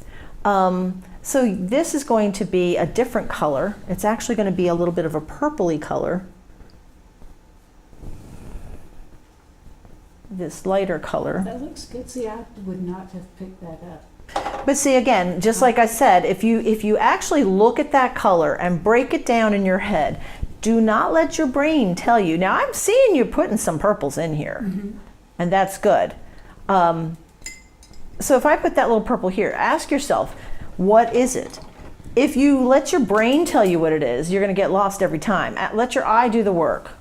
Mm-hmm. So this is going to be a different color. It's actually going to be a little bit of a purpley color. This lighter color. That looks good. See, I would not have picked that up. But see, again, just like I said, if you actually look at that color and break it down in your head, do not let your brain tell you. Now, I'm seeing you putting some purples in here, mm-hmm. and that's good. So if I put that little purple here, ask yourself, what is it? If you let your brain tell you what it is, you're going to get lost every time. Let your eye do the work.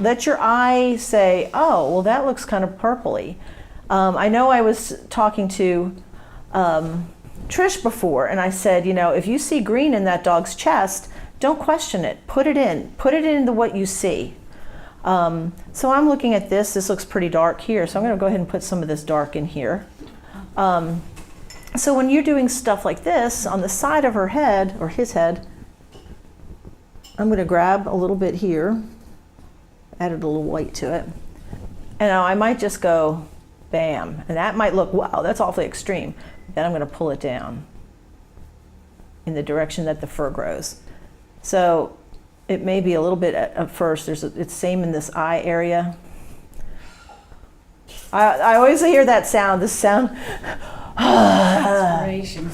let your eye say, oh, well, that looks kind of purpley. I know I was talking to Trish before, and I said, you know, if you see green in that dog's chest, don't question it. Put it into what you see. So I'm looking at this. This looks pretty dark here, so I'm going to go ahead and put some of this dark in here. So when you're doing stuff like this on the side of her head, or his head, I'm going to grab a little bit here, added a little white to it, and now I might just go bam, and that might look, wow, that's awfully extreme. Then I'm going to pull it down in the direction that the fur grows. So it may be a little bit at first. It's same in this eye area. I always hear that sound. This sound. Inspiration.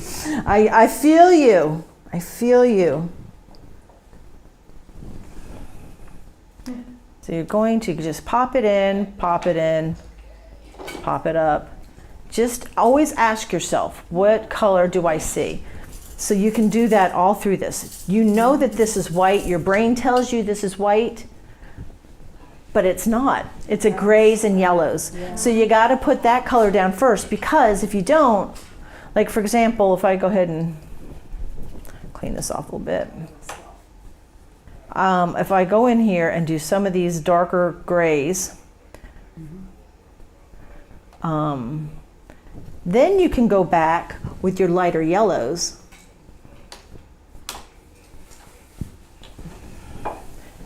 I feel you. I feel you. So you're going to just pop it in, pop it up. Just always ask yourself, what color do I see? So you can do that all through this. You know that this is white. Your brain tells you this is white, but it's not. It's a grays and yellows. So you got to put that color down first, because if you don't, like for example, if I go ahead and clean this off a little bit. If I go in here and do some of these darker grays, then you can go back with your lighter yellows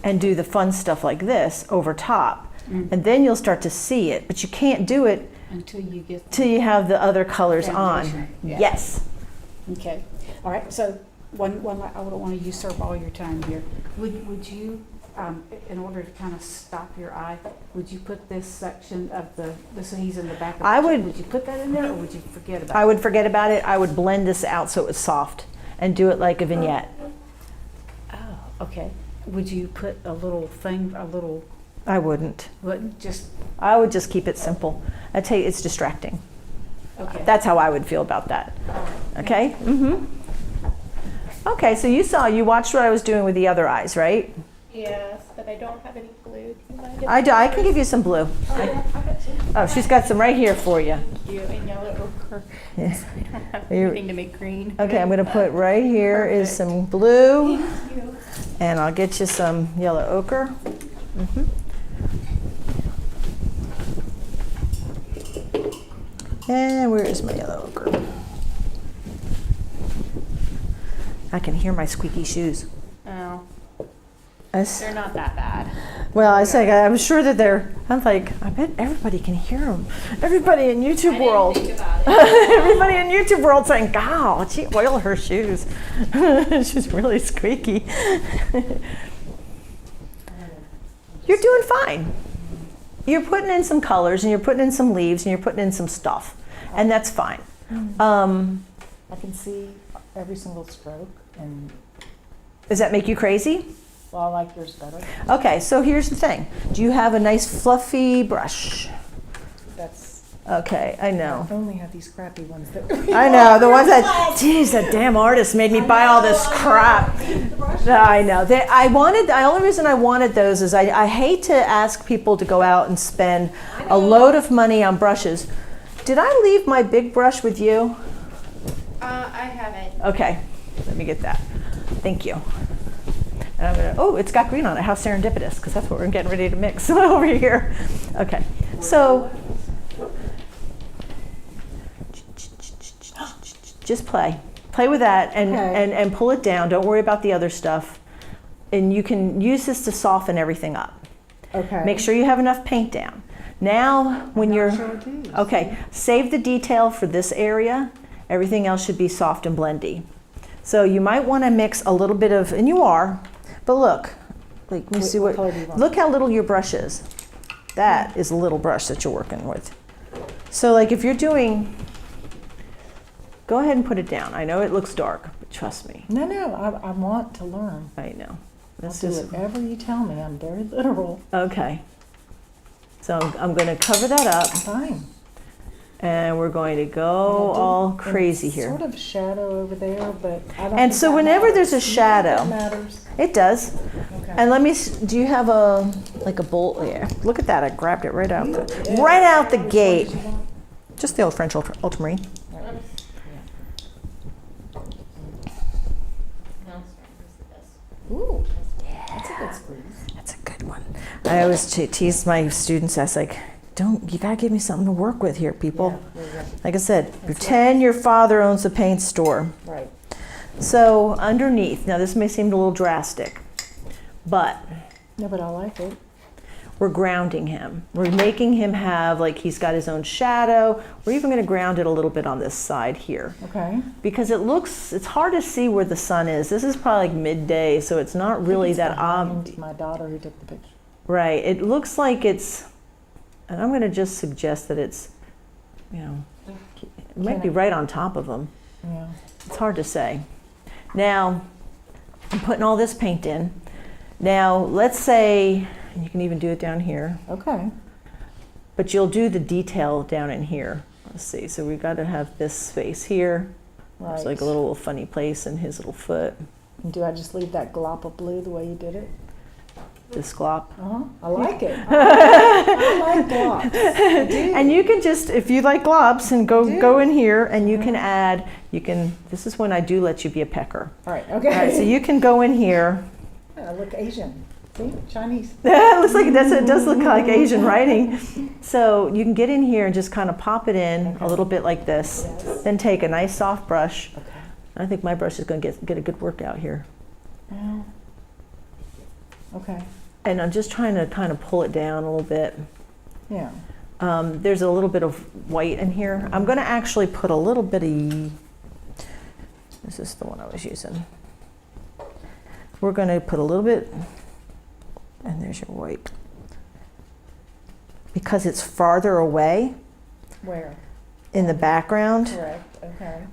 and do the fun stuff like this over top. And then you'll start to see it, but you can't do it Until you get. till you have the other colors Foundation. on. Yeah. Yes. Okay, all right, so I don't want to usurp all your time here. Would you, in order to kind of stop your eye, would you put this section of so he's in the back of the chair, would you put that in there, or would you forget about it? I would forget about it. I would blend this out so it was soft and do it like a vignette. Oh, okay. Would you put a little thing, I wouldn't. just, I would just keep it simple. I tell you, it's distracting. okay. That's how I would feel about that. Okay? Mm-hmm. Okay, so you watched what I was doing with the other eyes, right? Yes, but I don't have any blue. Do you mind if I can give you some blue. Oh, she's got some right here for you. you and yellow ochre? Yeah. I don't have You're- anything to make green. Okay, I'm going to put right here is some blue, and I'll get you some yellow ochre. Mm-hmm. And where is my yellow ochre? I can hear my squeaky shoes. Oh, That's- they're not that bad. Well, I say I'm sure that I'm like, I bet everybody can hear them. Everybody in YouTube world. Everybody in YouTube world saying, "God, she oiled her shoes. She's really squeaky." You're doing fine. You're putting in some colors, and you're putting in some leaves, and you're putting in some stuff, and that's fine. I can see every single stroke, and Does that make you crazy? well, I like yours better. Okay, so here's the thing. Do you have a nice fluffy brush? That's, Okay, I know. I only have these crappy ones that. I know, the ones that, geez, that damn artist made me buy all this crap. I know. The only reason I wanted those is I hate to ask people to go out and spend a load of money on brushes. Did I leave my big brush with you? I haven't. Okay, let me get that. Thank you. And I'm gonna, oh, it's got green on it. How serendipitous, because that's what we're getting ready to mix over here. Okay, so just play with that and pull it down. Don't worry about the other stuff. And you can use this to soften everything up. Okay. Make sure you have enough paint down. Now, when you're, okay, save the detail for this area. Everything else should be soft and blendy. So you might want to mix a little bit of, and you are, but look, like, let me see What color do you want? look how little your brush is. That is a little brush that you're working with. So like if you're doing, go ahead and put it down. I know it looks dark, but trust me. No, I want to learn. I know. I'll This do is, whatever you tell me. I'm very literal. okay. So I'm going to cover that up. Fine. And we're going to go all crazy here. Sort of shadow over there, but I don't And think so that whenever matters. there's a shadow, That matters. it does. Okay. And let me, do you have a, like a bolt? Yeah, look at that, I grabbed it right out the gate. Just the old French ultramarine. Ooh, that's a good squeeze. That's a good one. I always tease my students, I was like, you gotta give me something to work with here, people. Yeah. Like I said, pretend your father owns a paint store. Right. So underneath, now this may seem a little drastic, but No, but I like it. we're grounding him. We're making him have, like, he's got his own shadow. We're even gonna ground it a little bit on this side here. Okay. Because it's hard to see where the sun is. This is probably like midday, so it's not really that obvious. My daughter who took the picture. Right, it looks like it's, and I'm gonna just suggest that it's, it might be right on top of him. Yeah. It's hard to say. Now, I'm putting all this paint in. Now, let's say, and you can even do it down here, Okay. but you'll do the detail down in here. Let's see, so we've got to have this space here. Right. It's like a little funny place in his little foot. And do I just leave that glop of blue the way you did it? This glop. Uh-huh. I like it. I like glops. I do. And you can just, if you like globs, and go in here, and you can add, this is when I do let you be a pecker. All right. Okay. All right, so you can go in here. I look Asian. See, Chinese. It looks like it does look like Asian writing. So you can get in here and just kind of pop it in a little bit like this. Yes. Then take a nice soft brush. Okay. I think my brush is going to get a good workout here. Well, okay. And I'm just trying to kind of pull it down a little bit. Yeah. There's a little bit of white in here. I'm going to actually put a little bit of, this is the one I was using. We're going to put a little bit, and there's your white. Because it's farther away Where? in the background, Correct. Okay.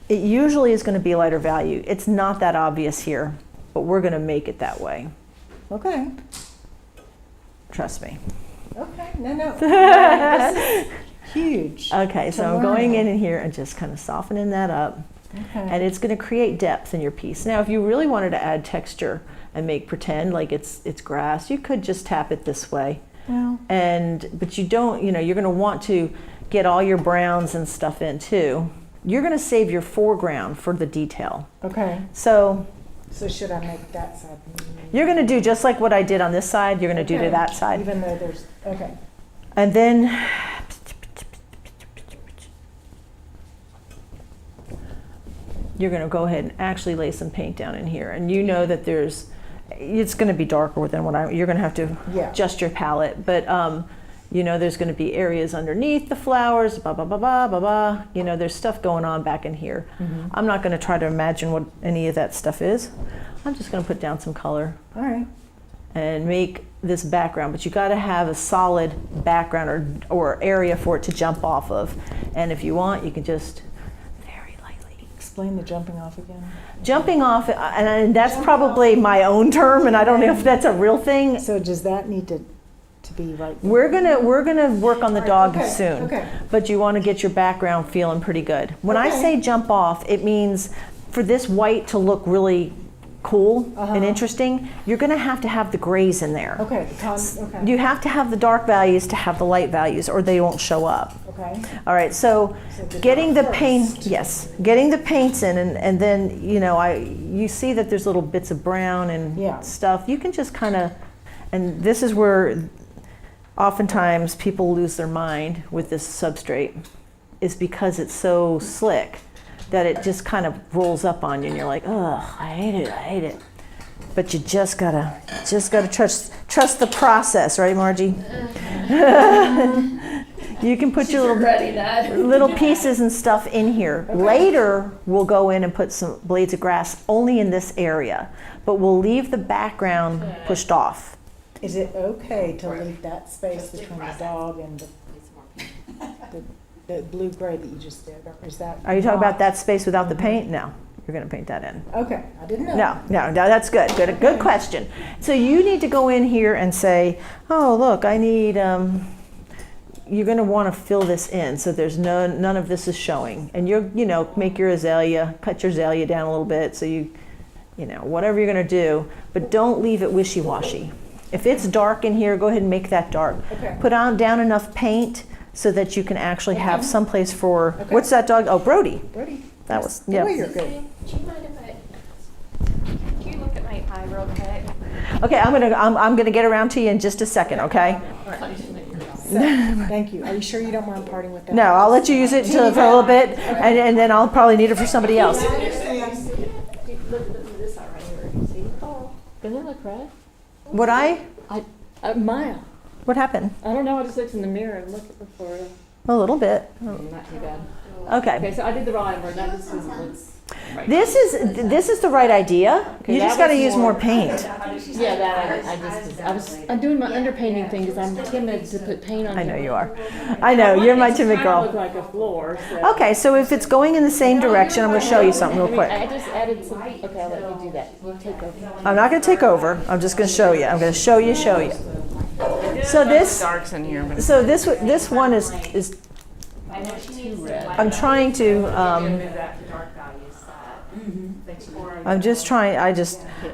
it usually is going to be lighter value. It's not that obvious here, but we're going to make it that way. Okay. Trust me. Okay. No. This is huge. Okay, so To I'm going learn. in here and just kind of softening that up. Okay. And it's going to create depth in your piece. Now, if you really wanted to add texture and make pretend like it's grass, you could just tap it this way. Well, But you don't, you're going to want to get all your browns and stuff in too. You're going to save your foreground for the detail. okay. So So should I make that side? you're going to do just like what I did on this side, you're going to do to Okay. that side. Even though there's, okay. And then you're going to go ahead and actually lay some paint down in here. And you know that it's going to be darker than you're going to have to Yeah. adjust your palette. But there's going to be areas underneath the flowers, blah, blah, blah, blah, blah, blah. There's stuff going on back in here. Mm-hmm. I'm not going to try to imagine what any of that stuff is. I'm just going to put down some color All right. and make this background, but you got to have a solid background or area for it to jump off of. And if you want, you can just very lightly. Explain the jumping off again. Jumping off, and that's probably my own term, and I don't know if that's a real thing. So does that need to be right? We're gonna work on the dog Okay, soon, okay. but you want to get your background feeling pretty good. When I Okay. say jump off, it means for this white to look really cool and interesting, you're going to have the grays in there. Okay. Okay. You have to have the dark values to have the light values, or they won't show up. Okay. All right, so So getting the first. paint, yes, getting the paints in, and then you see that there's little bits of brown and Yeah. stuff. You can just kind of, and this is where oftentimes people lose their mind with this substrate, is because it's so slick that it just kind of rolls up on you, and you're like, oh, I hate it. But you just gotta trust the process, right, Margie? You can put your little pieces and stuff in here. Okay. Later, we'll go in and put some blades of grass only in this area, but we'll leave the background pushed off. Is it okay to leave that space between the dog and the blue-gray that you just did? Or is that? Are you talking not- about that space without the paint? No, you're gonna paint that in. Okay, I didn't know. No, that's good. Good question. So you need to go in here and say, oh, look, I need, you're going to want to fill this in so there's none of this is showing. And make your azalea, cut your azalea down a little bit so whatever you're going to do, but don't leave it wishy-washy. If it's dark in here, go ahead and make that dark. Okay. Put down enough paint so that you can actually have some place for, what's that dog? Oh, Brody. Brody. That was, Oh, yeah. you're good. Do you mind if can you look at my eye real quick? Okay, I'm gonna get around to you in just a second, okay? Thank you. Are you sure you don't mind parting with that? No, I'll let you use it for a little bit, and then I'll probably need it for somebody else. Look at this eye right here, you see? Oh, doesn't it look red? Mile. What happened? I don't know, I just looked in the mirror and looked before. A little bit. Not too bad. Okay. Okay, so I did the raw amber, that just doesn't look right. This is the right idea. Okay, You that just got to was use more paint. Yeah, that I'm doing my underpainting thing because I'm timid to put paint on. I know you are. I know you're my timid Look girl. like a floor. So. Okay, so if it's going in the same direction, I'm going to show you something real quick. I just added some. Okay, I'll let you do that. You take over. I'm not going to take over. I'm just going to show you. I'm going to show you. So this one is. I know she needs to. I'm trying to. I'm just trying. Can't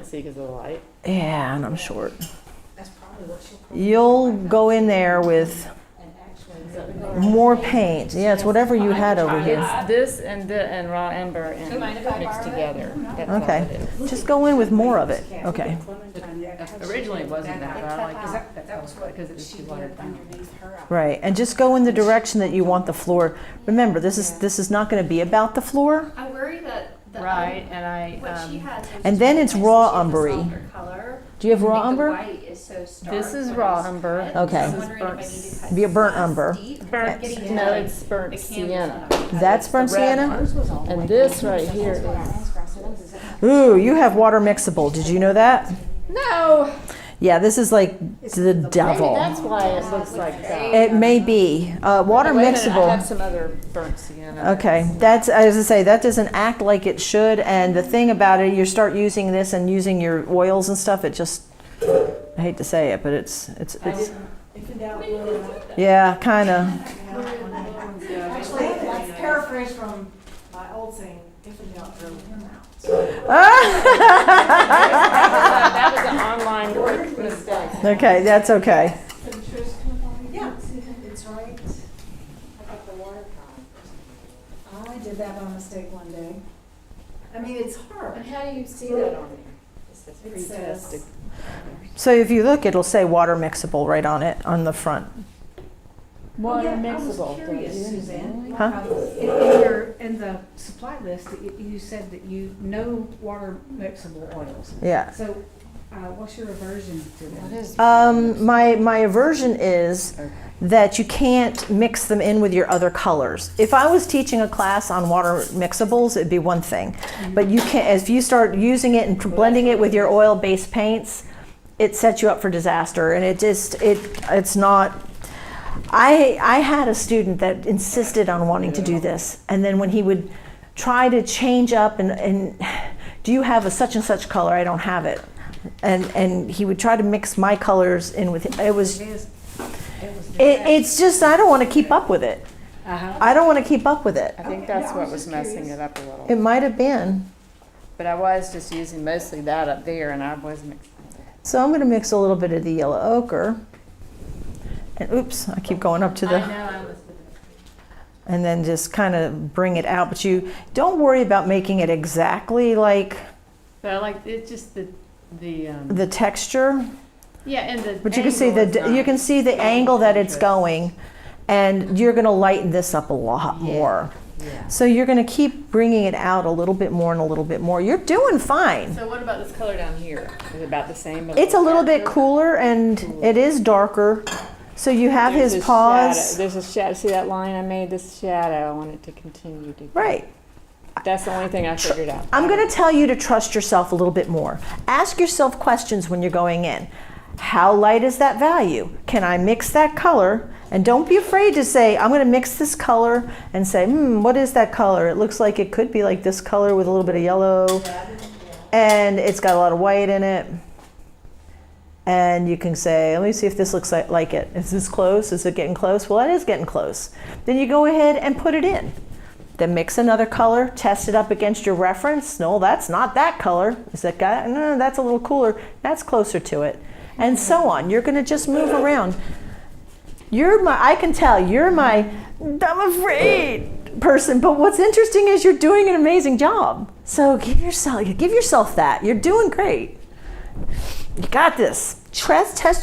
see because of the light. Yeah, and I'm short. That's probably what she'll probably. You'll go in there with more paint. Yeah, it's whatever you had over here. It's this and raw amber and mixed together. That's all Okay, it is. just go in with more of it. Okay. Originally it wasn't that, but I like that was because it was too watered down. Right, and just go in the direction that you want the floor. Remember, this is not going to be about the floor. I worry that the Right, and I what she has. And then it's raw umbery. Color. Do you have raw I think the umber? white is so stark This is when raw it's umber. cut. Okay. So I'm wondering if I need to cut Be a burnt less umber. deep. Burnt, Getting no, to, it's burnt the canvas sienna. on it. That's burnt The red sienna? one. And this right here is. Ooh, you have water mixable. Did you know that? No! Yeah, this is like the Maybe devil. that's why it looks like that. It may be. Water Wait a minute, I have mixable. some other burnt sienna. Okay, that's, as I say, that doesn't act like it should. And the thing about it, you start using this and using your oils and stuff, it just, I hate to say it, but it's If in doubt, blow it out. yeah, kind of. Actually, that's paraphrased from my old saying, if in doubt, throw him out. That was an online mistake. Okay, that's okay. Yeah, it's right. I got the water I did that by mistake one day. I mean, it's hard. And how do you see that on there? It says, So if you look, it'll say water mixable right on it, on the front. Water I mixable. was curious, Suzanne. Huh? In the supply list, you said that no water mixable oils. Yeah. So, what's your aversion to What that? is? My aversion is that you can't mix them in with your other colors. If I was teaching a class on water mixables, it'd be one thing. But you can't, if you start using it and blending it with your oil-based paints, it sets you up for disaster. And it's not. I had a student that insisted on wanting to do this, and then when he would try to change up and do you have a such and such color? I don't have it. And he would try to mix my colors in with it. It's just, I don't want to keep up with it. I don't want to keep up with it. I think that's what was messing it up a little. It might have been. But I was just using mostly that up there, and I was mixing it. So I'm going to mix a little bit of the yellow ochre. And oops, I keep going up to the, and then just kind of bring it out. But you don't worry about making it exactly like But I like, it's just the the texture. yeah, and the But you can see the angle that it's going, and you're going to lighten this up a lot more. Yeah. So you're going to keep bringing it out a little bit more and a little bit more. You're doing fine. So what about this color down here? Is it about the same? It's a little bit cooler and it is darker. So you have There's his a paws. shadow. There's a shadow. See that line I made? This shadow. I want it to continue to. Right. That's the only thing I figured out. I'm going to tell you to trust yourself a little bit more. Ask yourself questions when you're going in. How light is that value? Can I mix that color? And don't be afraid to say, I'm going to mix this color and say, what is that color? It looks like it could be like this color with a little bit of yellow. And it's got a lot of white in it. And you can say, let me see if this looks like it. Is this close? Is it getting close? Well, it is getting close. Then you go ahead and put it in. Then mix another color, test it up against your reference. No, that's not that color. Is that guy? No, that's a little cooler. That's closer to it. And so on. You're gonna just move around. I can tell, you're my, I'm afraid person, but what's interesting is you're doing an amazing job. So give yourself that. You're doing great. You got this.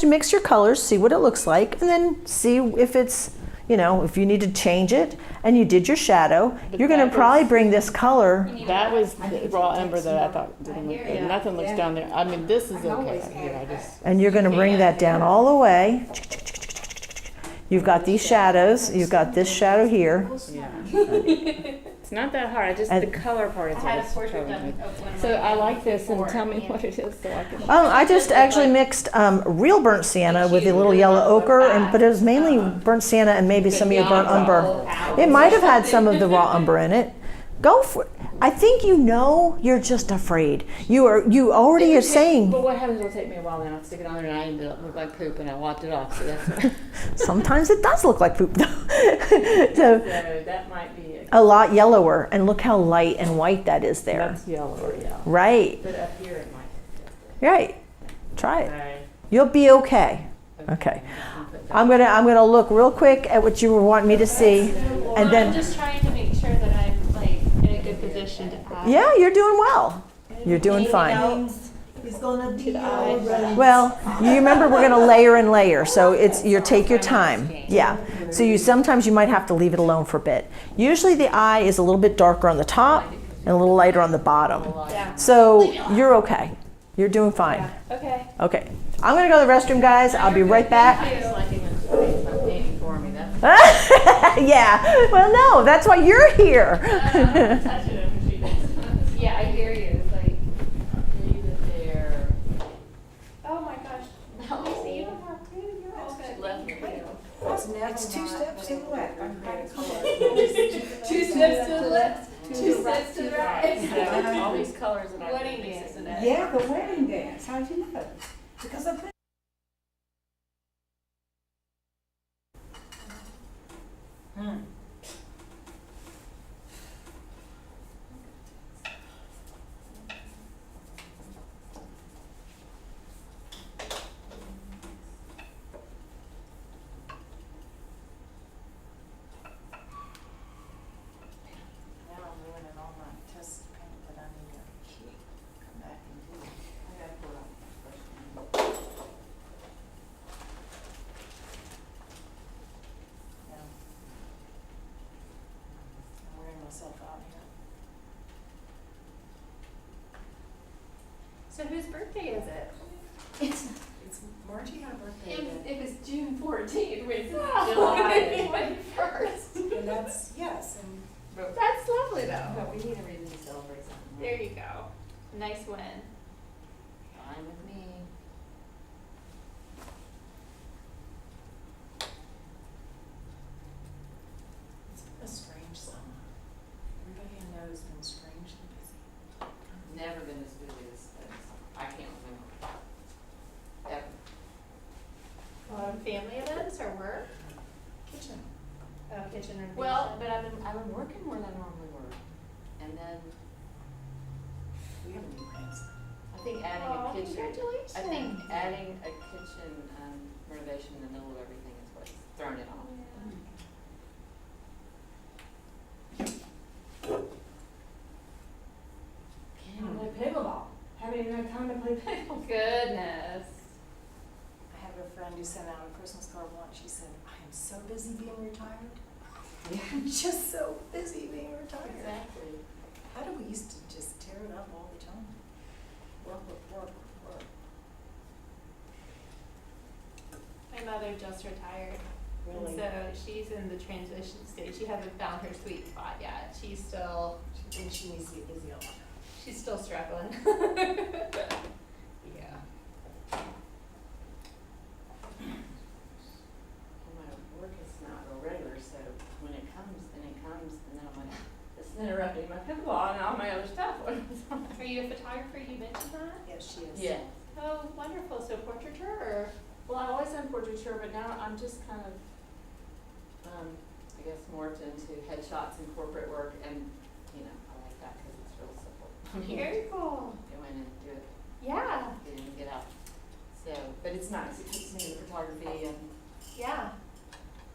Mix your colors, see what it looks like, and then see if it's, if you need to change it, and you did your shadow, you're going to probably bring this color. That was the raw ember that I thought didn't look good. Nothing looks down there. I mean, this is okay. And you're going to bring that down all the way. You've got these shadows. You've got this shadow here. Yeah. It's not that hard. The color part is I had a what's portrait troubling done me. of one of So my I like families this, and before, tell me and what it is so I can. I just actually mixed real burnt sienna with a little yellow ochre, but it was mainly burnt sienna and maybe some of your burnt umber. It might have had some of the raw umber in it. Go for it. I think you're just afraid. You already are saying. But what happens? It'll take me a while, then I'll stick it on there, and I end up look like poop, and I wiped it off. So that's. Sometimes it does look like poop, though. So that might be a lot yellower, and look how light and white that is there. That's yellower, yeah. Right. But up here it might. Right. Try it. Right. You'll be okay. Okay. I'm gonna look real quick at what you were wanting me to see, and then. I'm just trying to make sure that I'm in a good position to add. Yeah, you're doing well. You're doing fine. Well, you remember we're going to layer and layer, so take your time. Yeah. So sometimes you might have to leave it alone for a bit. Usually the eye is a little bit darker on the top and a little lighter on the bottom. Yeah. So you're okay. You're doing fine. Yeah. Okay. Okay. I'm going to go to the restroom, guys. I'll be right back. Yeah. Well, no, that's why you're here. Yeah, I hear you. It's like, leave it there. Oh my gosh. Let me see. You don't have to. You're all good. Left me. It's 2 steps to the left. Two steps to the left. 2 steps to the right. All these colors that I Wedding dance, isn't it? Yeah, the wedding dance. How'd you know? Because I put. So whose birthday is it? It's Margie had a birthday. It was June 14th, which is July 21st. And that's, yes, and. That's lovely though. But we need a reason to celebrate something. There you go. Nice win. Fine with me. It's been a strange summer. Everybody I know has been strangely busy. Never been as busy as I can't remember. Ever. A lot of family events or work? Kitchen. Oh, kitchen renovation. Well, but I've been working more than I normally work, and then We have a new grandson. I think adding Oh, a kitchen. congratulations. I think adding a kitchen renovation in the middle of everything is what's thrown it off. Can't even play pickleball. Haven't even had time to play pickleball. Goodness. I have a friend who sent out a Christmas card once. She said, I am so busy being retired. I'm just so busy being retired. Exactly. How do we used to just tear it up all the time? Work. My mother just retired. Really? And so she's in the transition stage. She hasn't found her sweet spot yet. She's still, She thinks she needs to get busy all the time. she's still struggling. Yeah. Well, my work is not real regular, so when it comes, then it comes, and then I'm like, it's interrupting my pickleball and all my other stuff. Are you a photographer? You mentioned that? Yes, she is. Yeah. Oh, wonderful. So portraiture done portraiture, but now I'm just kind of, I guess morphed into headshots and corporate work, and, you know, I like that because it's real simple. I mean, Very cool. go in and do it, Yeah. get in and get out. So, but it's nice, it keeps me in the photography, and Yeah.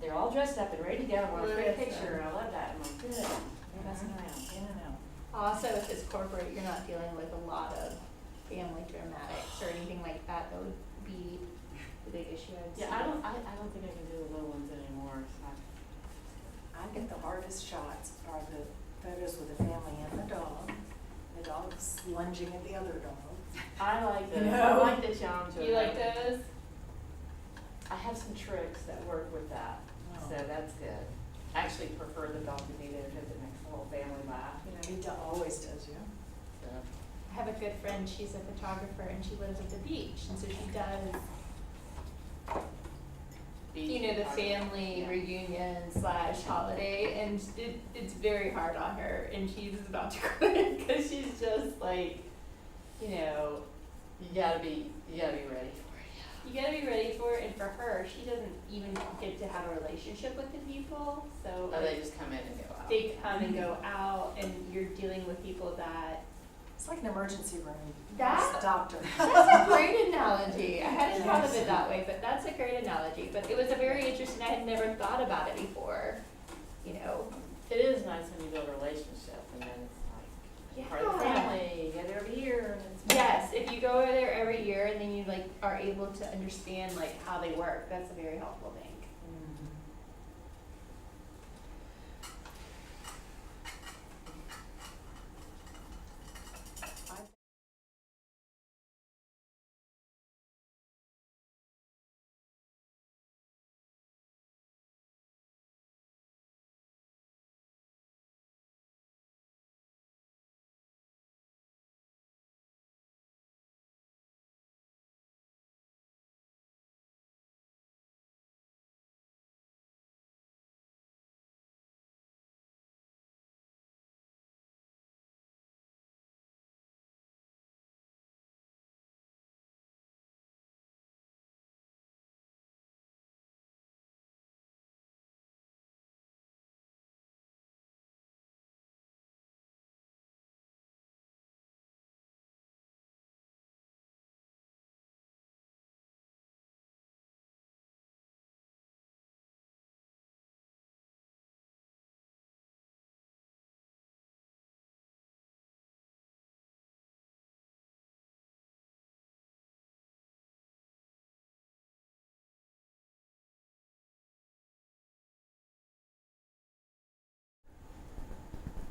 they're all dressed up and ready to go, and want a Well, great that's picture, and I love that, I'm like, good, they're messing around, in and out. Also, if it's corporate, you're not dealing with a lot of family dramatics or anything like that. That would be the big issue. Yeah, I don't think I can do the little ones anymore, so. I get the hardest shots are the photos with the family and the dog's lunging at the other dog. I like those, No. I like the challenge of You like that. those? I have some tricks that work with that, so that's good. I actually prefer the dog to be there because it makes the whole family laugh, you know. Always does, yeah. So, I have a good friend. She's a photographer and she lives at the beach, and so she does. You know, the family Yeah. reunion / holiday, and it's very hard on her, and she's about to quit because she's just like, you know, You gotta be ready for it. you gotta be ready for it. And for her, she doesn't even get to have a relationship with the people, so Oh, they just come in and go out. they come and go out, and you're dealing with people that. It's like an emergency room. That- It's a doctor. That's a great analogy. I hadn't thought of it that way, but that's a great analogy. But it was a very interesting. I had never thought about it before. You know. It is nice when you build a relationship and then it's like, part of the Yeah. family, you get over here and it's. Yes, if you go over there every year and then you like are able to understand like how they work, that's a very helpful thing.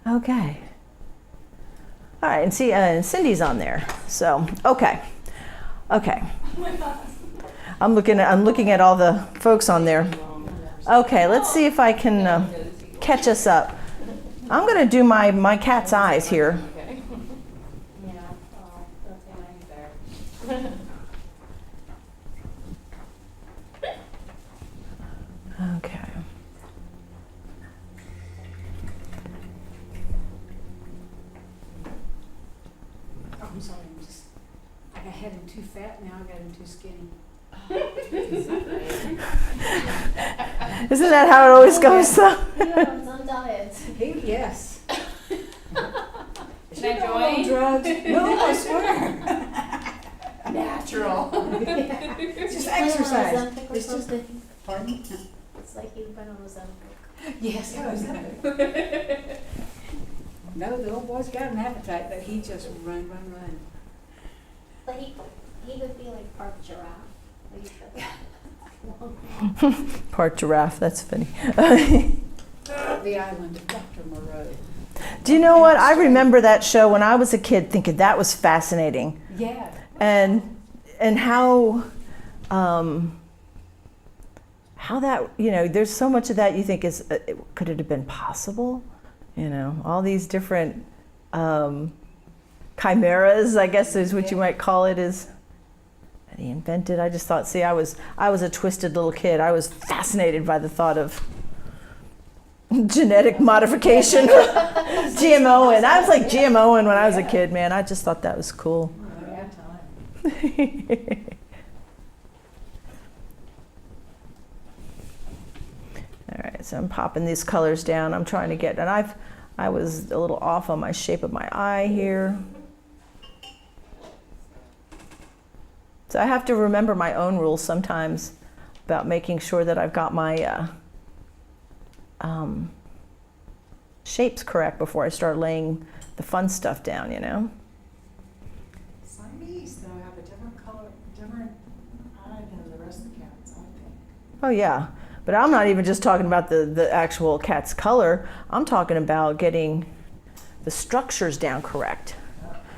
Okay. All right, and see, Cindy's on there. So, okay. I'm looking at all the folks on there. Okay, let's see if I can catch us up. I'm going to do my cat's eyes here. Okay. Yeah, that's why I'm there. Okay. Oh, I'm sorry, I got had him too fat, now I got him too skinny. Isn't that how it always goes though? Yeah, I'm on diet. Yes. Should I join? Drugs? No, I swear. Natural. It's just exercise. Ozempic or It's just, something. pardon? It's like you've been on Ozempic. Yes, no, the old boy's got an appetite, but he just run. But he would be like part giraffe. Part giraffe, that's funny. The island of Dr. Moreau. Do you know what? I remember that show when I was a kid thinking that was fascinating. Yeah. And how that, you know, there's so much of that you think is, could it have been possible? You know, all these different chimeras, I guess is what you might call it, is that he invented. I just thought, see, I was a twisted little kid. I was fascinated by the thought of genetic modification, GMOing. I was like GMOing when I was a kid, man. I just thought that was cool. So I'm popping these colors down. I'm trying to get, and I was a little off on my shape of my eye here. So I have to remember my own rules sometimes about making sure that I've got my shapes correct before I start laying the fun stuff down, you know? Siamese, though, have a different color, different eye than the rest of the cats, I think. Oh yeah, but I'm not even just talking about the actual cat's color. I'm talking about getting the structures down correct.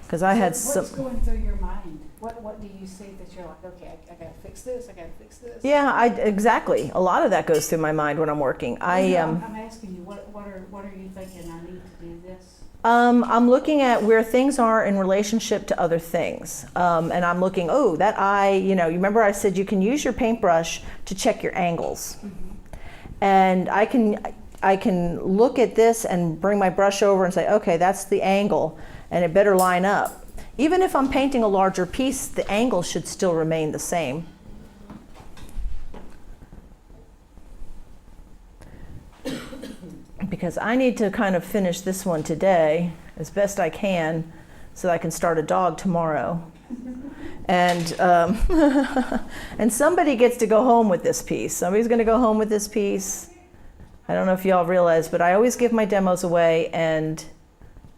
Because I had some. What's going through your mind? What do you see that you're like, okay, I gotta fix this, I gotta fix this? Yeah, exactly. A lot of that goes through my mind when I'm working. I'm asking you, what are you thinking, I need to do this? I'm looking at where things are in relationship to other things. And I'm looking, oh, that eye, you know, you remember I said you can use your paintbrush to check your angles. And I can look at this and bring my brush over and say, okay, that's the angle, and it better line up. Even if I'm painting a larger piece, the angle should still remain the same. Because I need to kind of finish this one today as best I can so that I can start a dog tomorrow. And, and somebody gets to go home with this piece. Somebody's going to go home with this piece. I don't know if y'all realize, but I always give my demos away, and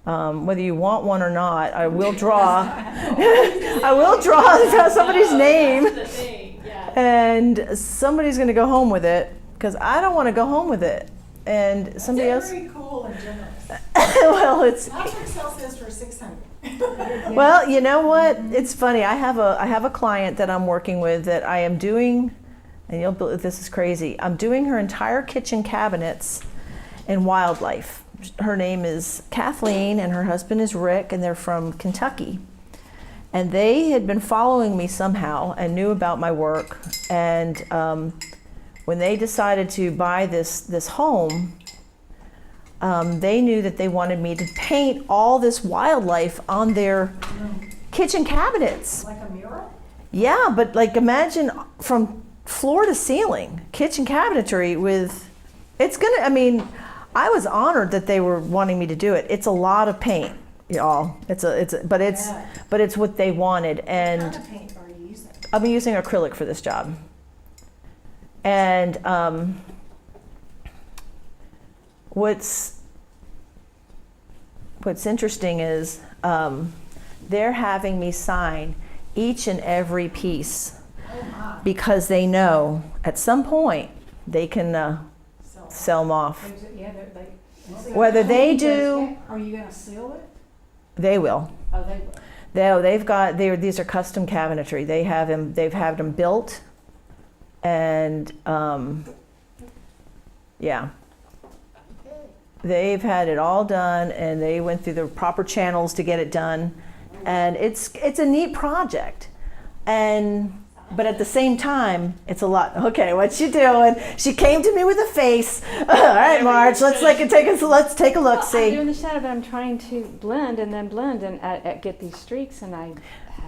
whether you want one or not, I will draw. I will draw somebody's name, and somebody's going to go home with it because I don't want to go home with it. And somebody else. Very cool and generous. Well, it's. Patrick sells this for $600. Well, you know what? It's funny. I have a client that I'm working with that I am doing, and you'll believe this is crazy. I'm doing her entire kitchen cabinets in wildlife. Her name is Kathleen, and her husband is Rick, and they're from Kentucky. And they had been following me somehow and knew about my work. And when they decided to buy this home, they knew that they wanted me to paint all this wildlife on their kitchen cabinets. Like a mural? Yeah, but like imagine from floor to ceiling, kitchen cabinetry with, it's gonna, I mean, I was honored that they were wanting me to do it. It's a lot of paint, y'all. But it's what they wanted. And What kind of paint are you using? I've been using acrylic for this job. And what's interesting is they're having me sign each and every piece because they know at some point they can sell them off. Yeah, Whether they do, are you gonna seal it? they will. Oh, they will. They've got these are custom cabinetry. They've had them built, and yeah, they've had it all done, and they went through the proper channels to get it done, and it's a neat project, but at the same time, it's a lot. Okay, what you doing? She came to me with a face. All right, Marge, let's take a look. I'm See. doing the shadow, but I'm trying to blend and get these streaks, and how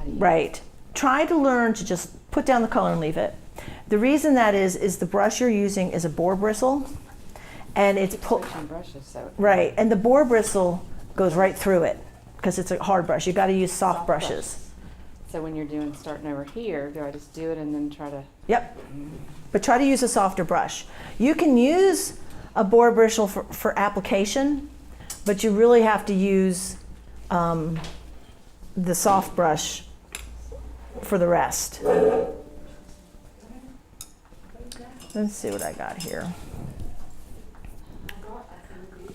do you? Right. Try to learn to just put down the color and leave it. The reason that is the brush you're using is a boar bristle, and it's Switching brushes, so right, and the boar bristle goes right through it because it's a hard brush. You got to use soft brushes. So when you're starting over here, do I just do it and then try to? Yep. But try to use a softer brush. You can use a boar bristle for application, but you really have to use the soft brush for the rest. Let's see what I got here.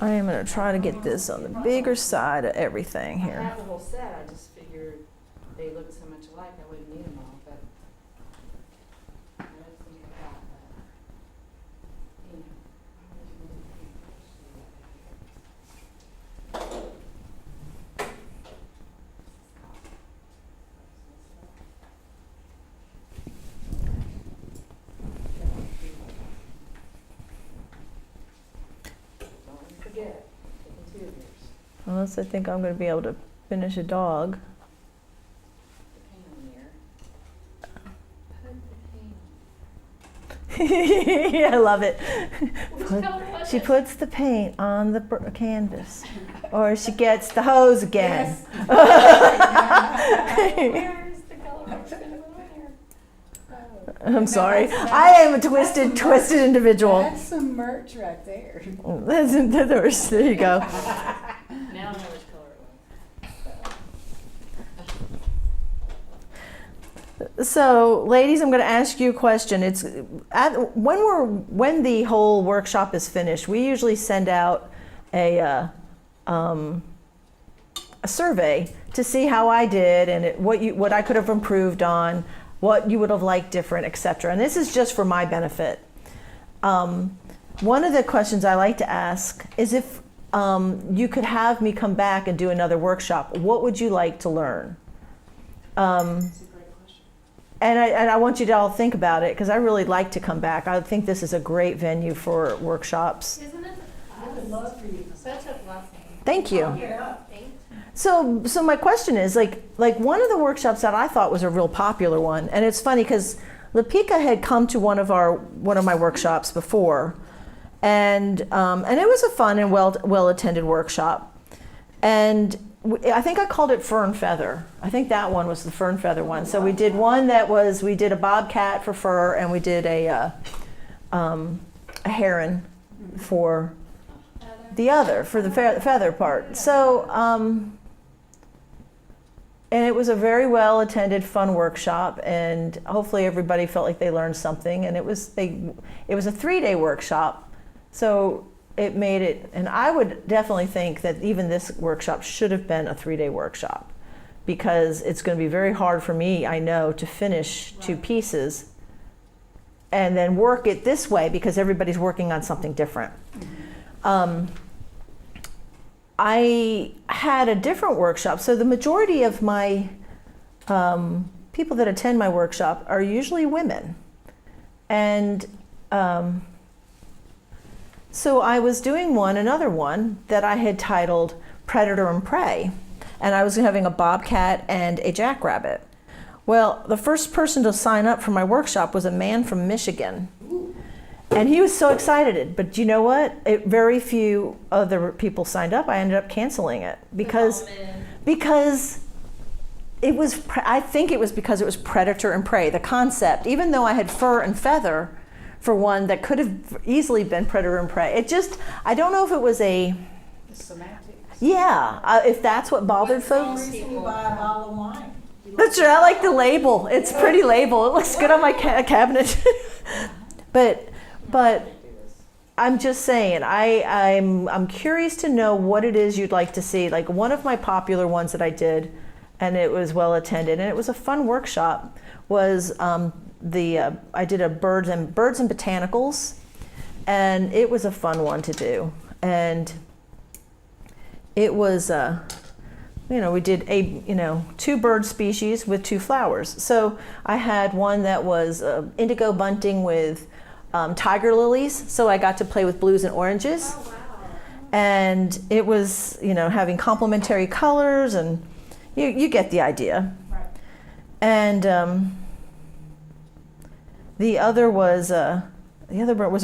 I am going to try to get this on the bigger side of everything I here. have the whole set, I just figured they looked so much alike, I wouldn't need them all, but I didn't think about that, you know. Don't forget, taking 2 of yours. Unless I think I'm going to be able to finish a dog. The paint on there. Put the paint on. I love it. Which color was She it? puts the paint on the canvas, or she gets the hose again. Where's the color that's gonna go on here? I'm sorry. I am a twisted individual. That's some merch right there. There you go. Now I know which color it was. So, ladies, I'm going to ask you a question. It's when the whole workshop is finished, we usually send out a survey to see how I did and what I could have improved on, what you would have liked different, etc. And this is just for my benefit. One of the questions I like to ask is if you could have me come back and do another workshop, what would you like to learn? And I want you to all think about it because I really like to come back. I think this is a great venue for workshops. Isn't it? I would love for you to. Such a blessing. Thank you. Yeah. So my question is like one of the workshops that I thought was a real popular one, and it's funny because Lapika had come to one of my workshops before, and it was a fun and well attended workshop, and I think I called it Fur and Feather. I think that one was the Fur and Feather one. So we did one we did a bobcat for fur, and we did a heron for the other, for the feather part. So, and it was a very well attended, fun workshop, and hopefully everybody felt like they learned something. And it was a 3-day workshop, so it made it, and I would definitely think that even this workshop should have been a 3-day workshop because it's going to be very hard for me, I know, to finish 2 pieces and then work it this way because everybody's working on something different. I had a different workshop. So the majority of my people that attend my workshop are usually women. And so I was doing another one that I had titled Predator and Prey. And I was having a bobcat and a jackrabbit. Well, the first person to sign up for my workshop was a man from Michigan. And he was so excited, but you know what? Very few other people signed up. I ended up canceling it because it was. I think it was because it was predator and prey. The concept, even though I had fur and feather for one that could have easily been predator and prey. It just, I don't know if it was a. The semantics. Yeah, if that's what bothered folks. Reason you buy a bottle of wine. That's right. I like the label. It's a pretty label. It looks good on my cabinet. But I'm just saying, I'm curious to know what it is you'd like to see. Like one of my popular ones that I did, and it was well attended, and it was a fun workshop, was I did a birds and botanicals, and it was a fun one to do. And it was, we did 2 bird species with 2 flowers. So I had one that was indigo bunting with tiger lilies, so I got to play with blues and oranges. Oh, wow. And it was, having complementary colors, and you get the idea. Right. And the other was a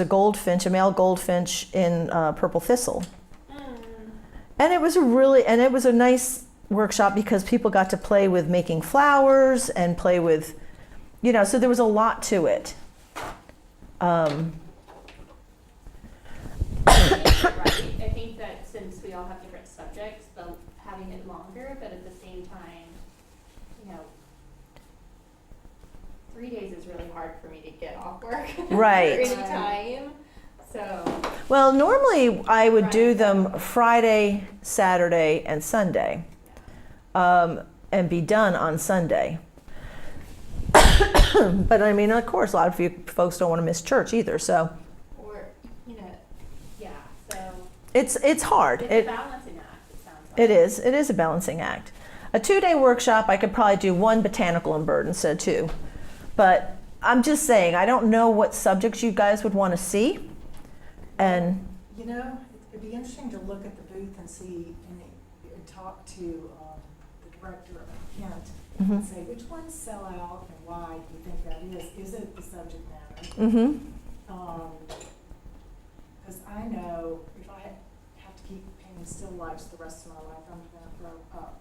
goldfinch, a male goldfinch in purple thistle. And it was a nice workshop because people got to play with making flowers and play with, so there was a lot to it. Right. I think that since we all have different subjects, having it longer, but at the same time, 3 days is really hard for me to get off work. Right. For any time. So. Well, normally I would do them Friday, Saturday, and Sunday, and be done on Sunday. But I mean, of course, a lot of you folks don't want to miss church either, so. Or, yeah, so. It's hard. It's a balancing act, it sounds like. It is a balancing act. A 2-day workshop, I could probably do 1 botanical and bird instead of 2. But I'm just saying, I don't know what subjects you guys would want to see. And it'd be interesting to look at the booth and see and talk to the director of Kent and say which ones sell out and why do you think that is? Is it the subject matter? still lifes the rest of my life. I'm gonna grow up.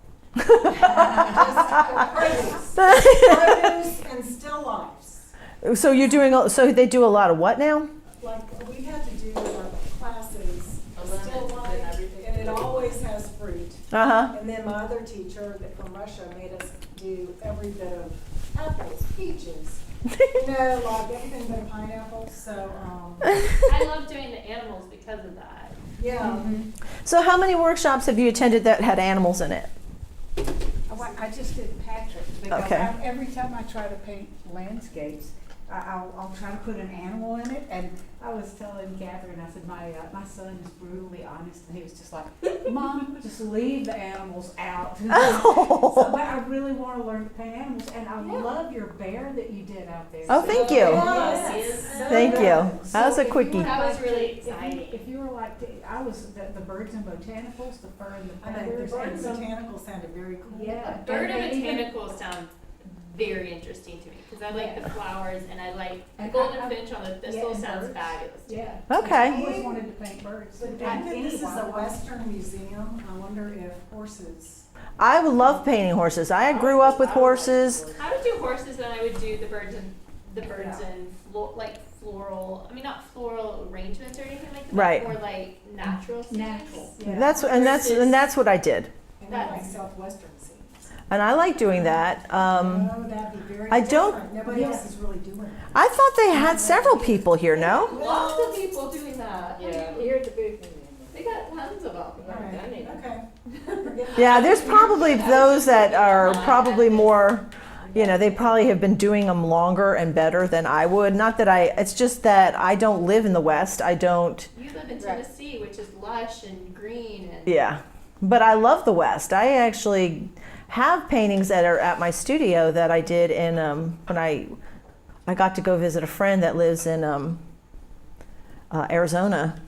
Produce and still lifes. So you're doing, so they do a lot of what now? Like, we had to do classes, still life, and it always has fruit. Uh-huh. And then my other teacher that from Russia made us do every bit of apples, peaches, you know, like everything but a pineapple, so, I love doing the animals because of that. yeah. So how many workshops have you attended that had animals in it? I just did Patrick, because Okay. every time I try to paint landscapes, I'll try to put an animal in it, and I was telling Catherine, I said, my son is brutally honest, and he was just like, Mom, just leave the animals out. So, but I really want to learn to paint animals, and I love your bear that you did out there. Oh, thank you. Yes. Thank you. That was a if you quickie. were That was like- really if you- exciting. If you were like, I was the birds and botanicals, the fur and the I know, the feathers. bird and and some- botanical sounded very cool. Yeah. Bird and and even- botanicals sound very interesting to me because I like the flowers and I like the And golden I- finch on the yeah, thistle and sounds birds. fabulous. Yeah. Okay. I always wanted to paint birds. But and being that any this is a wildlife. Western museum, I wonder if horses. I would love painting horses. I grew up with horses. I would do horses and I would do the birds and like floral. I mean, not floral arrangements or anything like that. Right. More like natural scenes. Natural. Yeah. That's what I did. And I like southwestern scenes. And I like doing that. Oh, that'd be very I don't- different. Nobody else is really doing that. I thought they had several people here, no? Lots of people doing that. Yeah. You're the big one. They got tons of them. All right, okay. Yeah, there's probably those that are probably more, you know, they probably have been doing them longer and better than I would. Not that it's just that I don't live in the West. I don't, You live in Tennessee, which is lush and green and yeah. But I love the West. I actually have paintings that are at my studio that I did in, when I got to go visit a friend that lives in Arizona.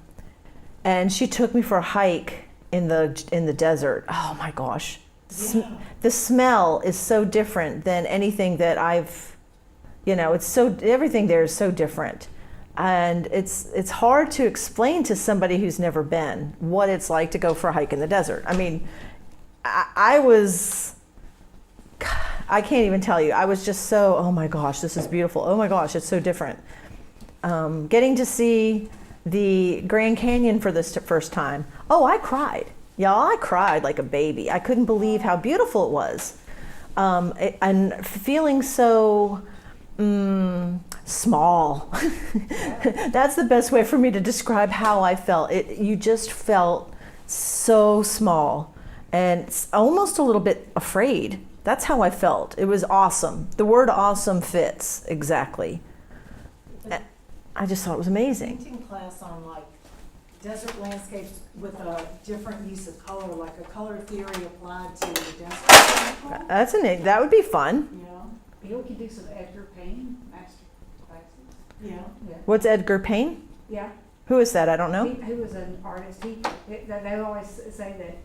And she took me for a hike in the desert. Oh my gosh. The smell is so different than anything that I've, you know, everything there is so different. And it's hard to explain to somebody who's never been what it's like to go for a hike in the desert. I mean, I can't even tell you. I was just so, oh my gosh, this is beautiful. Oh my gosh, it's so different. Getting to see the Grand Canyon for the first time. Oh, I cried. Y'all, I cried like a baby. I couldn't believe how beautiful it was. And feeling so small. That's the best way for me to describe how I felt. You just felt so small and almost a little bit afraid. That's how I felt. It was awesome. The word awesome fits exactly. I just thought it was amazing. Painting class on like desert landscapes with a different use of color, like a color theory applied to the desert. That would be fun. Yeah, You know, we could do some Edgar Payne master classes. yeah. Yeah. What's Edgar Payne? Yeah. Who is that? I don't know. He was an artist. They always say that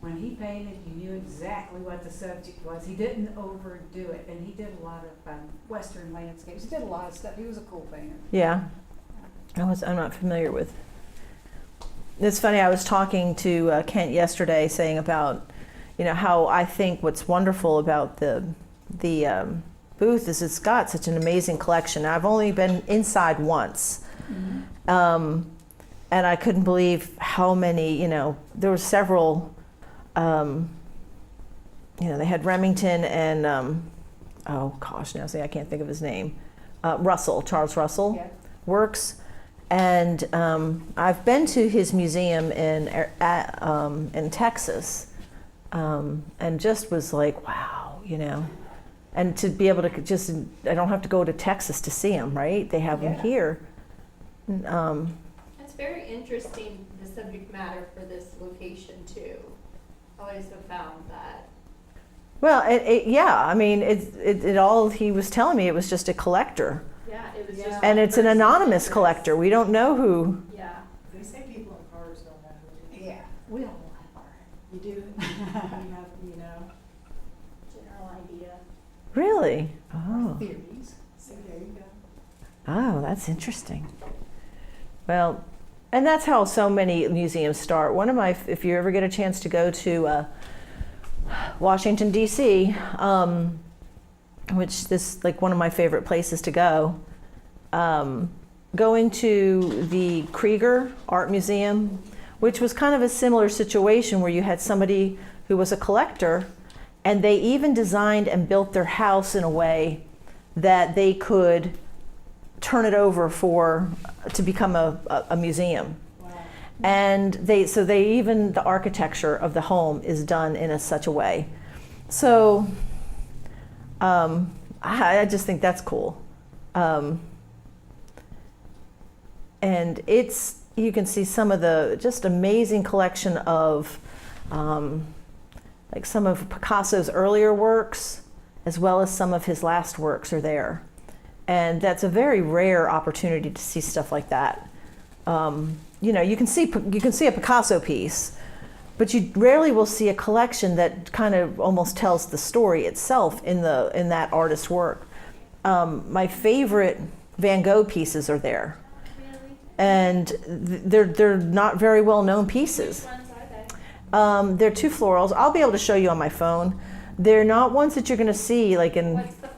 when he painted, you knew exactly what the subject was. He didn't overdo it, and he did a lot of Western landscapes. He did a lot of stuff. He was a cool painter. Yeah, I'm not familiar with. It's funny. I was talking to Kent yesterday, saying about, you know, how I think what's wonderful about the booth is it's got such an amazing collection. I've only been inside once, and I couldn't believe how many. You know, there were several. You know, they had Remington and oh gosh, now see I can't think of his name. Charles Russell Yeah. works, and I've been to his museum in Texas, and just was like, wow, you know, and to be able to I don't have to go to Texas to see him, right? They have them here. it's very interesting, the subject matter for this location too. I always have found that. Well, yeah, I mean, it all he was telling me, it was just a collector. Yeah, it was Yeah. just. And one it's an person. anonymous collector. We don't know who. Yeah. They say people in cars don't know who it is. Yeah. We all have our. You do, you have, you know, General idea. Really? Oh. Theories. so there you go. Oh, that's interesting. Well, And that's how so many museums start. If you ever get a chance to go to Washington, D.C., which this like one of my favorite places to go, going to the Krieger Art Museum, which was kind of a similar situation where you had somebody who was a collector, and they even designed and built their house in a way that they could turn it over to become a museum. Wow. And even the architecture of the home is done in such a way. So I just think that's cool. And you can see some of the just amazing collection of like some of Picasso's earlier works, as well as some of his last works are there. And that's a very rare opportunity to see stuff like that. You know, you can see a Picasso piece, but you rarely will see a collection that kind of almost tells the story itself in that artist's work. My favorite Van Gogh pieces are there, and they're not very well known pieces. Which ones are they? They're two florals. I'll be able to show you on my phone. They're not ones that you're going to see like in. What's the florals?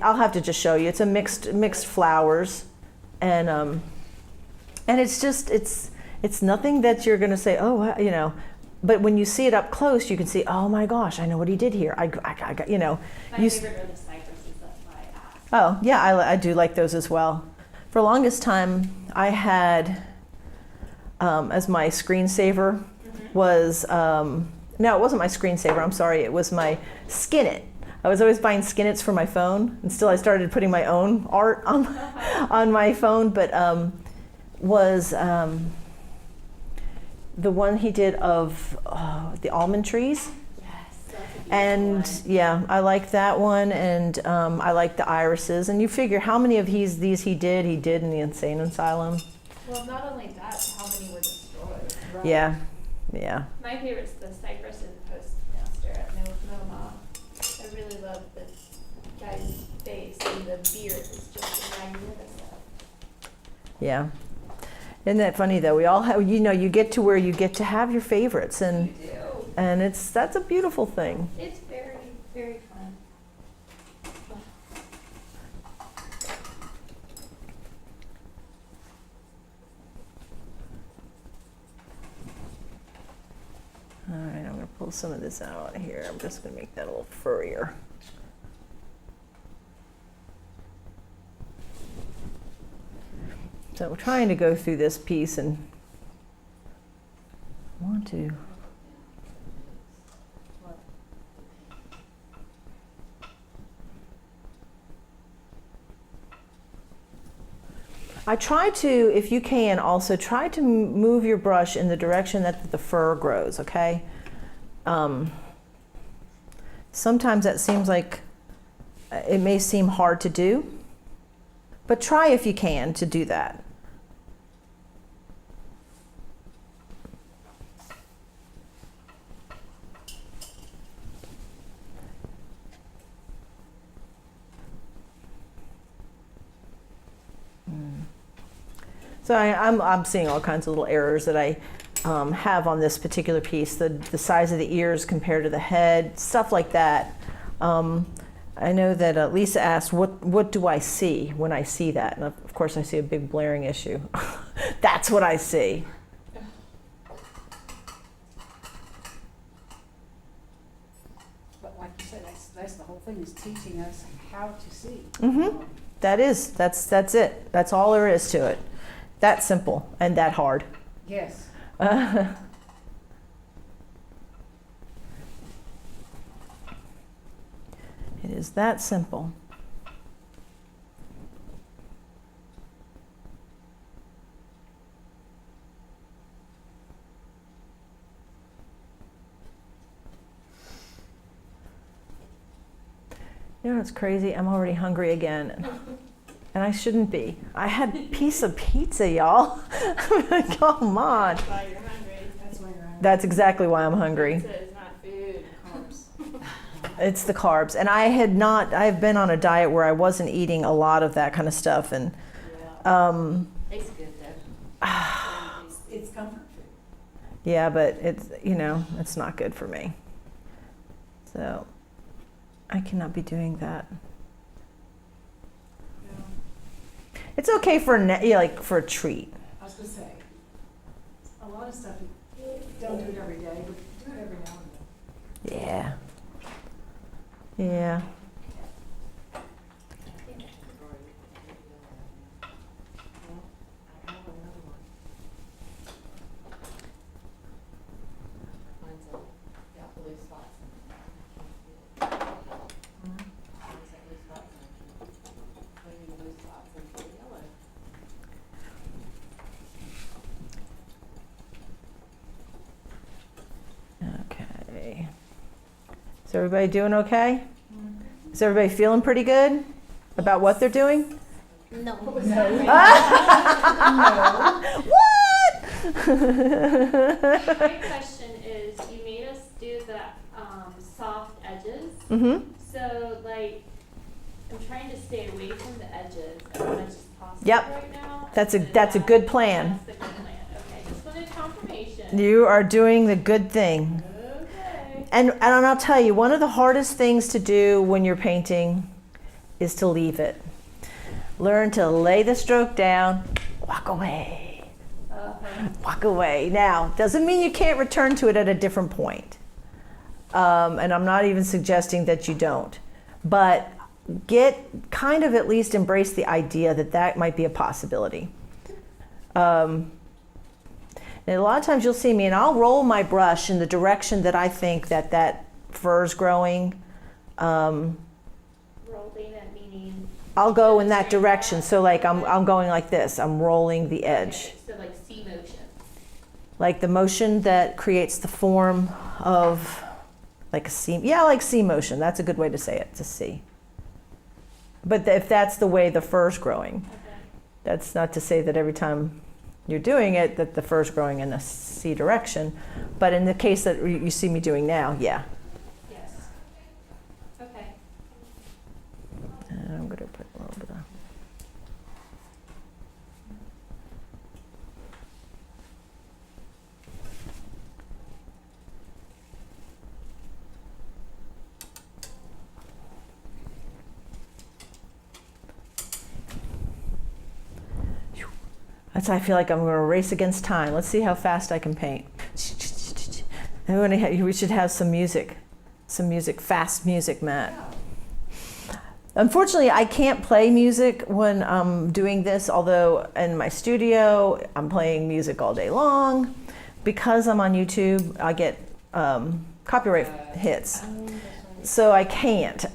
I'll have to just show you. It's a mixed flowers, and it's just it's nothing that you're going to say, oh, you know. But when you see it up close, you can see, oh my gosh, I know what he did here. I got, you know. My favorite are the cypresses, that's why I asked. Oh yeah, I do like those as well. For the longest time, I had as my screensaver was no, it wasn't my screensaver. I'm sorry, it was my Skinit. I was always buying Skinits for my phone, and still I started putting my own art on my phone. But was the one he did of the almond trees. Yes, that's a beautiful And one. yeah, I like that one, and I like the irises. And you figure how many of these he did in the insane asylum. Well, not only that, how many were destroyed? Yeah. My favorite's the cypress and postmaster at MoMA. I really love this guy's face, and the beard is just magnificent. Yeah. Isn't that funny though? We all have, you get to where you get to have your favorites, and that's a beautiful thing. It's very, very fun. All right, I'm going to pull some of this out here. I'm just going to make that a little furrier. So we're trying to go through this piece and want to. I try to, if you can, also try to move your brush in the direction that the fur grows, okay? Sometimes that seems like it may seem hard to do, but try if you can to do that. So I'm seeing all kinds of little errors that I have on this particular piece. The size of the ears compared to the head, stuff like that. I know that Lisa asked, what do I see when I see that? And of course I see a big blaring issue. That's what I see. But like you said, that's the whole thing, is teaching us how to see. Mm-hmm. That's it. That's all there is to it. That simple and that hard. Yes. It is that simple. You know, it's crazy. I'm already hungry again. And I shouldn't be. I had a piece of pizza, y'all. Come on. That's why you're hungry. That's why you're hungry. That's exactly why I'm hungry. Pizza is not food. Carbs. It's the carbs. And I've been on a diet where I wasn't eating a lot of that kind of stuff. And Yeah. It's good though. It's comfort food. Yeah, but it's, it's not good for me. So I cannot be doing that. It's okay for like for a treat. I was gonna say, a lot of stuff, don't do it every day, but do it every now and then. Yeah. Yeah. Mine's got blue spots. Mine's got blue spots and maybe blue spots and yellow. Okay. Is everybody doing okay? Is everybody feeling pretty good about what they're doing? No. What? My question is, you made us do the soft edges. Mm-hmm. So like, I'm trying to stay away from the edges as much as possible Yep. right now. That's a So good plan. That's the good plan. Okay, just wanted confirmation. You are doing the good thing. Okay. And I'll tell you, one of the hardest things to do when you're painting is to leave it. Learn to lay the stroke down, walk away. Walk away. Now, doesn't mean you can't return to it at a different point. And I'm not even suggesting that you don't. But kind of at least embrace the idea that might be a possibility. And a lot of times you'll see me and I'll roll my brush in the direction that I think that fur's growing. Rolling it meaning. I'll go in that direction. So like I'm going like this. I'm rolling the edge. Okay, so like C motion. Like the motion that creates the form of like a C. Yeah, like C motion. That's a good way to say it. It's a C. But if that's the way the fur's growing, Okay. that's not to say that every time you're doing it that the fur's growing in a C direction. But in the case that you see me doing now, yeah. Yes. Okay. And I'm going to put a little bit of. I feel like I'm going to race against time. Let's see how fast I can paint. We should have some music, fast music, Matt. Unfortunately, I can't play music when I'm doing this, although in my studio, I'm playing music all day long. Because I'm on YouTube, I get copyright hits. So I can't.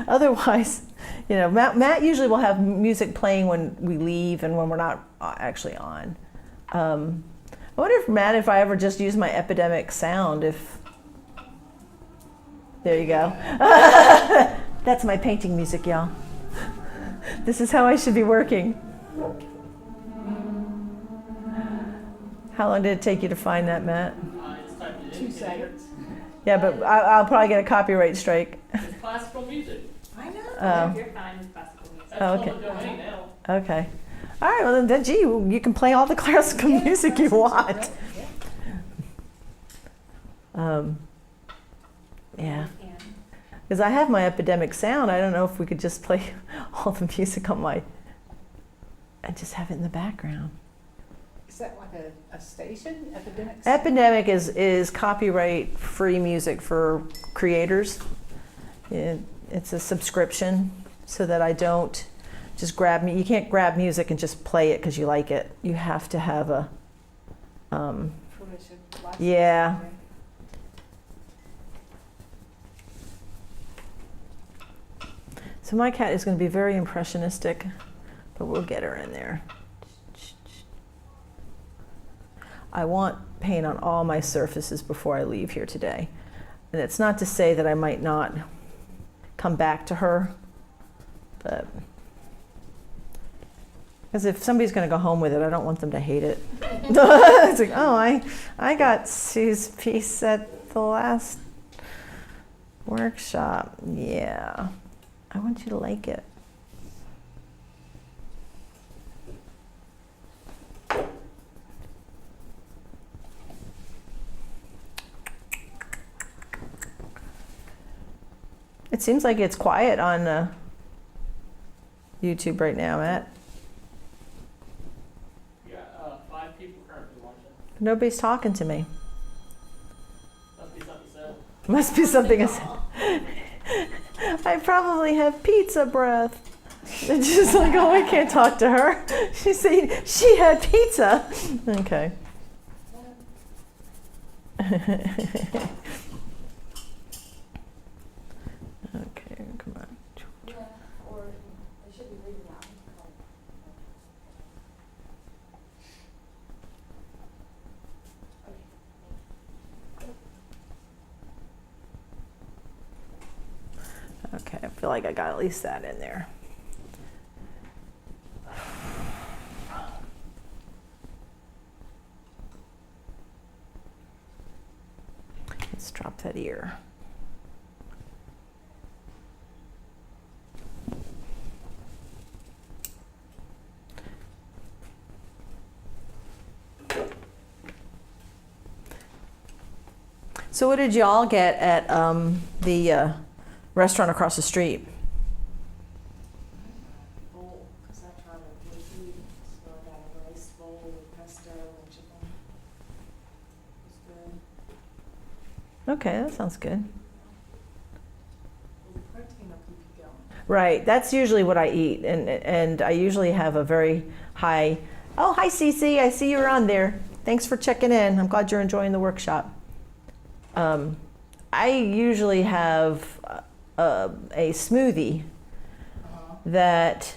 Otherwise, Matt usually will have music playing when we leave and when we're not actually on. I wonder if, Matt, if I ever just use my epidemic sound, there you go. That's my painting music, y'all. This is how I should be working. How long did it take you to find that, Matt? I just typed it in. 2 seconds. Yeah, but I'll probably get a copyright strike. It's classical music. I know. Oh. You're fine with classical music. That's Okay. public domain now. Okay. All right, well then, gee, you can play all the classical music you want. Yeah. Because I have my epidemic sound. I don't know if we could just play all the music on and just have it in the background. Is that like a station, Epidemic? Epidemic is copyright-free music for creators. It's a subscription so that I don't just grab me. You can't grab music and just play it because you like it. You have to have a, yeah. So my cat is going to be very impressionistic, but we'll get her in there. I want paint on all my surfaces before I leave here today. And it's not to say that I might not come back to her, but because if somebody's going to go home with it, I don't want them to hate it. It's like, oh, I got Sue's piece at the last workshop. Yeah, I want you to like it. It seems like it's quiet on YouTube right now, Matt. We got 5 people currently watching. Nobody's talking to me. Must be something said. Must be something I said. I probably have pizza breath. It's just like, oh, I can't talk to her. She said she had pizza. Okay. Okay, come on. Yeah, or they should be leaving out. Okay, I feel like I got at least that in there. Let's drop that ear. So what did y'all get at the restaurant across the street? Bowl, because I tried a leafy, so I got a rice bowl with pesto and chicken. It was good. Okay, that sounds good. Well, the protein will keep you going. Right, that's usually what I eat, and I usually have a very high. Oh, hi Cece, I see you're on there. Thanks for checking in. I'm glad you're enjoying the workshop. I usually have a smoothie that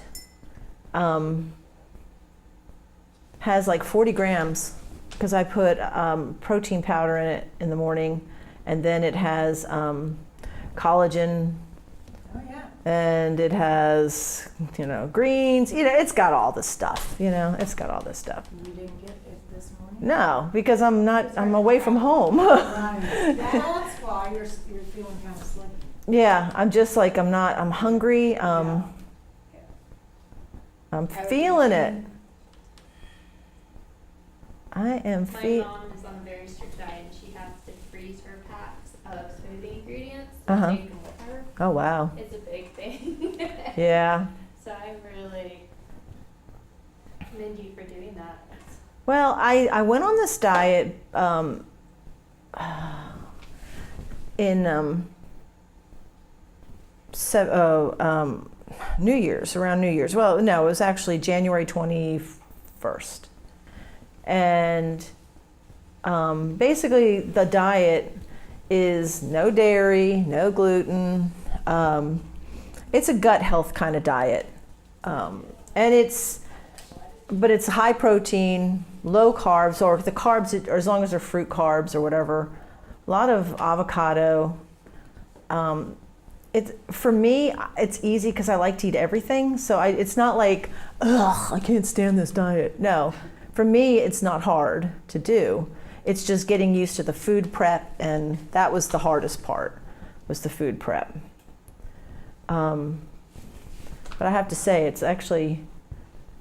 has like 40 grams because I put protein powder in it in the morning, and then it has collagen. Oh, yeah. And it has, greens. It's got all the stuff. It's got all this stuff. You didn't get it this morning? No, because I'm away from home. Right. That's why you're feeling kind of sleepy. Yeah, I'm just like, I'm hungry. I'm feeling it. I am My feeling. mom is on a very strict diet, and she has to freeze her packs of smoothie ingredients Uh-huh. to take them with her. Oh, wow. It's a big thing. Yeah. So I really commend you for doing that. Well, I went on this diet in New Year's, around New Year's. Well, no, it was actually January 21st. And basically the diet is no dairy, no gluten. It's a gut health kind of diet. And but it's high protein, low carbs, or the carbs, or as long as they're fruit carbs or whatever. A lot of avocado. For me, it's easy because I like to eat everything. So it's not like, ugh, I can't stand this diet. No, for me, it's not hard to do. It's just getting used to the food prep, and that was the hardest part, was the food prep. But I have to say, it's actually,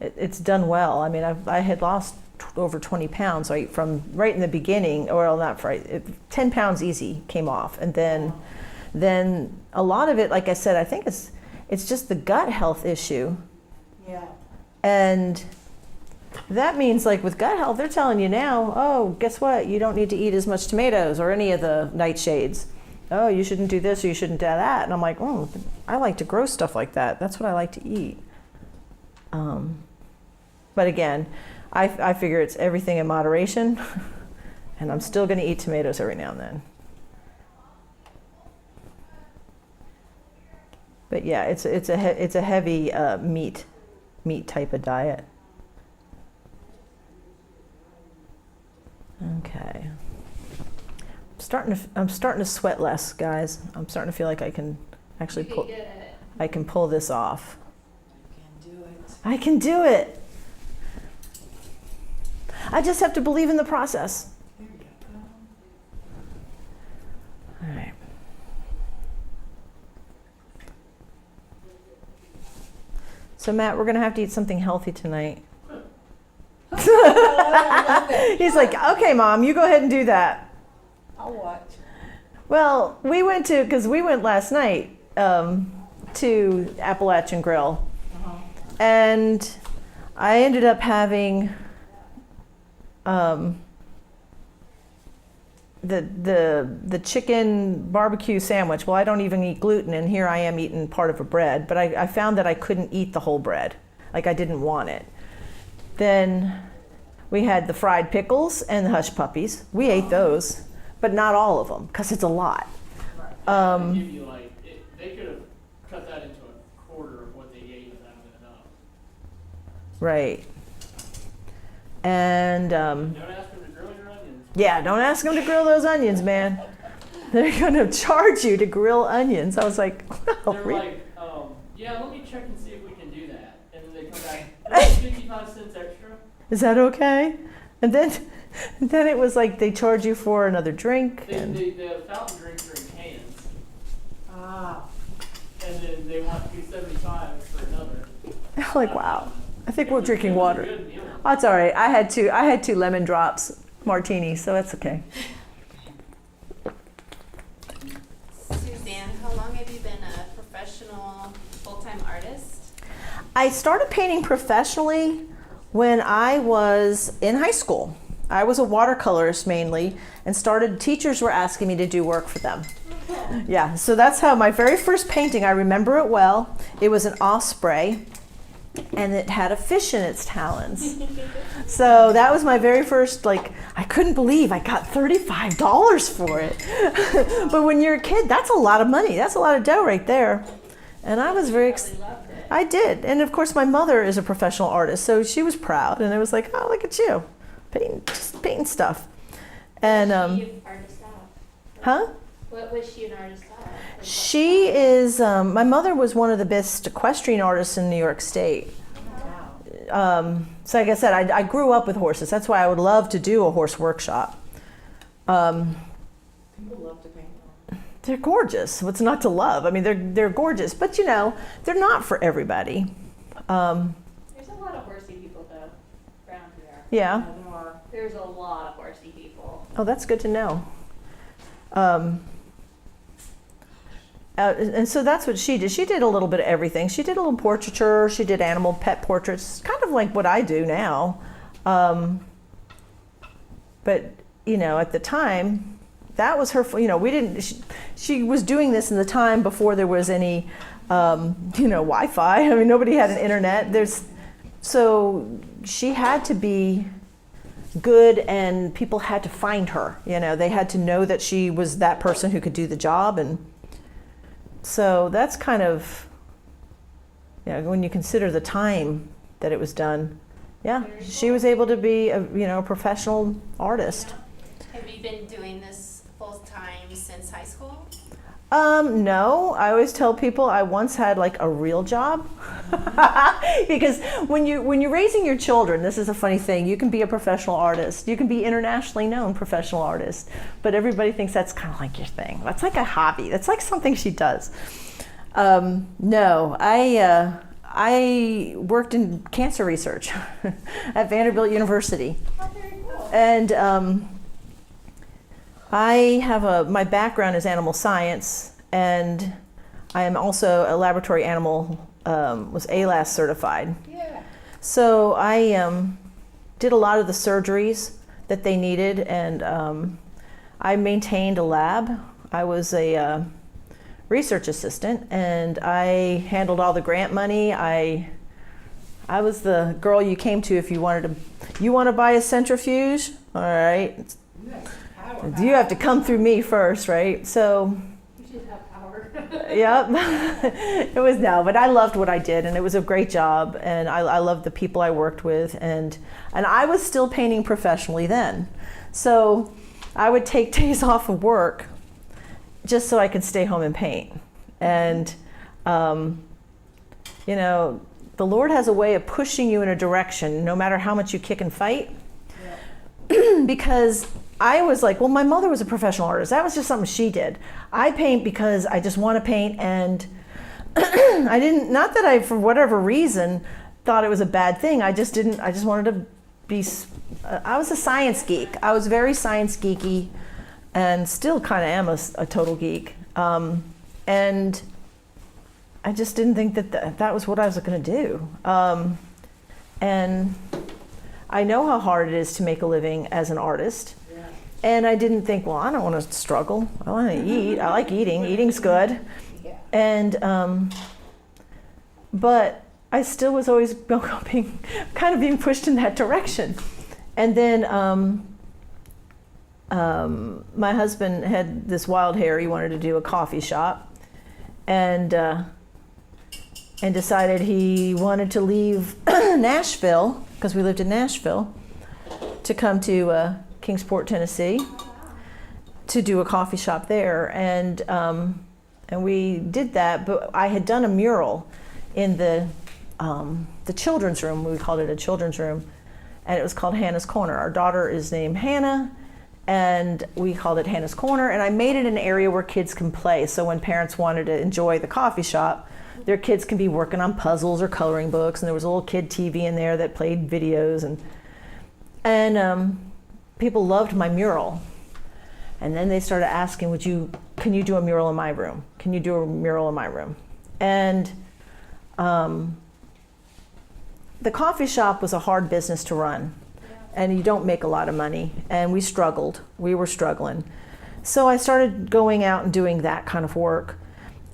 it's done well. I mean, I had lost over 20 pounds right from right in the beginning, or well, not right, 10 pounds easy came off, and then a lot of it, like I said, I think it's just the gut health issue. Yeah. And that means, like with gut health, they're telling you now, oh, guess what? You don't need to eat as much tomatoes or any of the nightshades. Oh, you shouldn't do this or you shouldn't do that. And I'm like, oh, I like to grow stuff like that. That's what I like to eat. But again, I figure it's everything in moderation, and I'm still going to eat tomatoes every now and then. But yeah, it's a heavy meat type of diet. Okay. I'm starting to sweat less, guys. I'm starting to feel like I can actually pull this off. I can do it. I just have to believe in the process. All right. So Matt, we're gonna have to eat something healthy tonight. He's like, okay, Mom, you go ahead and do that. I'll watch. Well, because we went last night, to Appalachian Grill. And I ended up having the chicken barbecue sandwich. Well, I don't even eat gluten, and here I am eating part of a bread, but I found that I couldn't eat the whole bread. Like, I didn't want it. Then we had the fried pickles and the hush puppies. We ate those, but not all of them, because it's a lot. Give you like, they could have cut that into a quarter of what they ate if that would enough. Right. And Don't ask them to grill your onions. yeah, don't ask them to grill those onions, man. They're going to charge you to grill onions. I was like, oh, They're really? like, yeah, let me check and see if we can do that. And then they come back, 55 cents extra. Is that okay? And then it was like they charge you for another drink. And The fountain drinks are in cans. Ah. And then they want $2.75 for another. I'm like, wow. I think we're drinking It was a water. good meal. Oh, it's all right. I had two lemon drops martinis, so that's okay. Suzanne, how long have you been a professional full-time artist? I started painting professionally when I was in high school. I was a watercolorist mainly, and teachers were asking me to do work for them. Yeah, so that's how my very first painting, I remember it well. It was an osprey, and it had a fish in its talons. So that was my very first, like, I couldn't believe I got $35 for it. But when you're a kid, that's a lot of money. That's a lot of dough right there. And I was very excited. I did. And of course, my mother is a professional artist, so she was proud. And it was like, oh, look at you, just painting stuff. And, Was she an artist out? huh? What was she an artist out? She is, my mother was one of the best equestrian artists in New York State. So like I said, I grew up with horses. That's why I would love to do a horse workshop. People love to paint. They're gorgeous. What's not to love? I mean, they're gorgeous, but you know, they're not for everybody. There's a lot of horsey people though, around here. Yeah. There's a lot of horsey people. Oh, that's good to know. And so that's what she did. She did a little bit of everything. She did a little portraiture. She did animal pet portraits, kind of like what I do now. But, you know, at the time, that was her, you know, she was doing this in the time before there was any, you know, Wi-Fi. I mean, nobody had an internet. So she had to be good, and people had to find her. You know, they had to know that she was that person who could do the job. And so that's kind of, you know, when you consider the time that it was done, yeah, she was able to be a, you know, a professional artist. Have you been doing this full-time since high school? No, I always tell people I once had like a real job. Because when you're raising your children, this is a funny thing, you can be a professional artist. You can be internationally known professional artist, but everybody thinks that's kind of like your thing. That's like a hobby. That's like something she does. No, I worked in cancer research at Vanderbilt University. Oh, very cool. And I have my background is animal science, and I am also a laboratory animal, was ALAS certified. Yeah. So I did a lot of the surgeries that they needed, and I maintained a lab. I was a research assistant, and I handled all the grant money. I was the girl you came to if you want to buy a centrifuge? All right. You have to come through me first, right? So, You should have power. yep. But I loved what I did, and it was a great job, and I loved the people I worked with, and I was still painting professionally then. So I would take days off of work just so I could stay home and paint. And, you know, the Lord has a way of pushing you in a direction, no matter how much you kick and fight. Yeah. Because I was like, well, my mother was a professional artist. That was just something she did. I paint because I just want to paint, and I didn't, not that I, for whatever reason, thought it was a bad thing. I just wanted to be, I was a science geek. I was very science geeky, and still kind of am a total geek. And I just didn't think that that was what I was going to do. And I know how hard it is to make a living as an artist. And I didn't think, well, I don't want to struggle. I want to eat. I like eating. Eating's good. And, but I still was always kind of being pushed in that direction. And then my husband had this wild hair. He wanted to do a coffee shop. And decided he wanted to leave Nashville, because we lived in Nashville, to come to Kingsport, Tennessee, to do a coffee shop there. And we did that, but I had done a mural in the children's room. We called it a children's room, and it was called Hannah's Corner. Our daughter is named Hannah, and we called it Hannah's Corner, and I made it an area where kids can play. So when parents wanted to enjoy the coffee shop, their kids can be working on puzzles or coloring books, and there was a little kid TV in there that played videos, and people loved my mural. And then they started asking, can you do a mural in my room? Can you do a mural in my room? And the coffee shop was a hard business to run, and you don't make a lot of money, and we were struggling. So I started going out and doing that kind of work.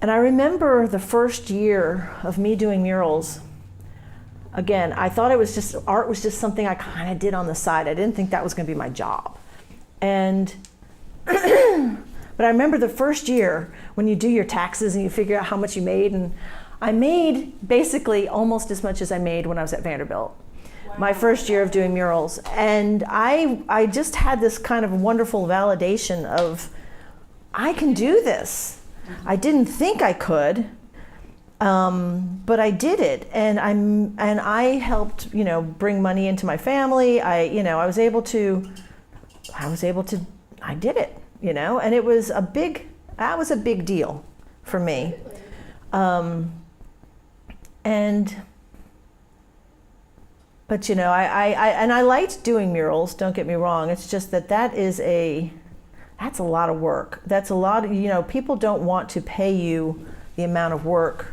And I remember the first year of me doing murals, again, I thought art was just something I kind of did on the side. I didn't think that was going to be my job. And, but I remember the first year when you do your taxes and you figure out how much you made, and I made basically almost as much as I made when I was at Vanderbilt. Wow. My first year of doing murals. And I just had this kind of wonderful validation of, I can do this. I didn't think I could, but I did it, and I helped, bring money into my family. I did it, and it was a big deal for me. But I liked doing murals. Don't get me wrong. It's just that's a lot of work. That's a lot of, people don't want to pay you the amount of work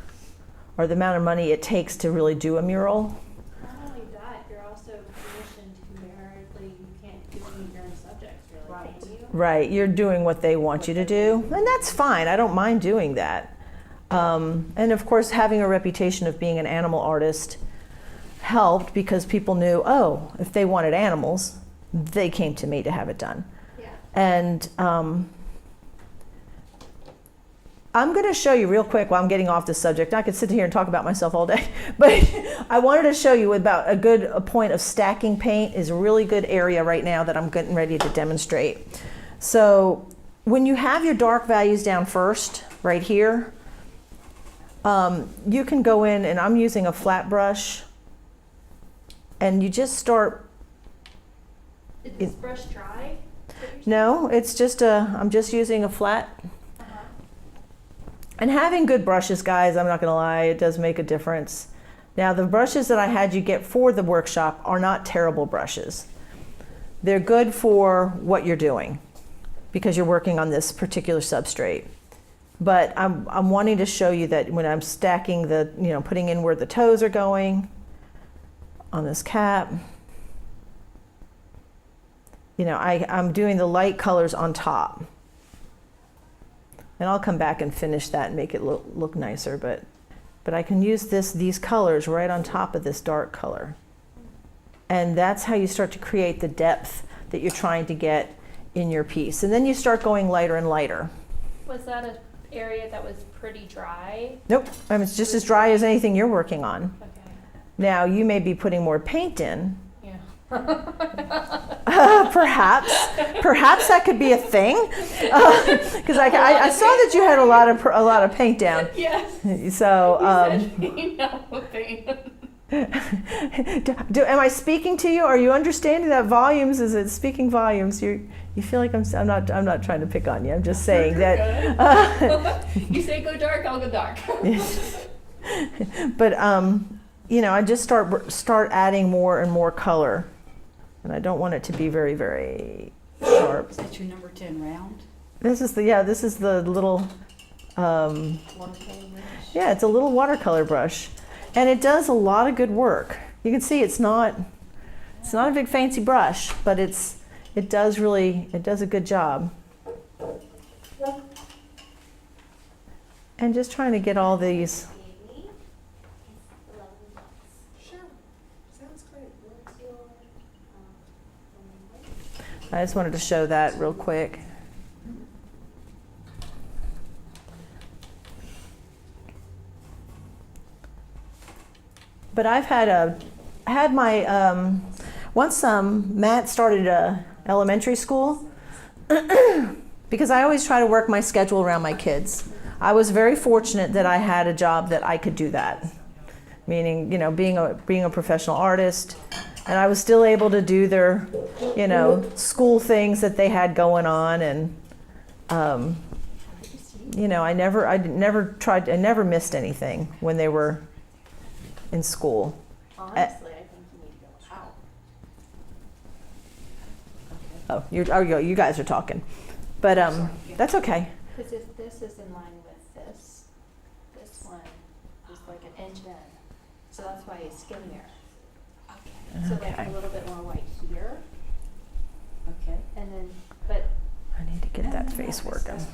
or the amount of money it takes to really do a mural. Not only that, you're also conditioned numerically, you can't do any of your own subjects, really, can you? Right, you're doing what they want you to do, and that's fine. I don't mind doing that. And of course, having a reputation of being an animal artist helped, because people knew, if they wanted animals, they came to me to have it done. And I'm going to show you real quick while I'm getting off this subject. I could sit here and talk about myself all day, but I wanted to show you about a point of stacking paint is a really good area right now that I'm getting ready to demonstrate. So when you have your dark values down first, right here, you can go in, and I'm using a flat brush, and you just start. Is this brush dry? No, it's just I'm just using a flat. And having good brushes, guys, I'm not gonna lie, it does make a difference. Now, the brushes that I had you get for the workshop are not terrible brushes. They're good for what you're doing, because you're working on this particular substrate. But I'm wanting to show you that when I'm stacking putting in where the toes are going on this cap, I'm doing the light colors on top. And I'll come back and finish that and make it look nicer, but I can use these colors right on top of this dark color. And that's how you start to create the depth that you're trying to get in your piece. And then you start going lighter and lighter. Was that an area that was pretty dry? Nope, it's just as dry as anything you're working on. Okay. Now, you may be putting more paint in. Perhaps that could be a thing, because I saw that you had a lot of paint down. Yes. So paint. Am I speaking to you? Are you understanding that volumes? Is it speaking volumes? You feel like I'm not trying to pick on you. I'm just saying that. You say go dark, I'll go dark. But I just start adding more and more color. And I don't want it to be very, very sharp. Is that your number 10 round? This is the little Yeah, it's a little watercolor brush, and it does a lot of good work. You can see it's not a big fancy brush, but it does a good job. And just trying to get all these. Sure, sounds great. I just wanted to show that real quick. But I've had my once Matt started elementary school, because I always try to work my schedule around my kids. I was very fortunate that I had a job that I could do that, meaning, you know, being a professional artist, and I was still able to do their, you know, school things that they had going on, and you know, I never missed anything when they were in school. Honestly, I think you need to go out. You guys are talking, but that's okay. Because if this is in line with this one is like an inch in. So that's why it's skinnier. Okay. So like a little bit more white here. Okay. And then, but I need to get that face working. I'm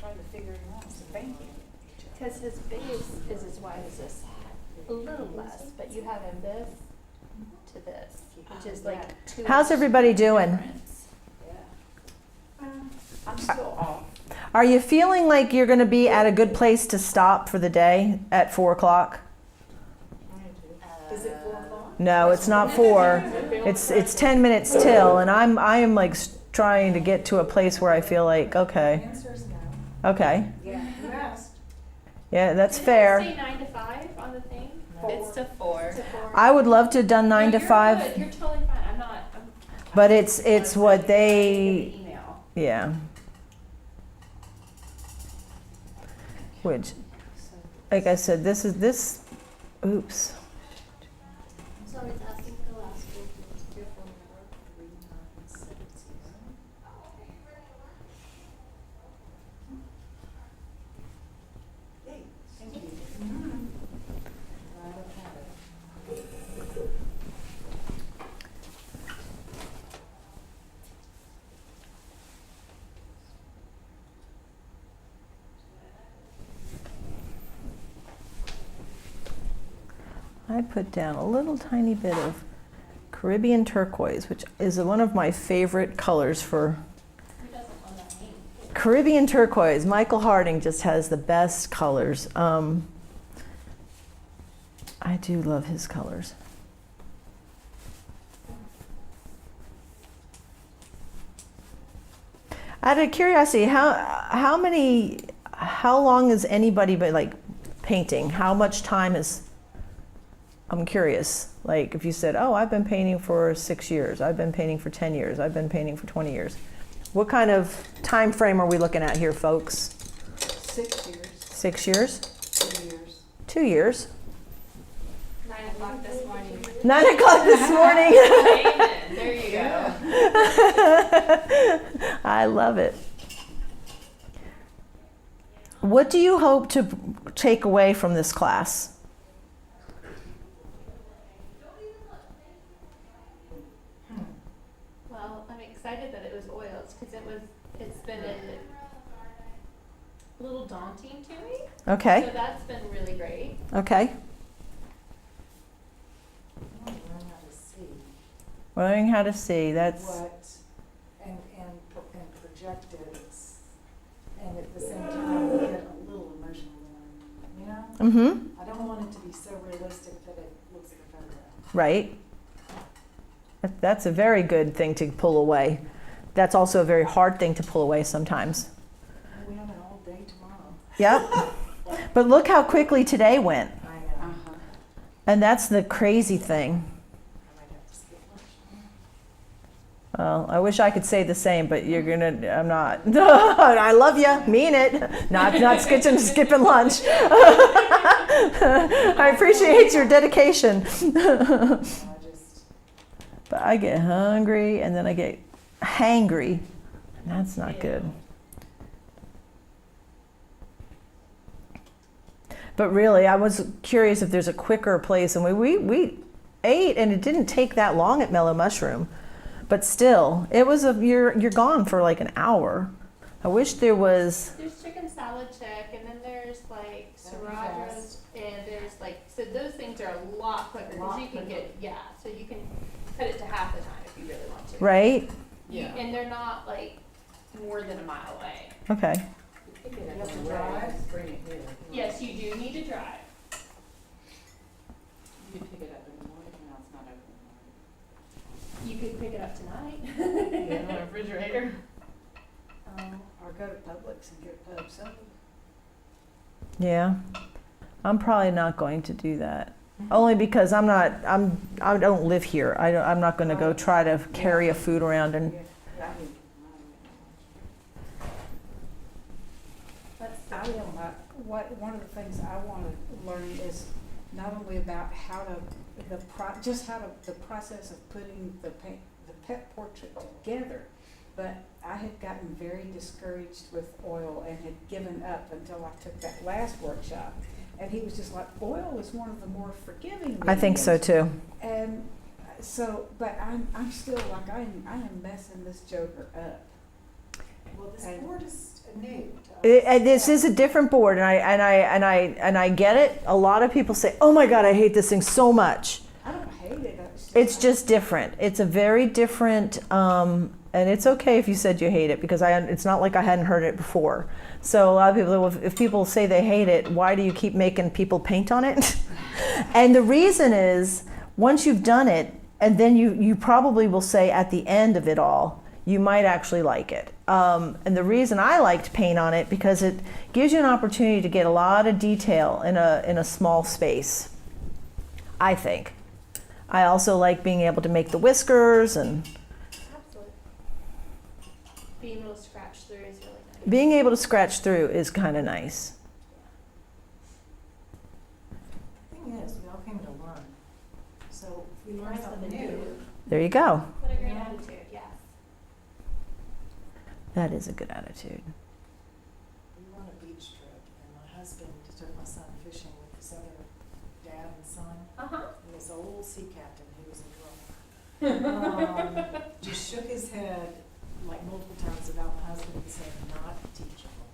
trying to figure it out, so thank you. because his base is as wide as this, a little less, but you have him this to this, which is like 2 How's everybody doing? difference. I'm still off. Are you feeling like you're going to be at a good place to stop for the day at 4 o'clock? Is it 4 o'clock? No, it's not 4. It's 10 minutes till, and I am like trying to get to a place where I feel like, okay, Answer's no. okay, Yeah, you asked. yeah, that's Did it fair. say 9 to 5 on the thing? It's to 4. To 4? I would love to have done 9 No, to you're 5, good. You're totally fine. but it's what they, Email. yeah. Which, like I said, this, oops. So it's asking for the last four digits of your phone number, 3970. Hey, thank you. I don't have it. I put down a little tiny bit of Caribbean turquoise, which is one of my favorite colors for Who doesn't love that name? Caribbean turquoise. Michael Harding just has the best colors. I do love his colors. Out of curiosity, how long has anybody been like painting? How much time is? I'm curious. Like if you said, "Oh, I've been painting for 6 years. I've been painting for 10 years. I've been painting for 20 years." What kind of time frame are we looking at here, folks? 6 years, 6 years? 2 years. 2 years? 9 o'clock this morning. 9 o'clock this morning. Amen. There you go. I love it. What do you hope to take away from this class? Well, I'm excited that it was oils because it's been a little daunting to me. Okay, So that's been really great. okay. I want to learn how to see Learning how to see, that's, what, and project it, and at the same time, get a little emotional in it, you know? mm-hmm, I don't want it to be so realistic that it looks like a photograph. right. That's a very good thing to pull away. That's also a very hard thing to pull away sometimes. And we have an all day tomorrow. Yep. But look how quickly today went. I know. Uh-huh. And that's the crazy thing. I might have to skip lunch. Well, I wish I could say the same, but I'm not. I love you, mean it. Not skipping lunch. I appreciate your dedication. But I get hungry and then I get hangry, and that's not good. But really, I was curious if there's a quicker place. And we ate, and it didn't take that long at Mellow Mushroom. But still, it was you're gone for like an hour. I wish there was. There's chicken salad chick, and then there's like sriracha's, and there's like, so those things are a lot quicker because you can get, so you can cut it to half the time if you really want to. Right? Yeah. And they're not like more than a mile away. Okay. You have to drive, bring it here. Yes, you do need to drive. You can pick it up in the morning, now it's not open in the morning. You could pick it up tonight. In the refrigerator. Or go to Publix and get pub soda. Yeah. I'm probably not going to do that. Only because I don't live here. I'm not going to go try to carry a food around and. I will not, one of the things I want to learn is not only about how to, the process of putting the pet portrait together, but I had gotten very discouraged with oil and had given up until I took that last workshop. And he was just like, oil is one of the more forgiving mediums. I think so too. And so, but I'm still like, I am messing this joker up. Well, this board is new to us. This is a different board, and I get it. A lot of people say, "Oh my God, I hate this thing so much." I don't hate it. It's just different. It's a very different, and it's okay if you said you hate it, because it's not like I hadn't heard it before. So a lot of people, if people say they hate it, why do you keep making people paint on it? And the reason is, once you've done it, and then you probably will say at the end of it all, you might actually like it. And the reason I liked paint on it, because it gives you an opportunity to get a lot of detail in a small space, I think. I also like being able to make the whiskers, and Absolutely. Being able to scratch through is really nice. being able to scratch through is kind of nice. The thing is, we all came to learn. So if we learn something new, There you go. What a great attitude, yes. That is a good attitude. we went on a beach trip, and my husband took my son fishing with this other dad and son, and this old sea captain who was a drunk. Just shook his head like multiple times about my husband and said, "Not teachable."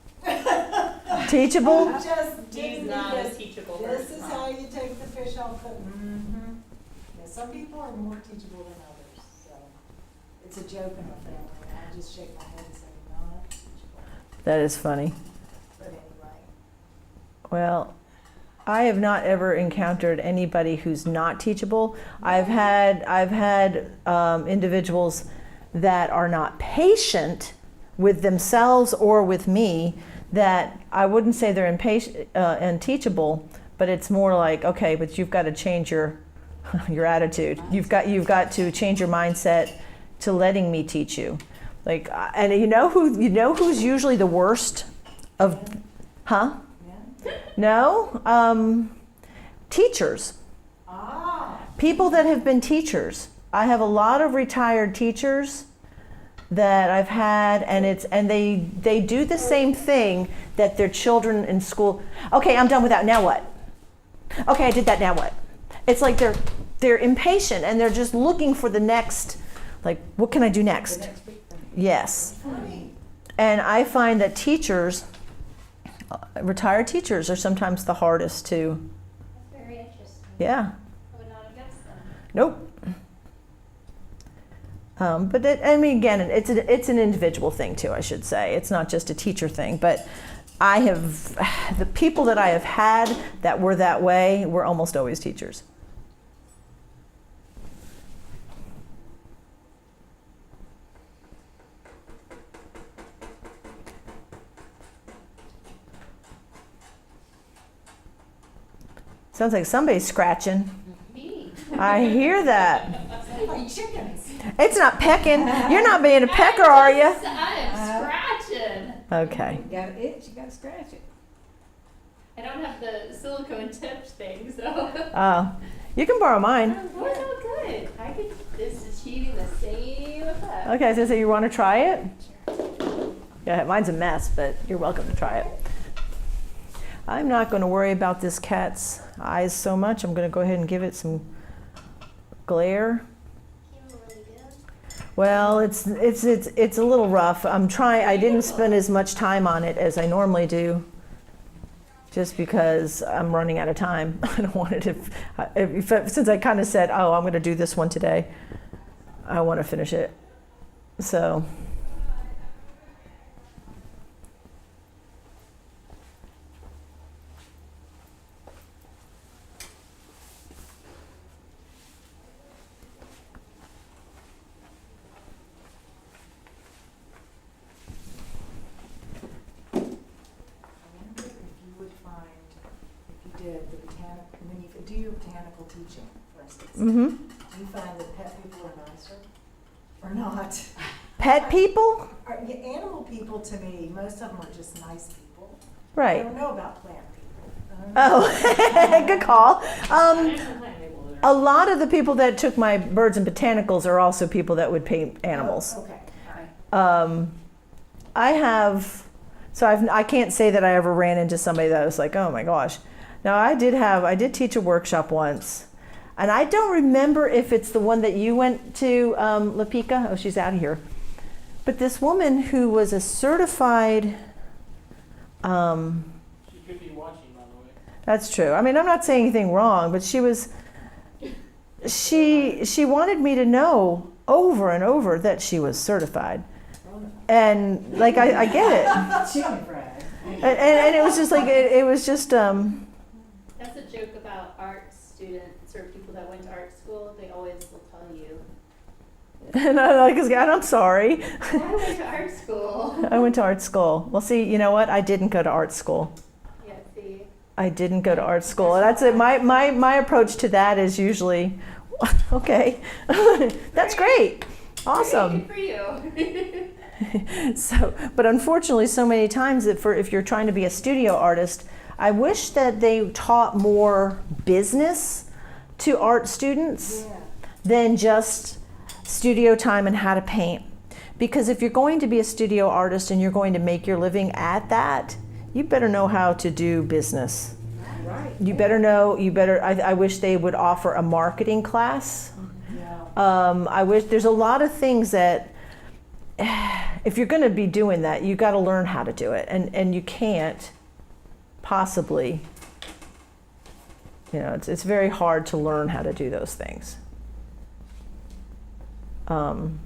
Teachable? Just He's didn't not even- a teachable This person. is how you take the fish off the, Yeah, some people are more teachable than others, so it's a joke in our family, and I just shake my head and say, "Not teachable." That is funny. But anyway, Well, I have not ever encountered anybody who's not teachable. I've had individuals that are not patient with themselves or with me, that I wouldn't say they're impatient and teachable, but it's more like, okay, but you've got to change your attitude. You've got to change your mindset to letting me teach you. Like, and you know who's usually the worst of, huh? No, teachers. People that have been teachers. I have a lot of retired teachers that I've had, and they do the same thing that their children in school. Okay, I'm done with that. Now what? Okay, I did that. Now what? It's like they're impatient, and they're just looking for the next. Like, what can I do next? Yes. And I find that teachers, retired teachers, are sometimes the hardest to. That's very interesting. Yeah. I would not have guessed that. Nope. But again, it's an individual thing too, I should say. It's not just a teacher thing. But the people that I have had that were that way were almost always teachers. Sounds like somebody's scratching. Me. I hear that. like chickens. It's not pecking. You're not being a pecker, are you? I am scratching. Okay. You got an itch, you gotta scratch it. I don't have the silicone tipped thing, so. You can borrow mine. Oh, no, good. I could. This is achieving the same effect. Okay, so you want to try it? Yeah, mine's a mess, but you're welcome to try it. I'm not going to worry about this cat's eyes so much. I'm going to go ahead and give it some glare. Well, it's a little rough. I didn't spend as much time on it as I normally do, just because I'm running out of time. I don't want it since I kind of said, oh, I'm going to do this one today, I want to finish it. So. When you do your botanical teaching, for instance, Mm-hmm. do you find that pet people are nicer or not? Pet people? Animal people, to me, most of them are just nice people. I Right. don't know about plant people. Oh, good call. A lot of the people that took my birds and botanicals are also people that would paint animals. Oh, okay. All right. I can't say that I ever ran into somebody that was like, oh my gosh. Now I did teach a workshop once, and I don't remember if it's the one that you went to, Lapika. Oh, she's out of here. But this woman who was a certified, She could be watching, by the way. that's true. I mean, I'm not saying anything wrong, but she wanted me to know over and over that she was certified. And like, I get it. And it was just like, it was just, That's a joke about art students or people that went to art school. They always will tell you, and I'm sorry. I went to art school. I went to art school. Well, see, you know what? I didn't go to art school. Yeah, see. I didn't go to art school. That's it. My approach to that is usually, okay, that's great. Awesome. Good for you. So, but unfortunately, so many times that if you're trying to be a studio artist, I wish that they taught more business to art students than just studio time and how to paint. Because if you're going to be a studio artist and you're going to make your living at that, you better know how to do business. Right. I wish they would offer a marketing class. I wish there's a lot of things that if you're going to be doing that, you got to learn how to do it, and you can't possibly, it's very hard to learn how to do those things. And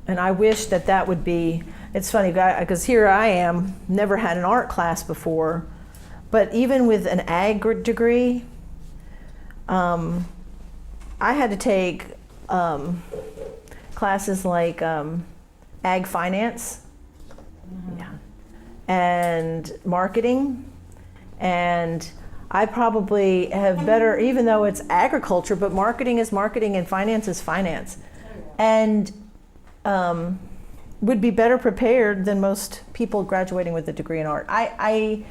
I wish that would be, it's funny because here I am, never had an art class before, but even with an ag degree, I had to take classes like ag finance, and marketing, and I probably have better, even though it's agriculture, but marketing is marketing and finance is finance, and would be better prepared than most people graduating with a degree in art. I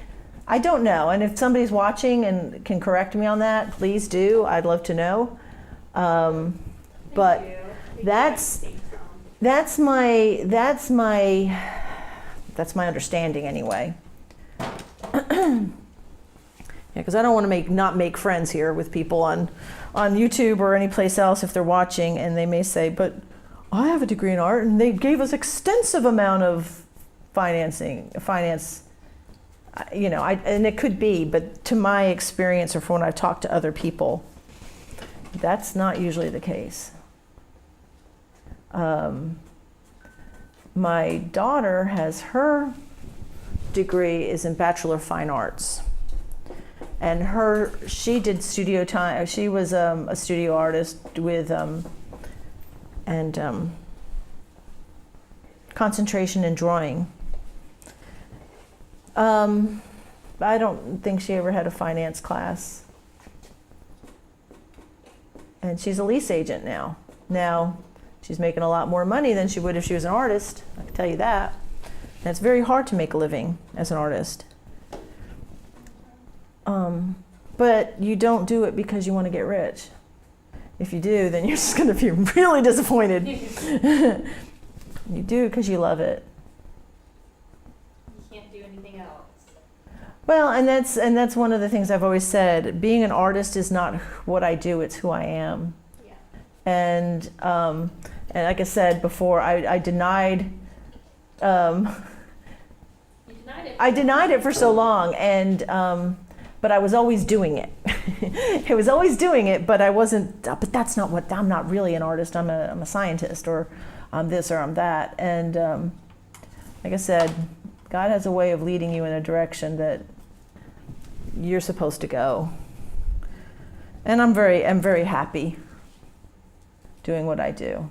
don't know, and if somebody's watching and can correct me on that, please do. I'd love to know. But that's my understanding anyway. Because I don't want to not make friends here with people on YouTube or any place else if they're watching, and they may say, but I have a degree in art and they gave us extensive amount of finance, and it could be, but to my experience or from when I've talked to other people, that's not usually the case. My daughter has her degree is in Bachelor of Fine Arts. And she did studio time. She was a studio artist with concentration in drawing. I don't think she ever had a finance class. And she's a lease agent now. Now, she's making a lot more money than she would if she was an artist, I can tell you that. And it's very hard to make a living as an artist. But you don't do it because you want to get rich. If you do, then you're just going to be really disappointed. You do it because you love it. You can't do anything else. Well, and that's one of the things I've always said. Being an artist is not what I do; it's who I am. Yeah. And like I said before, I denied. You denied it. I denied it for so long, and but I was always doing it. I was always doing it, but I wasn't. But that's not what. I'm not really an artist. I'm a scientist, or I'm this, or I'm that. And like I said, God has a way of leading you in a direction that you're supposed to go. And I'm very happy doing what I do.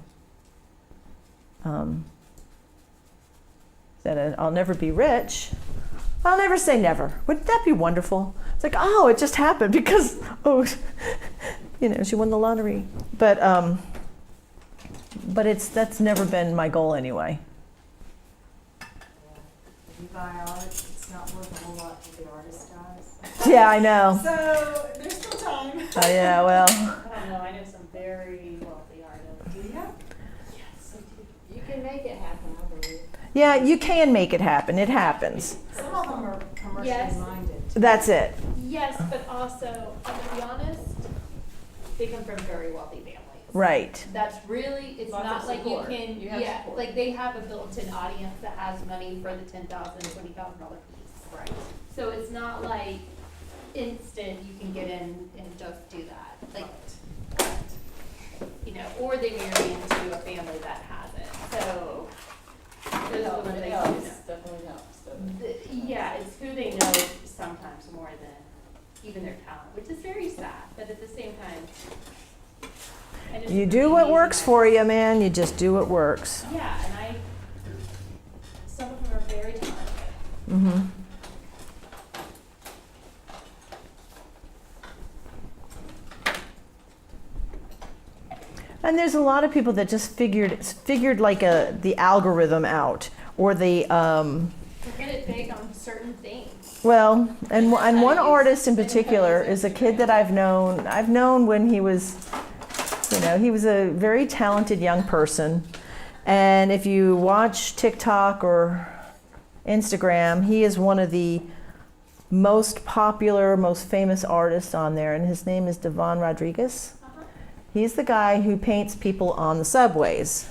That I'll never be rich. I'll never say never. Wouldn't that be wonderful? It's like, oh, it just happened because, oh, she won the lottery. But that's never been my goal anyway. If you buy art, it's not worth a whole lot to the artist guys. Yeah, I know. So there's still time. Oh yeah, well. I don't know, I know some very wealthy artists. Do you? Yes. You can make it happen, I believe. Yeah, you can make it happen. It happens. Some of them are commercially Yes. minded. That's it. Yes, but also, I'm gonna be honest, they come from very wealthy families. Right. That's really, it's Lots not of like you support. can, You have yeah, support. like they have a built-in audience that has money for the $10,000, $20,000 piece. Right. So it's not like instant you can get in and just do that. Like, or they marry into a family that has it. So those are the ones It they helps, know. definitely helps, doesn't it? Yeah, it's who they know sometimes more than even their talent, which is very sad, but at the same time. I just You do really what need works my- for you, man. You just do what works. Yeah, and some of them are very talented. Mm-hmm. And there's a lot of people that just figured like the algorithm out, or the Get it big on certain things. well, and one artist in particular is a kid that I've known. I've known when he was, he was a very talented young person, and if you watch TikTok or Instagram, he is one of the most popular, most famous artists on there, and his name is Devon Rodriguez. He's the guy who paints people on the subways.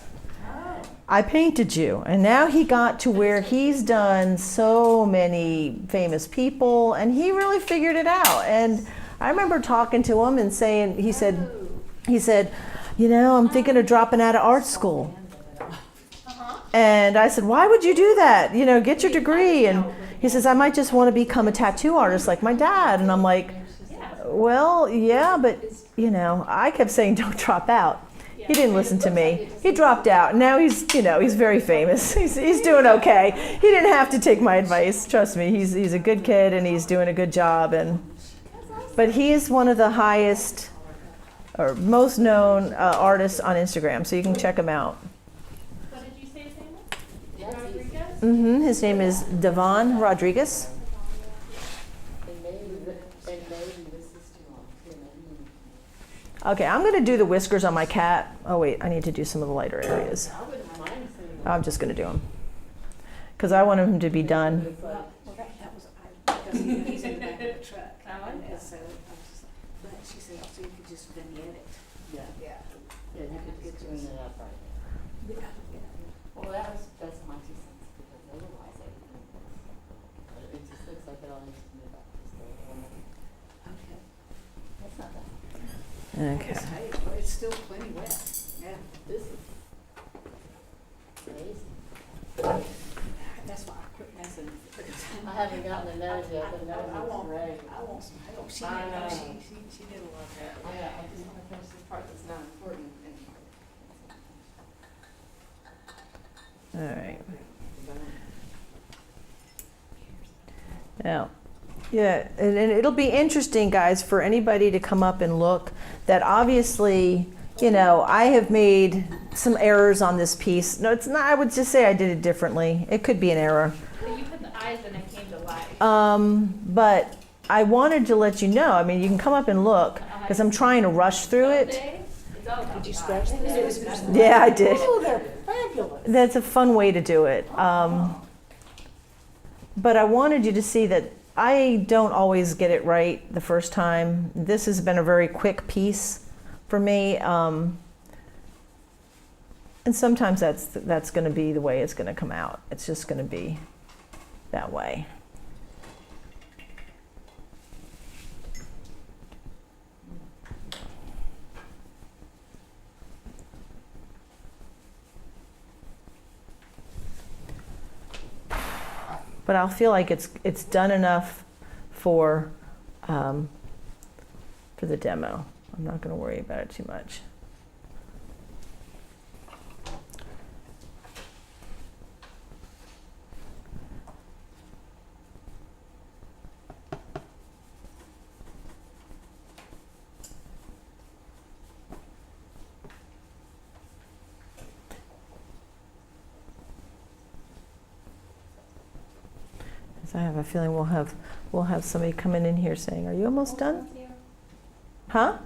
I painted you. And now he got to where he's done so many famous people, and he really figured it out. And I remember talking to him and saying, he said, I'm thinking of dropping out of art school. And I said, why would you do that? Get your degree. And he says, I might just want to become a tattoo artist like my dad. And I'm like, well, yeah, but I kept saying don't drop out. He didn't listen to me. He dropped out. Now he's very famous. He's doing okay. He didn't have to take my advice. Trust me, he's a good kid and he's doing a good job. But he is one of the highest or most known artists on Instagram, so you can check him out. What did you say his name was? Rodriguez? Mm-hmm. His name is Devon Rodriguez. And maybe this is too long, too, maybe. Okay, I'm going to do the whiskers on my cat. Oh, wait, I need to do some of the lighter areas. I wouldn't mind seeing that. I'm just going to do them because I want him to be done. It's like, Well, that was, because he's in the back of the truck. And so, I was just like, but she said, so you could just vignette it. yeah, Yeah. you could just tune it up right there. Well, that's my 2 cents, because otherwise it just looks like it all needs to move up just a little more. Okay. That's not bad. Okay. Hey, well, it's still plenty wet. Yeah. This is crazy. That's why I quit messing. I haven't gotten the nose yet, but the nose I looks want, great. I want some help. She I did, know. she did a lot of that. I just want to finish this part that's not important. All right. Now, yeah, and it'll be interesting, guys, for anybody to come up and look. That obviously, I have made some errors on this piece. No, it's not. I would just say I did it differently. It could be an error. But you put the eyes and it came to life. But I wanted to let you know. I mean, you can come up and look because I'm trying to rush through it. It's all about Did you the scratch eyes. this? Yeah, I did. Oh, they're fabulous. That's a fun way to do it. But I wanted you to see that I don't always get it right the first time. This has been a very quick piece for me. And sometimes that's going to be the way it's going to come out. It's just going to be that way. But I'll feel like it's done enough for the demo. I'm not going to worry about it too much. I have a feeling we'll have somebody coming in here saying, "Are you almost done?" Huh?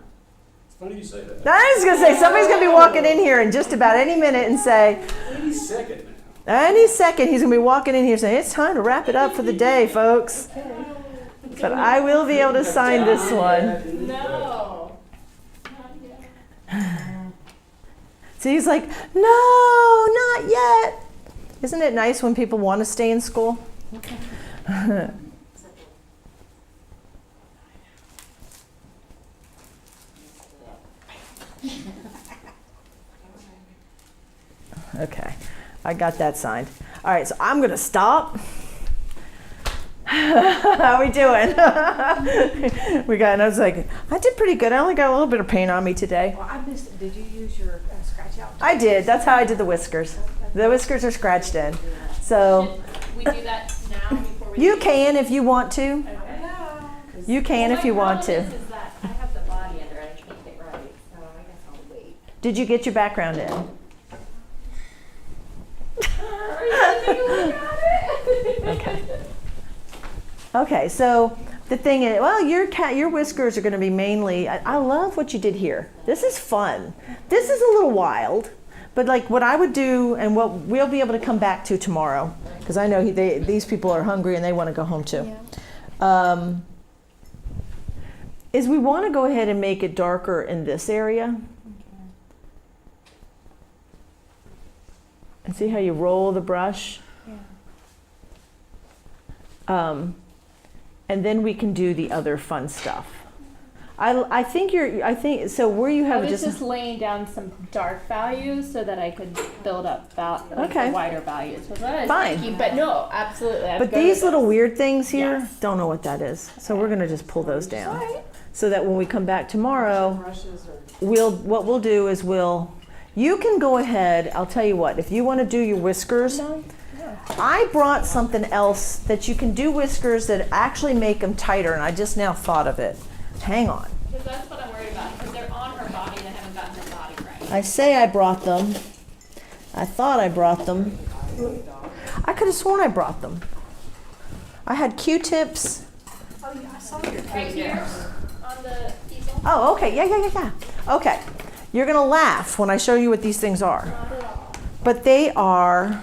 It's funny you say that. I was going to say, somebody's going to be walking in here in just about any minute and say, Any second now. any second he's going to be walking in here saying, "It's time to wrap it up for the day, folks." But I will be able to sign this one. No. So he's like, "No, not yet." Isn't it nice when people want to stay in school? Okay, I got that signed. All right, so I'm going to stop. How are we doing? And I was like, I did pretty good. I only got a little bit of paint on me today. Well, I missed it. Did you use your scratch out? I did. That's how I did the whiskers. The whiskers are scratched in. So Should we do that now before we? you can if you want to. Okay. You can if you want to. Is that I have the body under it. I can't get right, so I guess I'll wait. Did you get your background in? Okay. Okay, so the thing is, well, your whiskers are going to be mainly, I love what you did here. This is fun. This is a little wild, but like what I would do and what we'll be able to come back to tomorrow, because I know these people are hungry and they want to go home too, is we want to go ahead and make it darker in this area. And see how you roll the brush? And then we can do the other fun stuff. I think so where you have I was just just laying down some dark values so that I could build up Okay. wider values. So that is Fine. thinking, but no, absolutely. I'm but good these with little this. weird things here, Yes. don't know what that is. So we're gonna just pull those down. Alright. So that when we come back tomorrow, Brushes or what we'll do is you can go ahead, I'll tell you what, if you wanna do your whiskers, I brought something else that you can do whiskers that actually make them tighter, and I just now thought of it. Hang on. Because that's what I'm worried about. Because they're on her body and I haven't gotten her body right. I say I brought them. I thought I brought them. I could have sworn I brought them. I had Q-tips. oh yeah, I saw your Right here on the easel. Oh, okay. Yeah. Okay. You're going to laugh when I show you what these things are. Not at all. But they are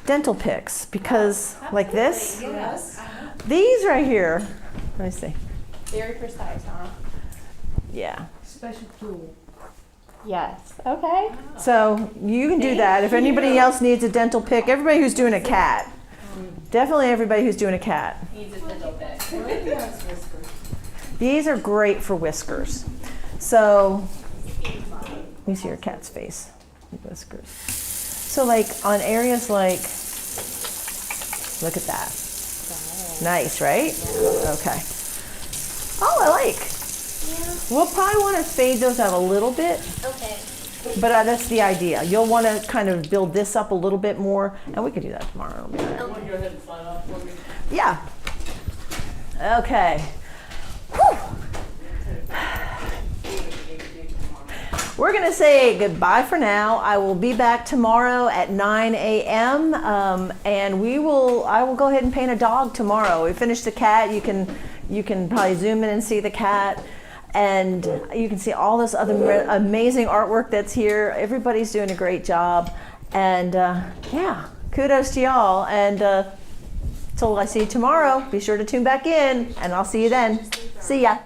dental picks because like this, Yes. these right here, let me see. Very precise, huh? Yeah. Special tool. Yes. Okay. So you can do that. If anybody else needs a dental pick, everybody who's doing a cat, definitely everybody who's doing a cat. Needs a dental pick. These are great for whiskers. So, let me see your cat's face. Whiskers. So like on areas like, look at that. Nice, right? Okay. Oh, I like. Yeah. We'll probably want to fade those out a little bit, Okay. but that's the idea. You'll want to kind of build this up a little bit more, and we can do that tomorrow. You want to go ahead and sign off for me? Yeah. Okay. Whew. We're going to say goodbye for now. I will be back tomorrow at 9 a.m. And I will go ahead and paint a dog tomorrow. We finish the cat. You can probably zoom in and see the cat. And you can see all this other amazing artwork that's here. Everybody's doing a great job. And yeah, kudos to y'all. And Till I see you tomorrow, be sure to tune back in, and I'll see you then. See ya.